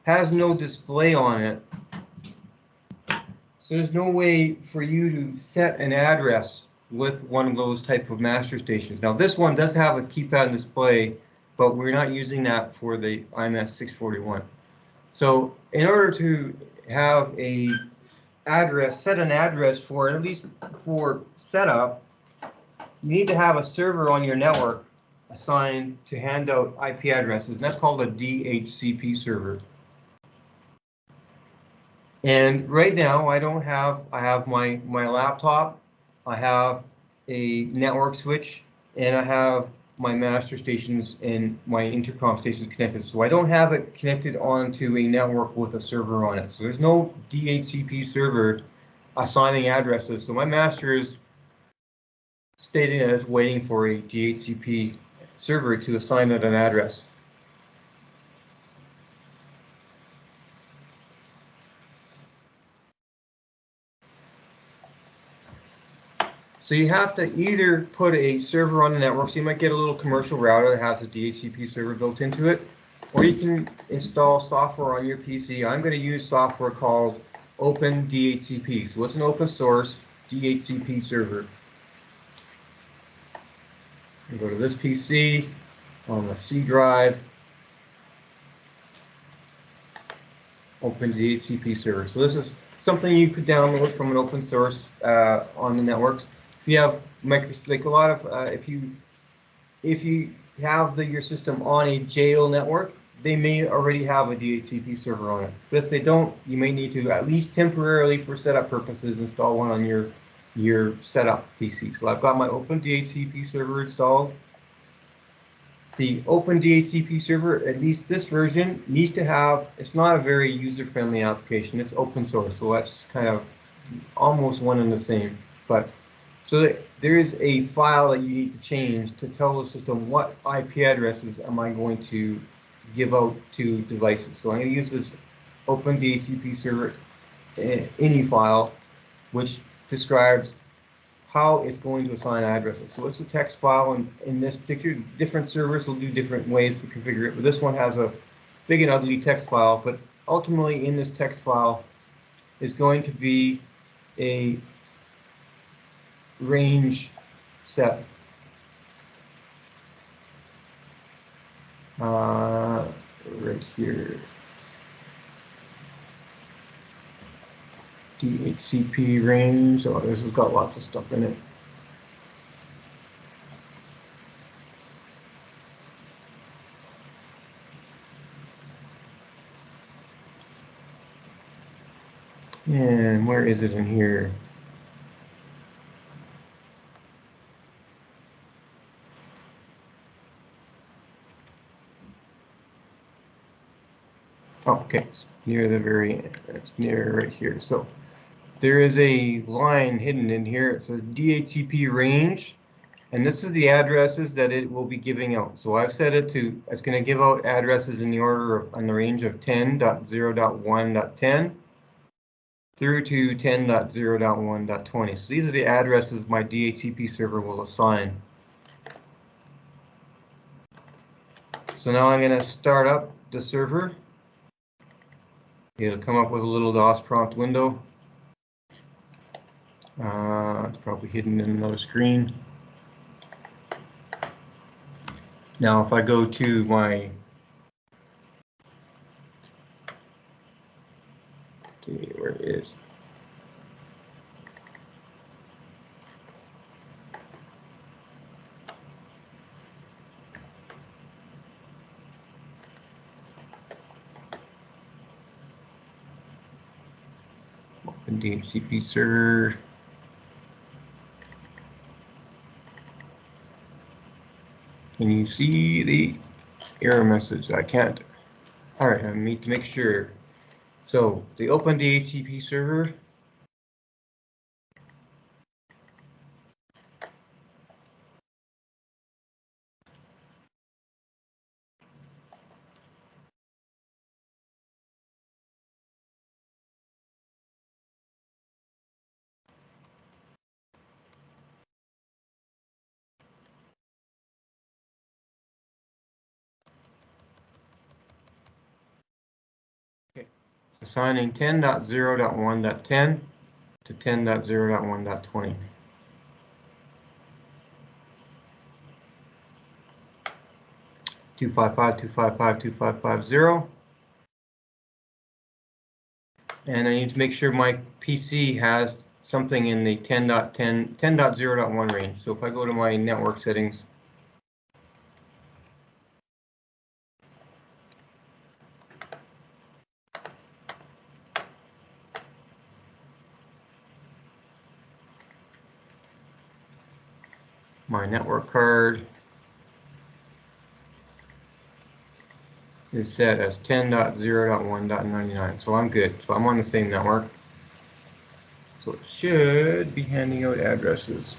has no display on it. So there's no way for you to set an address with one of those type of master stations. Now this one does have a keypad display, but we're not using that for the IMS 641. So in order to have a address, set an address for, at least for setup, you need to have a server on your network assigned to hand out IP addresses, and that's called a DHCP server. And right now I have my laptop, I have a network switch, and I have my master stations and my intercom stations connected. So I don't have it connected onto a network with a server on it. So there's no DHCP server assigning addresses. So my master is stating that it's waiting for a DHCP server to assign it an address. So you have to either put a server on the network, so you might get a little commercial router that has a DHCP server built into it, or you can install software on your PC. I'm going to use software called Open DHCP. So it's an open source DHCP server. You go to this PC on the C drive, Open DHCP server. So this is something you could download from an open source on the networks. If you have like a lot of, if you have your system on a jail network, they may already have a DHCP server on it. But if they don't, you may need to, at least temporarily for setup purposes, install one on your setup PC. So I've got my Open DHCP server installed. The Open DHCP server, at least this version, needs to have, it's not a very user-friendly application. It's open source, so that's kind of almost one and the same. But so there is a file that you need to change to tell the system what IP addresses am I going to give out to devices. So I'm going to use this Open DHCP server ini file, which describes how it's going to assign addresses. So it's a text file, and in this particular, different servers will do different ways to configure it. But this one has a big and ugly text file, but ultimately in this text file is going to be a range set. Right here. DHCP range. Oh, this has got lots of stuff in it. And where is it in here? Oh, okay, it's near the very end. It's near right here. So there is a line hidden in here. It says DHCP range, and this is the addresses that it will be giving out. So I've set it to, it's going to give out addresses in the order of, on the range of 10.0.1.10 through to 10.0.1.20. So these are the addresses my DHCP server will assign. So now I'm going to start up the server. It'll come up with a little DOS prompt window. It's probably hidden in another screen. Now, if I go to my, okay, where it is? Open DHCP server. Can you see the error message? I can't. All right, I need to make sure. So the open DHCP server. Assigning 10.0.1.10 to 10.0.1.20. Two 255.255.255.0. And I need to make sure my PC has something in the 10.0.1 range. So if I go to my network settings, my network card is set as 10.0.1.99. So I'm good. So I'm on the same network. So it should be handing out addresses.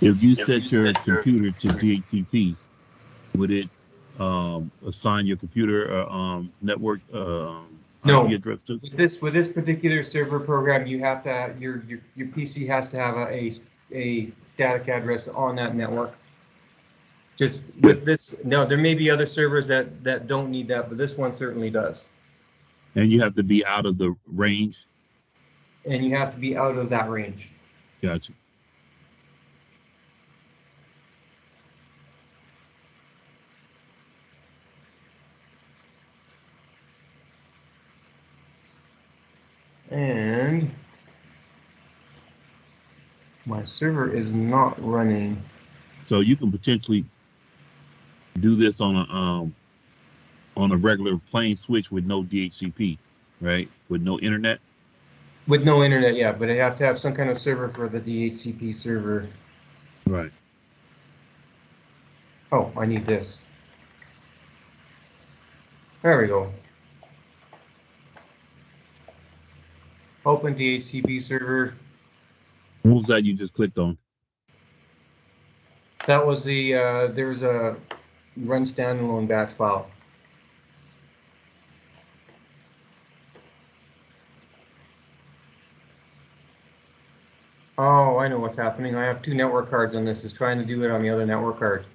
If you set your computer to DHCP, would it assign your computer network No. IP address to? With this particular server program, you have to your PC has to have a static address on that network. Just with this, no, there may be other servers that don't need that, but this one certainly does. And you have to be out of the range. And you have to be out of that range. Gotcha. And my server is not running. So you can potentially do this on a regular plain switch with no DHCP, right? With no internet. With no internet, yeah, but I have to have some kind of server for the DHCP server. Right. Oh, I need this. There we go. Open DHCP server. What was that you just clicked on? That was the, there's a run standalone batch file. Oh, I know what's happening. I have two network cards on this. It's trying to do it on the other network card.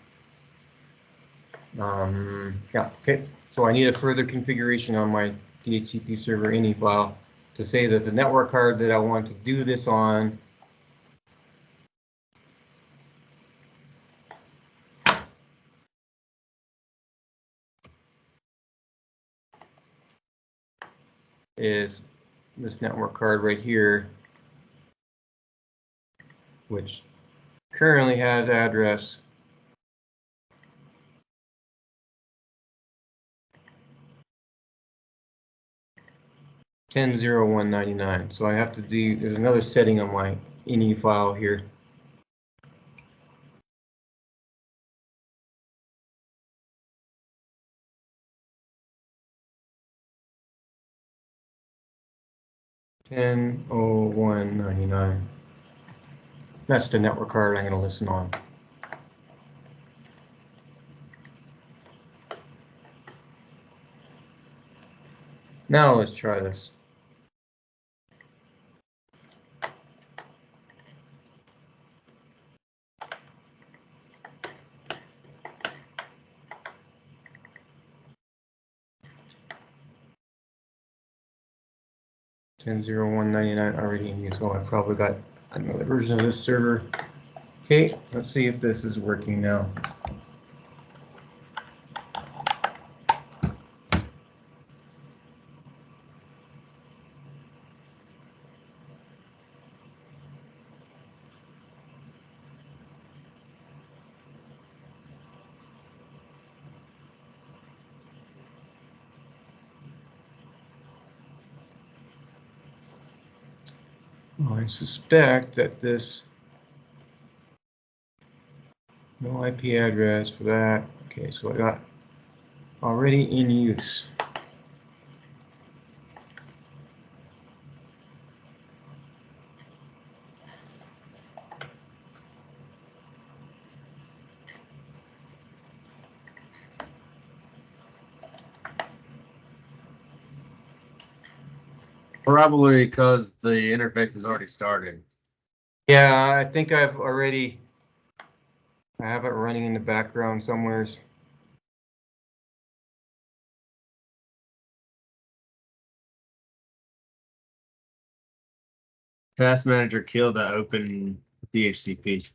Yeah, okay. So I need a further configuration on my DHCP server ini file to say that the network card that I want to do this on is this network card right here, which currently has address 10.0.1.99. So I have to do, there's another setting on my ini file here. $10.01.99. That's the network card I'm going to listen on. Now let's try this. $10.01.99 already in use. So I've probably got another version of this server. Okay, let's see if this is working now. Well, I suspect that this no IP address for that. Okay, so I got already in use. Probably because the interface is already started. Yeah, I think I have it running in the background somewheres. Task manager killed that open DHCP.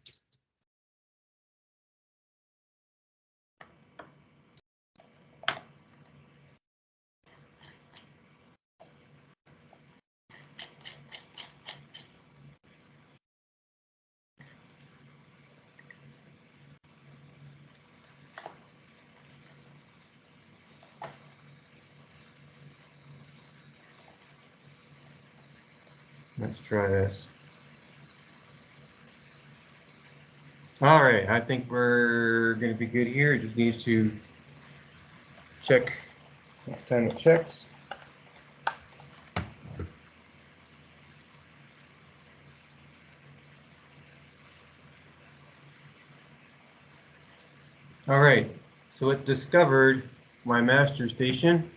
Let's try this. All right, I think we're going to be good here. It just needs to check next time it checks. All right, so it discovered my master station.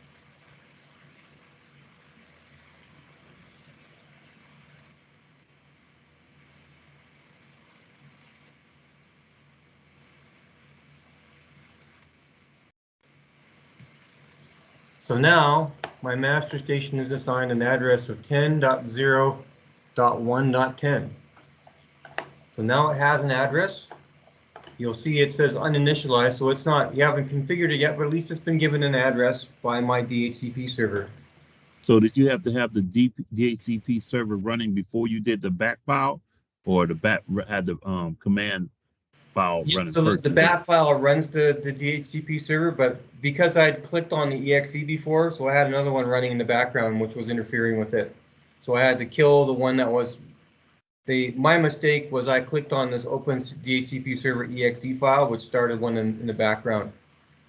So now my master station is assigned an address of 10.0.1.10. So now it has an address. You'll see it says uninitialized, so it's not, you haven't configured it yet, but at least it's been given an address by my DHCP server. So did you have to have the DHCP server running before you did the bat file, or the bat had the command file Yeah, running so first? the bat file runs the DHCP server, but because I'd clicked on the exe before, so I had another one running in the background which was interfering with it. So I had to kill the one that was my mistake was I clicked on this open DHCP server exe file, which started one in the background.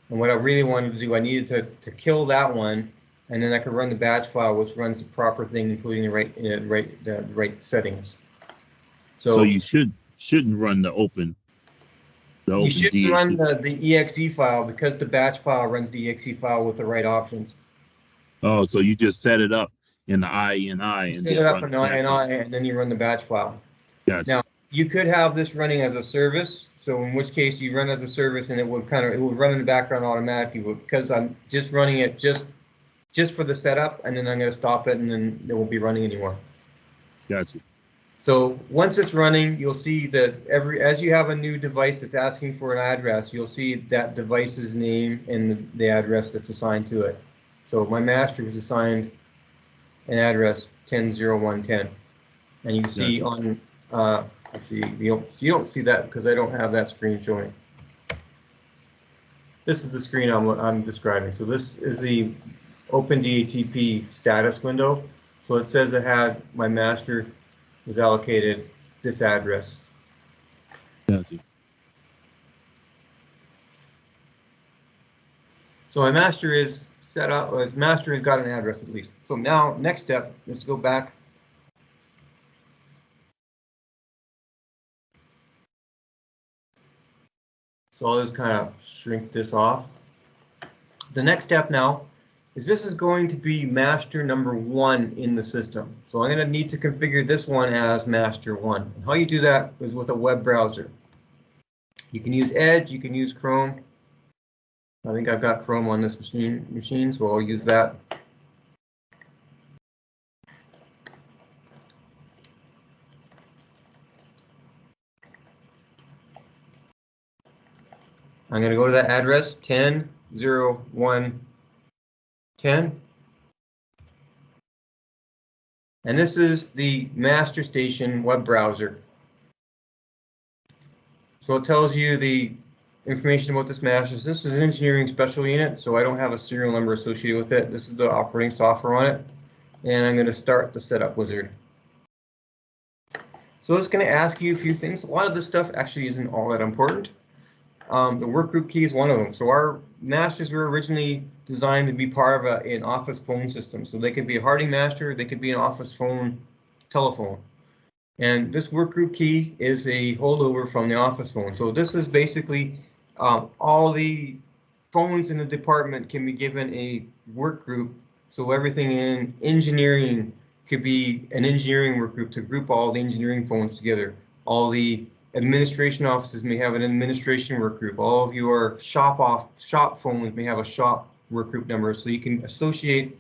And what I really wanted to do, I needed to kill that one, and then I could run the batch file, which runs the proper thing, including the right settings. So you shouldn't run the open. You shouldn't run DHCP. the exe file because the batch file runs the exe file with the right options. Oh, so you just set it up in the INI You and set then it up run in the batch file. INI and then you run the batch file. Gotcha. Now you could have this running as a service, so in which case you run as a service and it would run in the background automatically. But because I'm just running it just for the setup, and then I'm going to stop it, and then it won't be running anymore. Gotcha. So once it's running, you'll see that as you have a new device that's asking for an address, you'll see that device's name and the address that's assigned to it. So my master was assigned an address 10.0.1.10, and you can see Gotcha. on let's see, you don't see that because I don't have that screen showing. This is the screen I'm describing. So this is the Open DHCP status window. So it says it had my master was allocated this address. Gotcha. So my master is set up, or master has got an address at least. So now next step is to go back. So I'll just kind of shrink this off. The next step now is this is going to be master number 1 in the system. So I'm going to need to configure this one as master 1. And how you do that is with a web browser. You can use Edge, you can use Chrome. I think I've got Chrome on this machine, so I'll use that. I'm going to go to that address, 10.0.1.10. And this is the master station web browser. So it tells you the information about this master. This is an engineering special unit, so I don't have a serial number associated with it. This is the operating software on it. And I'm going to start the setup wizard. So it's going to ask you a few things. A lot of this stuff actually isn't all that important. The workgroup key is one of them. So our masters were originally designed to be part of an office phone system. So they could be a Harding master, they could be an office phone telephone. And this workgroup key is a holdover from the office phone. So this is basically all the phones in the department can be given a work group. So everything in engineering, could be an engineering work group to group all the engineering phones together. All the administration offices may have an administration work group. All of your shop phones may have a shop work group number, so you can associate,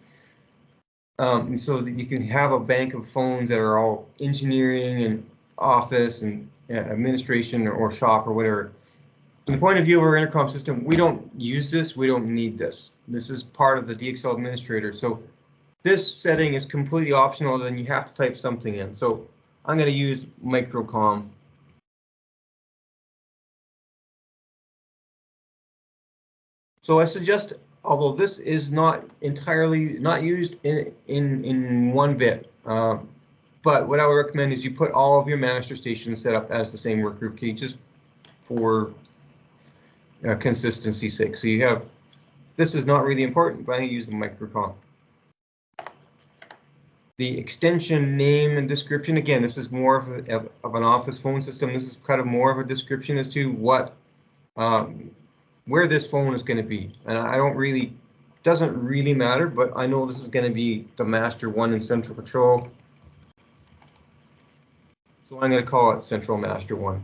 so that you can have a bank of phones that are all engineering and office and administration or shop or whatever. From the point of view of our intercom system, we don't use this. We don't need this. This is part of the DXL administrator. So this setting is completely optional. Then you have to type something in. So I'm going to use MicroComm. So I suggest, although this is not entirely not used in one bit, but what I would recommend is you put all of your master stations set up as the same workgroup key, just for consistency's sake. So you have, this is not really important, but I use the MicroComm. The extension name and description, again, this is more of an office phone system. This is kind of more of a description as to what, where this phone is going to be. And I don't really, doesn't really matter, but I know this is going to be the master one in central control. So I'm going to call it central master one.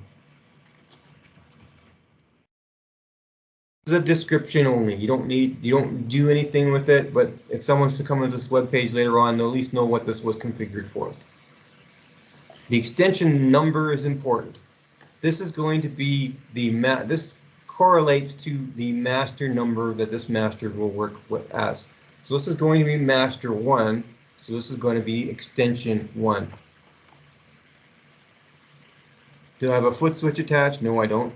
This is a description only. You don't do anything with it, but if someone's to come to this web page later on, they'll at least know what this was configured for. The extension number is important. This is going to be this correlates to the master number that this master will work with as. So this is going to be master 1. So this is going to be extension 1. Do I have a foot switch attached? No, I don't.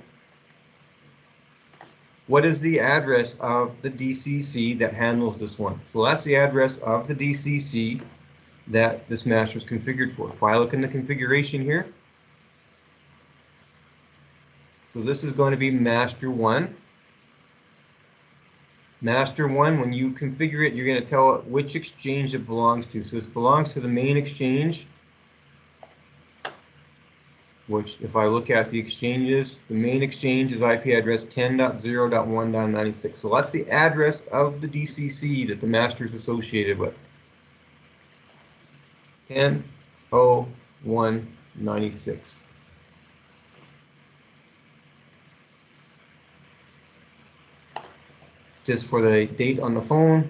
What is the address of the DCC that handles this one? So that's the address of the DCC that this master is configured for. If I look in the configuration here, so this is going to be master 1. Master 1, when you configure it, you're going to tell it which exchange it belongs to. So this belongs to the main exchange, which if I look at the exchanges, the main exchange is IP address 10.0.1.96. So that's the address of the DCC that the master is associated with. 10.0.1.96. Just for the date on the phone.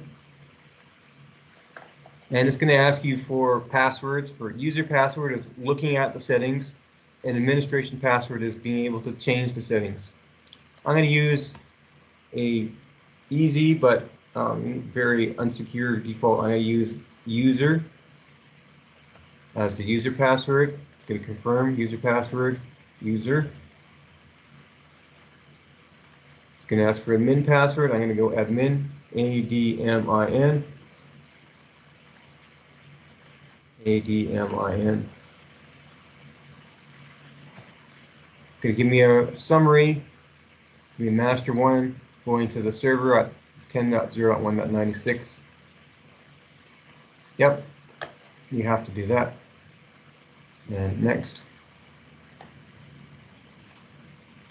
And it's going to ask you for passwords. For user password is looking at the settings, and administration password is being able to change the settings. I'm going to use a easy but very unsecure default. I'm going to use user as the user password. I'm going to confirm user password, user. It's going to ask for admin password. I'm going to go admin, ADMIN, ADMIN. Going to give me a summary. Give me master 1 going to the server at 10.0.1.96. Yep, you have to do that. And next.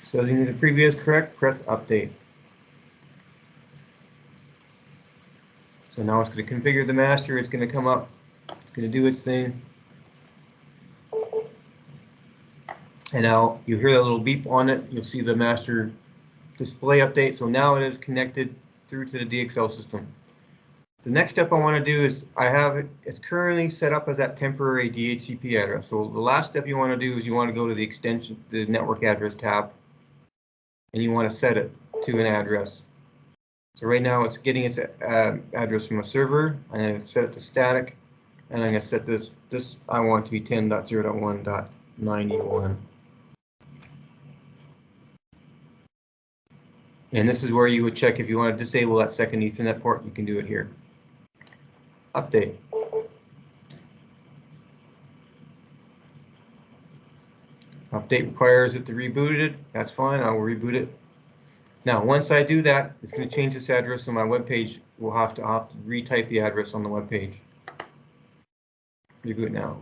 Setting the previous correct, press update. So now it's going to configure the master. It's going to come up. It's going to do its thing. And now you hear that little beep on it. You'll see the master display update. So now it is connected through to the DXL system. The next step I want to do is it's currently set up as that temporary DHCP address. So the last step you want to do is you want to go to the extension, the network address tab, and you want to set it to an address. So right now it's getting its address from a server. I'm going to set it to static, and I'm going to set this I want to be 10.0.1.91. And this is where you would check if you want to disable that second Ethernet port. You can do it here. Update. Update requires it to reboot it. That's fine. I will reboot it. Now, once I do that, it's going to change this address on my web page. We'll have to retype the address on the web page. Reboot now.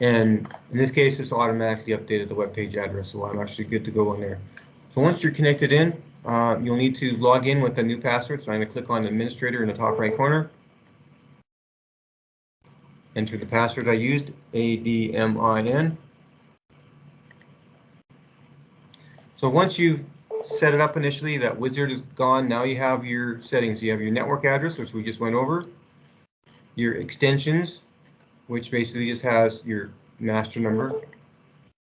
And in this case, it's automatically updated the web page address, so I'm actually good to go in there. So once you're connected in, you'll need to log in with a new password. So I'm going to click on Administrator in the top right corner. Enter the password I used, ADMIN. So once you've set it up initially, that wizard is gone. Now you have your settings. You have your network address, which we just went over, your extensions, which basically just has your master number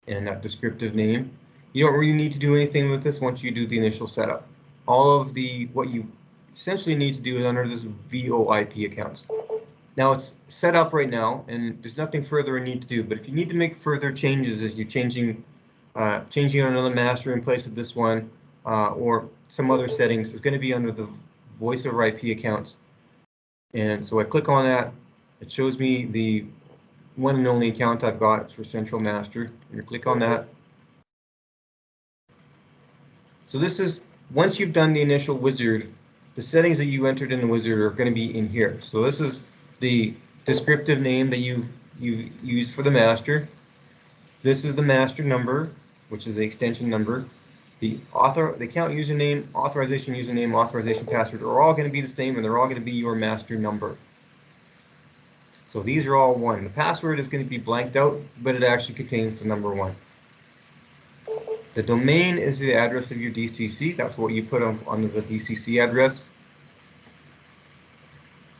and that descriptive name. You don't really need to do anything with this once you do the initial setup. All of what you essentially need to do is under this VoIP accounts. Now it's set up right now, and there's nothing further I need to do. But if you need to make further changes as you're changing another master in place of this one, or some other settings, it's going to be under the voice over IP accounts. And so I click on that. It shows me the one and only account I've got. It's for Central Master. You click on that. So this is, once you've done the initial wizard, the settings that you entered in the wizard are going to be in here. So this is the descriptive name that you've used for the master. This is the master number, which is the extension number. The account username, authorization password are all going to be the same, and they're all going to be your master number. So these are all one. The password is going to be blanked out, but it actually contains the number 1. The domain is the address of your DCC. That's what you put on the DCC address.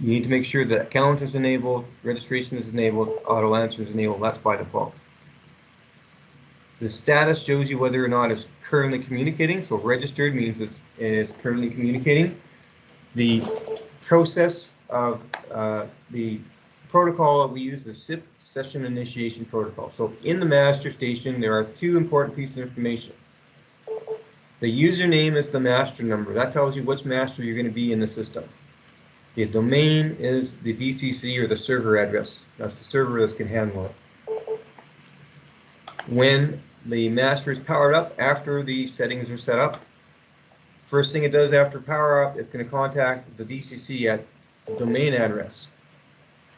You need to make sure that account is enabled, registration is enabled, auto answer is enabled. That's by default. The status shows you whether or not it's currently communicating. So registered means it is currently communicating. The process of the protocol that we use is SIP, Session Initiation Protocol. So in the master station, there are 2 important pieces of information. The username is the master number. That tells you which master you're going to be in the system. The domain is the DCC or the server address. That's the server that can handle it. When the master is powered up, after the settings are set up, first thing it does after power up, it's going to contact the DCC at the domain address.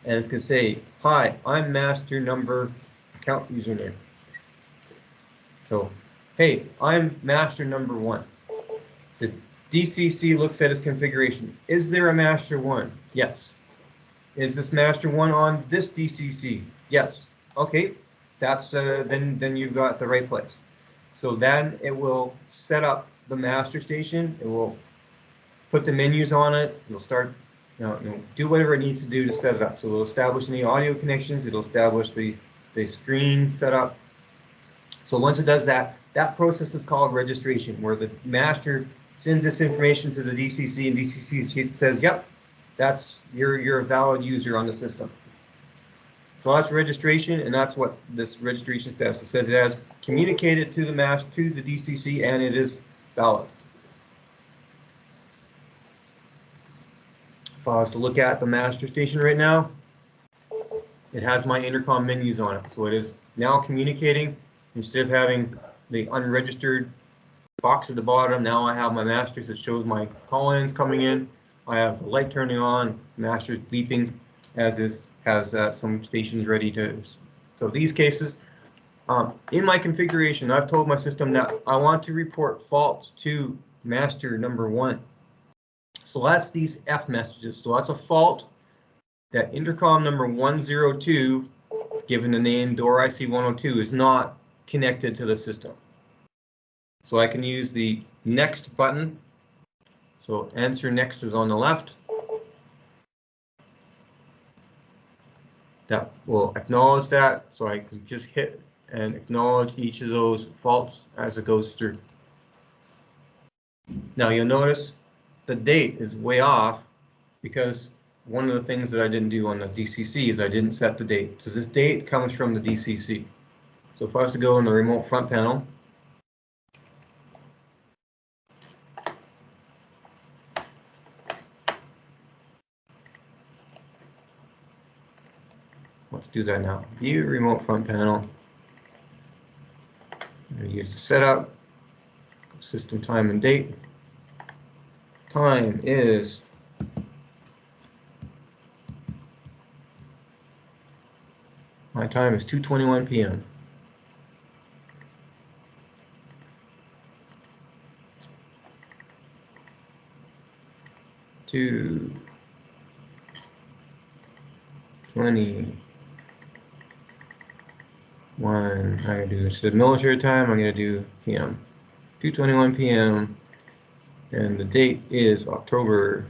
And it's going to say, hi, I'm master number account username. So, hey, I'm master number 1. The DCC looks at its configuration. Is there a master 1? Yes. Is this master 1 on this DCC? Yes. Okay, that's then you've got the right place. So then it will set up the master station. It will put the menus on it. It'll start, do whatever it needs to do to set it up. So it'll establish any audio connections. It'll establish the screen setup. So once it does that, that process is called registration, where the master sends this information to the DCC, and DCC says, yep, you're a valid user on the system. So that's registration, and that's what this registration status says. It has communicated to the DCC, and it is valid. If I was to look at the master station right now, it has my intercom menus on it. So it is now communicating. Instead of having the unregistered box at the bottom, now I have my masters that shows my call-ins coming in. I have the light turning on, masters beeping, has some stations ready to. So these cases, in my configuration, I've told my system that I want to report faults to master number 1. So that's these F messages. So that's a fault that intercom number 102, given the name door IC 102, is not connected to the system. So I can use the next button. So answer next is on the left. That will acknowledge that. So I can just hit and acknowledge each of those faults as it goes through. Now you'll notice the date is way off because one of the things that I didn't do on the DCC is I didn't set the date. So this date comes from the DCC. So if I was to go in the remote front panel, let's do that now. View remote front panel. I'm going to use the setup, system time and date. Time is my time is 2:21 p.m. Two 21. I'm gonna do, instead of military time, I'm gonna do PM. 2:21 p.m. and the date is October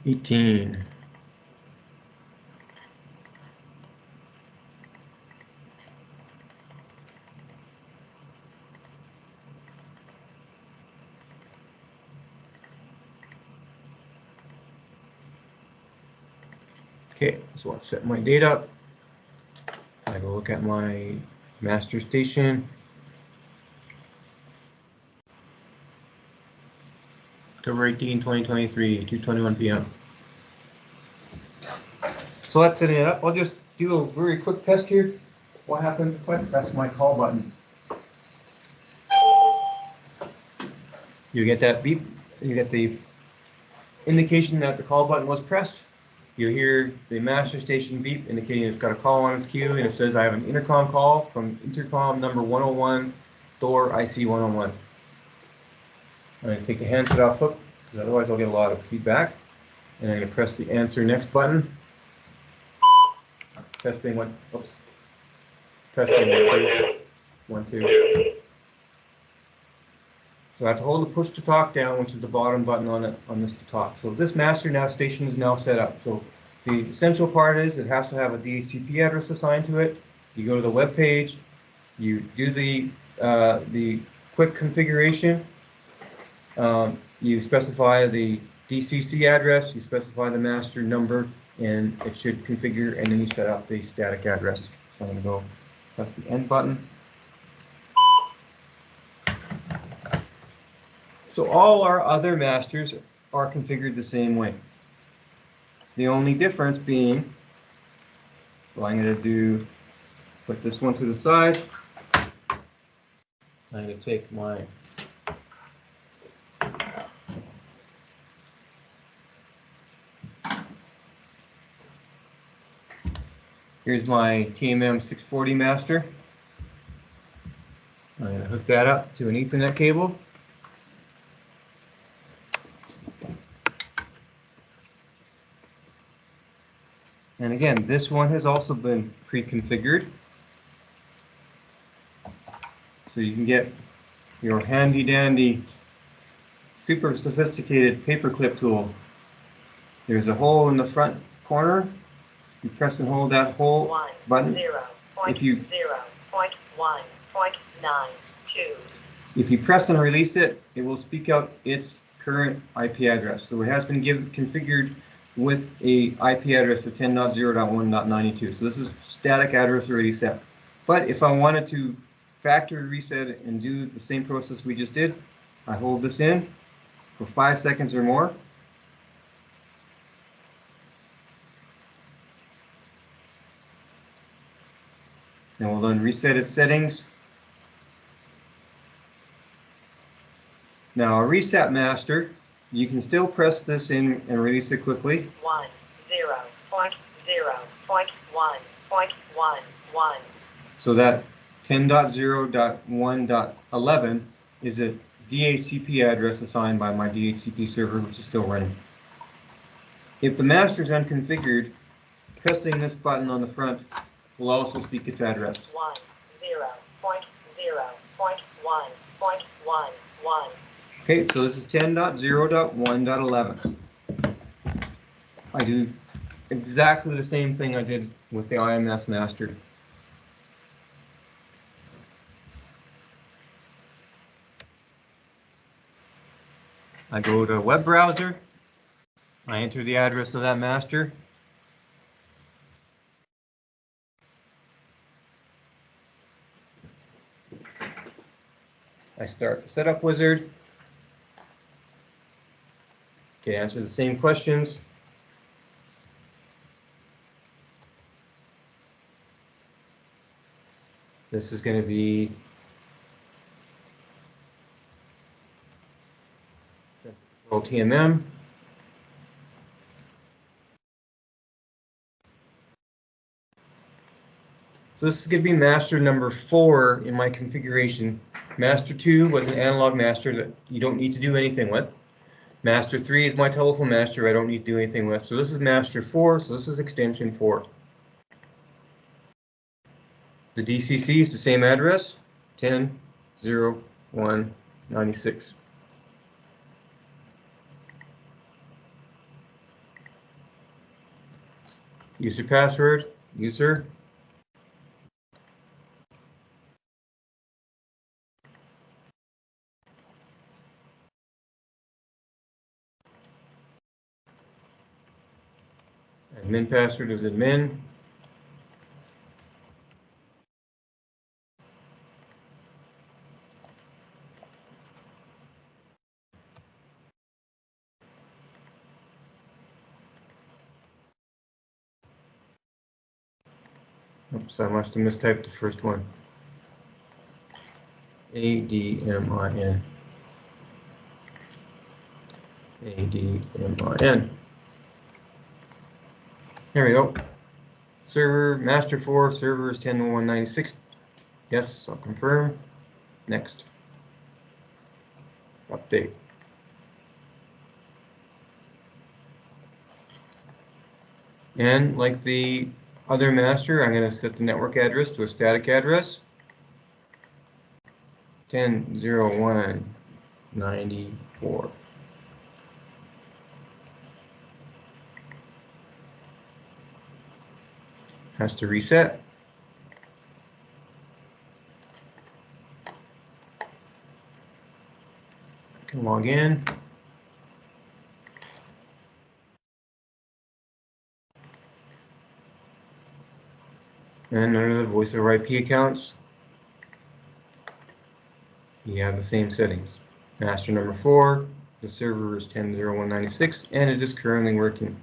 18. Okay, so I'll set my date up. I go look at my master station. October 18, 2023, 2:21 p.m. So let's set it up. I'll just do a very quick test here. What happens if I press my call button? You get that beep, you get the indication that the call button was pressed. You hear the master station beep indicating it's got a call on its queue, and it says I have an intercom call from intercom number 101, door IC 101. I'm going to take the handset off hook, because otherwise I'll get a lot of feedback. And I'm going to press the answer next button. Testing one, oops. Testing 1, 2, 1, 2. So I have to hold the push to talk down, which is the bottom button on this to talk. So this master nav station is now set up. So the essential part is it has to have a DHCP address assigned to it. You go to the web page, you do the quick configuration. You specify the DCC address, you specify the master number, and it should configure, and then you set up the static address. So I'm going to go press the end button. So all our other masters are configured the same way. The only difference being, so I'm going to do, put this one to the side. I'm going to take my here's my TMM 640 master. I'm going to hook that up to an Ethernet cable. And again, this one has also been pre-configured. So you can get your handy dandy, super sophisticated paperclip tool. There's a hole in the front corner. You press and hold that hole button. If you press and release it, it will speak out its current IP address. So it has been configured with a IP address of 10.0.1.92. So this is static address already set. But if I wanted to factory reset it and do the same process we just did, I hold this in for 5 seconds or more. And we'll then reset its settings. Now a reset master, you can still press this in and release it quickly. 10.0.1.11. So that 10.0.1.11 is a DHCP address assigned by my DHCP server, which is still running. If the master is unconfigured, pressing this button on the front will also speak its address. 10.0.1.11. Okay, so this is 10.0.1.11. I do exactly the same thing I did with the IMS master. I go to a web browser, I enter the address of that master. I start the setup wizard. Okay, answer the same questions. This is going to be TMM. So this is going to be master number 4 in my configuration. Master 2 was an analog master that you don't need to do anything with. Master 3 is my telephone master I don't need to do anything with. So this is master 4, so this is extension 4. The DCC is the same address, 10.0.1.96. User password, user. Admin password is admin. Oops, I must have mistyped the first one. ADMIN. ADMIN. There we go. Server, master 4, server is 10.1.96. Yes, I'll confirm. Next. Update. And like the other master, I'm going to set the network address to a static address. 10.0.1.94. Has to reset. I can log in. And under the voice over IP accounts, you have the same settings. Master number 4, the server is 10.0.1.96, and it is currently working.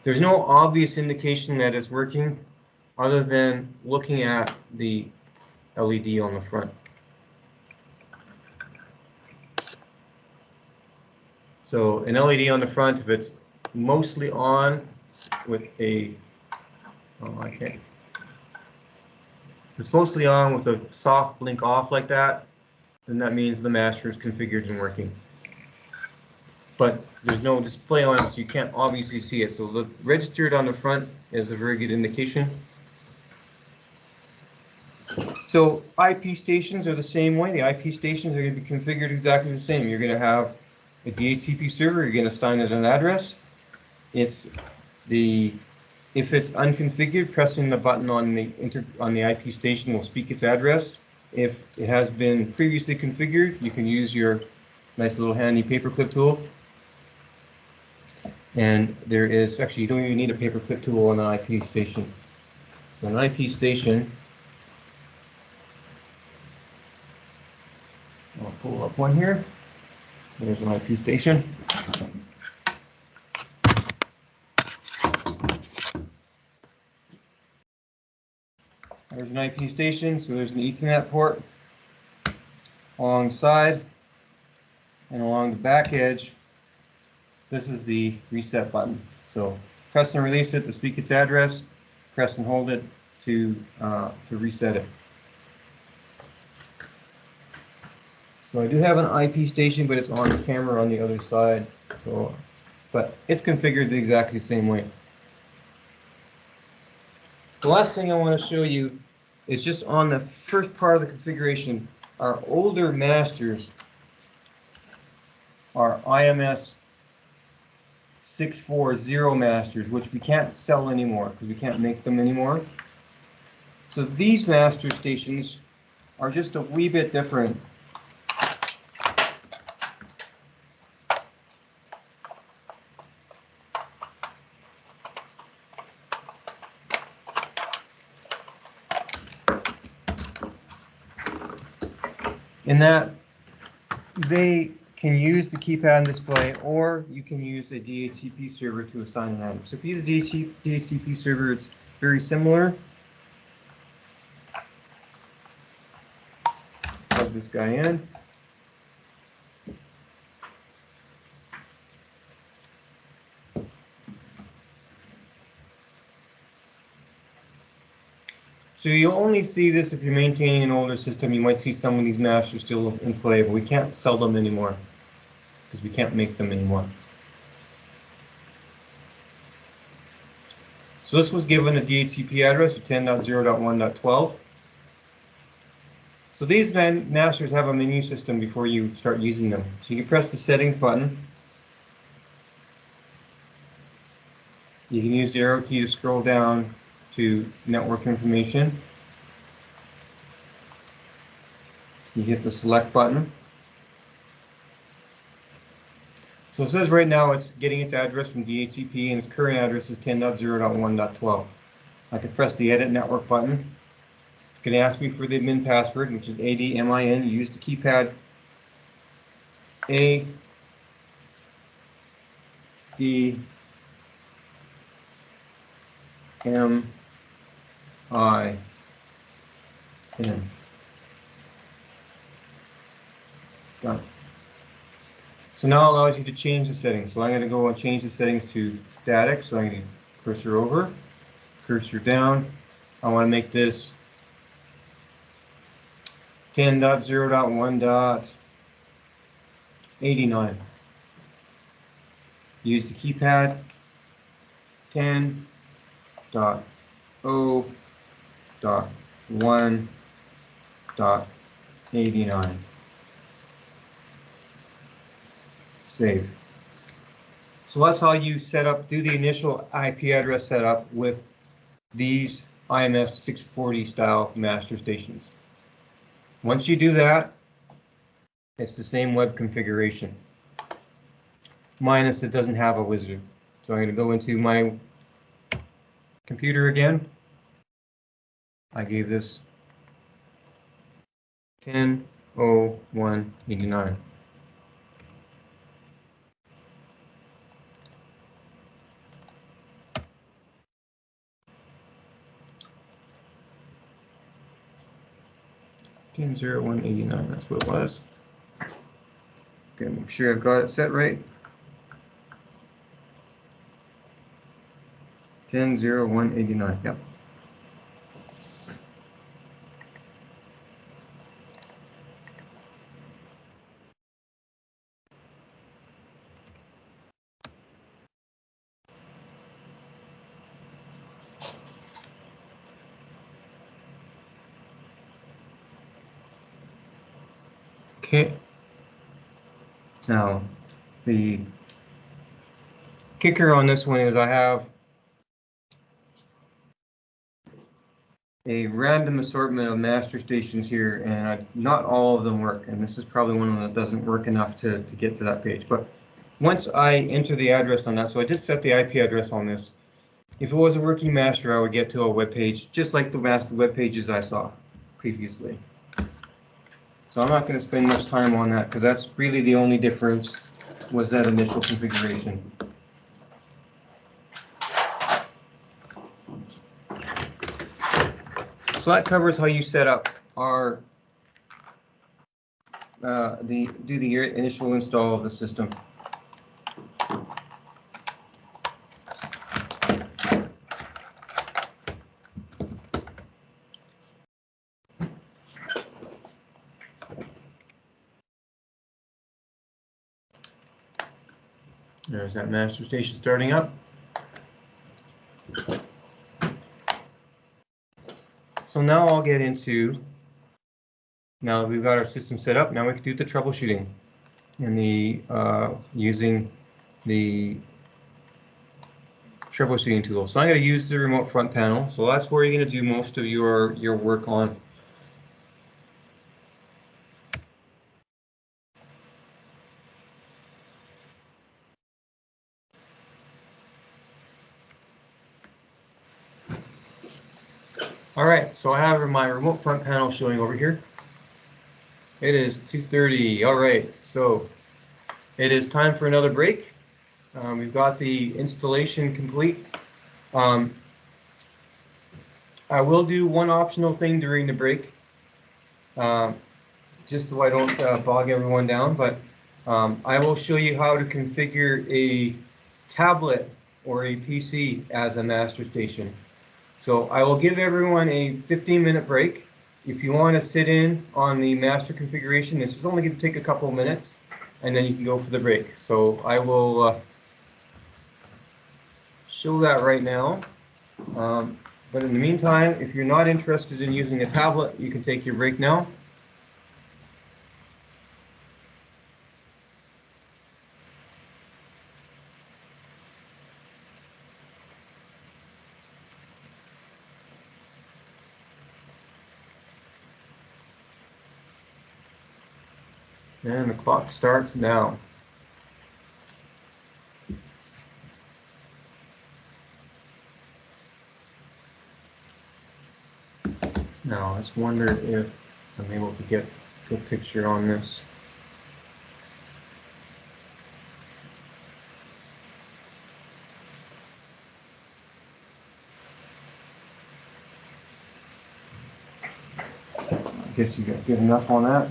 There's no obvious indication that it's working other than looking at the LED on the front. So an LED on the front, if it's mostly on with a, oh, I can't. If it's mostly on with a soft blink off like that, then that means the master is configured and working. But there's no display on it, so you can't obviously see it. So the registered on the front is a very good indication. So IP stations are the same way. The IP stations are going to be configured exactly the same. You're going to have a DHCP server. You're going to assign it an address. It's the if it's unconfigured, pressing the button on the IP station will speak its address. If it has been previously configured, you can use your nice little handy paperclip tool. And there is actually you don't even need a paperclip tool on an IP station. So an IP station. I'll pull up one here. There's an IP station. There's an IP station, so there's an Ethernet port along the side and along the back edge. This is the reset button. So press and release it to speak its address. Press and hold it to reset it. So I do have an IP station, but it's on the camera on the other side. So, but it's configured the exactly the same way. The last thing I want to show you is just on the first part of the configuration. Our older masters are IMS 640 masters, which we can't sell anymore because we can't make them anymore. So these master stations are just a wee bit different. In that they can use the keypad and display, or you can use a DHCP server to assign an address. So if you use a DHCP server, it's very similar. Plug this guy in. So you'll only see this if you're maintaining an older system. You might see some of these masters still in play, but we can't sell them anymore because we can't make them anymore. So this was given a DHCP address of 10.0.1.12. So these masters have a menu system before you start using them. So you can press the settings button. You can use the arrow key to scroll down to network information. You hit the select button. So it says right now it's getting its address from DHCP and its current address is 10.0.1.12. I can press the edit network button. It's going to ask me for the admin password, which is ADMIN. You use the keypad A, D, M, I, N. Done. So now it allows you to change the settings. So I'm going to go and change the settings to static. So I'm going to cursor over, cursor down. I want to make this 10.0.1.89. Use the keypad 10.0.1.89. Save. So that's how you set up, do the initial IP address setup with these IMS 640 style master stations. Once you do that, it's the same web configuration, minus it doesn't have a wizard. So I'm going to go into my computer again. I gave this 10.0.1.89. That's what it was. Okay, make sure I've got it set right. 10.0.1.89. Yep. Okay. Now, the kicker on this one is I have a random assortment of master stations here, and not all of them work. And this is probably one of them that doesn't work enough to get to that page. But once I enter the address on that, so I did set the IP address on this. If it was a working master, I would get to a web page just like the master web pages I saw previously. So I'm not going to spend much time on that because that's really the only difference was that initial configuration. So that covers how you set up our do the initial install of the system. There's that master station starting up. So now I'll get into, now that we've got our system set up, now we can do the troubleshooting and the using the troubleshooting tool. So I'm going to use the remote front panel. So that's where you're going to do most of your work on. All right, so I have my remote front panel showing over here. It is 2:30. All right, so it is time for another break. We've got the installation complete. I will do one optional thing during the break, just so I don't bog everyone down, but I will show you how to configure a tablet or a PC as a master station. So I will give everyone a 15-minute break. If you want to sit in on the master configuration, this is only going to take a couple of minutes, and then you can go for the break. So I will show that right now. But in the meantime, if you're not interested in using a tablet, you can take your break now. And the clock starts now. Now, I just wonder if I'm able to get a good picture on this. I guess you got good enough on that.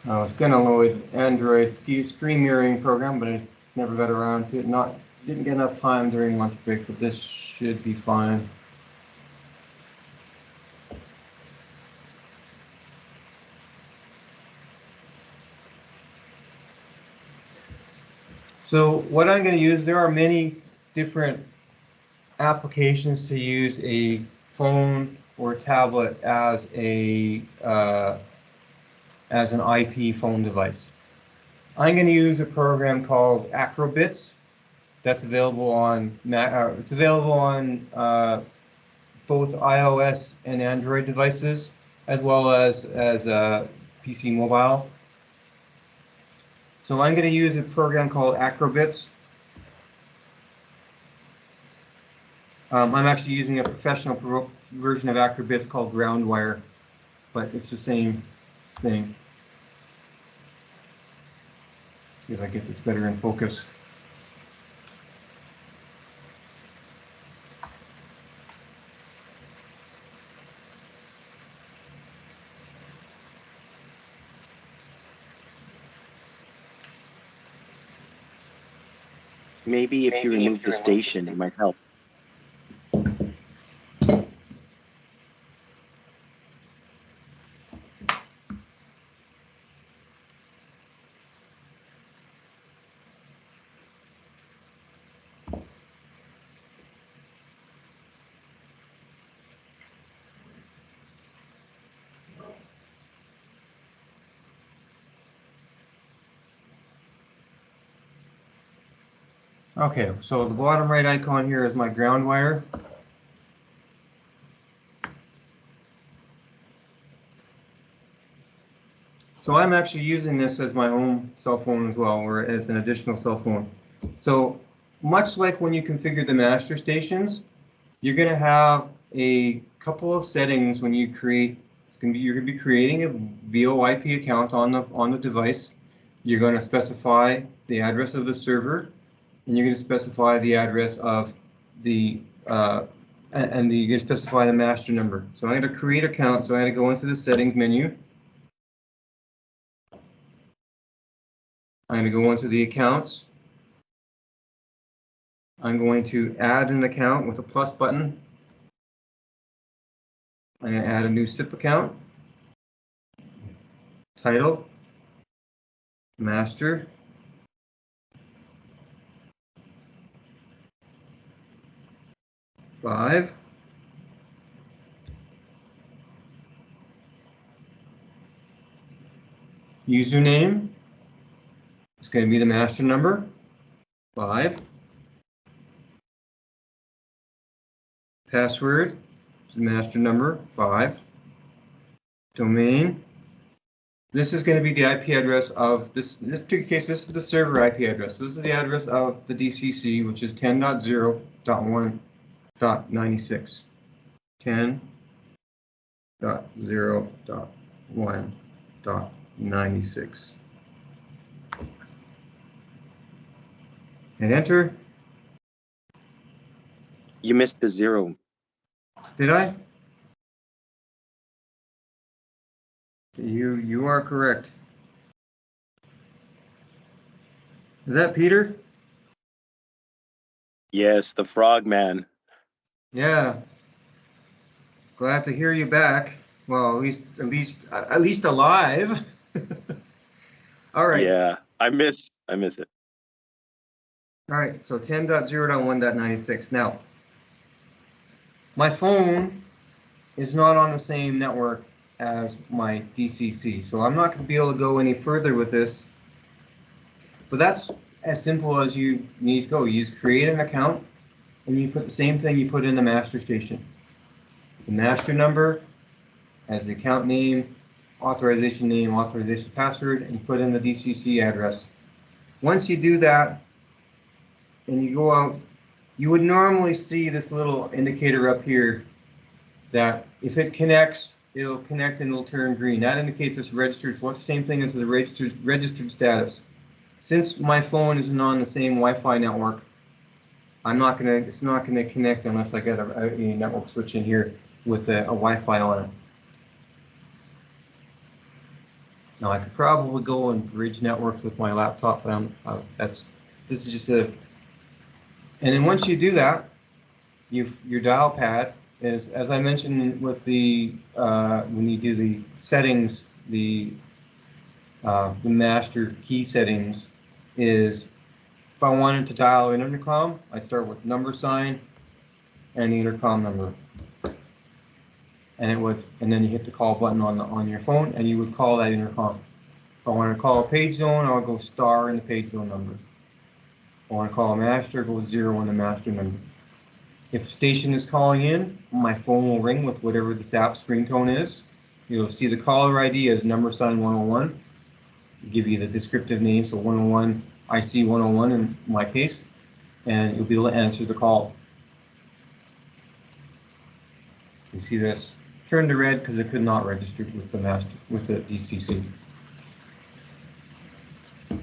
I was going to load Android screen mirroring program, but I never got around to it. Didn't get enough time during lunch break, but this should be fine. So what I'm going to use, there are many different applications to use a phone or tablet as an IP phone device. I'm going to use a program called Acrobits. That's available on it's available on both iOS and Android devices, as well as PC mobile. So I'm going to use a program called Acrobits. I'm actually using a professional version of Acrobits called Groundwire, but it's the same thing. See if I get this better in focus. Maybe if you remove the station, it might help. Okay, so the bottom right icon here is my ground wire. So I'm actually using this as my own cell phone as well, or as an additional cell phone. So much like when you configure the master stations, you're going to have a couple of settings when you create. You're going to be creating a VoIP account on the device. You're going to specify the address of the server, and you're going to specify the address of the you're going to specify the master number. So I'm going to create account. So I'm going to go into the settings menu. I'm going to go into the accounts. I'm going to add an account with a plus button. I'm going to add a new SIP account. Title, master, five. Username is going to be the master number, 5. Password is the master number, 5. Domain. This is going to be the IP address of this. In this particular case, this is the server IP address. This is the address of the DCC, which is 10.0.1.96. 10.0.1.96. And enter. You missed the 0. Did I? You are correct. Is that Peter? Yes, the frog man. Yeah. Glad to hear you back. Well, at least alive. All right. Yeah, I miss it. All right. So 10.0.1.96. Now, my phone is not on the same network as my DCC, so I'm not going to be able to go any further with this. But that's as simple as you need to go. You just create an account and you put the same thing you put in the master station. The master number as the account name, authorization password, and you put in the DCC address. Once you do that and you go out, you would normally see this little indicator up here that if it connects, it'll connect and it'll turn green. That indicates it's registered. So it's the same thing as the registered status. Since my phone isn't on the same Wi-Fi network, it's not gonna connect unless I get a network switch in here with a Wi-Fi on it. Now I could probably go and bridge networks with my laptop, but this is just and then once you do that, your dial pad is, as I mentioned with the when you do the settings, the master key settings is, if I wanted to dial an intercom, I start with number sign and the intercom number, and then you hit the call button on your phone, and you would call that intercom. If I want to call a page zone, I'll go star in the page zone number. If I want to call a master, go 0 on the master number. If a station is calling in, my phone will ring with whatever the SAP's ringtone is. You'll see the caller ID as number sign 101. Give you the descriptive name, so 101, IC 101 in my case, and you'll be able to answer the call. You see this turned to red because it could not register with the DCC.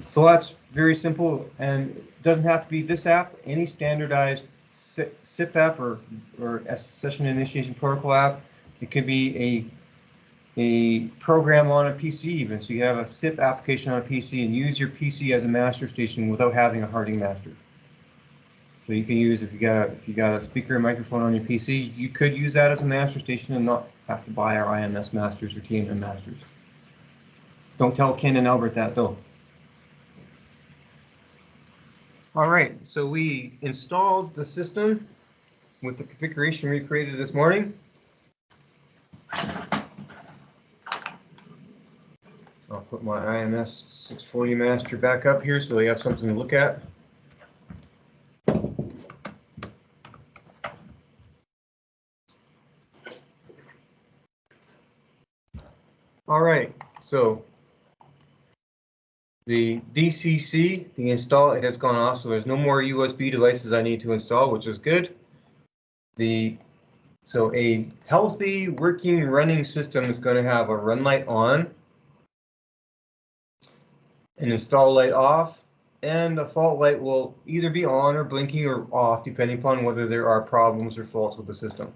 So that's very simple, and it doesn't have to be this app. Any standardized SIP app or session initiation protocol app. It could be a program on a PC even. So you have a SIP application on a PC and use your PC as a master station without having a Harding master. So you can use, if you got a speaker and microphone on your PC, you could use that as a master station and not have to buy our IMS masters or TNM masters. Don't tell Ken and Albert that though. All right, so we installed the system with the configuration we created this morning. I'll put my IMS 640 master back up here so we have something to look at. All right, so the DCC, it has gone off, so there's no more USB devices I need to install, which is good. So a healthy, working, running system is going to have a run light on, an install light off, and a fault light will either be on or blinking or off, depending upon whether there are problems or faults with the system.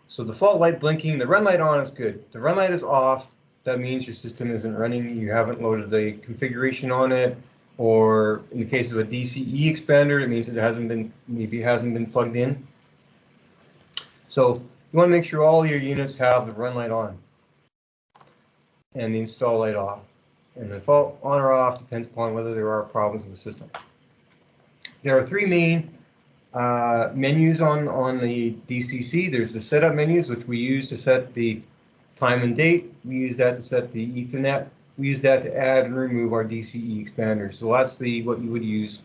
So the fault light blinking, the run light on is good. The run light is off. That means your system isn't running. You haven't loaded the configuration on it, or in the case of a DCE expander, it means it maybe hasn't been plugged in. So you want to make sure all your units have the run light on and the install light off. And the fault on or off depends upon whether there are problems with the system. There are three main menus on the DCC. There's the setup menus, which we use to set the time and date. We use that to set the Ethernet. We use that to add and remove our DCE expander. So that's what you would use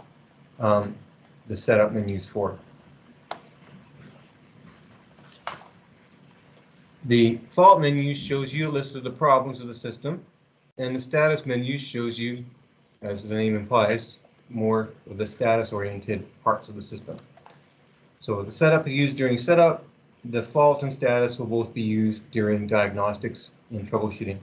the setup menus for. The fault menu shows you a list of the problems of the system, and the status menu shows you, as the name implies, more of the status-oriented parts of the system. So the setup is used during setup. The fault and status will both be used during diagnostics and troubleshooting.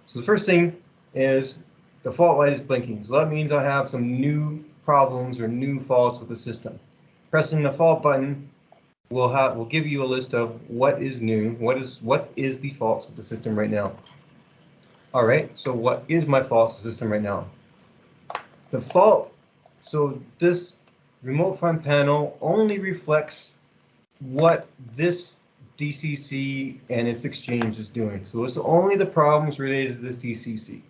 So the first thing is the fault light is blinking. So that means I have some new problems or new faults with the system. Pressing the fault button will give you a list of what is new, what is the faults with the system right now. All right, so what is my faults with the system right now? The fault, so this remote front panel only reflects what this DCC and its exchange is doing. So it's only the problems related to this DCC.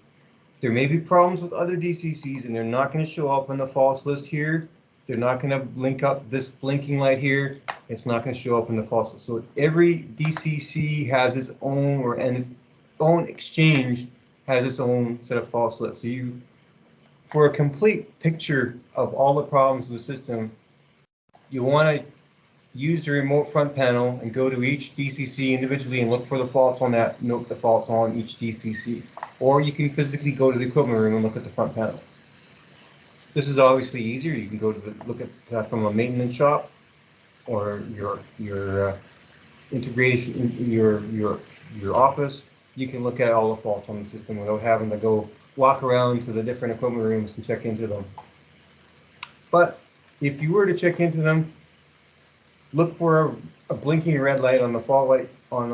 There may be problems with other DCCs and they're not going to show up on the faults list here. They're not going to blink up this blinking light here. It's not going to show up in the faults list. So every DCC has its own, and its own exchange has its own set of faults lists. So for a complete picture of all the problems of the system, you want to use the remote front panel and go to each DCC individually and look for the faults on that, note the faults on each DCC. Or you can physically go to the equipment room and look at the front panel. This is obviously easier. You can go to look at from a maintenance shop or your integration in your office. You can look at all the faults on the system without having to go walk around to the different equipment rooms and check into them. But if you were to check into them, look for a blinking red light on the fault light on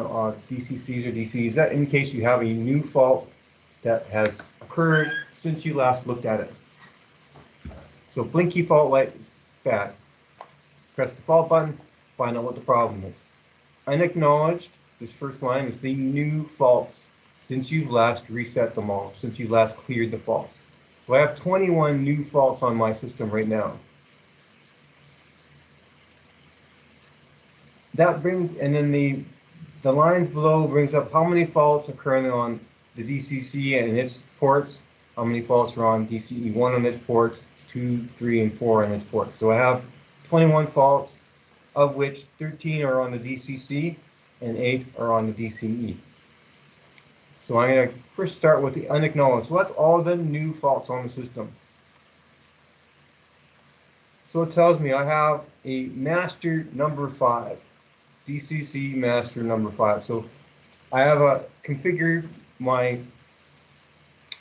DCCs or DCs. That indicates you have a new fault that has occurred since you last looked at it. So blinky fault light is bad. Press the fault button, find out what the problem is. Unacknowledged, this first line, is the new faults since you've last reset them all, since you last cleared the faults. So I have 21 new faults on my system right now. That brings, and then the lines below brings up how many faults are currently on the DCC and its ports, how many faults are on DCE 1 on its ports, 2, 3, and 4 on its ports. So I have 21 faults, of which 13 are on the DCC and 8 are on the DCE. So I'm going to first start with the unacknowledged. So that's all the new faults on the system. So it tells me I have a master number 5, DCC master number 5. So I have configured my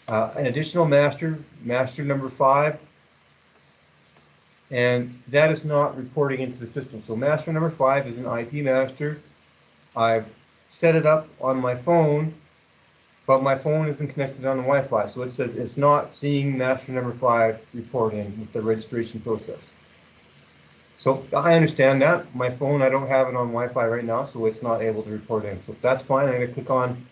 an additional master number 5, and that is not reporting into the system. So master number 5 is an IP master. I've set it up on my phone, but my phone isn't connected on the Wi-Fi. So it says it's not seeing master number 5 report in with the registration process. So I understand that. My phone, I don't have it on Wi-Fi right now, so it's not able to report in. So that's fine. I'm going to click on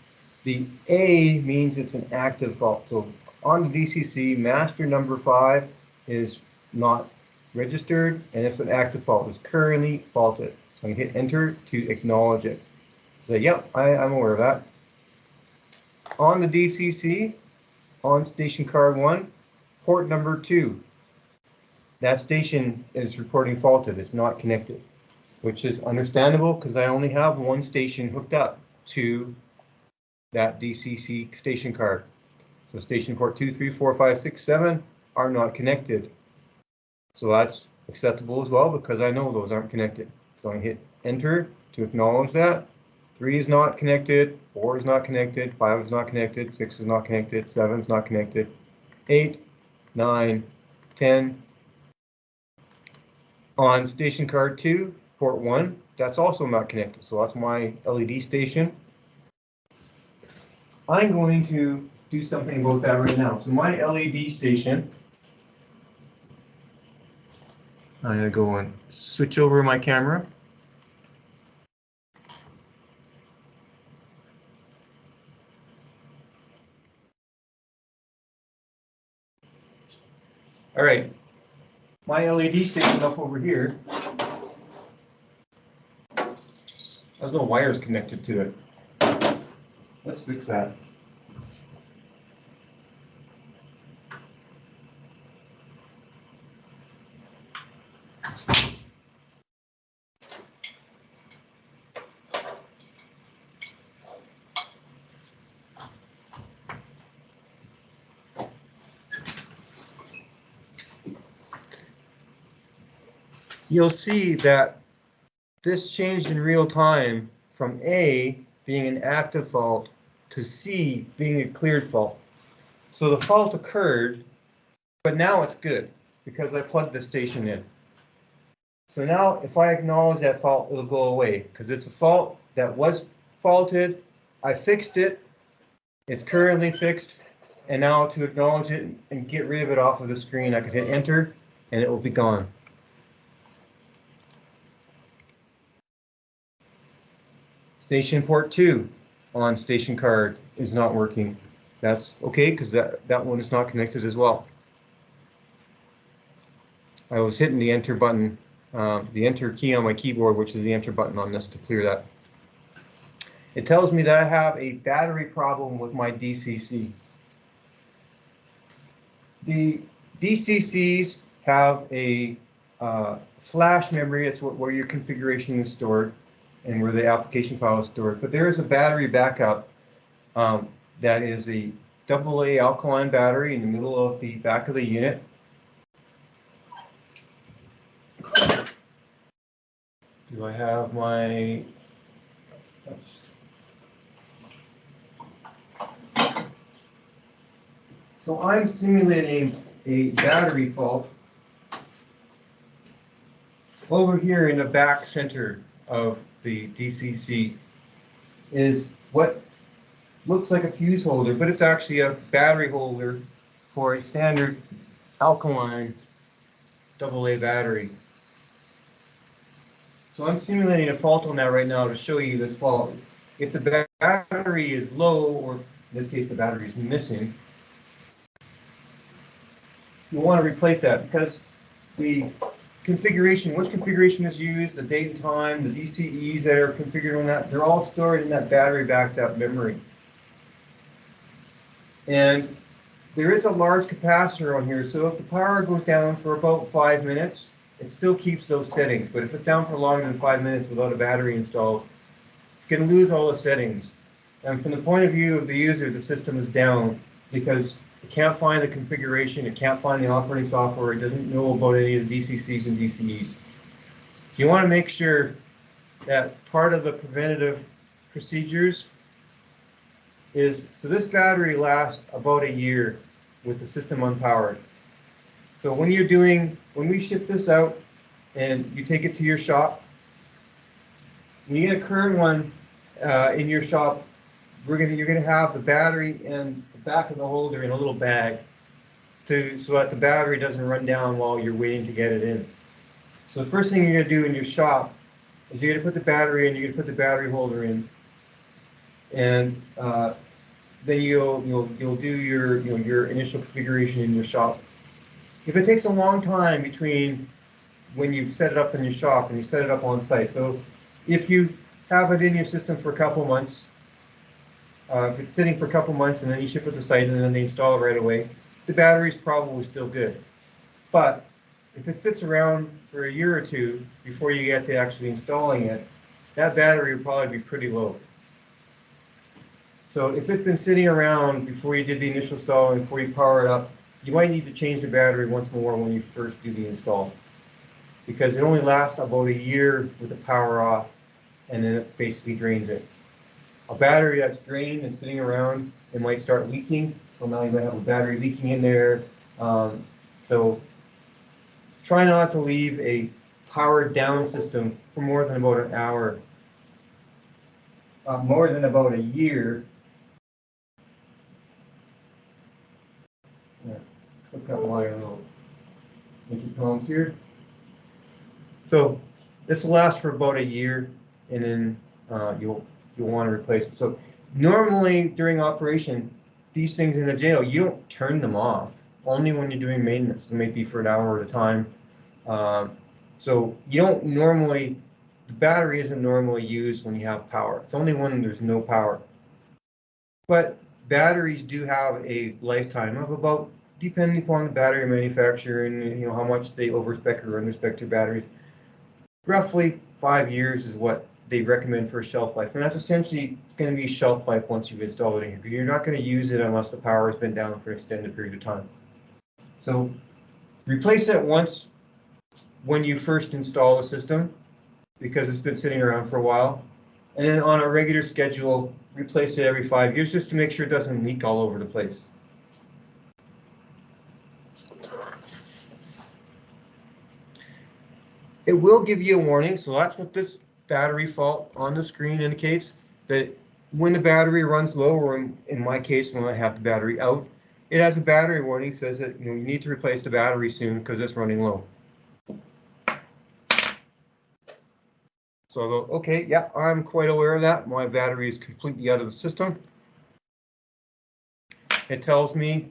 the A, means it's an active fault. So on the DCC, master number 5 is not registered and it's an active fault. It's currently faulted. So I can hit enter to acknowledge it. Say, yep, I'm aware of that. On the DCC, on station card 1, port number 2. That station is reporting faulted. It's not connected, which is understandable because I only have one station hooked up to that DCC station card. So station port 2, 3, 4, 5, 6, 7 are not connected. So that's acceptable as well because I know those aren't connected. So I hit enter to acknowledge that. 3 is not connected, 4 is not connected, 5 is not connected, 6 is not connected, 7 is not connected, 8, 9, 10. On station card 2, port 1, that's also not connected. So that's my LED station. I'm going to do something about that right now. So my LED station, I'm going to go and switch over my camera. All right, my LED station up over here, there's no wires connected to it. Let's fix that. You'll see that this changed in real time from A being an active fault to C being a cleared fault. So the fault occurred, but now it's good because I plugged the station in. So now if I acknowledge that fault, it'll go away because it's a fault that was faulted. I fixed it. It's currently fixed. And now to acknowledge it and get rid of it off of the screen, I could hit enter and it will be gone. Station port 2 on station card is not working. That's okay because that one is not connected as well. I was hitting the enter button, the enter key on my keyboard, which is the enter button on this to clear that. It tells me that I have a battery problem with my DCC. The DCCs have a flash memory. It's where your configuration is stored and where the application file is stored. But there is a battery backup that is a AA alkaline battery in the middle of the back of the unit. Do I have my... So I'm simulating a battery fault over here in the back center of the DCC. Is what looks like a fuse holder, but it's actually a battery holder for a standard alkaline AA battery. So I'm simulating a fault on that right now to show you this fault. If the battery is low, or in this case the battery is missing, you want to replace that because the configuration, which configuration is used, the date and time, the DCEs that are configured on that, they're all stored in that battery backed up memory. And there is a large capacitor on here, so if the power goes down for about 5 minutes, it still keeps those settings. But if it's down for longer than 5 minutes without a battery installed, it's going to lose all the settings. And from the point of view of the user, the system is down because it can't find the configuration, it can't find the operating software, it doesn't know about any of the DCCs and DCEs. So you want to make sure that part of the preventative procedures is, so this battery lasts about a year with the system unpowered. So when we ship this out and you take it to your shop, when you get a current one in your shop, you're gonna have the battery and the back of the holder in a little bag so that the battery doesn't run down while you're waiting to get it in. So the first thing you're gonna do in your shop is you're gonna put the battery in, you're gonna put the battery holder in, and then you'll do your initial configuration in your shop. If it takes a long time between when you set it up in your shop and you set it up on site, so if you have it in your system for a couple months, if it's sitting for a couple months and then you ship it to site and then they install it right away, the battery's probably still good. But if it sits around for a year or two before you get to actually installing it, that battery will probably be pretty low. So if it's been sitting around before you did the initial install and before you power it up, you might need to change the battery once more when you first do the install, because it only lasts about a year with the power off, and then it basically drains it. A battery that's drained and sitting around, it might start leaking. So now you might have a battery leaking in there. So try not to leave a powered down system for more than about an hour, more than about a year. Let's hook up my little intercoms here. So this will last for about a year, and then you'll want to replace it. So normally during operation, these things in the jail, you don't turn them off. Only when you're doing maintenance. It may be for an hour at a time. So you don't normally, the battery isn't normally used when you have power. It's only when there's no power. But batteries do have a lifetime of about, depending upon the battery manufacturer and how much they overspec or underspec their batteries, roughly 5 years is what they recommend for a shelf life. And that's essentially, it's going to be shelf life once you've installed it in here. You're not going to use it unless the power has been down for an extended period of time. So replace it once when you first install the system, because it's been sitting around for a while. And then on a regular schedule, replace it every 5 years just to make sure it doesn't leak all over the place. It will give you a warning, so that's what this battery fault on the screen indicates, that when the battery runs low, or in my case, when I have the battery out, it has a battery warning, says that you need to replace the battery soon because it's running low. So I'll go, okay, yeah, I'm quite aware of that. My battery is completely out of the system. It tells me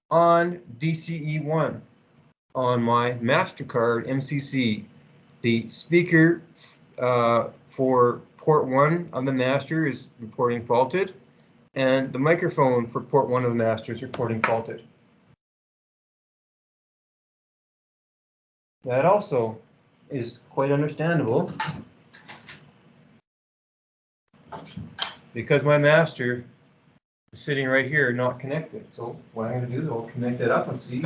on DCE1 on my MasterCard MCC, the speaker for port 1 of the master is reporting faulted, and the microphone for port 1 of the master is reporting faulted. That also is quite understandable because my master is sitting right here not connected. So what I'm going to do is I'll connect it up and see,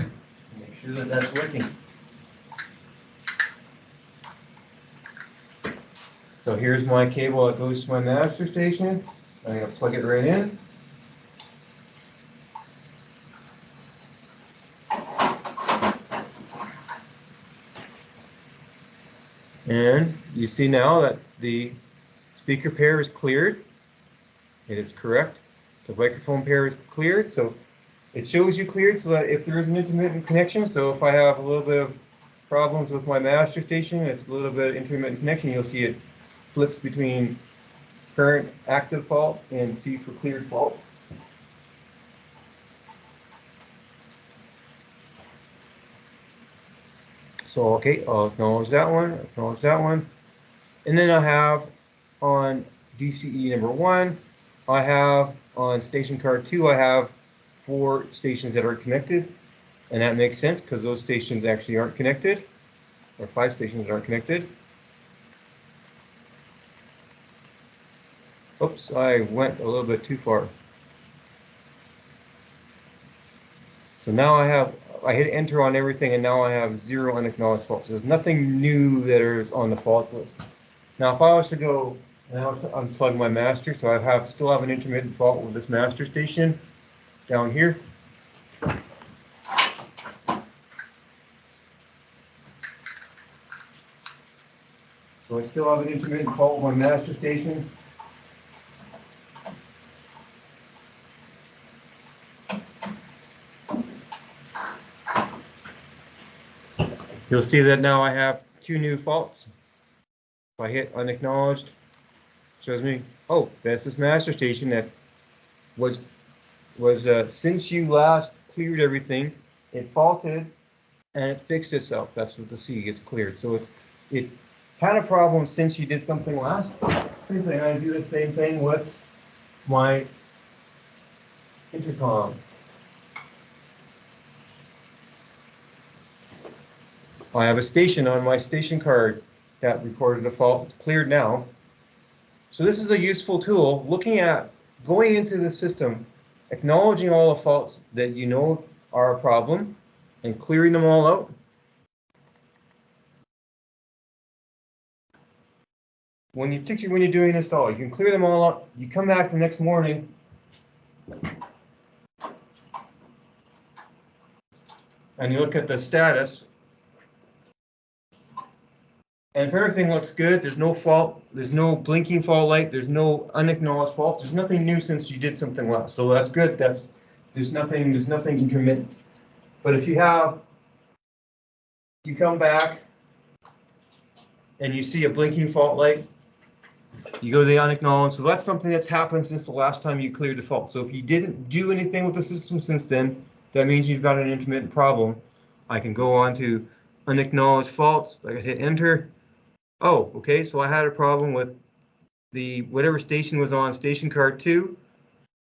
make sure that that's working. So here's my cable that goes to my master station. I'm going to plug it right in. And you see now that the speaker pair is cleared. It is correct. The microphone pair is cleared. So it shows you cleared so that if there is an intermittent connection, so if I have a little bit of problems with my master station, it's a little bit of intermittent connection, you'll see it flips between current active fault and C for cleared fault. So, okay, I'll acknowledge that one, And then I have on DCE number 1, I have on station card 2, I have 4 stations that are connected. And that makes sense because those stations actually aren't connected, or 5 stations aren't connected. Oops, I went a little bit too far. So now I hit enter on everything and now I have 0 unacknowledged faults. There's nothing new that is on the fault list. Now if I was to go and I was to unplug my master, so I still have an intermittent fault with this master station down here. So I still have an intermittent fault with my master station. You'll see that now I have 2 new faults. If I hit unacknowledged, shows me, oh, that's this master station that was since you last cleared everything, it faulted and it fixed itself. That's what the C gets cleared. So it had a problem since you did something last. Same thing, I do the same thing with my intercom. I have a station on my station card that reported a fault. It's cleared now. So this is a useful tool, looking at going into the system, acknowledging all the faults that you know are a problem, and clearing them all out. Particularly when you're doing an install, you can clear them all out. You come back the next morning, and you look at the status. And if everything looks good, there's no fault, there's no blinking fault light, there's no unacknowledged fault, there's nothing new since you did something last. So that's good. There's nothing intermittent. But if you come back and you see a blinking fault light, you go to the unacknowledged. So that's something that's happened since the last time you cleared the fault. So if you didn't do anything with the system since then, that means you've got an intermittent problem. I can go on to unacknowledged faults. I can hit enter. Oh, okay, so I had a problem with the whatever station was on station card 2,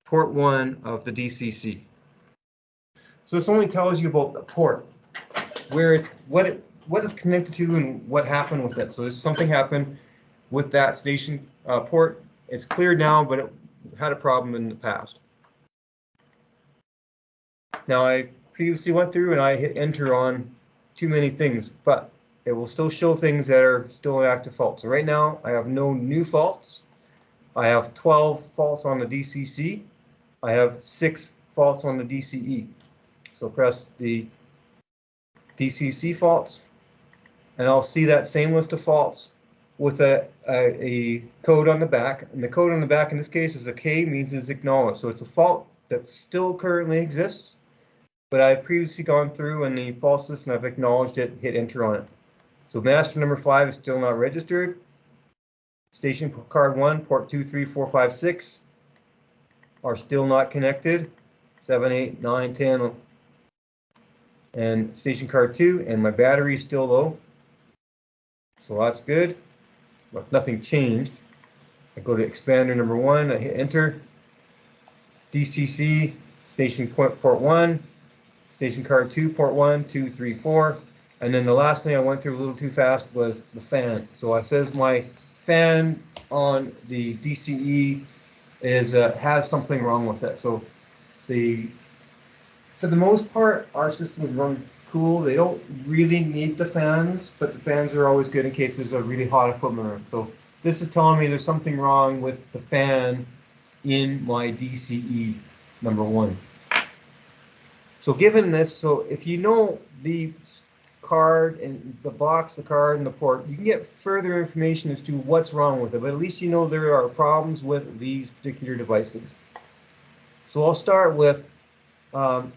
port 1 of the DCC. So this only tells you about the port, where it's what it's connected to and what happened with it. So if something happened with that station port, it's cleared now, but it had a problem in the past. Now I previously went through and I hit enter on too many things, but it will still show things that are still an active fault. So right now I have no new faults. I have 12 faults on the DCC. I have 6 faults on the DCE. So press the DCC faults and I'll see that same list of faults with a code on the back. And the code on the back in this case is a K, means it's acknowledged. So it's a fault that still currently exists. but I've previously gone through in the faults list and I've acknowledged it, hit enter on it. So master number 5 is still not registered. Station card 1, port 2, 3, 4, 5, 6 are still not connected. 7, 8, 9, 10, and station card 2, and my battery is still low. So that's good, but nothing changed. I go to expander number 1, I hit enter. DCC, station port 1, station card 2, port 1, 2, 3, 4. And then the last thing I went through a little too fast was the fan. So it says my fan on the DCE is has something wrong with it. So for the most part, our systems run cool. They don't really need the fans, but the fans are always good in case there's a really hot equipment room. So this is telling me there's something wrong with the fan in my DCE number 1. So given this, so if you know the card and the box, the card and the port, you can get further information as to what's wrong with it, but at least you know there are problems with these particular devices. So I'll start with the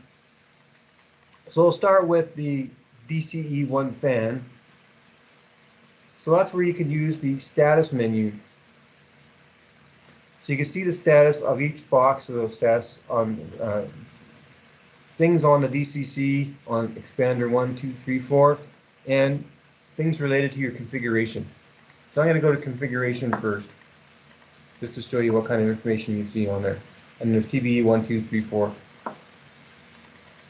DCE1 fan. So that's where you can use the status menu. So you can see the status of each box of those status on things on the DCC, on expander 1, 2, 3, 4, and things related to your configuration. So I'm going to go to configuration first, just to show you what kind of information you see on there. And there's TBE 1, 2, 3, 4.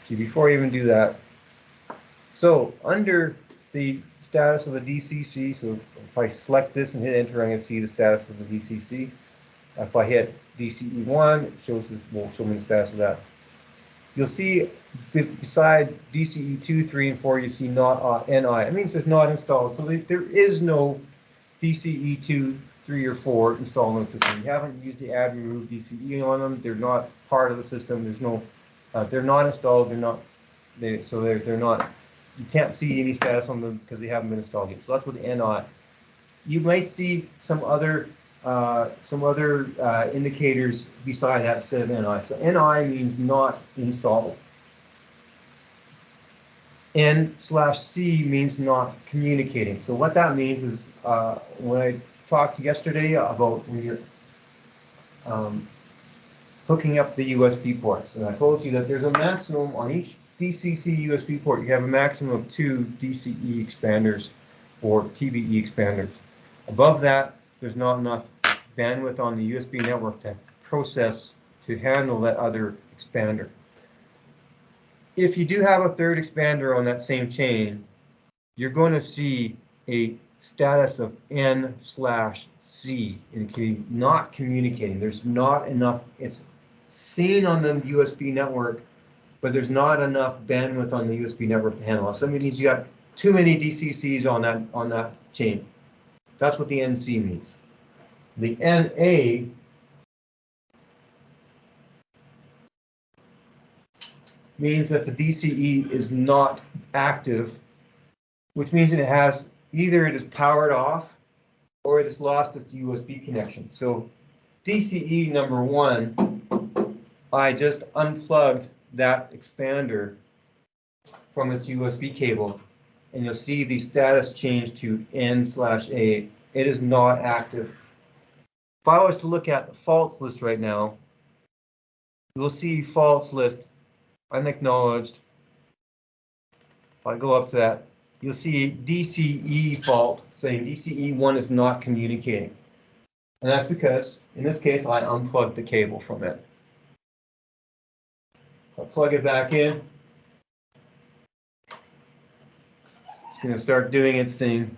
See, before I even do that, so under the status of the DCC, so if I select this and hit enter, I'm going to see the status of the DCC. If I hit DCE1, it will show me the status of that. You'll see beside DCE 2, 3, and 4, you see not NI. It means it's not installed. So there is no DCE 2, 3, or 4 installed on the system. You haven't used the add remove DCE on them. They're not part of the system. There's no, they're not installed. They're not. They're not. You can't see any status on them because they haven't been installed yet. So that's with NI. You might see some other indicators beside that instead of NI. So NI means not installed. N/C means not communicating. So what that means is when I talked yesterday about when you're hooking up the USB ports, and I told you that there's a maximum on each DCC USB port. You have a maximum of 2 DCE expanders or TBE expanders. Above that, there's not enough bandwidth on the USB network to handle that other expander. If you do have a third expander on that same chain, you're going to see a status of N/C, indicating not communicating. There's not enough. It's seen on the USB network, but there's not enough bandwidth on the USB network to handle it. So that means you got too many DCCs on that chain. That's what the NC means. The NA means that the DCE is not active, which means that it has either it is powered off or it has lost its USB connection. So DCE number 1, I just unplugged that expander from its USB cable, and you'll see the status change to N/A. It is not active. If I was to look at the faults list right now, you'll see faults list unacknowledged. If I go up to that, you'll see DCE fault saying DCE1 is not communicating. And that's because, in this case, I unplugged the cable from it. I'll plug it back in. It's going to start doing its thing,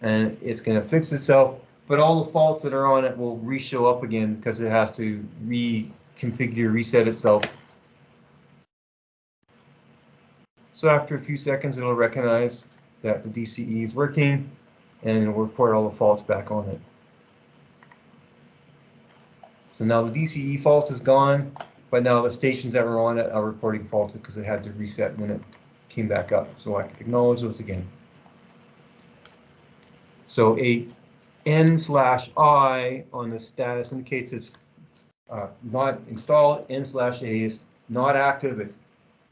and it's going to fix itself. But all the faults that are on it will re-show up again because it has to reconfigure, reset itself. So after a few seconds, it'll recognize that the DCE is working, and it'll report all the faults back on it. So now the DCE fault is gone, but now the stations that were on it are reporting faulted because it had to reset when it came back up. So I can acknowledge those again. So a N/I on the status indicates it's not installed. N/A is not active. It's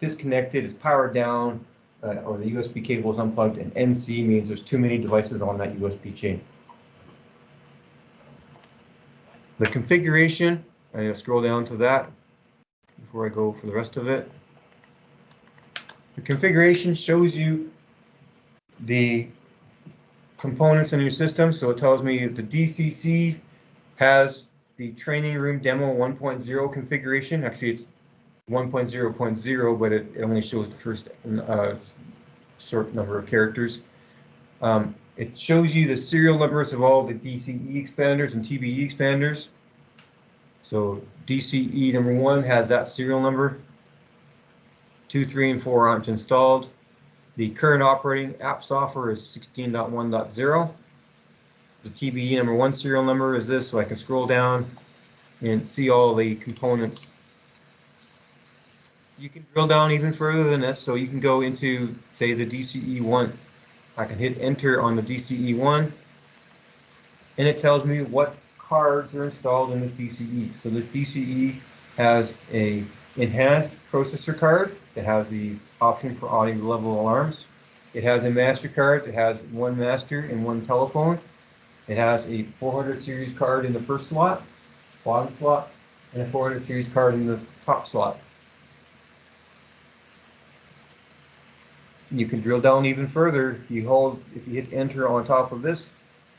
disconnected, it's powered down, or the USB cable is unplugged, and NC means there's too many devices on that USB chain. The configuration, I'm going to scroll down to that before I go for the rest of it. The configuration shows you the components in your system. So it tells me the DCC has the training room demo 1.0 configuration. Actually, it's 1.0.0, but it only shows the first short number of characters. It shows you the serial numbers of all the DCE expanders and TBE expanders. So DCE number 1 has that serial number. 2, 3, and 4 aren't installed. The current operating app software is 16.1.0. The TBE number 1 serial number is this, so I can scroll down and see all the components. You can drill down even further than this, so you can go into, say, the DCE1. I can hit enter on the DCE1, and it tells me what cards are installed in this DCE. So this DCE has a enhanced processor card that has the option for audio level alarms. It has a master card that has 1 master and 1 telephone. It has a 400 series card in the first slot, bottom slot, and a 400 series card in the top slot. You can drill down even further. If you hit enter on top of this,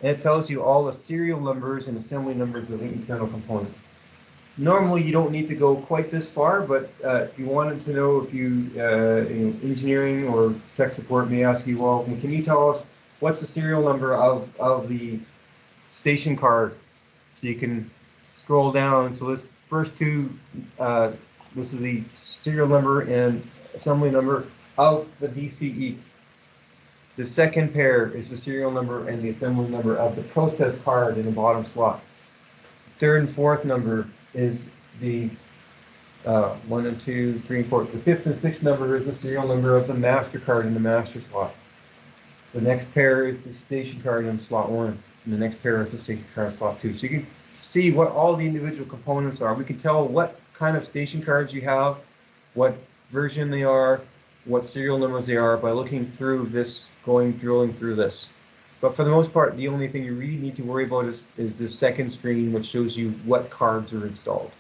and it tells you all the serial numbers and assembly numbers of the internal components. Normally, you don't need to go quite this far, but if you wanted to know, if you, engineering or tech support may ask you, well, can you tell us what's the serial number of the station card? So you can scroll down. So this first two, this is the serial number and assembly number of the DCE. The second pair is the serial number and the assembly number of the process card in the bottom slot. Third and fourth number is the 1 and 2, 3 and 4. The fifth and sixth number is the serial number of the master card in the master slot. The next pair is the station card in slot 1, and the next pair is the station card in slot 2. So you can see what all the individual components are. We can tell what kind of station cards you have, what version they are, what serial numbers they are by looking through this, drilling through this. But for the most part, the only thing you really need to worry about is this second screen, which shows you what cards are installed.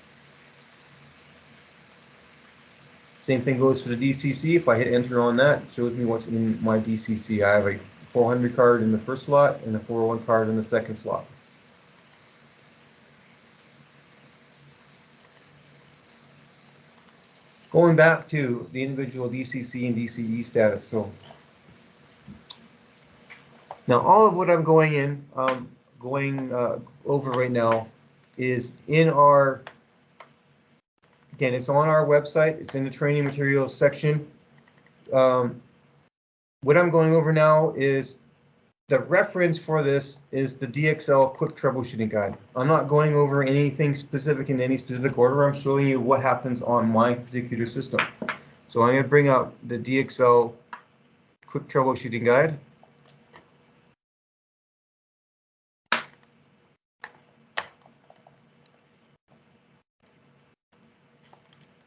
Same thing goes for the DCC. If I hit enter on that, it shows me what's in my DCC. I have a 400 card in the first slot and a 401 card in the second slot. Going back to the individual DCC and DCE status. So now all of what I'm going over right now is in our, again, it's on our website. It's in the training materials section. What I'm going over now is the reference for this is the DXL quick troubleshooting guide. I'm not going over anything specific in any specific order. I'm showing you what happens on my particular system. So I'm going to bring up the DXL quick troubleshooting guide.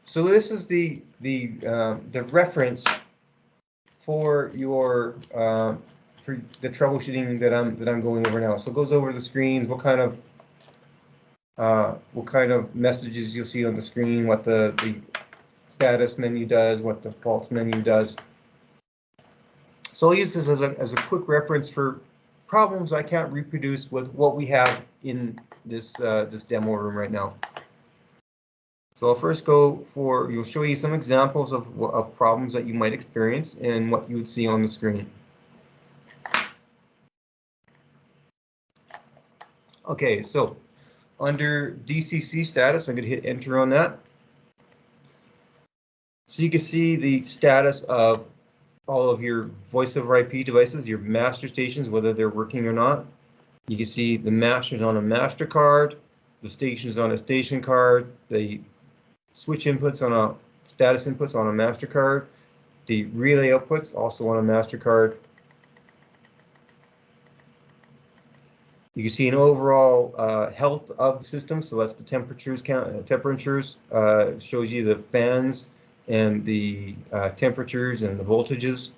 So this is the reference for your for the troubleshooting that I'm going over now. So it goes over the screens, what kind of messages you'll see on the screen, what the status menu does, what the faults menu does. So I'll use this as a quick reference for problems I can't reproduce with what we have in this this demo room right now. So I'll first you'll show you some examples of problems that you might experience and what you would see on the screen. Okay, so under DCC status, I'm going to hit enter on that. So you can see the status of all of your voice over IP devices, your master stations, whether they're working or not. You can see the masters on a master card, the stations on a station card, the switch inputs on a status inputs on a master card, the relay outputs also on a master card. You can see an overall health of the system, so that's the temperatures count. Shows you the fans and the temperatures and the voltages.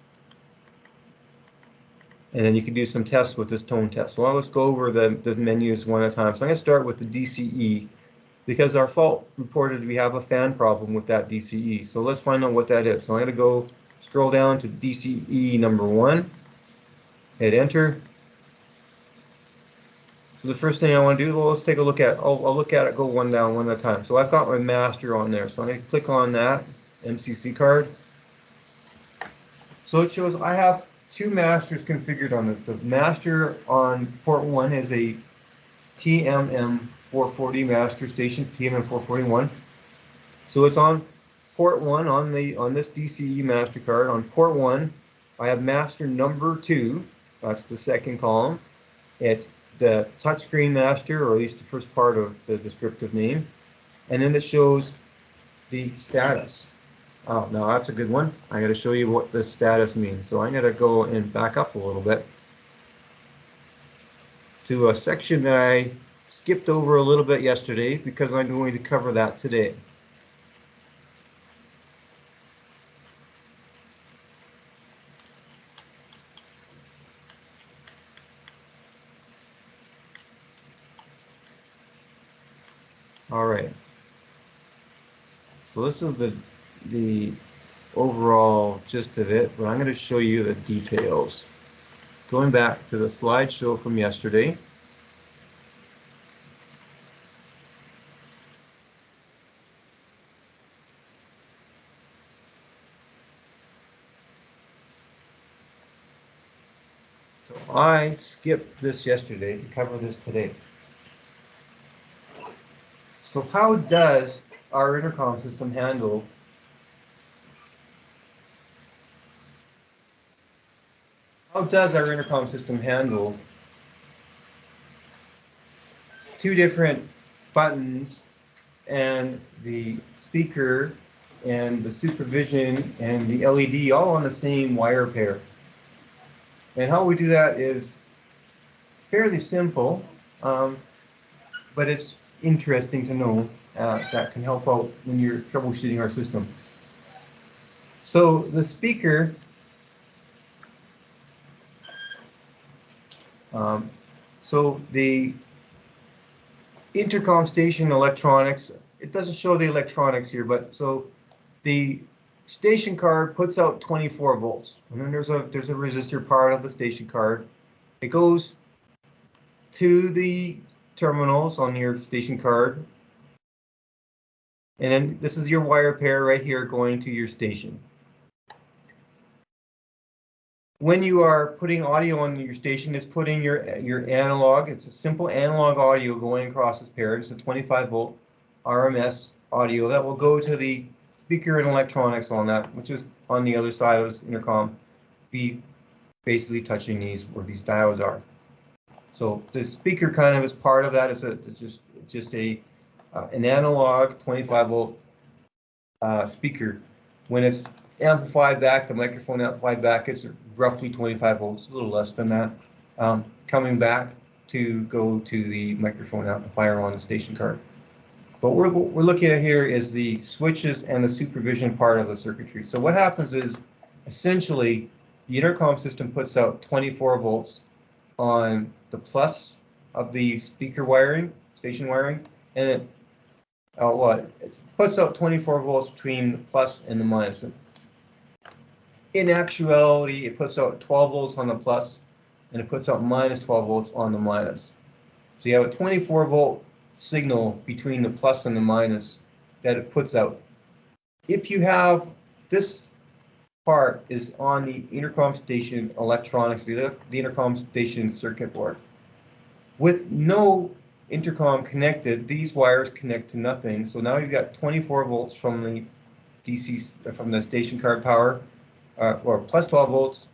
And then you can do some tests with this tone test. So let's go over the menus one at a time. So I'm going to start with the DCE, because our fault reported we have a fan problem with that DCE. So let's find out what that is. So I'm going to go scroll down to DCE number 1, hit enter. So the first thing I want to do, well, let's take a look at, I'll look at it, go one down one at a time. So I've got my master on there. So I'm going to click on that MCC card. So it shows I have 2 masters configured on this. The master on port 1 is a TMM440 master station, TMM441. So it's on port 1 on this DCE master card. On port 1, I have master number 2. That's the second column. It's the touchscreen master, or at least the first part of the descriptive name. And then it shows the status. Oh, now that's a good one. I got to show you what the status means. So I'm going to go and back up a little bit to a section that I skipped over a little bit yesterday, because I'm going to cover that today. All right. So this is the overall gist of it, but I'm going to show you the details. Going back to the slideshow from yesterday. So I skipped this yesterday to cover this today. So how does our intercom system handle two different buttons and the speaker and the supervision and the LED all on the same wire pair? And how we do that is fairly simple, but it's interesting to know. That can help out when you're troubleshooting our system. So the speaker, so the intercom station electronics, it doesn't show the electronics here, but so the station card puts out 24 volts, and then there's a resistor part of the station card. It goes to the terminals on your station card. And then this is your wire pair right here going to your station. When you are putting audio on your station, it's putting your analog. It's a simple analog audio going across this pair. It's a 25 volt RMS audio that will go to the speaker and electronics on that, which is on the other side of this intercom, be basically touching these where these diodes are. So the speaker kind of is part of that. It's just an analog 25 volt speaker. When it's amplified back, the microphone amplified back, it's roughly 25 volts, a little less than that, coming back to go to the microphone amplifier on the station card. But what we're looking at here is the switches and the supervision part of the circuitry. So what happens is, essentially, the intercom system puts out 24 volts on the plus of the speaker wiring, station wiring, and it puts out 24 volts between the plus and the minus. In actuality, it puts out 12 volts on the plus, and it puts out minus 12 volts on the minus. So you have a 24 volt signal between the plus and the minus that it puts out. If you have this part is on the intercom station electronics, the intercom station circuit board, with no intercom connected, these wires connect to nothing. So now you've got 24 volts from the from the station card power, or plus 12 volts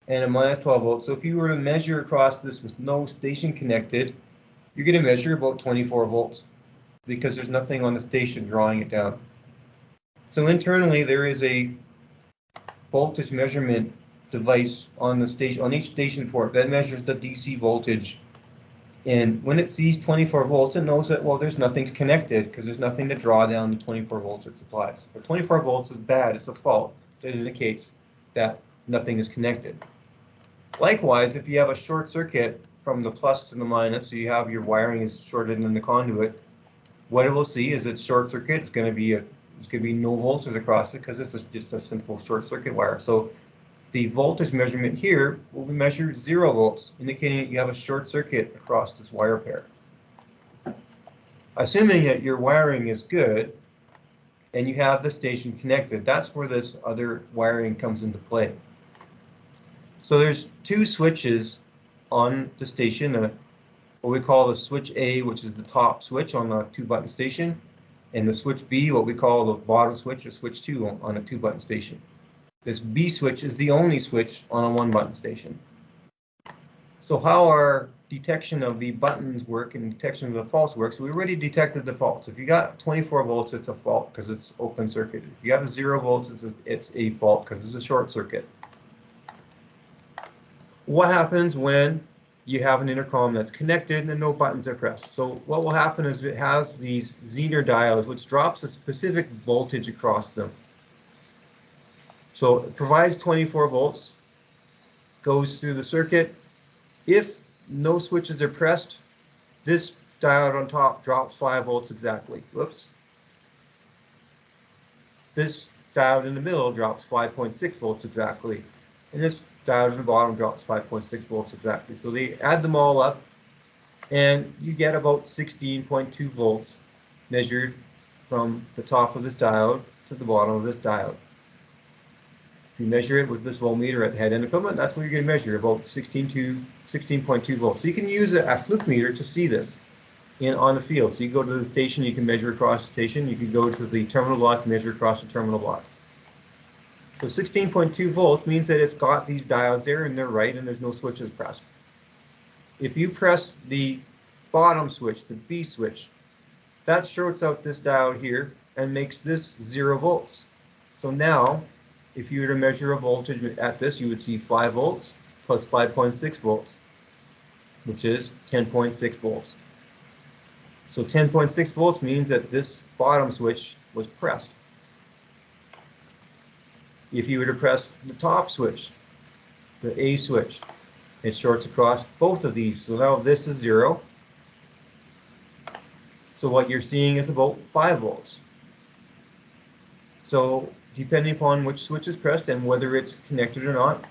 and a minus 12 volts. So if you were to measure across this with no station connected, you're going to measure about 24 volts because there's nothing on the station drawing it down. So internally, there is a voltage measurement device on the station, on each station port, that measures the DC voltage And when it sees 24 volts, it knows that, well, there's nothing connected because there's nothing to draw down the 24 volts it supplies. If 24 volts is bad, it's a fault. It indicates that nothing is connected. Likewise, if you have a short circuit from the plus to the minus, so you have your wiring is shorted in the conduit, what it will see is it's short circuit. It's going to be no voltage across it because it's just a simple short circuit wire. So the voltage measurement here will measure 0 volts, indicating that you have a short circuit across this wire pair. Assuming that your wiring is good and you have the station connected, that's where this other wiring comes into play. So there's 2 switches on the station, what we call the switch A, which is the top switch on a 2-button station, and the switch B, what we call the bottom switch, or switch 2 on a 2-button station. This B switch is the only switch on a 1-button station. So how our detection of the buttons work and detection of the faults work, so we already detected the faults. If you got 24 volts, it's a fault because it's open circuit. If you have 0 volts, it's a fault because it's a short circuit. What happens when you have an intercom that's connected and no buttons are pressed? So what will happen is it has these Zener diodes, which drops a specific voltage across them. So it provides 24 volts, goes through the circuit. If no switches are pressed, this diode on top drops 5 volts exactly. Whoops. This diode in the middle drops 5.6 volts exactly. And this diode in the bottom drops 5.6 volts exactly. So they add them all up and you get about 16.2 volts measured from the top of this diode to the bottom of this diode. If you measure it with this voltmeter at the head end equipment, that's what you're going to measure, about 16.2 volts. So you can use a fluke meter to see this on the field. So you go to the station, you can measure across the station. You can go to the terminal block, measure across the terminal block. So 16.2 volts means that it's got these diodes there and they're right and there's no switches pressed. If you press the bottom switch, the B switch, that shorts out this diode here and makes this 0 volts. So now, if you were to measure a voltage at this, you would see 5 volts plus 5.6 volts, which is 10.6 volts. So 10.6 volts means that this bottom switch was pressed. If you were to press the top switch, the A switch, it shorts across both of these. So now this is 0. So what you're seeing is about 5 volts. So depending upon which switch is pressed and whether it's connected or not,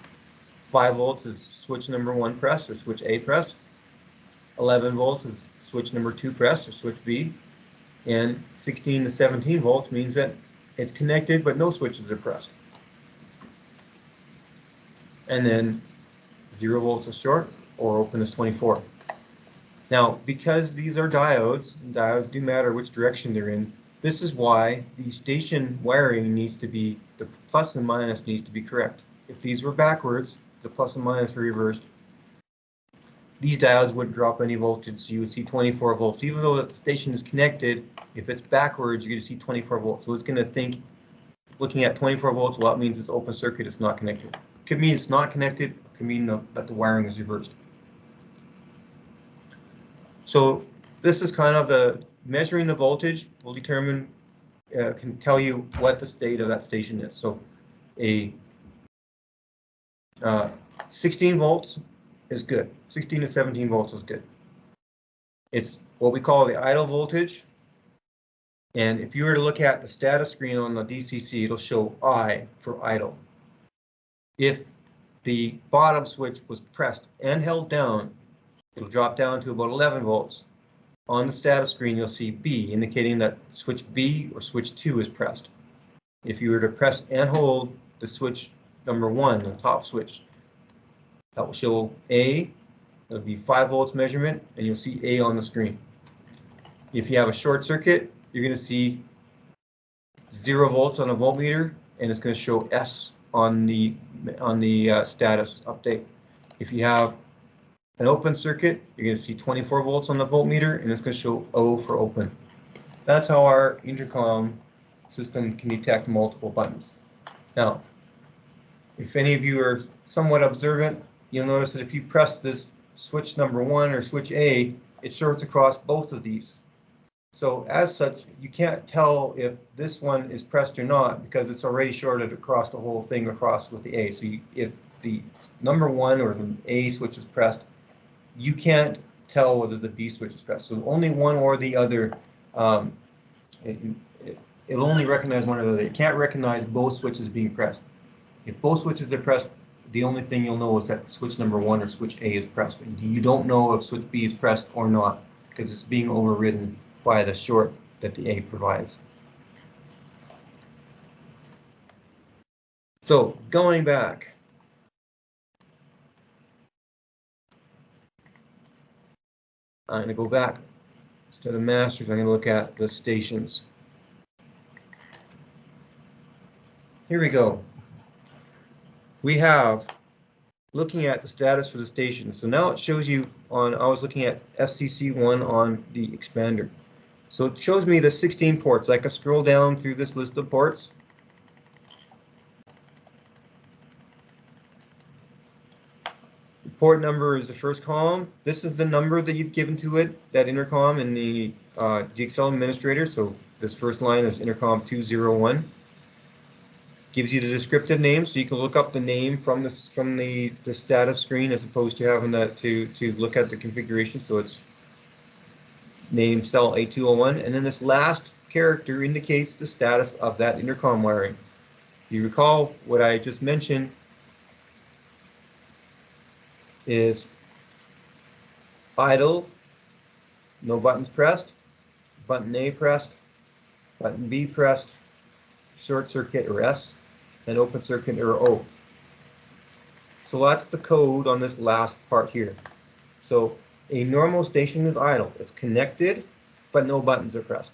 5 volts is switch number 1 pressed or switch A pressed. 11 volts is switch number 2 pressed or switch B. And 16 to 17 volts means that it's connected but no switches are pressed. And then 0 volts is short or open is 24. Now, because these are diodes, and diodes do matter which direction they're in, this is why the station wiring needs to be, the plus and minus needs to be correct. If these were backwards, the plus and minus were reversed, these diodes wouldn't drop any voltage, so you would see 24 volts. Even though the station is connected, if it's backwards, you're going to see 24 volts. So it's going to think, looking at 24 volts, well, that means it's open circuit, it's not connected. Could mean it's not connected, could mean that the wiring is reversed. So this is kind of the measuring the voltage will determine, can tell you what the state of that station is. So a 16 volts is good. 16 to 17 volts is good. It's what we call the idle voltage. And if you were to look at the status screen on the DCC, it'll show I for idle. If the bottom switch was pressed and held down, it'll drop down to about 11 volts. On the status screen, you'll see B, indicating that switch B or switch 2 is pressed. If you were to press and hold the switch number 1, the top switch, that will show A. That'll be 5 volts measurement, and you'll see A on the screen. If you have a short circuit, you're going to see 0 volts on a voltmeter, and it's going to show S on the status update. If you have an open circuit, you're going to see 24 volts on the voltmeter, and it's going to show O for open. That's how our intercom system can detect multiple buttons. Now, if any of you are somewhat observant, you'll notice that if you press this switch number 1 or switch A, it shorts across both of these. So as such, you can't tell if this one is pressed or not because it's already shorted across the whole thing across with the A. So if the number 1 or the A switch is pressed, you can't tell whether the B switch is pressed. So only one or the other, it'll only recognize one or the other. It can't recognize both switches being pressed. If both switches are pressed, the only thing you'll know is that switch number 1 or switch A is pressed. You don't know if switch B is pressed or not because it's being overridden by the short that the A provides. So going back, I'm going to go back to the masters. I'm going to look at the stations. Here we go. We have looking at the status for the station. So now it shows you on, I was looking at SCC1 on the expander. So it shows me the 16 ports. I can scroll down through this list of ports. The port number is the first column. This is the number that you've given to it, that intercom in the GXL administrator. So this first line is intercom 201. Gives you the descriptive name, so you can look up the name from the status screen as opposed to having that to look at the configuration. So it's name cell A201, and then this last character indicates the status of that intercom wiring. If you recall what I just mentioned is idle, no buttons pressed, button A pressed, button B pressed, short circuit or S, and open circuit or O. So that's the code on this last part here. So a normal station is idle. It's connected, but no buttons are pressed.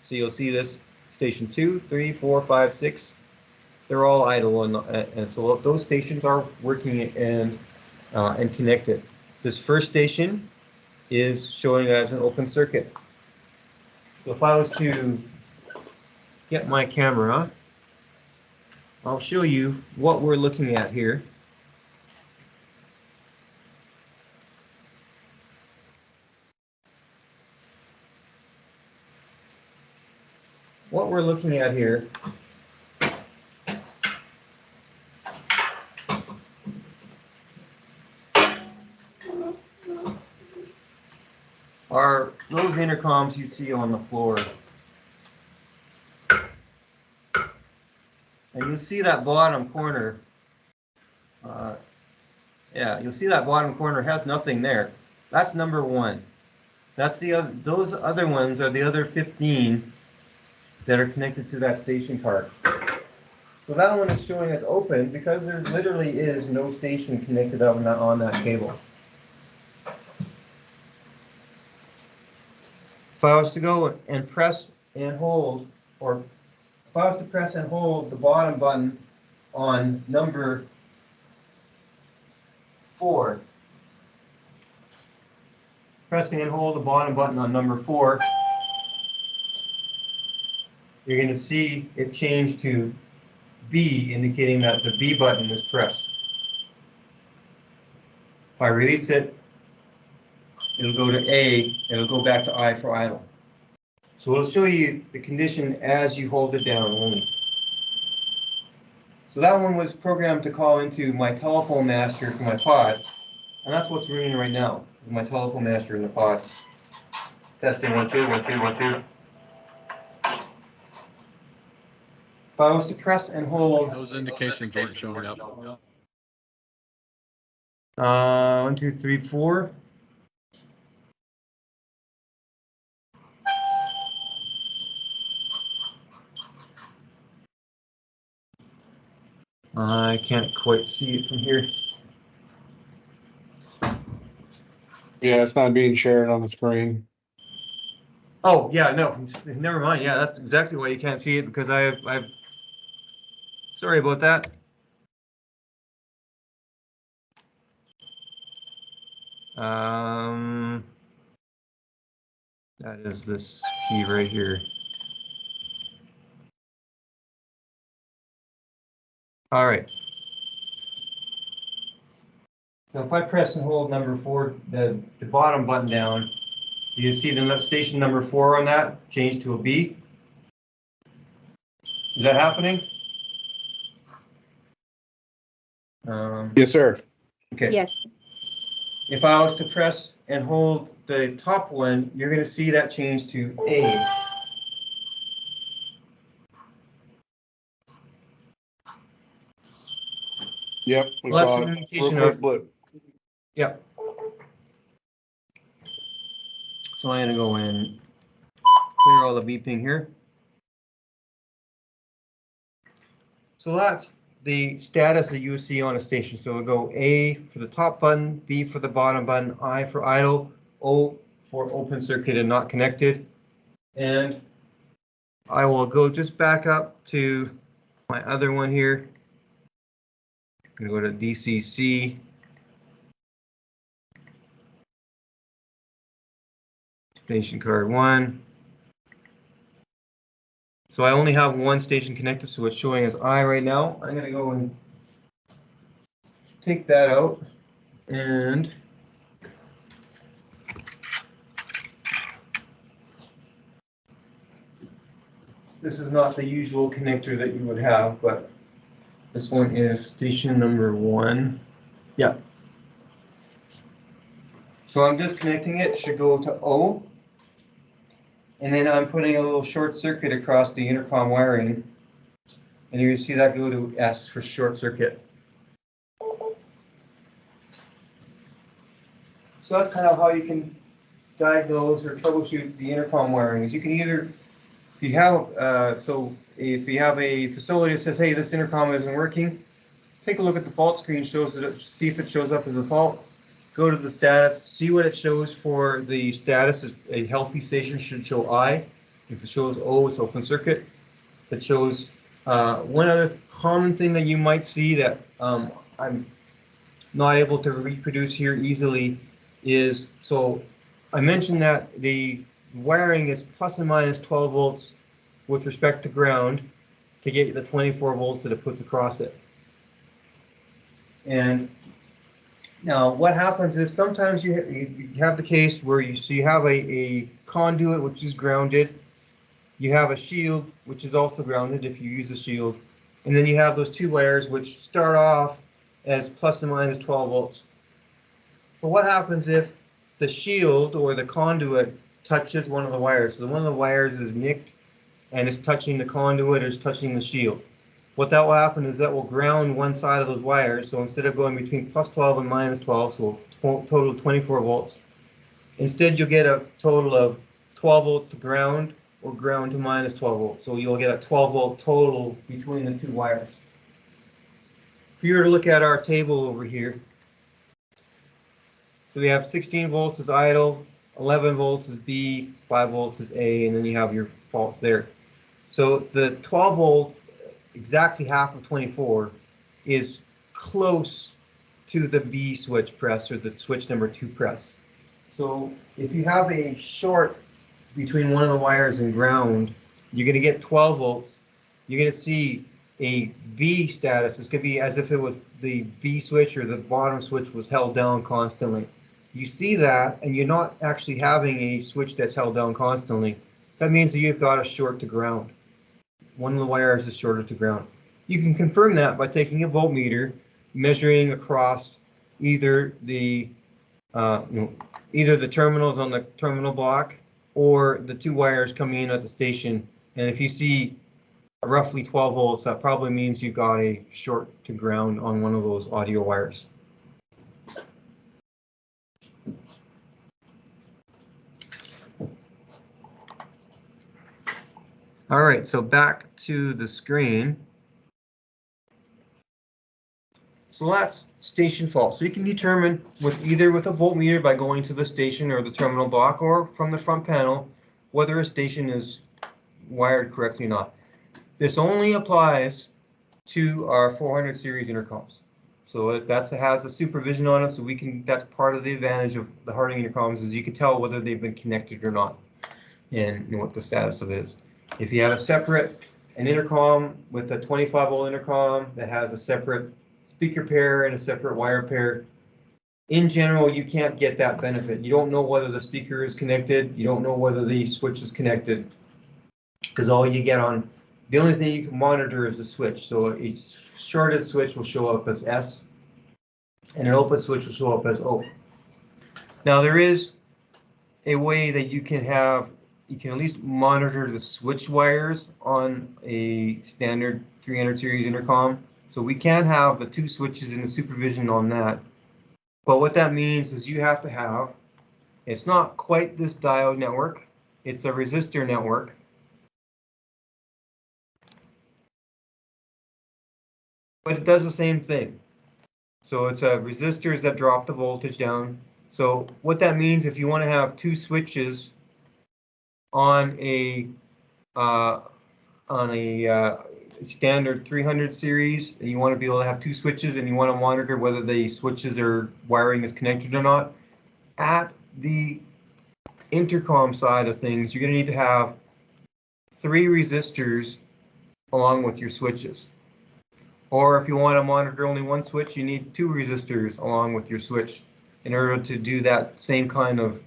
So you'll see this station 2, 3, 4, 5, 6. They're all idle, and so those stations are working and connected. This first station is showing as an open circuit. So if I was to get my camera, I'll show you what we're looking at here. What we're looking at here are those intercoms you see on the floor. And you'll see that bottom corner. Yeah, you'll see that bottom corner has nothing there. That's number 1. That's those other ones are the other 15 that are connected to that station card. So that one is showing as open because there literally is no station connected on that cable. If I was to go and press and hold, or if I was to press and hold the bottom button on number 4, pressing and hold the bottom button on number 4, you're going to see it change to B, indicating that the B button is pressed. If I release it, it'll go to A, it'll go back to I for idle. So it'll show you the condition as you hold it down only. So that one was programmed to call into my telephone master for my pod, and that's what's ringing right now, my telephone master in the pod. Testing 1 2 1 2 1 2. If I was to press and hold, Those indications aren't showing up. 1 2 3 4. I can't quite see it from here. Yeah, it's not being shared on the screen. Oh yeah, no, never mind. Yeah, that's exactly why you can't see it, because I've. Sorry about that. That is this key right here. All right. So if I press and hold number 4, the bottom button down, You see the station number 4 on that changed to a B? Is that happening? Yes, sir. Okay. Yes. If I was to press and hold the top one, you're going to see that change to A. Yep. We So that's saw an it. indication Real quick of, blip. yep. So I'm going to go and clear all the beeping here. So that's the status that you see on a station. So we'll go A for the top button, B for the bottom button, I for idle, O for open circuit and not connected. And I will go just back up to my other one here. I'm going to go to DCC. Station card 1. So I only have one station connected, so it's showing as I right now. I'm going to go and take that out, and this is not the usual connector that you would have, but this one is station number 1. Yeah. So I'm disconnecting it. It should go to O. And then I'm putting a little short circuit across the intercom wiring. And you see that go to S for short circuit. So that's kind of how you can diagnose or troubleshoot the intercom wiring. Is you can either, if you have, if you have a facility that says, hey, this intercom isn't working, take a look at the fault screen, see if it shows up as a fault. Go to the status, see what it shows for the status. A healthy station should show I. If it shows O, it's open circuit. It shows one other common thing that you might see that I'm not able to reproduce here easily is, so I mentioned that the wiring is plus and minus 12 volts with respect to ground to get the 24 volts that it puts across it. And now, what happens is sometimes you have the case where you have a conduit which is grounded, you have a shield which is also grounded if you use a shield, and then you have those two wires which start off as plus and minus 12 volts. So what happens if the shield or the conduit touches one of the wires? So one of the wires is nicked and it's touching the conduit or it's touching the shield. What that will happen is that will ground one side of those wires. So instead of going between plus 12 and minus 12, so total of 24 volts, instead you'll get a total of 12 volts to ground or ground to minus 12 volts. So you'll get a 12 volt total between the two wires. If you were to look at our table over here, so we have 16 volts is idle, 11 volts is B, 5 volts is A, and then you have your faults there. So the 12 volts, exactly half of 24, is close to the B switch press or the switch number 2 press. So if you have a short between one of the wires and ground, you're going to get 12 volts. You're going to see a V status. It's going to be as if it was the B switch or the bottom switch was held down constantly. You see that, and you're not actually having a switch that's held down constantly. That means that you've got a short to ground. One of the wires is shorter to ground. You can confirm that by taking a voltmeter, measuring across either the either the terminals on the terminal block or the two wires coming in at the station. And if you see roughly 12 volts, that probably means you've got a short to ground on one of those audio wires. All right, so back to the screen. So that's station fault. So you can determine either with a voltmeter by going to the station or the terminal block or from the front panel whether a station is wired correctly or not. This only applies to our 400 series intercoms. So that has a supervision on it, so that's part of the advantage of the Harding intercoms is you can tell whether they've been connected or not and what the status of it is. If you have an intercom with a 25 volt intercom that has a separate speaker pair and a separate wire pair, in general, you can't get that benefit. You don't know whether the speaker is connected. You don't know whether the switch is connected. Because all you get on, the only thing you can monitor is the switch. So a shorted switch will show up as S, and an open switch will show up as O. Now there is a way that you can at least monitor the switch wires on a standard 300 series intercom. So we can have the 2 switches in the supervision on that. But what that means is you have to have, it's not quite this diode network, it's a resistor network. But it does the same thing. So it's resistors that drop the voltage down. So what that means, if you want to have 2 switches on a standard 300 series, and you want to be able to have 2 switches, and you want to monitor whether the switches or wiring is connected or not, at the intercom side of things, you're going to need to have 3 resistors along with your switches. Or if you want to monitor only 1 switch, you need 2 resistors along with your switch in order to do that same kind of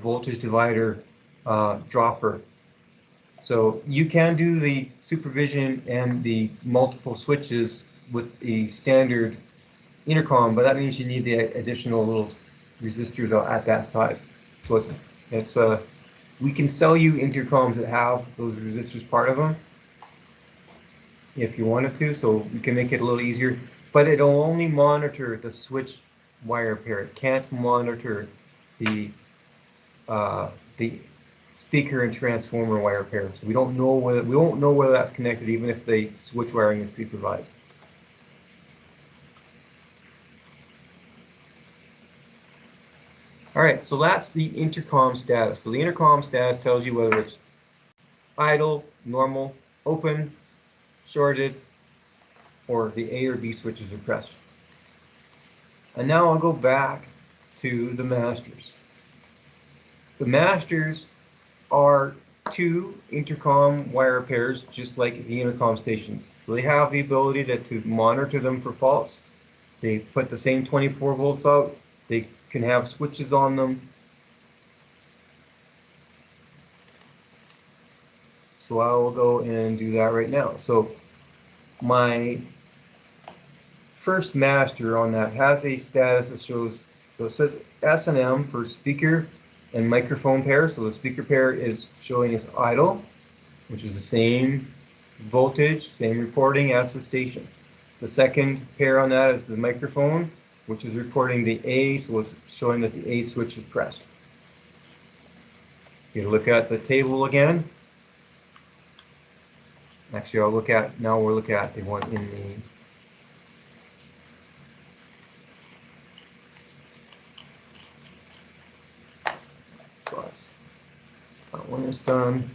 voltage divider dropper. So you can do the supervision and the multiple switches with the standard intercom, but that means you need the additional little resistors at that side. So it's we can sell you intercoms that have those resistors part of them if you wanted to, so we can make it a little easier, but it'll only monitor the switch wire pair. It can't monitor the speaker and transformer wire pair. So we won't know whether that's connected, even if the switch wiring is supervised. All right, so that's the intercom status. So the intercom status tells you whether it's idle, normal, open, shorted, or the A or B switches are pressed. And now I'll go back to the masters. The masters are 2 intercom wire pairs, just like the intercom stations. So they have the ability to monitor them for faults. They put the same 24 volts out. They can have switches on them. So I will go and do that right now. So my first master on that has a status that shows, so it says S&M for speaker and microphone pair. So the speaker pair is showing as idle, which is the same voltage, same reporting as the station. The second pair on that is the microphone, which is reporting the A, so it's showing that the A switch is pressed. You look at the table again. Actually, we'll look at the one in the that one is done.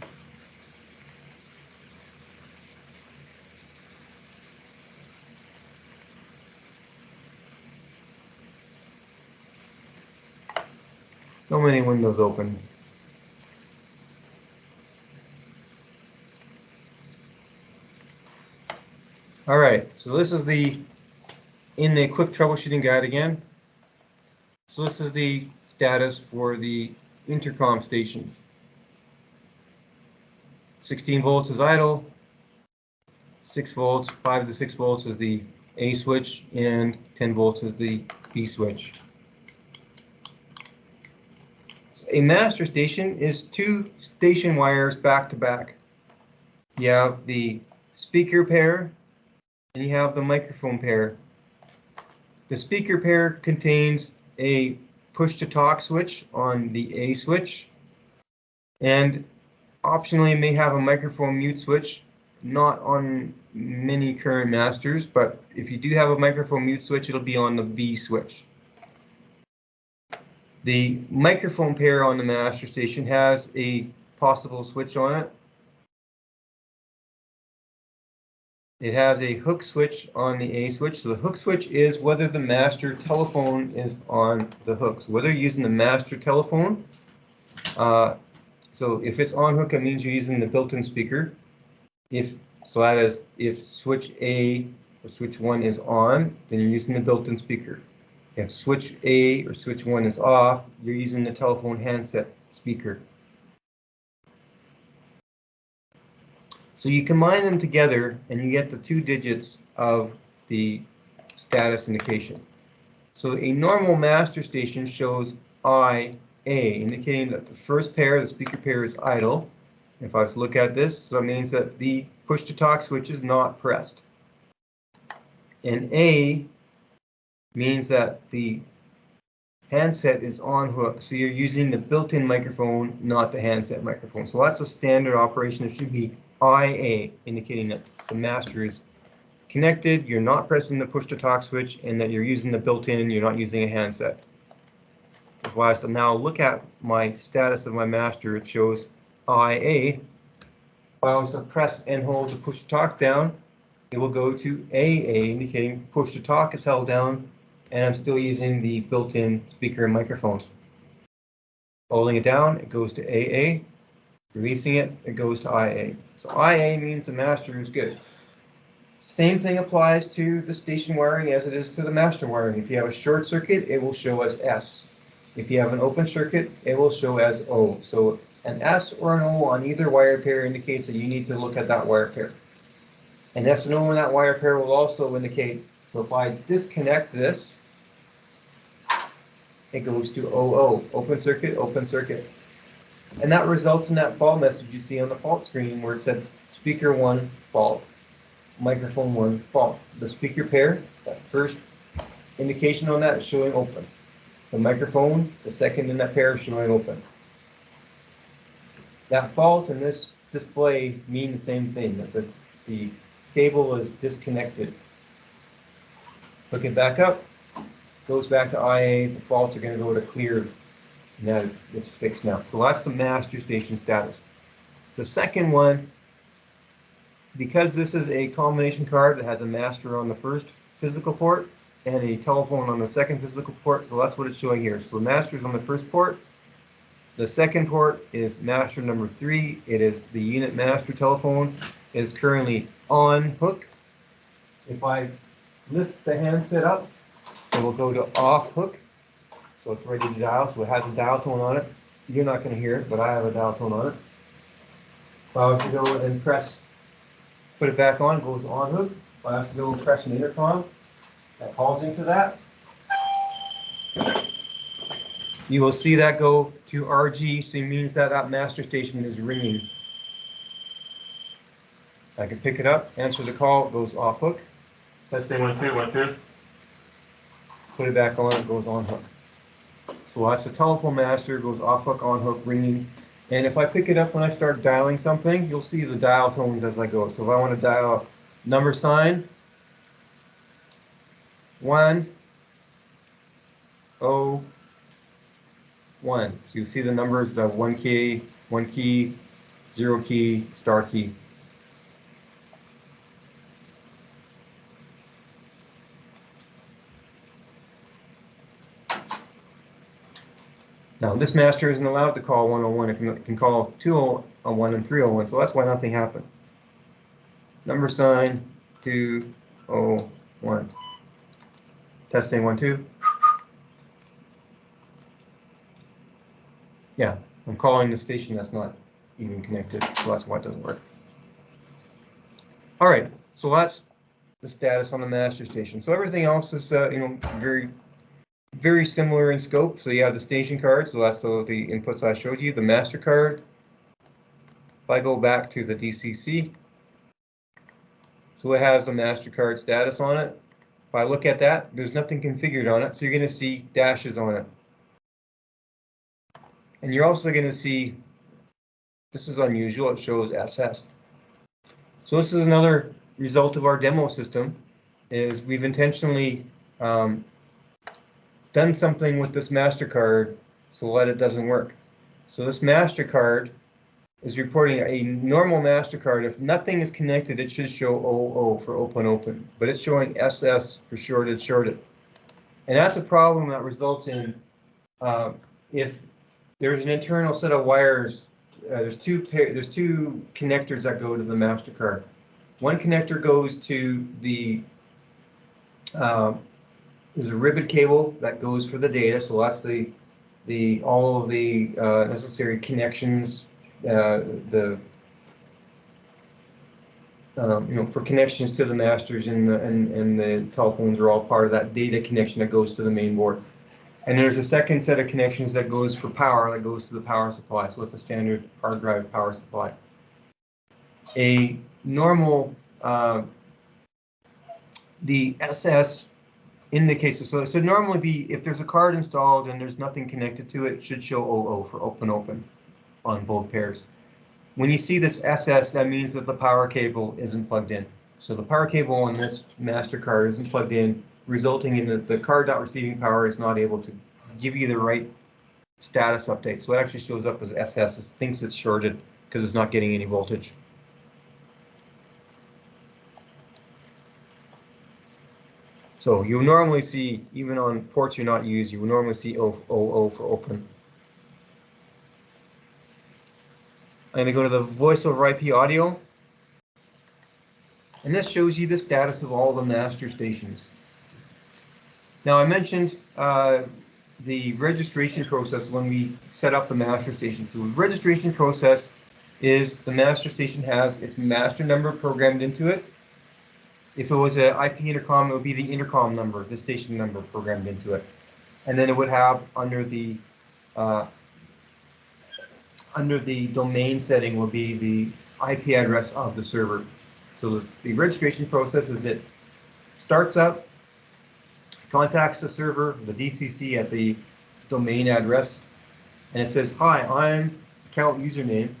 So many windows open. All right, so this is in the quick troubleshooting guide again. So this is the status for the intercom stations. 16 volts is idle, 6 volts, 5 to 6 volts is the A switch, and 10 volts is the B switch. So a master station is 2 station wires back to back. You have the speaker pair and you have the microphone pair. The speaker pair contains a push to talk switch on the A switch, and optionally may have a microphone mute switch, not on many current masters, but if you do have a microphone mute switch, it'll be on the B switch. The microphone pair on the master station has a possible switch on it. It has a hook switch on the A switch. So the hook switch is whether the master telephone is on the hook. So whether you're using the master telephone, so if it's on hook, it means you're using the built-in speaker. That is, if switch A or switch 1 is on, then you're using the built-in speaker. If switch A or switch 1 is off, you're using the telephone handset speaker. So you combine them together and you get the 2 digits of the status indication. So a normal master station shows IA, indicating that the first pair, the speaker pair, is idle. If I was to look at this, so it means that the push-to-talk switch is not pressed. And A means that the handset is on hook, so you're using the built-in microphone, not the handset microphone. So that's a standard operation. It should be IA, indicating that the master is connected, you're not pressing the push-to-talk switch, and that you're using the built-in, you're not using a handset. So if I was to now look at my status of my master, it shows IA. If I was to press and hold the push-to-talk down, it will go to AA, indicating push-to-talk is held down, and I'm still using the built-in speaker and microphones. Holding it down, it goes to AA. Releasing it, it goes to IA. So IA means the master is good. Same thing applies to the station wiring as it is to the master wiring. If you have a short circuit, it will show as S. If you have an open circuit, it will show as O. So an S or an O on either wire pair indicates that you need to look at that wire pair. An S and O on that wire pair will also indicate, so if I disconnect this, it goes to OO, open circuit, open circuit. And that results in that fault message you see on the fault screen where it says speaker 1 fault, microphone 1 fault. The speaker pair, that first indication on that is showing open. The microphone, the second in that pair is showing open. That fault and this display mean the same thing, that the cable is disconnected. Hook it back up, goes back to IA, the faults are going to go to clear, and that is fixed now. So that's the master station status. The second one, because this is a combination card that has a master on the first physical port and a telephone on the second physical port, so that's what it's showing here. So the master is on the first port. The second port is master number 3. It is the unit master telephone. It is currently on hook. If I lift the handset up, it will go to off hook. So it's ready to dial, so it has a dial tone on it. You're not going to hear it, but I have a dial tone on it. If I was to go and press, put it back on, it goes on hook. If I have to go and press an intercom, that calls into that. You will see that go to RG, so it means that that master station is ringing. I can pick it up, answer the call, it goes off hook. Testing 1 2 1 2. Put it back on, it goes on hook. So that's the telephone master, goes off hook, on hook, ringing. And if I pick it up when I start dialing something, you'll see the dial tones as I go. So if I want to dial number sign, 1 0 1. So you see the numbers, the 1 key, 0 key, star key. Now, this master isn't allowed to call 101. It can call 201 and 301, so that's why nothing happened. Number sign 201. Testing 1 2. Yeah, I'm calling the station that's not even connected, so that's why it doesn't work. All right, so that's the status on the master station. So everything else is, very similar in scope. So you have the station card, so that's the inputs I showed you, the master card. If I go back to the DCC, so it has the MasterCard status on it. If I look at that, there's nothing configured on it, so you're going to see dashes on it. And you're also going to see, this is unusual, it shows SS. So this is another result of our demo system, is we've intentionally done something with this MasterCard so that it doesn't work. So this MasterCard is reporting a normal MasterCard. If nothing is connected, it should show OO for open, but it's showing SS for shorted. And that's a problem that results in if there's an internal set of wires, there's two connectors that go to the MasterCard. One connector goes to the There's a ribbon cable that goes for the data, so that's the all of the necessary connections, for connections to the masters and the telephones are all part of that data connection that goes to the main board. And there's a second set of connections that goes for power, that goes to the power supply. So it's a standard hard drive power supply. A normal, the SS indicates it. So it should normally be, if there's a card installed and there's nothing connected to it, it should show OO for open on both pairs. When you see this SS, that means that the power cable isn't plugged in. So the power cable on this master card isn't plugged in, resulting in the card not receiving power is not able to give you the right status update. So it actually shows up as SS. It thinks it's shorted because it's not getting any voltage. So you normally see, even on ports you're not used, you will normally see OO for open. I'm going to go to the voice over IP audio. And this shows you the status of all the master stations. Now I mentioned the registration process when we set up the master station. So the registration process is the master station has its master number programmed into it. If it was an IP intercom, it would be the intercom number, the station number programmed into it. And then it would have under the domain setting will be the IP address of the server. So the registration process is it starts up, contacts the server, the DCC at the domain address, and it says, hi, I'm account username,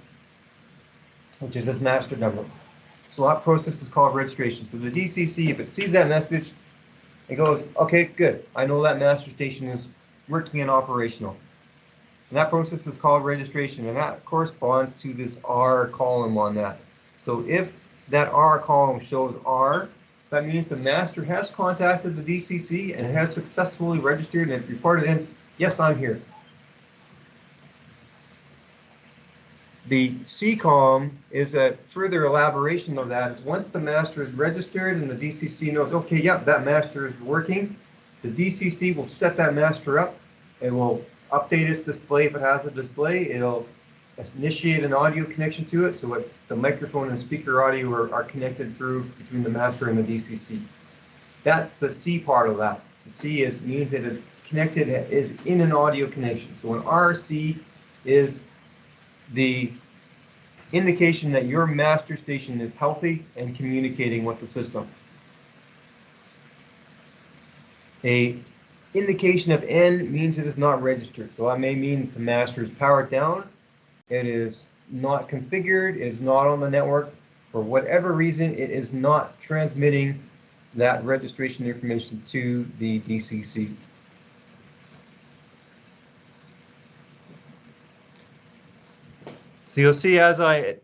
which is this master number. So that process is called registration. So the DCC, if it sees that message, it goes, okay, good. I know that master station is working and operational. And that process is called registration, and that corresponds to this R column on that. So if that R column shows R, that means the master has contacted the DCC and has successfully registered and reported in, yes, I'm here. The C column is a further elaboration of that. Is once the master is registered and the DCC knows, okay, yep, that master is working, the DCC will set that master up. It will update its display if it has a display. It'll initiate an audio connection to it, so it's the microphone and speaker audio are connected through between the master and the DCC. That's the C part of that. The C means it is connected, is in an audio connection. So an RC is the indication that your master station is healthy and communicating with the system. A indication of N means it is not registered. So that may mean the master is powered down, it is not configured, it is not on the network. For whatever reason, it is not transmitting that registration information to the DCC. So you'll see as a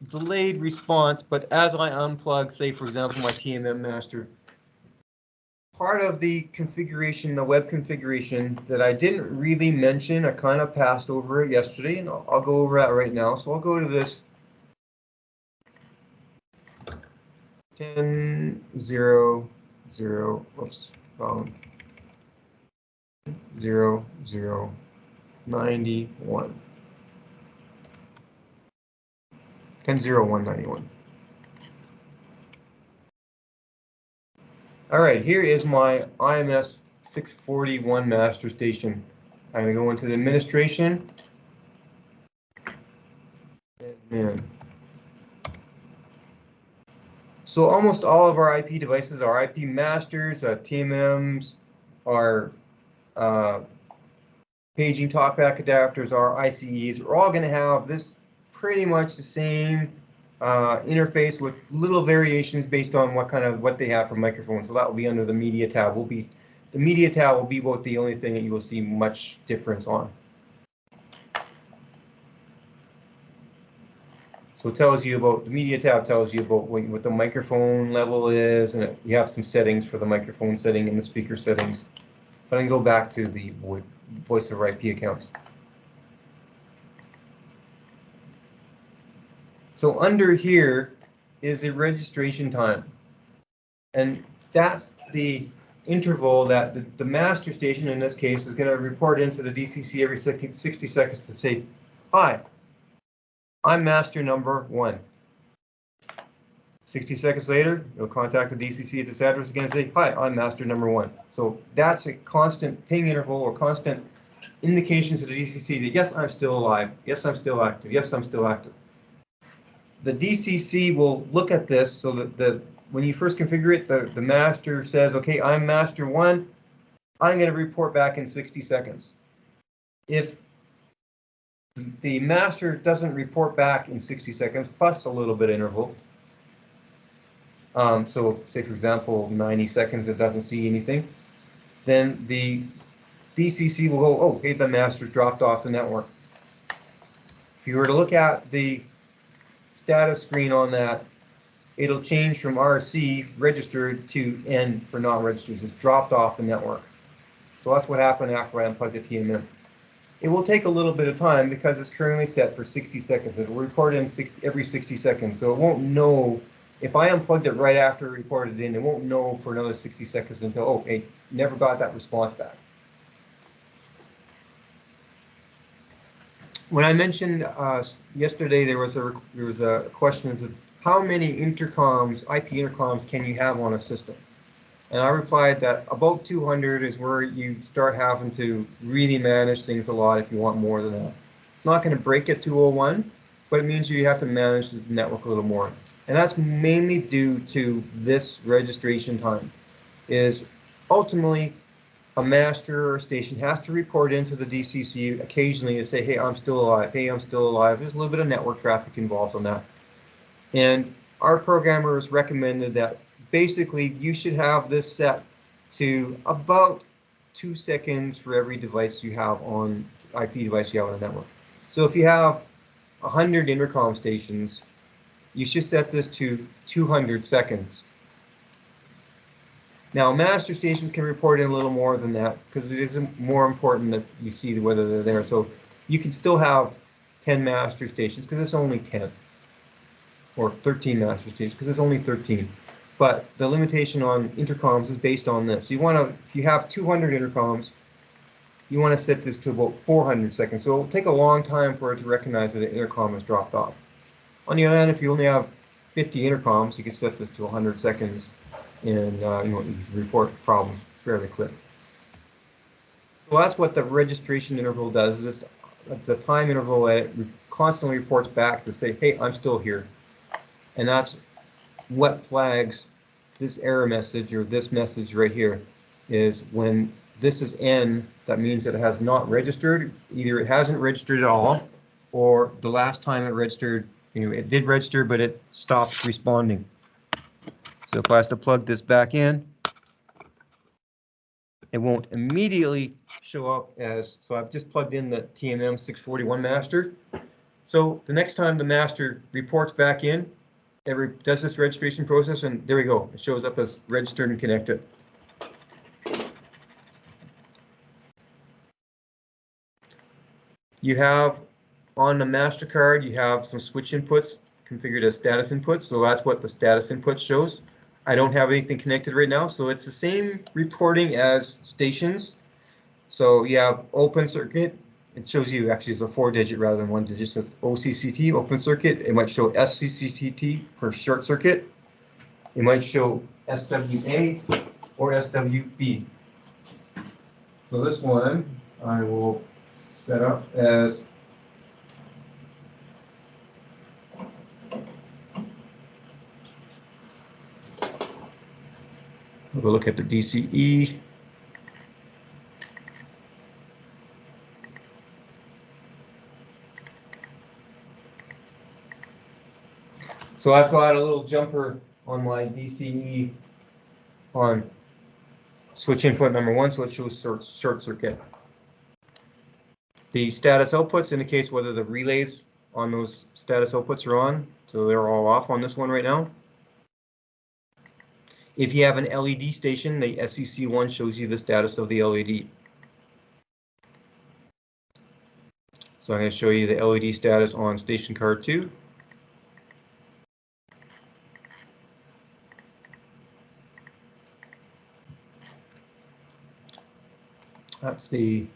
delayed response, but as I unplug, say for example, my TMM master, part of the configuration, the web configuration that I didn't really mention, I kind of passed over it yesterday, and I'll go over that right now. So I'll go to this 10.0.0, whoops, wrong, 0.0.91. 10.0.191. All right, here is my IMS 641 master station. I'm going to go into the administration. And so almost all of our IP devices, our IP masters, TMMs, our paging talkback adapters, our ICEs, are all going to have this pretty much the same interface with little variations based on what they have for microphones. So that will be under the media tab. The media tab will be about the only thing that you will see much difference on. So it tells you about, the media tab tells you about what the microphone level is, and you have some settings for the microphone setting and the speaker settings. But I can go back to the voice over IP accounts. So under here is a registration time, and that's the interval that the master station in this case is going to report into the DCC every 60 seconds to say, hi, I'm master number 1. 60 seconds later, you'll contact the DCC at this address again and say, hi, I'm master number 1. So that's a constant ping interval or constant indication to the DCC that yes, I'm still alive. Yes, I'm still active. Yes, I'm still active. The DCC will look at this so that when you first configure it, the master says, okay, I'm master 1. I'm going to report back in 60 seconds. If the master doesn't report back in 60 seconds, plus a little bit interval, so say for example 90 seconds it doesn't see anything, then the DCC will go, oh, hey, the master's dropped off the network. If you were to look at the status screen on that, it'll change from RC registered to N for not registered. It's dropped off the network. So that's what happened after I unplugged the TMM. It will take a little bit of time because it's currently set for 60 seconds. It will report in every 60 seconds. So it won't know, if I unplugged it right after it reported in, it won't know for another 60 seconds until, oh, it never got that response back. When I mentioned yesterday, there was a question of how many intercoms, IP intercoms, can you have on a system? And I replied that about 200 is where you start having to really manage things a lot if you want more than that. It's not going to break at 201, but it means you have to manage the network a little more. And that's mainly due to this registration time. Is ultimately a master or station has to report into the DCC occasionally to say, hey, I'm still alive. Hey, I'm still alive. There's a little bit of network traffic involved on that. And our programmers recommended that basically you should have this set to about 2 seconds for every device you have on, IP device you have on the network. So if you have 100 intercom stations, you should set this to 200 seconds. Now, master stations can report in a little more than that because it is more important that you see whether they're there. So you can still have 10 master stations because it's only 10, or 13 master stations because it's only 13. But the limitation on intercoms is based on this. You want to, if you have 200 intercoms, you want to set this to about 400 seconds. So it'll take a long time for it to recognize that an intercom has dropped off. On the other hand, if you only have 50 intercoms, you can set this to 100 seconds, and you can report problems fairly quick. So that's what the registration interval does. It's the time interval that it constantly reports back to say, hey, I'm still here. And that's what flags this error message or this message right here is when this is N, that means that it has not registered. Either it hasn't registered at all, or the last time it registered, it did register, but it stopped responding. So if I have to plug this back in, it won't immediately show up as, so I've just plugged in the TMM 641 master. So the next time the master reports back in, it does this registration process, and there we go. It shows up as registered and connected. You have on the MasterCard, you have some switch inputs configured as status inputs. So that's what the status input shows. I don't have anything connected right now, so it's the same reporting as stations. So you have open circuit. It shows you actually it's a 4-digit rather than 1 digit. So it's OCCT, open circuit. It might show SCCT for short circuit. It might show SWA or SWB. So this one I will set up as we'll look at the DCE. So I've got a little jumper on my DCE on switch input number 1, so it shows short circuit. The status outputs indicates whether the relays on those status outputs are on, so they're all off on this one right now. If you have an LED station, the SEC1 shows you the status of the LED. So I'm going to show you the LED status on station card 2. That's the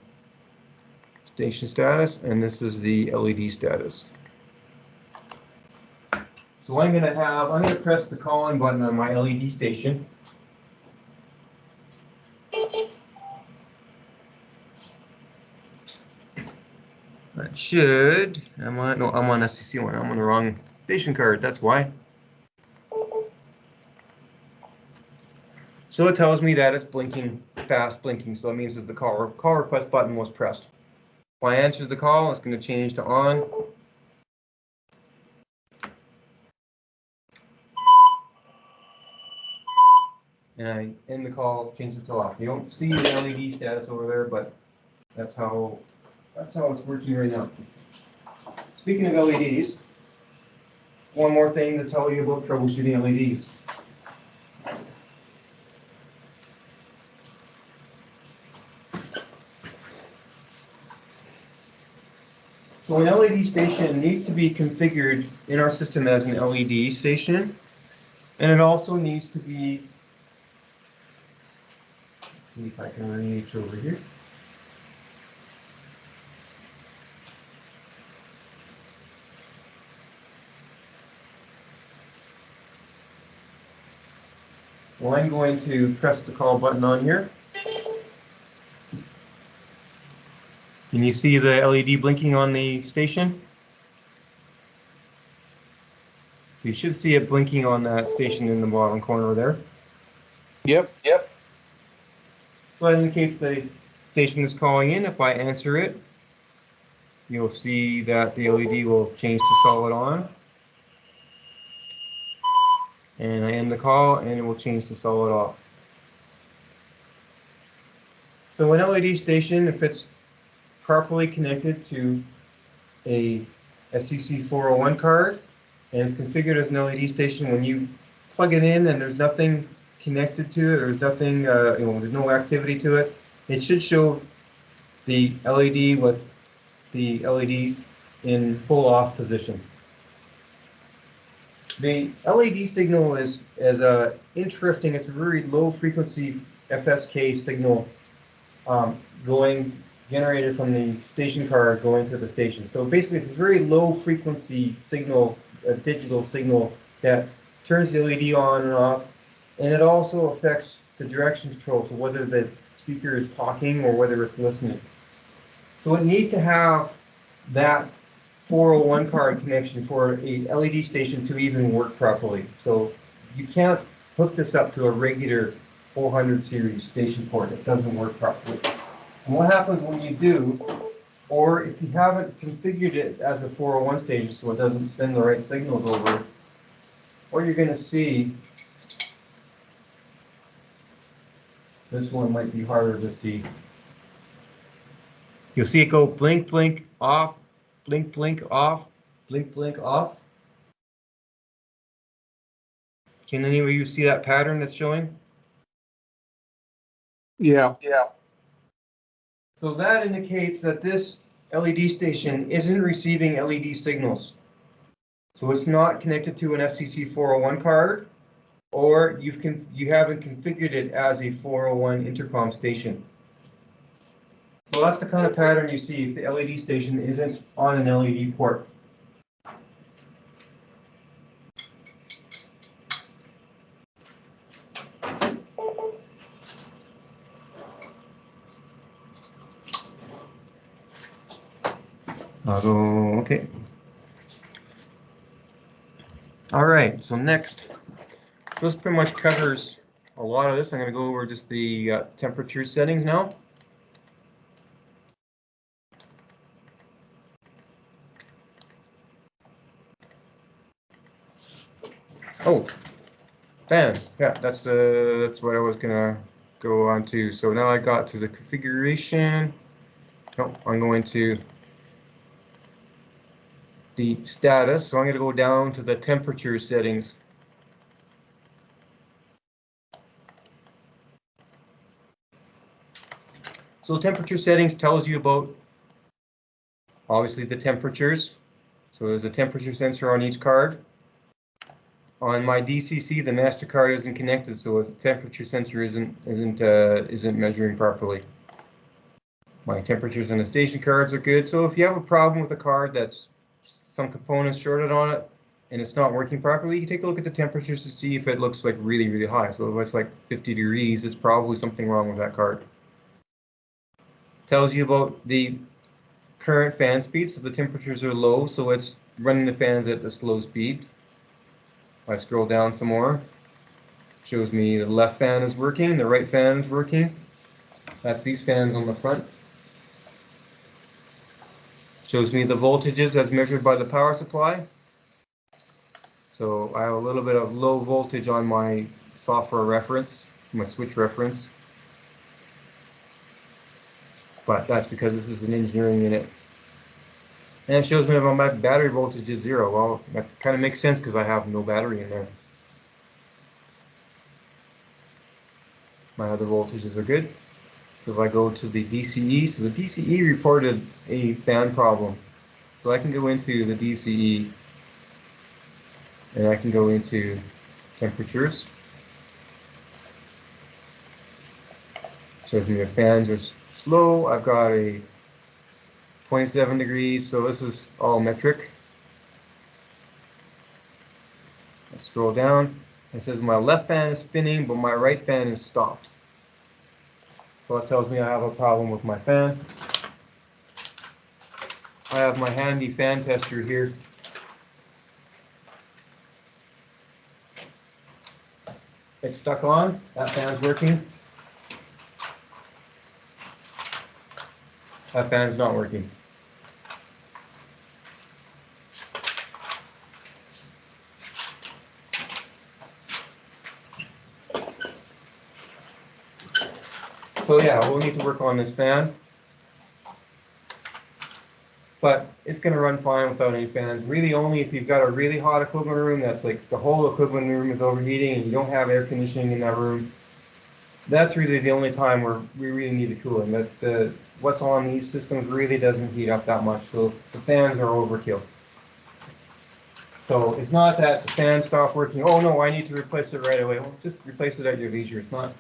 station status, and this is the LED status. So I'm going to press the call-in button on my LED station. That should, I'm on SCC1, I'm on the wrong station card, that's why. So it tells me that it's blinking, fast blinking, so that means that the call request button was pressed. If I answer the call, it's going to change to on. And I end the call, change it to off. You don't see the LED status over there, but that's how it's working right now. Speaking of LEDs, one more thing to tell you about troubleshooting LEDs. So an LED station needs to be configured in our system as an LED station, and it also needs to be, let's see if I can reach over here. So I'm going to press the call button on here. Can you see the LED blinking on the station? So you should see it blinking on that station in the bottom corner there. Yep. So that indicates the station is calling in. If I answer it, you'll see that the LED will change to solid on. And I end the call and it will change to solid off. So an LED station, if it's properly connected to a SCC 401 card and it's configured as an LED station, when you plug it in and there's nothing connected to it, or there's nothing, there's no activity to it, it should show the LED with the LED in full off position. The LED signal is interesting. It's a very low frequency FSK signal generated from the station card going to the station. So basically, it's a very low frequency signal, a digital signal that turns the LED on and off, and it also affects the direction control, so whether the speaker is talking or whether it's listening. So it needs to have that 401 card connection for a LED station to even work properly. So you can't hook this up to a regular 400 series station port. It doesn't work properly. And what happens when you do, or if you haven't configured it as a 401 station so it doesn't send the right signals over, what you're going to see, this one might be harder to see. You'll see it go blink, blink, off, blink, blink, off, blink, blink, off. Can any of you see that pattern that's showing? Yeah. So that indicates that this LED station isn't receiving LED signals. So it's not connected to an FCC 401 card, or you haven't configured it as a 401 intercom station. So that's the kind of pattern you see if the LED station isn't on an LED port. Okay. All right, so next, this pretty much covers a lot of this. I'm going to go over just the temperature settings now. Oh, bam, yeah, that's what I was gonna go on to. So now I got to the configuration. No, I'm going to the status. So I'm going to go down to the temperature settings. So temperature settings tells you about, obviously, the temperatures. So there's a temperature sensor on each card. On my DCC, the master card isn't connected, so the temperature sensor isn't measuring properly. My temperatures and the station cards are good. So if you have a problem with a card that's some components shorted on it and it's not working properly, you take a look at the temperatures to see if it looks like really, really high. So if it's like 50 degrees, it's probably something wrong with that card. Tells you about the current fan speed, so the temperatures are low, so it's running the fans at the slow speed. If I scroll down some more, shows me the left fan is working, the right fan is working. That's these fans on the front. Shows me the voltages as measured by the power supply. So I have a little bit of low voltage on my software reference, my switch reference. But that's because this is an engineering unit. And it shows me that my battery voltage is 0. Well, that kind of makes sense because I have no battery in there. My other voltages are good. So if I go to the DCE, so the DCE reported a fan problem. So I can go into the DCE and I can go into temperatures. Shows me the fans are slow. I've got a 27 degrees, so this is all metric. I scroll down. It says my left fan is spinning, but my right fan is stopped. So that tells me I have a problem with my fan. I have my handy fan tester here. It's stuck on. That fan's working. That fan's not working. So yeah, we'll need to work on this fan. But it's going to run fine without any fans. Really only if you've got a really hot equipment room that's like the whole equipment room is overheating and you don't have air conditioning in that room. That's really the only time where we really need the cooling. That what's on these systems really doesn't heat up that much, so the fans are overkill. So it's not that the fan stopped working. Oh no, I need to replace it right away. Well, just replace it at your leisure. It's not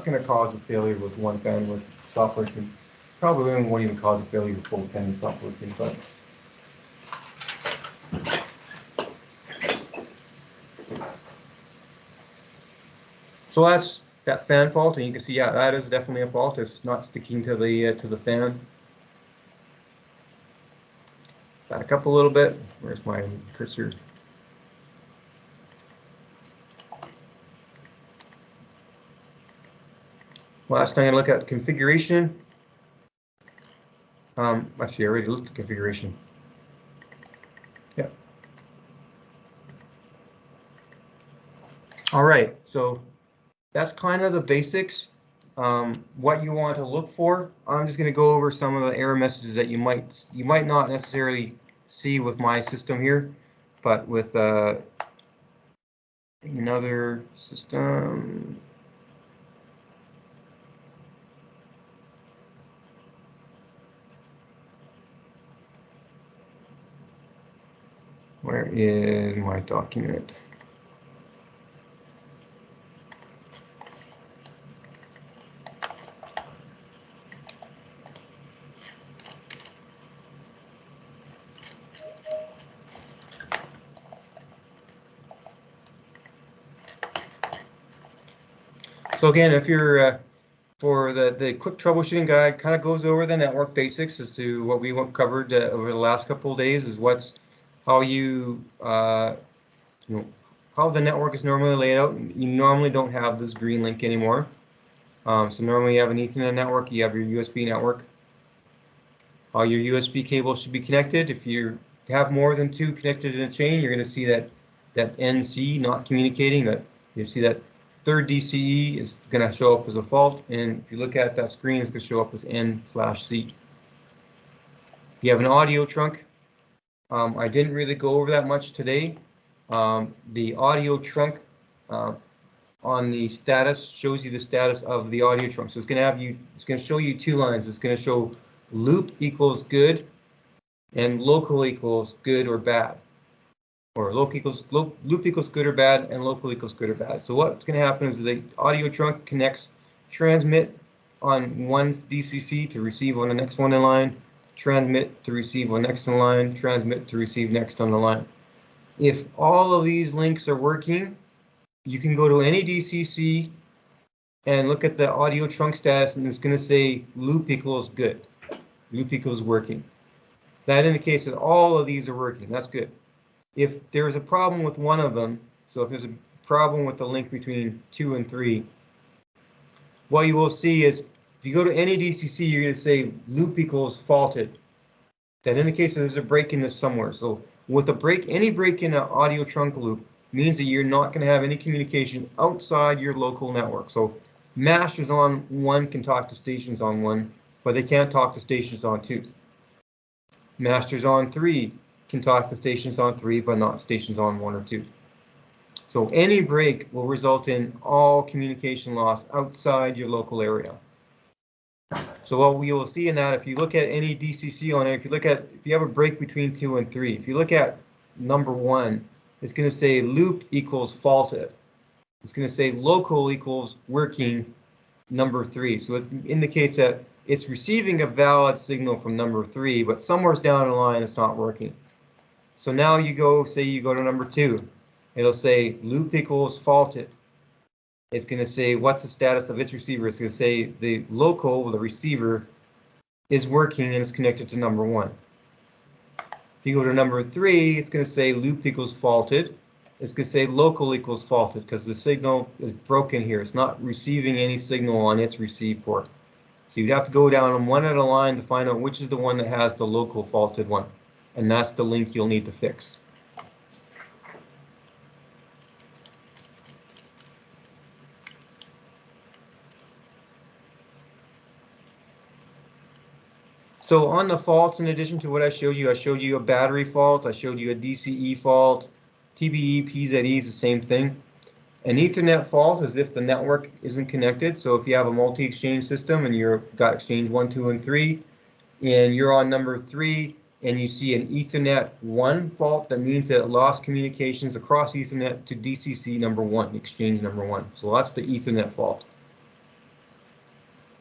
going to cause a failure with one fan with stop working. Probably won't even cause a failure with both fans stop working. But so that's that fan fault, and you can see, yeah, that is definitely a fault. It's not sticking to the fan. Back up a little bit. Where's my cursor? Last, I'm going to look at configuration. Actually, I already looked at configuration. Yeah. All right, so that's kind of the basics. What you want to look for. I'm just going to go over some of the error messages that you might not necessarily see with my system here, but with another system. Where is my document? So again, if you're for the quick troubleshooting guide, kind of goes over the network basics as to what we covered over the last couple of days. Is how you know, how the network is normally laid out. You normally don't have this green link anymore. So normally you have an Ethernet network, you have your USB network. How your USB cable should be connected. If you have more than 2 connected in a chain, you're going to see that NC not communicating. That you see that third DCE is going to show up as a fault, and if you look at that screen, it's going to show up as N/C. If you have an audio trunk, I didn't really go over that much today. The audio trunk on the status shows you the status of the audio trunk. So it's going to show you 2 lines. It's going to show loop equals good and local equals good or bad. Or loop equals good or bad and local equals good or bad. So what's going to happen is the audio trunk connects transmit on one DCC to receive on the next one in line, transmit to receive on next in line, transmit to receive next on the line. If all of these links are working, you can go to any DCC and look at the audio trunk status, and it's going to say loop equals good. Loop equals working. That indicates that all of these are working. That's good. If there's a problem with one of them, so if there's a problem with the link between 2 and 3, what you will see is if you go to any DCC, you're going to say loop equals faulted. That indicates that there's a break in this somewhere. So with a break, any break in an audio trunk loop means that you're not going to have any communication outside your local network. So masters on 1 can talk to stations on 1, but they can't talk to stations on 2. Masters on 3 can talk to stations on 3, but not stations on 1 or 2. So any break will result in all communication loss outside your local area. So what we will see in that, if you look at any DCC on it, if you have a break between 2 and 3, if you look at number 1, it's going to say loop equals faulted. It's going to say local equals working number 3. So it indicates that it's receiving a valid signal from number 3, but somewhere down the line it's not working. So now you go to number 2. It'll say loop equals faulted. It's going to say what's the status of its receiver. It's going to say the local, the receiver, is working and it's connected to number 1. If you go to number 3, it's going to say loop equals faulted. It's going to say local equals faulted because the signal is broken here. It's not receiving any signal on its receive port. So you'd have to go down one at a line to find out which is the one that has the local faulted one. And that's the link you'll need to fix. So on the faults, in addition to what I showed you a battery fault, I showed you a DCE fault, TBE, PZE is the same thing. An Ethernet fault is if the network isn't connected. So if you have a multi-exchange system and you've got exchange 1, 2, and 3, and you're on number 3, and you see an Ethernet 1 fault, that means that it lost communications across Ethernet to DCC number 1, exchange number 1. So that's the Ethernet fault.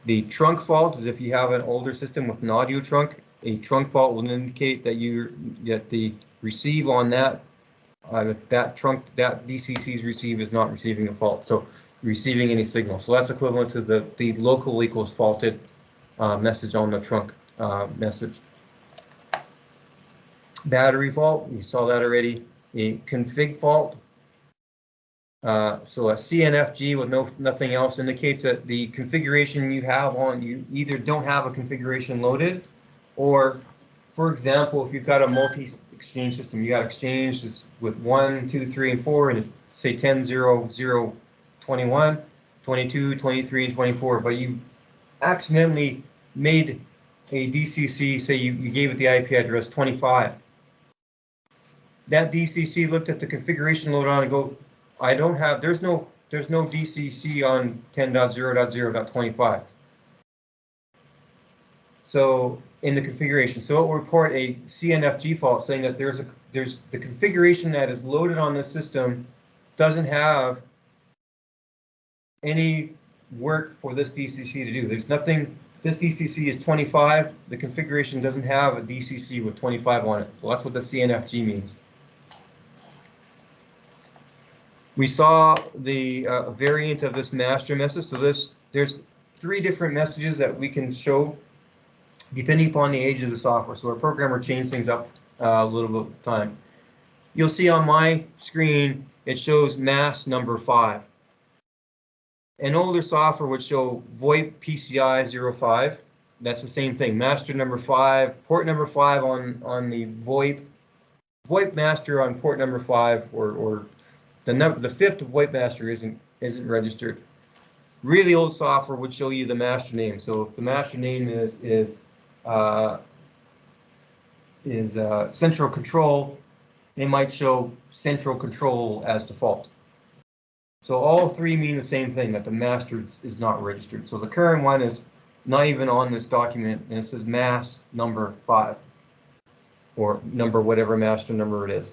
The trunk fault is if you have an older system with an audio trunk. A trunk fault will indicate that the receive on that trunk, that DCC's receive is not receiving a fault, so receiving any signal. So that's equivalent to the local equals faulted message on the trunk message. Battery fault, we saw that already. A config fault. So a CNFG with nothing else indicates that the configuration you have on, you either don't have a configuration loaded, or, for example, if you've got a multi-exchange system, you got exchanges with 1, 2, 3, and 4, and say 10, 0, 0, 21, 22, 23, and 24, but you accidentally made a DCC, say you gave it the IP address 25. That DCC looked at the configuration load on and go, there's no DCC on 10.0.0.25. So in the configuration, so it will report a CNFG fault saying that there's the configuration that is loaded on the system doesn't have any work for this DCC to do. There's nothing. This DCC is 25. The configuration doesn't have a DCC with 25 on it. So that's what the CNFG means. We saw the variant of this master message. So there's 3 different messages that we can show depending upon the age of the software. So our programmer changed things up a little bit of time. You'll see on my screen, it shows mass number 5. An older software would show VoIP PCI 05. That's the same thing, master number 5, port number 5 on the VoIP master on port number 5, or the 5th VoIP master isn't registered. Really old software would show you the master name. So if the master name is central control, they might show central control as default. So all 3 mean the same thing, that the master is not registered. So the current one is not even on this document, and it says mass number 5, or number whatever master number it is.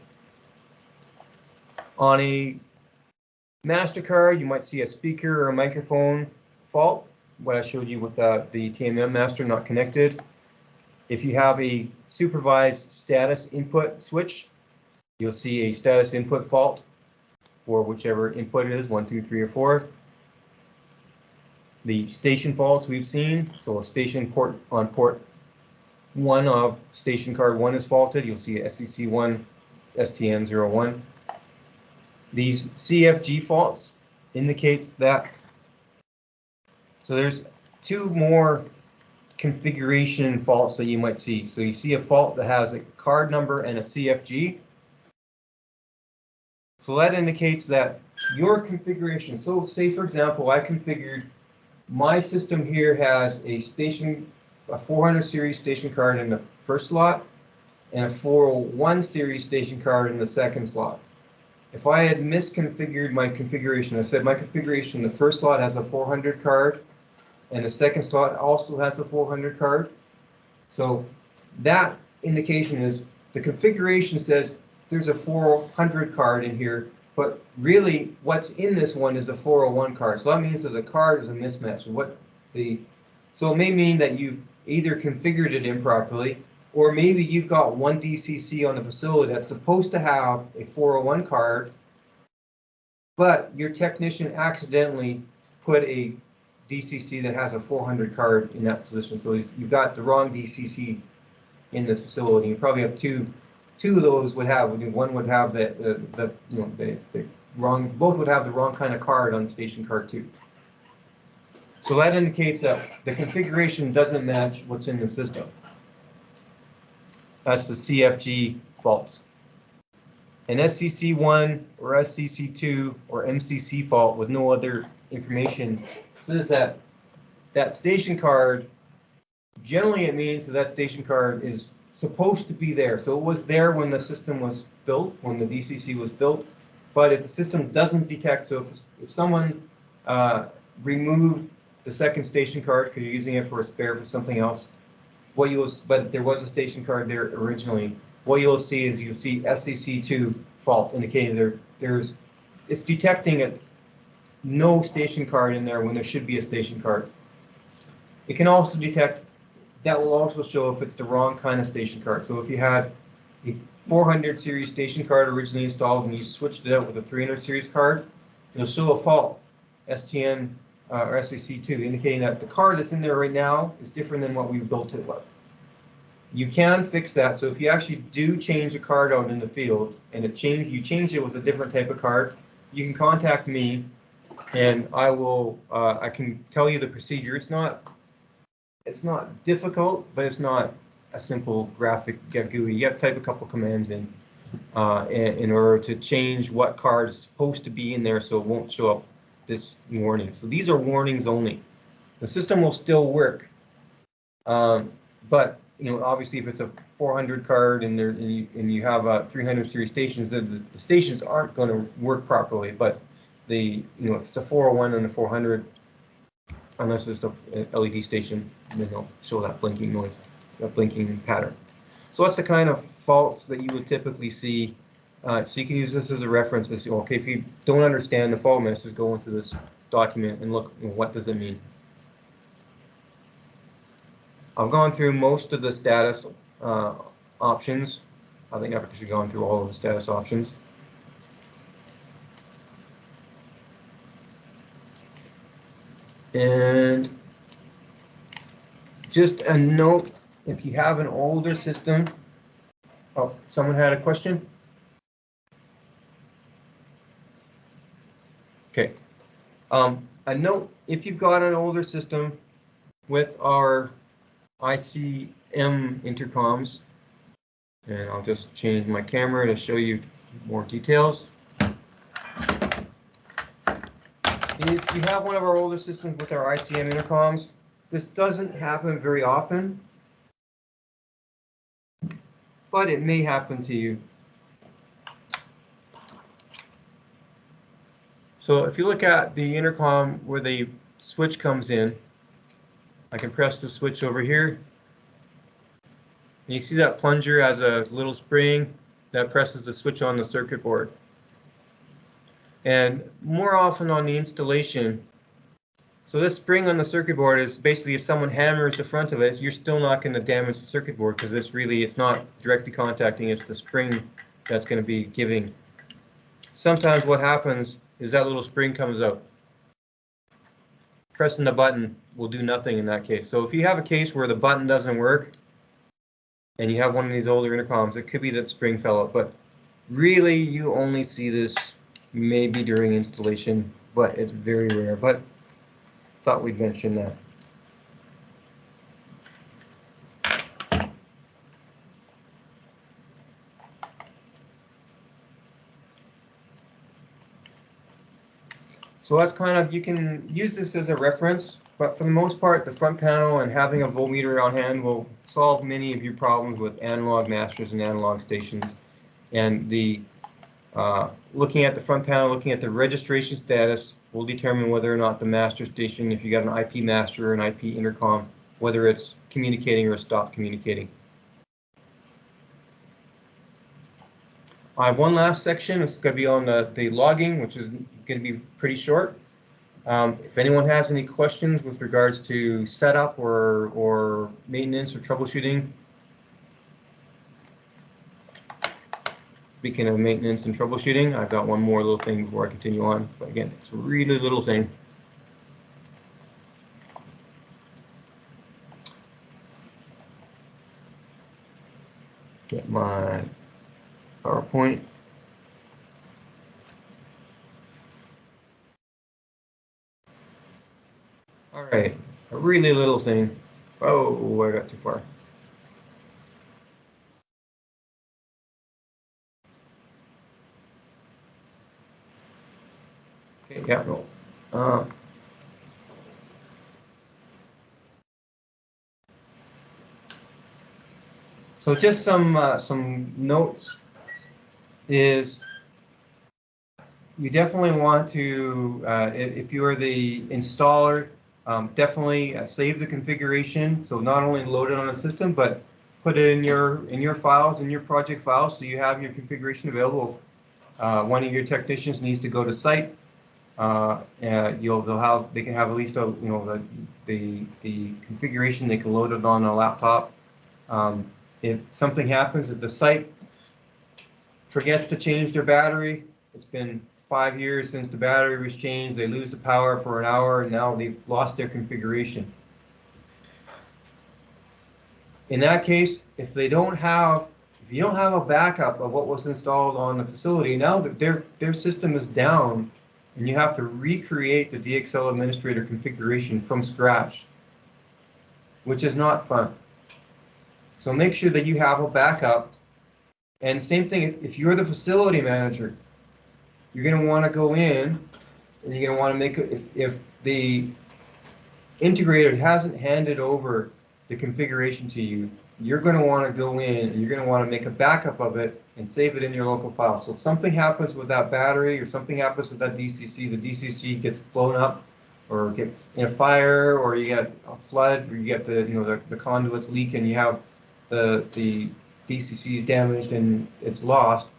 On a MasterCard, you might see a speaker or a microphone fault. what I showed you with the TMM master not connected. If you have a supervised status input switch, you'll see a status input fault for whichever input it is, 1, 2, 3, or 4. The station faults we've seen, so a station port on port 1 of station card 1 is faulted. You'll see SCC1 STN01. These CFG faults indicates that, so there's 2 more configuration faults that you might see. So you see a fault that has a card number and a CFG. So that indicates that your configuration, so say for example, I configured my system here has a 400 series station card in the first slot and a 401 series station card in the second slot. If I had misconfigured my configuration, I said my configuration, the first slot has a 400 card and the second slot also has a 400 card. So that indication is the configuration says there's a 400 card in here, but really what's in this one is a 401 card. So that means that the card is a mismatch. So it may mean that you've either configured it improperly, or maybe you've got one DCC on the facility that's supposed to have a 401 card, but your technician accidentally put a DCC that has a 400 card in that position. So you've got the wrong DCC in this facility. You probably have two of those would have. One would have the wrong. Both would have the wrong kind of card on station card 2. So that indicates that the configuration doesn't match what's in the system. That's the CFG faults. An SCC1 or SCC2 or MCC fault with no other information says that that station card, generally it means that station card is supposed to be there. So it was there when the system was built, when the DCC was built. But if the system doesn't detect, so if someone removed the second station card because you're using it for a spare for something else, but there was a station card there originally, what you'll see is you'll see SCC2 fault indicating it's detecting no station card in there when there should be a station card. It can also detect, that will also show if it's the wrong kind of station card. So if you had a 400 series station card originally installed and you switched it out with a 300 series card, it'll show a fault, STN or SCC2, indicating that the card that's in there right now is different than what we built it with. You can fix that. So if you actually do change a card out in the field and you change it with a different type of card, you can contact me and I can tell you the procedure. It's not difficult, but it's not a simple graphic GUI. You have to type a couple commands in order to change what card is supposed to be in there so it won't show up this warning. So these are warnings only. The system will still work, but obviously if it's a 400 card and you have a 300 series stations, the stations aren't going to work properly. But if it's a 401 and a 400, unless it's an LED station, then they'll show that blinking noise, that blinking pattern. So that's the kind of faults that you would typically see. So you can use this as a reference. Okay, if you don't understand the fault message, go into this document and look, what does it mean? I've gone through most of the status options. I think I've actually gone through all of the status options. And just a note, if you have an older system, oh, someone had a question? Okay. A note, if you've got an older system with our ICM intercoms, and I'll just change my camera to show you more details. If you have one of our older systems with our ICM intercoms, this doesn't happen very often, but it may happen to you. So if you look at the intercom where the switch comes in, I can press the switch over here. And you see that plunger has a little spring that presses the switch on the circuit board. And more often on the installation, So this spring on the circuit board is basically if someone hammers the front of it, you're still not going to damage the circuit board because it's not directly contacting, it's the spring that's going to be giving. Sometimes what happens is that little spring comes out. Pressing the button will do nothing in that case. So if you have a case where the button doesn't work and you have one of these older intercoms, it could be that spring fell out, but really you only see this maybe during installation, but it's very rare. But thought we'd mention that. So that's kind of, you can use this as a reference, but for the most part, the front panel and having a voltmeter on hand will solve many of your problems with analog masters and analog stations. And the looking at the front panel, looking at the registration status, will determine whether or not the master station, if you got an IP master or an IP intercom, whether it's communicating or stopped communicating. I have one last section. It's going to be on the logging, which is going to be pretty short. If anyone has any questions with regards to setup or maintenance or troubleshooting. Speaking of maintenance and troubleshooting, I've got one more little thing before I continue on. But again, it's a really little thing. Get my PowerPoint. All right, a really little thing. Oh, I got too far. Okay, yeah, no. So just some notes is you definitely want to, if you are the installer, definitely save the configuration. So not only load it on the system, but put it in your files, in your project files, so you have your configuration available. One of your technicians needs to go to site. They can have at least the configuration. They can load it on a laptop. If something happens at the site, forgets to change their battery, it's been 5 years since the battery was changed, they lose the power for an hour, and now they've lost their configuration. In that case, if you don't have a backup of what was installed on the facility, now that their system is down, and you have to recreate the DXL administrator configuration from scratch, which is not fun. So make sure that you have a backup. And same thing, if you're the facility manager, you're going to want to go in and you're going to want to make it, if the integrator hasn't handed over the configuration to you, you're going to want to go in and you're going to want to make a backup of it and save it in your local file. So if something happens with that battery or something happens with that DCC, the DCC gets blown up or gets in a fire, or you get a flood, or you get the conduits leak and you have the DCC is damaged and it's lost,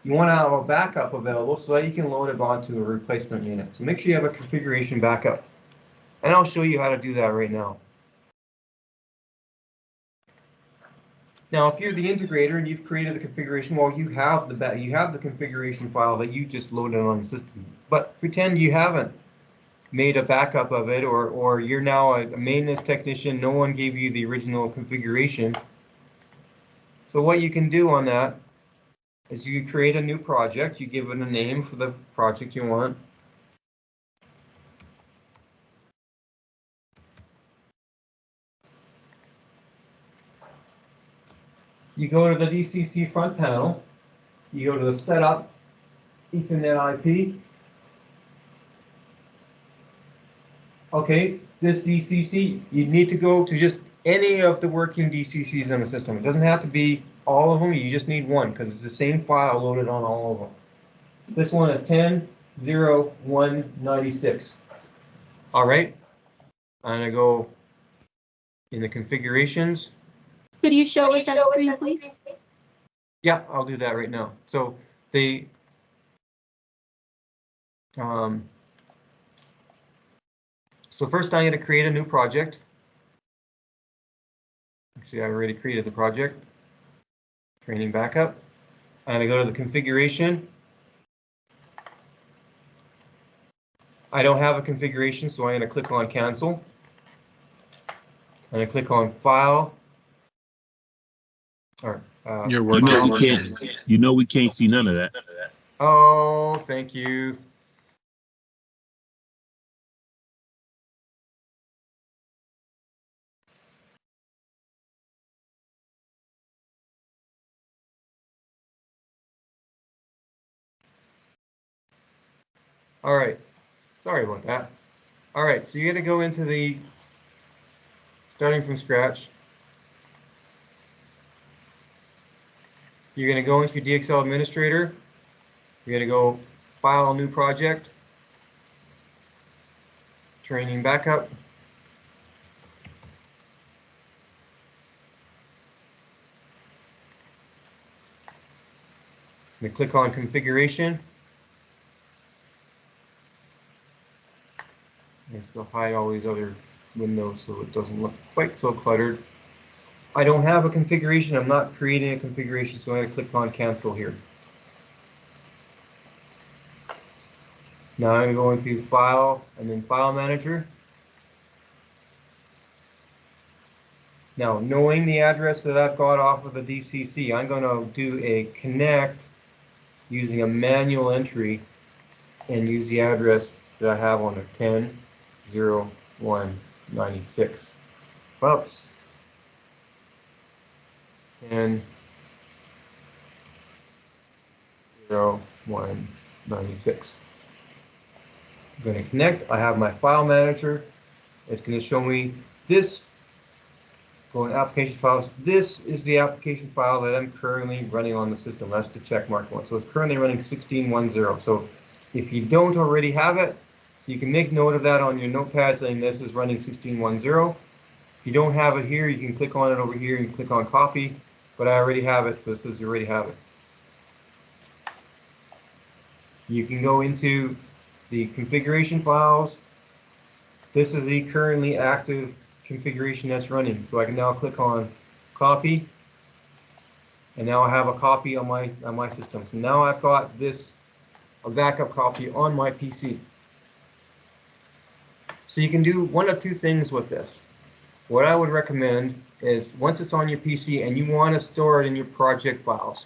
you want to have a backup available so that you can load it onto a replacement unit. So make sure you have a configuration backup. And I'll show you how to do that right now. Now, if you're the integrator and you've created the configuration, well, you have the configuration file that you just loaded on the system. But pretend you haven't made a backup of it, or you're now a maintenance technician, no one gave you the original configuration. So what you can do on that is you create a new project, you give it a name for the project you want. You go to the DCC front panel, you go to the setup, Ethernet IP. Okay, this DCC, you need to go to just any of the working DCCs in the system. It doesn't have to be all of them, you just need one because it's the same file loaded on all of them. This one is 10.0.1.96. All right, I'm gonna go in the configurations. Could you show us that screen, please? Yeah, I'll do that right now. So So first I'm going to create a new project. Actually, I already created the project. Training backup. I'm going to go to the configuration. I don't have a configuration, so I'm going to click on cancel. I'm going to click on file. Or, Your You work. know we can't. You know we can't see none of that. oh, thank you. All right, sorry about that. All right, so you're gonna go into the, starting from scratch. You're gonna go into your DXL administrator. You're gonna go file new project. Training backup. I'm gonna click on configuration. And still hide all these other windows so it doesn't look quite so cluttered. I don't have a configuration. I'm not creating a configuration, so I'm going to click on cancel here. Now I'm going to go into file and then file manager. Now, knowing the address that I've got off of the DCC, I'm going to do a connect using a manual entry and use the address that I have on the 10.01.96. Oops. 10.01.96. I'm going to connect. I have my file manager. It's going to show me this. Go in application files. This is the application file that I'm currently running on the system. That's the check mark one. So it's currently running 16.10. So if you don't already have it, so you can make note of that on your notepad saying this is running 16.10. If you don't have it here, you can click on it over here and click on copy. But I already have it, so it says you already have it. You can go into the configuration files. This is the currently active configuration that's running. So I can now click on copy, and now I have a copy on my system. So now I've got this, a backup copy on my PC. So you can do one of two things with this. What I would recommend is once it's on your PC and you want to store it in your project files,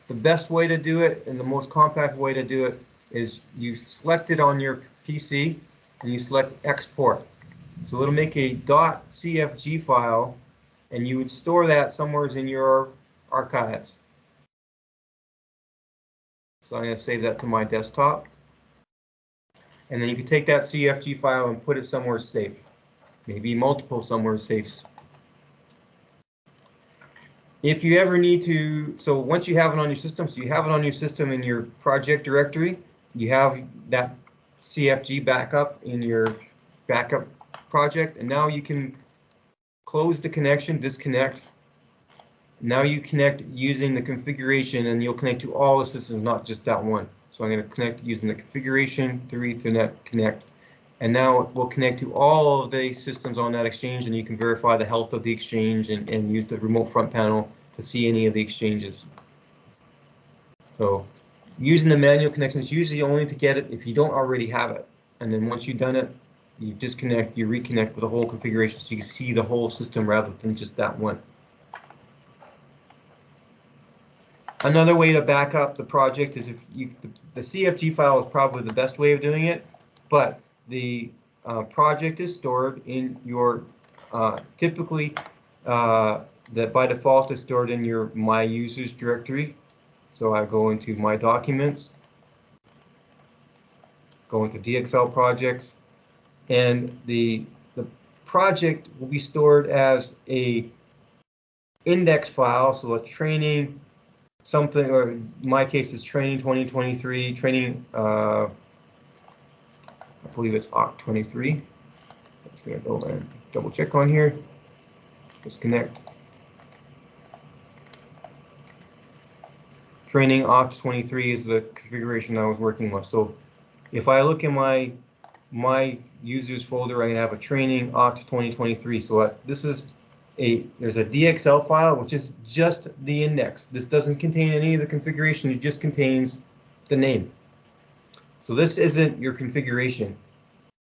the best way to do it and the most compact way to do it is you select it on your PC and you select export. So it'll make a .cfg file and you would store that somewhere in your archives. So I'm going to save that to my desktop. And then you can take that CFG file and put it somewhere safe. Maybe multiple somewhere safes. If you ever need to, so once you have it on your system, so you have it on your system in your project directory, you have that CFG backup in your backup project, and now you can close the connection, disconnect. Now you connect using the configuration, and you'll connect to all the systems, not just that one. So I'm going to connect using the configuration through Ethernet connect. And now it will connect to all of the systems on that exchange, and you can verify the health of the exchange and use the remote front panel to see any of the exchanges. So using the manual connection is usually only to get it if you don't already have it. And then once you've done it, you disconnect, you reconnect with the whole configuration so you can see the whole system rather than just that one. Another way to back up the project is if you, the CFG file is probably the best way of doing it, but the project is stored in your, typically, that by default is stored in your My Users directory. So I go into My Documents, go into DXL Projects, and the project will be stored as a index file, so a training something, or in my case it's training 2023, training, I believe it's OCT 23. I'm just going to go and double check on here. Disconnect. Training OCT 23 is the configuration I was working with. So if I look in my my users folder, I'm gonna have a training Oct 2023. So this is there's a DXL file, which is just the index. This doesn't contain any of the configuration. It just contains the name. So this isn't your configuration,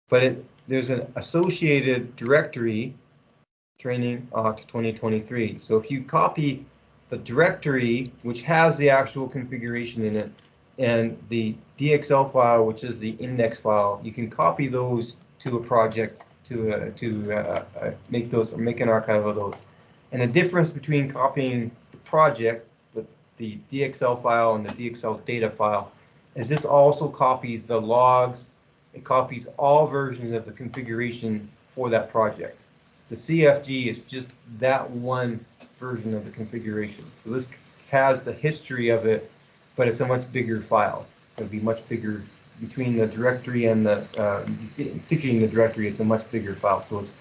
but there's an associated directory, training Oct 2023. So if you copy the directory, which has the actual configuration in it, and the DXL file, which is the index file, you can copy those to a project to make an archive of those. And the difference between copying the project, the DXL file, and the DXL data file, is this also copies the logs. It copies all versions of the configuration for that project. The CFG is just that one version of the configuration. So this has the history of it, but it's a much bigger file. It'll be much bigger between the directory and the, particularly in the directory, it's a much bigger file. So it's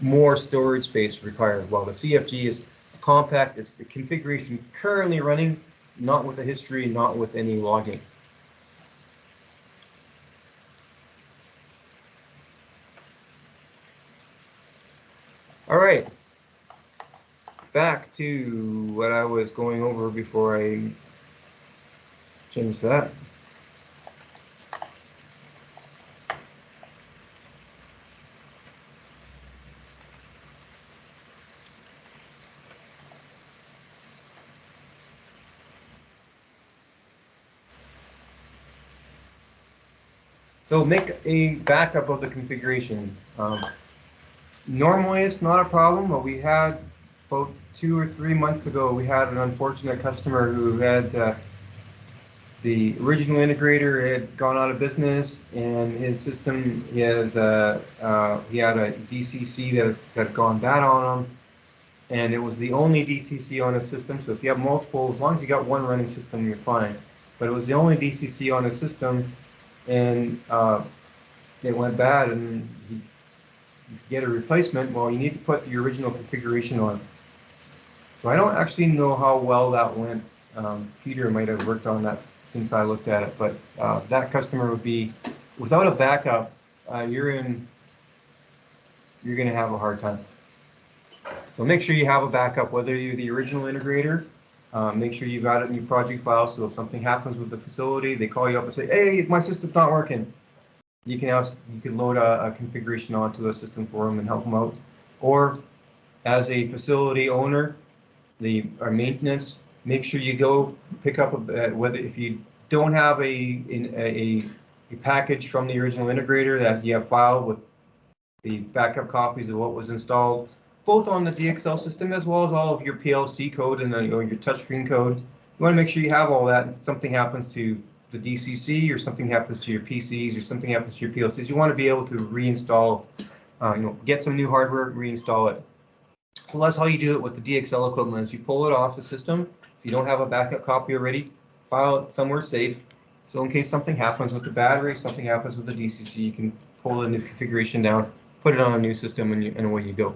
more storage space required. While the CFG is compact, it's the configuration currently running, not with the history, not with any logging. All right, back to what I was going over before I changed that. So make a backup of the configuration. Normally it's not a problem, but we had about 2 or 3 months ago, we had an unfortunate customer who had the original integrator had gone out of business, and his system he had a DCC that had gone bad on him, and it was the only DCC on his system. So if you have multiple, as long as you got one running system, you're fine. But it was the only DCC on his system, and it went bad, and he get a replacement. Well, you need to put the original configuration on. So I don't actually know how well that went. Peter might have worked on that since I looked at it, but that customer would be, without a backup, you're going to have a hard time. So make sure you have a backup, whether you're the original integrator. Make sure you've got it in your project file, so if something happens with the facility, they call you up and say, hey, my system's not working. You can load a configuration onto a system for them and help them out. Or as a facility owner, our maintenance, make sure you go pick up whether if you don't have a package from the original integrator that you have filed with the backup copies of what was installed, both on the DXL system as well as all of your PLC code and your touchscreen code. You want to make sure you have all that. If something happens to the DCC, or something happens to your PCs, or something happens to your PLCs, you want to be able to reinstall, get some new hardware, reinstall it. Well, that's how you do it with the DXL equipment. Is you pull it off the system. If you don't have a backup copy already, file it somewhere safe. So in case something happens with the battery, something happens with the DCC, you can pull the new configuration down, put it on a new system, and away you go.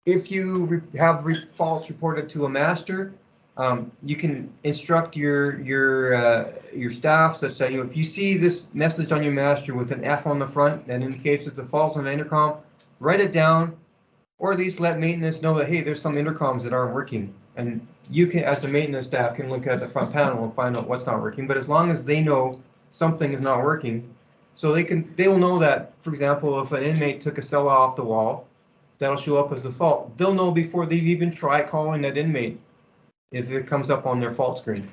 If you have faults reported to a master, you can instruct your staff such that if you see this message on your master with an F on the front that indicates it's a fault on the intercom, write it down, or at least let maintenance know that, hey, there's some intercoms that aren't working, and you can, as the maintenance staff, can look at the front panel and find out what's not working. But as long as they know something is not working, so they will know that, for example, if an inmate took a cell off the wall, that'll show up as a fault. They'll know before they've even tried calling that inmate if it comes up on their fault screen.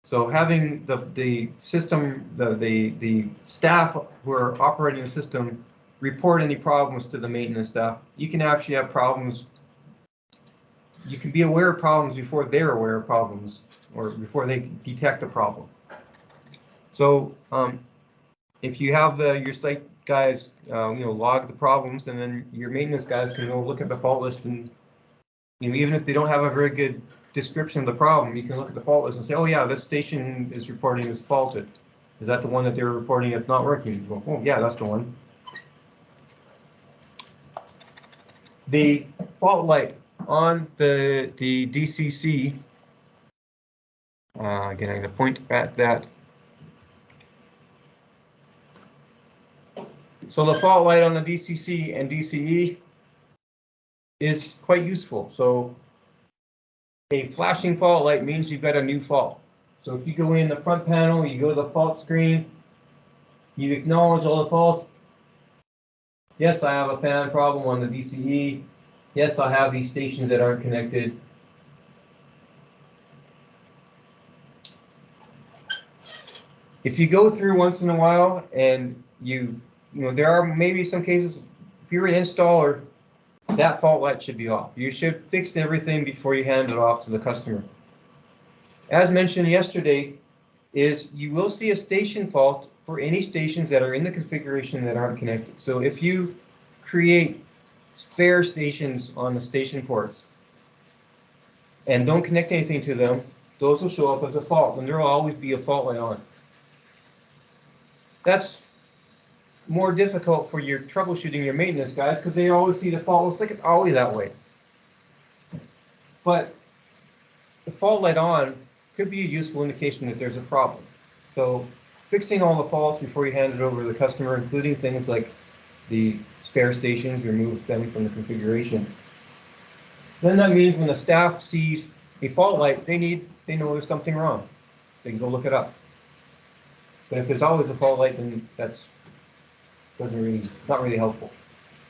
So having the system, the staff who are operating the system report any problems to the maintenance staff, you can actually have problems. You can be aware of problems before they're aware of problems, or before they detect a problem. So if you have your site guys, log the problems, and then your maintenance guys can go look at the fault list, and even if they don't have a very good description of the problem, you can look at the fault list and say, oh yeah, this station is reporting is faulted. Is that the one that they're reporting that's not working? Well, oh yeah, that's the one. The fault light on the DCC Again, I'm going to point at that. So the fault light on the DCC and DCE is quite useful. So a flashing fault light means you've got a new fault. So if you go in the front panel, you go to the fault screen, you acknowledge all the faults. Yes, I have a fan problem on the DCE. Yes, I have these stations that aren't connected. If you go through once in a while and you know, there are maybe some cases, if you're an installer, that fault light should be off. You should fix everything before you hand it off to the customer. As mentioned yesterday, is you will see a station fault for any stations that are in the configuration that aren't connected. So if you create spare stations on the station ports and don't connect anything to them, those will show up as a fault, and there will always be a fault light on. That's more difficult for your troubleshooting, your maintenance guys, because they always see the fault. It's like it's always that way. But the fault light on could be a useful indication that there's a problem. So fixing all the faults before you hand it over to the customer, including things like the spare stations, remove them from the configuration. Then that means when the staff sees a fault light, they know there's something wrong. They can go look it up. But if there's always a fault light, then that's not really helpful.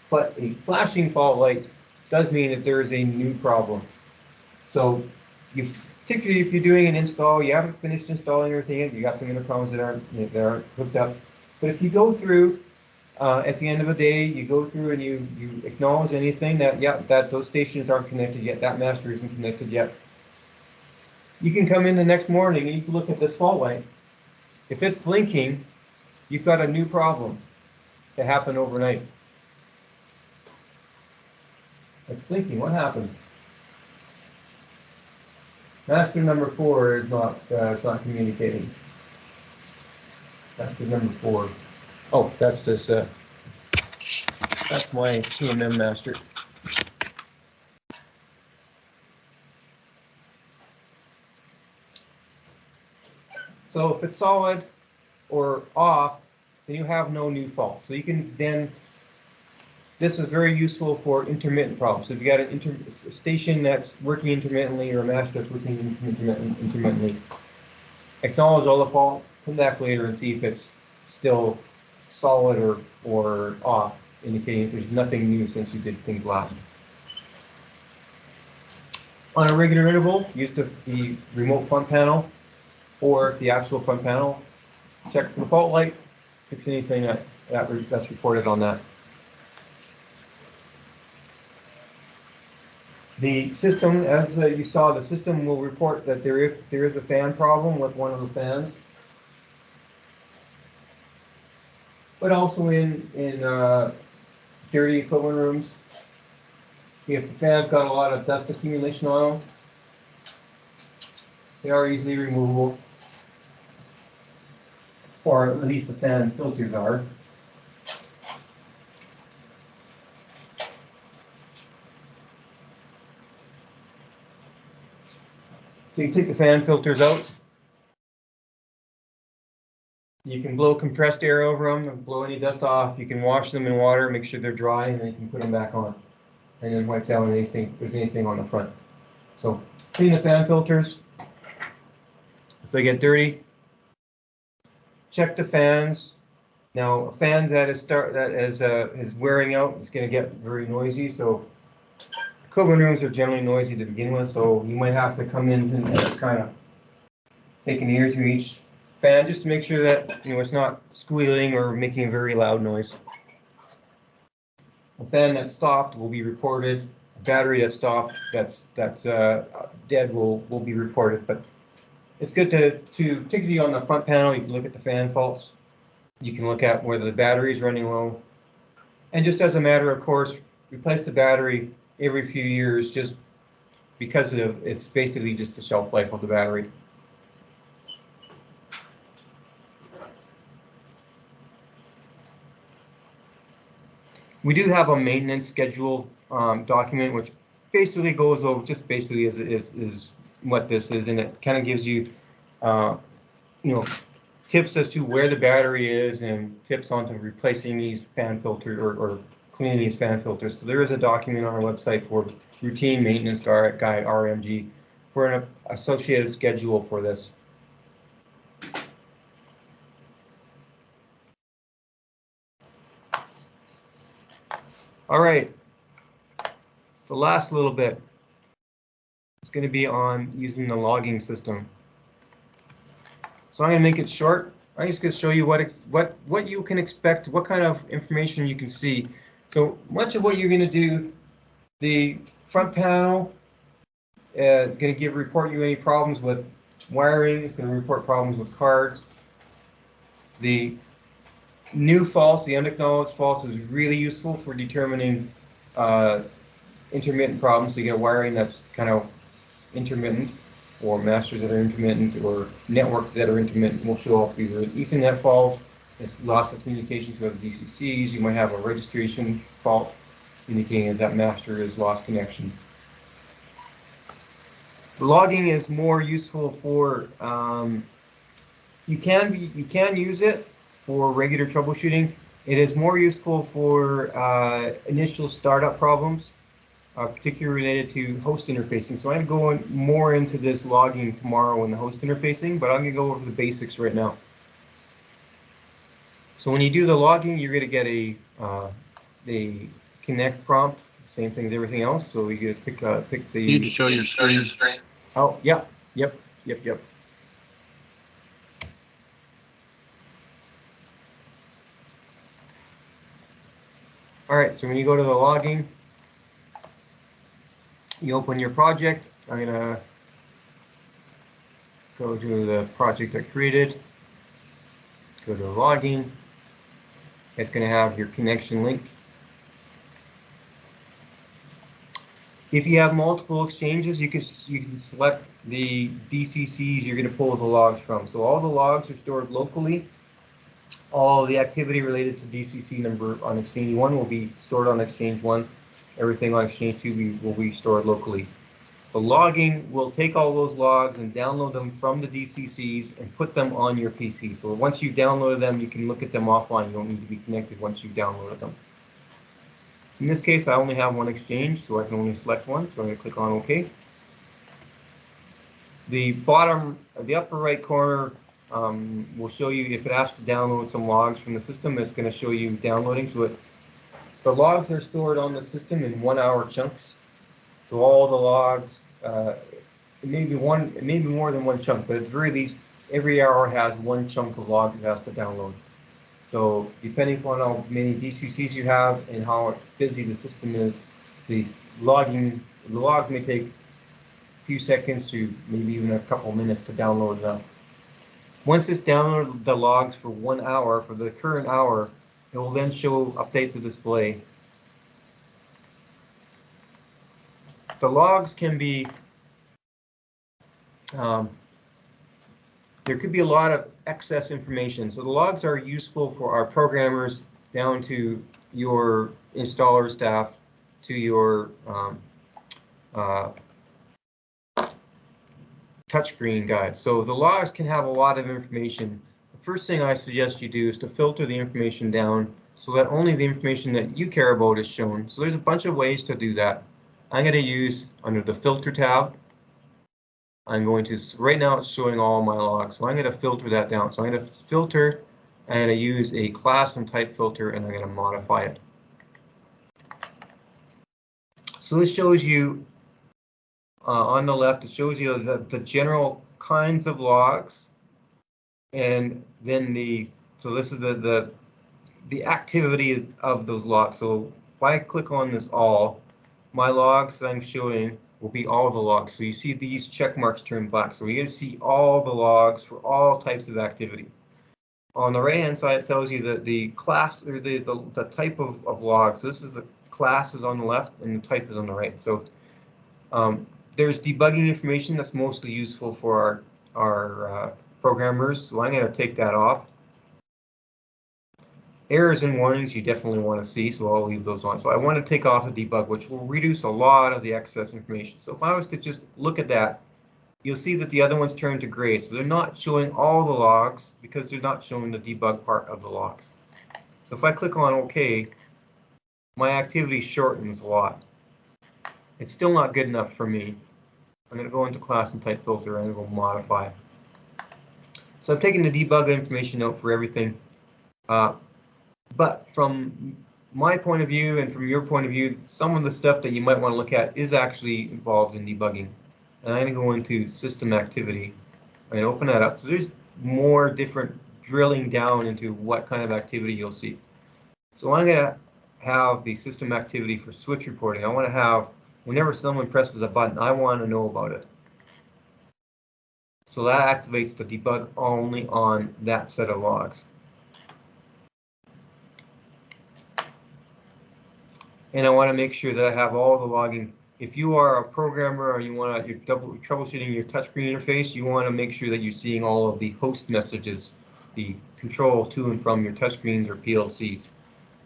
But a flashing fault light does mean that there is a new problem. So particularly if you're doing an install, you haven't finished installing everything yet, you got some intercoms that aren't hooked up. But if you go through at the end of the day, you go through and you acknowledge anything that those stations aren't connected yet, that master isn't connected yet. You can come in the next morning and you can look at this fault light. If it's blinking, you've got a new problem that happened overnight. It's blinking. What happened? Master number 4 is not communicating. Master number 4. Oh, that's this. That's my TMM master. So if it's solid or off, then you have no new fault. So you can then, this is very useful for intermittent problems. So if you got a station that's working intermittently or a master that's working intermittently, acknowledge all the fault, come back later and see if it's still solid or off, indicating there's nothing new since you did things last. On a regular interval, use the remote front panel or the actual front panel. Check for the fault light, fix anything that's reported on that. The system, as you saw, the system will report that there is a fan problem with one of the fans. But also in dirty equipment rooms, if the fan's got a lot of dust accumulation on them, they are easily removable. Or at least the fan filters are. So you take the fan filters out. You can blow compressed air over them and blow any dust off. You can wash them in water, make sure they're dry, and then you can put them back on. And then wipe down anything, if there's anything on the front. So clean the fan filters. If they get dirty, check the fans. Now, a fan that is wearing out is going to get very noisy. So equipment rooms are generally noisy to begin with, so you might have to come in and kind of take an ear to each fan just to make sure that it's not squealing or making a very loud noise. A fan that's stopped will be reported. A battery that's stopped, that's dead, will be reported. But it's good to particularly on the front panel, you can look at the fan faults. You can look at whether the battery is running low, and just as a matter of course, replace the battery every few years, just because it's basically just the shelf life of the battery. We do have a maintenance schedule document, which basically goes over, just basically is what this is, and it kind of gives you you know, tips as to where the battery is and tips on to replacing these fan filters or cleaning these fan filters. So there is a document on our website for routine maintenance guide RMG for an associated schedule for this. All right, the last little bit is going to be on using the logging system. So I'm going to make it short. I'm just going to show you what you can expect, what kind of information you can see. So much of what you're going to do, the front panel going to report you any problems with wiring. It's going to report problems with cards. The new faults, the unacknowledged faults, is really useful for determining intermittent problems. So you get wiring that's kind of intermittent, or masters that are intermittent, or networks that are intermittent will show up either an Ethernet fault, it's loss of communication to other DCCs. You might have a registration fault indicating that master is lost connection. The logging is more useful for you can use it for regular troubleshooting. It is more useful for initial startup problems, particularly related to host interfacing. So I'm going to go more into this logging tomorrow in the host interfacing, but I'm going to go over the basics right now. So when you do the logging, you're going to get a connect prompt, same thing as everything else. So you get to pick the. You need to show your screen. Oh, yeah, yep. All right, so when you go to the logging, you open your project. I'm gonna go to the project I created, go to the logging. It's gonna have your connection link. If you have multiple exchanges, you can select the DCCs you're gonna pull the logs from. So all the logs are stored locally. All the activity related to DCC number on Exchange 1 will be stored on Exchange 1. Everything on Exchange 2 will be stored locally. The logging will take all those logs and download them from the DCCs and put them on your PC. So once you've downloaded them, you can look at them offline. You don't need to be connected once you've downloaded them. In this case, I only have one exchange, so I can only select one. So I'm going to click on OK. The upper right corner will show you if it has to download some logs from the system. It's going to show you downloading. So the logs are stored on the system in 1 hour chunks. So all the logs, it may be more than one chunk, but at the very least, every hour has one chunk of logs it has to download. So depending upon how many DCCs you have and how busy the system is, the logs may take a few seconds to maybe even a couple minutes to download them. Once it's downloaded the logs for 1 hour, for the current hour, it will then update the display. The logs can be, there could be a lot of excess information. So the logs are useful for our programmers down to your installer staff, to your touchscreen guys. So the logs can have a lot of information. The first thing I suggest you do is to filter the information down so that only the information that you care about is shown. So there's a bunch of ways to do that. I'm going to use under the filter tab. I'm going to, right now it's showing all my logs, so I'm going to filter that down. So I'm going to filter, I'm going to use a class and type filter, and I'm going to modify it. So this shows you on the left, it shows you the general kinds of logs, and then so this is the activity of those logs. So if I click on this all, my logs that I'm showing will be all the logs. So you see these check marks turn black. So you're going to see all the logs for all types of activity. On the right hand side, it tells you that the class or the type of logs. This is the class is on the left and the type is on the right. So there's debugging information that's mostly useful for our programmers. So I'm going to take that off. Errors and warnings you definitely want to see, so I'll leave those on. So I want to take off the debug, which will reduce a lot of the excess information. So if I was to just look at that, you'll see that the other ones turn to gray. So they're not showing all the logs because they're not showing the debug part of the logs. So if I click on OK, my activity shortens a lot. It's still not good enough for me. I'm going to go into class and type filter and I'm going to go modify. So I've taken the debug information out for everything. But from my point of view and from your point of view, some of the stuff that you might want to look at is actually involved in debugging. And I'm going to go into system activity and open that up. So there's more different drilling down into what kind of activity you'll see. So I'm going to have the system activity for switch reporting. I want to have, whenever someone presses a button, I want to know about it. So that activates the debug only on that set of logs. And I want to make sure that I have all the logging. If you are a programmer or you're troubleshooting your touchscreen interface, you want to make sure that you're seeing all of the host messages, the control to and from your touchscreens or PLCs.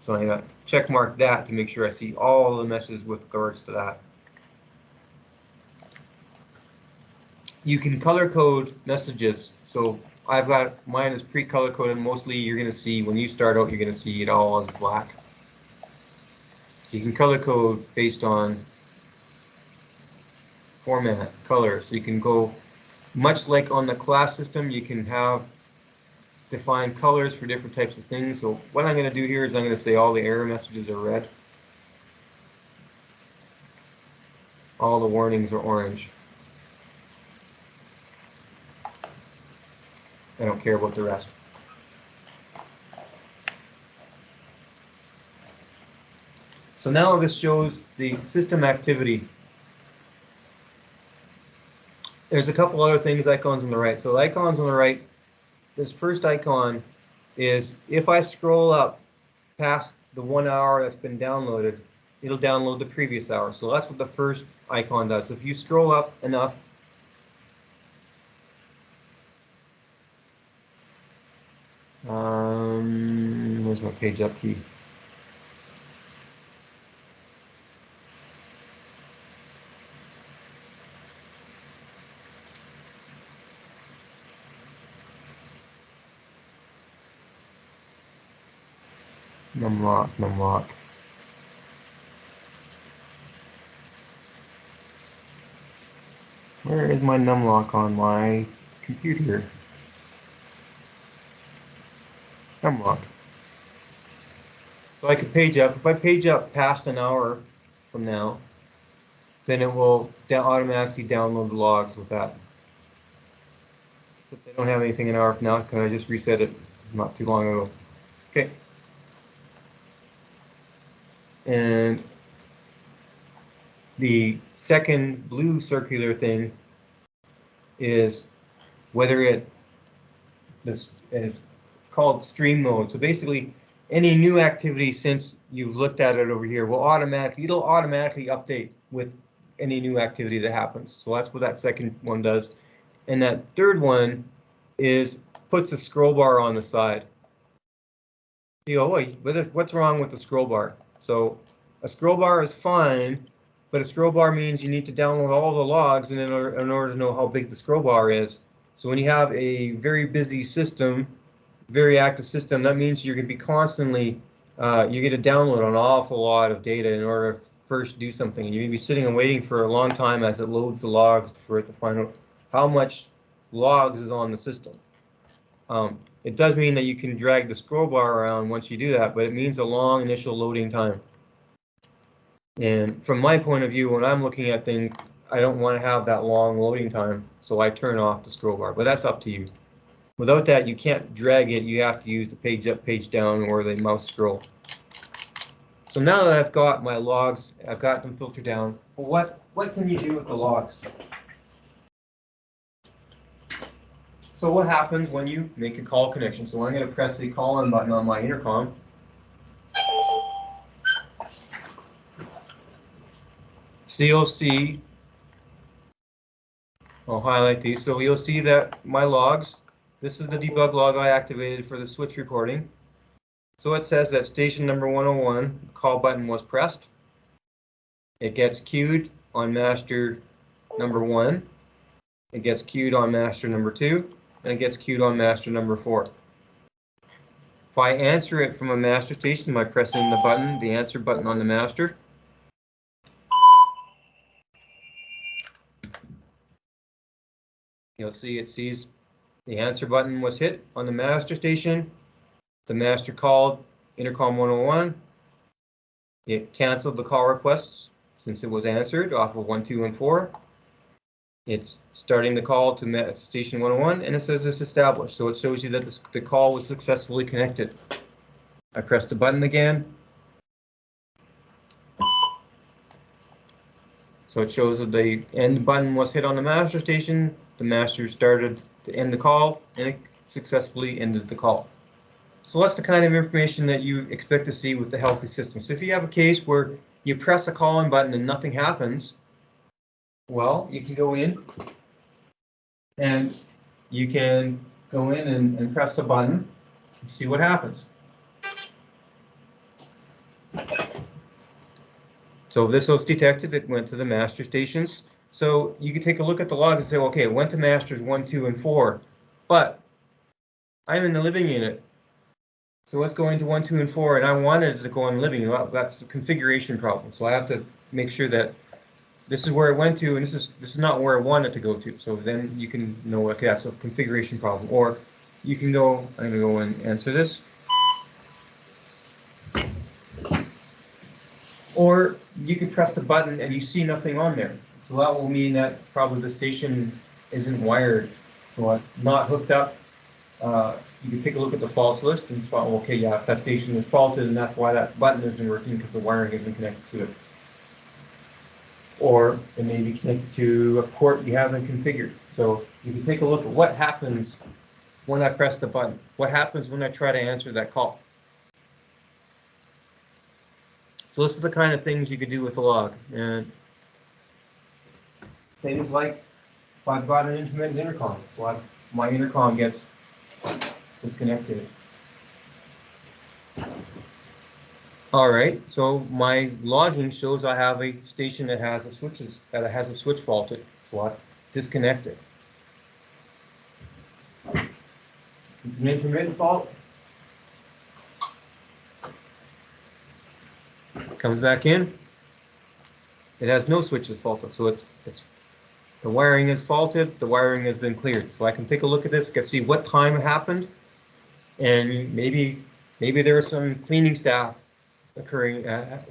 So I'm going to check mark that to make sure I see all the messages with regards to that. You can color code messages. So I've got mine is pre-color coded. Mostly you're going to see when you start out, you're going to see it all as black. You can color code based on format, color. So you can go, much like on the class system, you can have defined colors for different types of things. So what I'm going to do here is I'm going to say all the error messages are red. All the warnings are orange. I don't care about the rest. So now this shows the system activity. There's a couple other things, icons on the right. So the icons on the right, this first icon is if I scroll up past the 1 hour that's been downloaded, it'll download the previous hour. So that's what the first icon does. If you scroll up enough, where's my page up key? Numlock. Where is my numlock on my computer? Numlock. So I could page up. If I page up past an hour from now, then it will automatically download the logs with that. But they don't have anything an hour from now because I just reset it not too long ago. Okay. And the second blue circular thing is whether this is called stream mode. So basically, any new activity since you've looked at it over here it'll automatically update with any new activity that happens. So that's what that second one does. And that third one puts a scroll bar on the side. You go, wait, what's wrong with the scroll bar? So a scroll bar is fine, but a scroll bar means you need to download all the logs in order to know how big the scroll bar is. So when you have a very busy system, very active system, that means you're going to be constantly, you're going to download an awful lot of data in order to first do something. And you're going to be sitting and waiting for a long time as it loads the logs for it to find out how much logs is on the system. It does mean that you can drag the scroll bar around once you do that, but it means a long initial loading time. And from my point of view, when I'm looking at things, I don't want to have that long loading time, so I turn off the scroll bar, but that's up to you. Without that, you can't drag it. You have to use the page up, page down, or the mouse scroll. So now that I've got my logs, I've got them filtered down, well, what can you do with the logs? So what happens when you make a call connection? So I'm going to press the call on button on my intercom. So you'll see, I'll highlight these. So you'll see that my logs, this is the debug log I activated for the switch reporting. So it says that station number 101, the call button was pressed. It gets queued on master number 1. it gets queued on master number 2, and it gets queued on master number 4. If I answer it from a master station by pressing the button, the answer button on the master, you'll see it sees the answer button was hit on the master station. The master called Intercom 101. It canceled the call request since it was answered off of 1, 2, and 4. It's starting the call to station 101, and it says it's established. So it shows you that the call was successfully connected. I press the button again. So it shows that the end button was hit on the master station. The master started to end the call, and it successfully ended the call. So that's the kind of information that you expect to see with the healthy system. So if you have a case where you press a calling button and nothing happens, well, you can go in and you can go in and press the button and see what happens. So this was detected, it went to the master stations. So you can take a look at the log and say, okay, it went to masters 1, 2, and 4, but I'm in the living unit. So it's going to 1, 2, and 4, and I wanted it to go on living. Well, that's a configuration problem. So I have to make sure that this is where it went to, and this is not where I want it to go to. So then you can know, okay, that's a configuration problem. Or you can go, I'm gonna go and answer this. Or you can press the button and you see nothing on there. So that will mean that probably the station isn't wired, so it's not hooked up. You can take a look at the faults list and spot, okay, yeah, that station is faulted, and that's why that button isn't working, because the wiring isn't connected to it. Or it may be connected to a port you haven't configured. So you can take a look at what happens when I press the button. What happens when I try to answer that call? So this is the kind of things you could do with the log. And things like if I've got an intermittent intercom, so my intercom gets disconnected. All right, so my logging shows I have a station that has a switch faulted, so I've disconnected. It's an intermittent fault. Comes back in. It has no switches faulted, so it's the wiring is faulted. The wiring has been cleared, so I can take a look at this. I can see what time it happened, and maybe there was some cleaning staff occurring,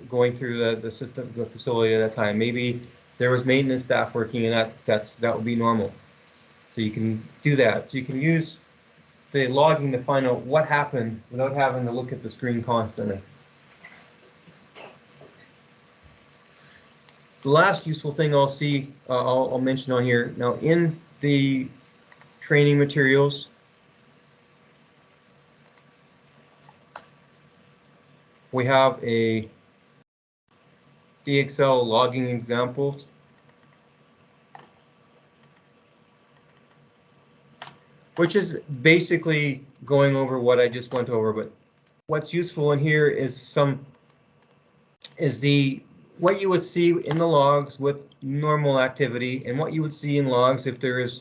going through the system, the facility at that time. Maybe there was maintenance staff working, and that would be normal. So you can do that. So you can use the logging to find out what happened without having to look at the screen constantly. The last useful thing I'll mention on here now, in the training materials, we have a DXL logging examples. Which is basically going over what I just went over, but what's useful in here is what you would see in the logs with normal activity, and what you would see in logs if there is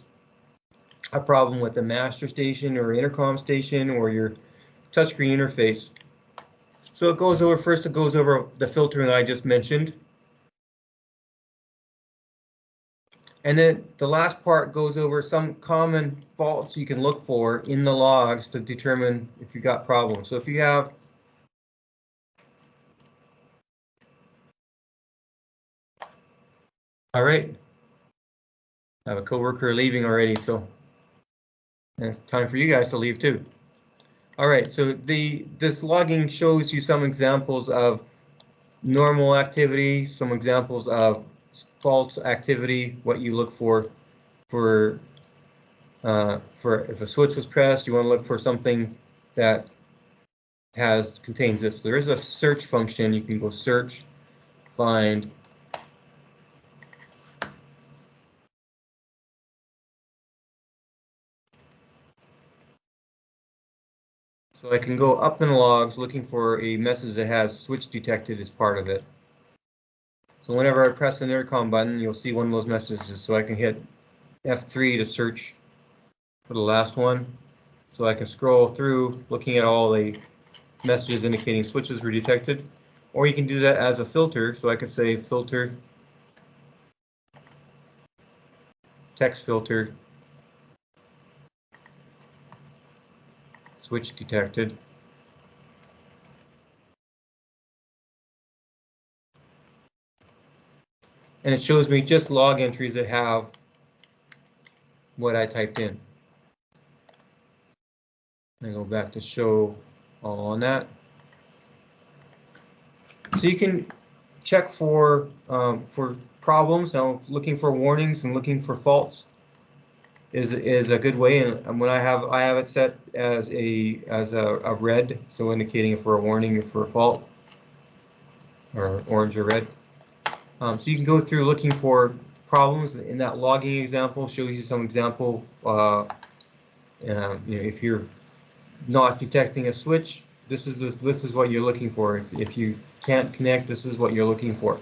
a problem with the master station or intercom station or your touchscreen interface. So it goes over the filtering I just mentioned. And then the last part goes over some common faults you can look for in the logs to determine if you got problems. So if you have all right, I have a coworker leaving already, so it's time for you guys to leave too. All right, so this logging shows you some examples of normal activity, some examples of false activity, what you look for if a switch was pressed, you want to look for something that contains this. There is a search function. You can go search, find. So I can go up in the logs looking for a message that has switch detected as part of it. So whenever I press the intercom button, you'll see one of those messages. So I can hit F3 to search for the last one. So I can scroll through looking at all the messages indicating switches were detected. Or you can do that as a filter. So I could say filter, text filter, switch detected. And it shows me just log entries that have what I typed in. I go back to show all on that. So you can check for problems. Now, looking for warnings and looking for faults is a good way. And when I have it set as a red, so indicating for a warning or for a fault, or orange or red. So you can go through looking for problems. In that logging example, shows you some example. If you're not detecting a switch, this is what you're looking for. If you can't connect, this is what you're looking for.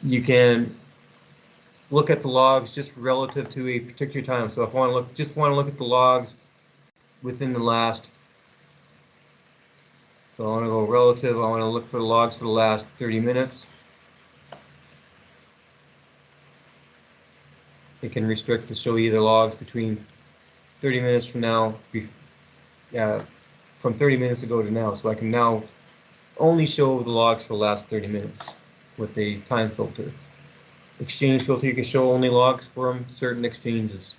You can look at the logs just relative to a particular time. So if I want to look at the logs within the last. So I want to go relative. I want to look for the logs for the last 30 minutes. It can restrict to show you the logs between 30 minutes from now, from 30 minutes ago to now. So I can now only show the logs for the last 30 minutes with the time filter. Exchange filter, you can show only logs from certain exchanges.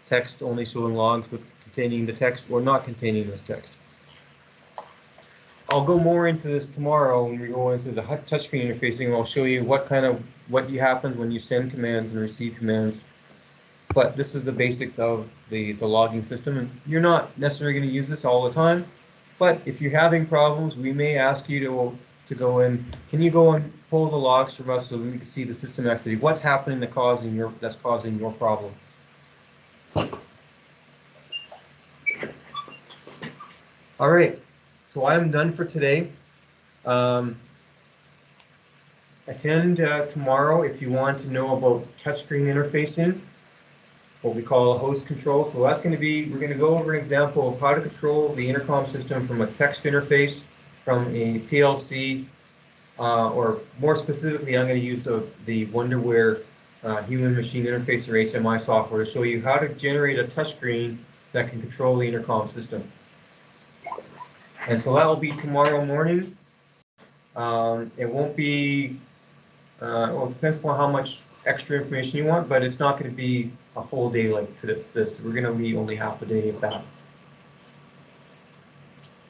Text, only showing logs containing the text or not containing this text. I'll go more into this tomorrow when we go into the touchscreen interfacing. I'll show you what happens when you send commands and receive commands. But this is the basics of the logging system, and you're not necessarily going to use this all the time. But if you're having problems, we may ask you to go in. Can you go and pull the logs from us so we can see the system activity? What's happening that's causing your problem? All right. So I'm done for today. Attend tomorrow if you want to know about touchscreen interfacing, what we call a host control. So that's going to be, we're going to go over an example of how to control the intercom system from a text interface, from a PLC, or more specifically, I'm going to use the Wonderware human machine interface or HMI software to show you how to generate a touchscreen that can control the intercom system. And so that will be tomorrow morning. It won't be, well, it depends upon how much extra information you want, but it's not going to be a full day like to this. We're going to be only half a day of that.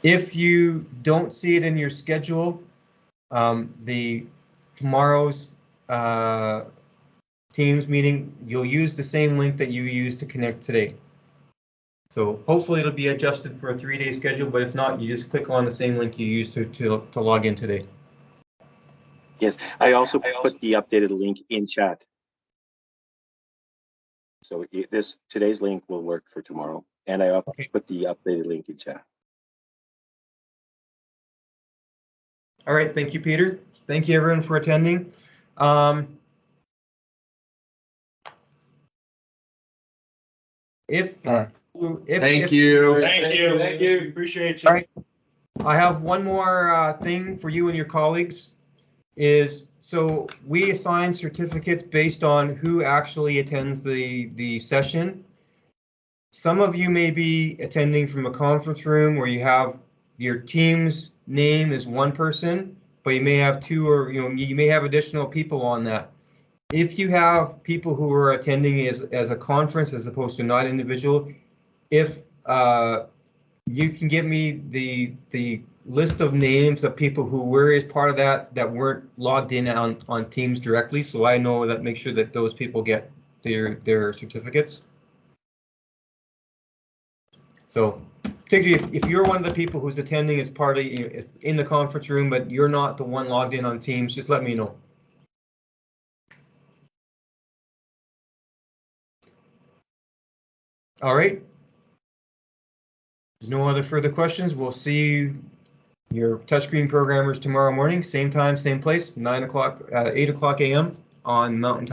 If you don't see it in your schedule, tomorrow's Teams meeting, you'll use the same link that you used to connect today. So hopefully it'll be adjusted for a 3-day schedule, but if not, you just click on the same link you used to log in today. Yes, I also put the updated link in chat. So today's link will work for tomorrow, and I put the updated link in chat. All right, thank you, Peter. Thank you, everyone, for attending. Thank you. Appreciate you. All right. I have one more thing for you and your colleagues. So we assign certificates based on who actually attends the session. Some of you may be attending from a conference room where you have your team's name is one person, but you may have two, or you may have additional people on that. If you have people who are attending as a conference as opposed to not individual, if you can give me the list of names of people who were as part of that weren't logged in on Teams directly, so I know that, make sure that those people get their certificates. So particularly if you're one of the people who's attending as part of in the conference room, but you're not the one logged in on Teams, just let me know. All right. There's no other further questions. We'll see your touchscreen programmers tomorrow morning, same time, same place, 8 o'clock a.m. on mountain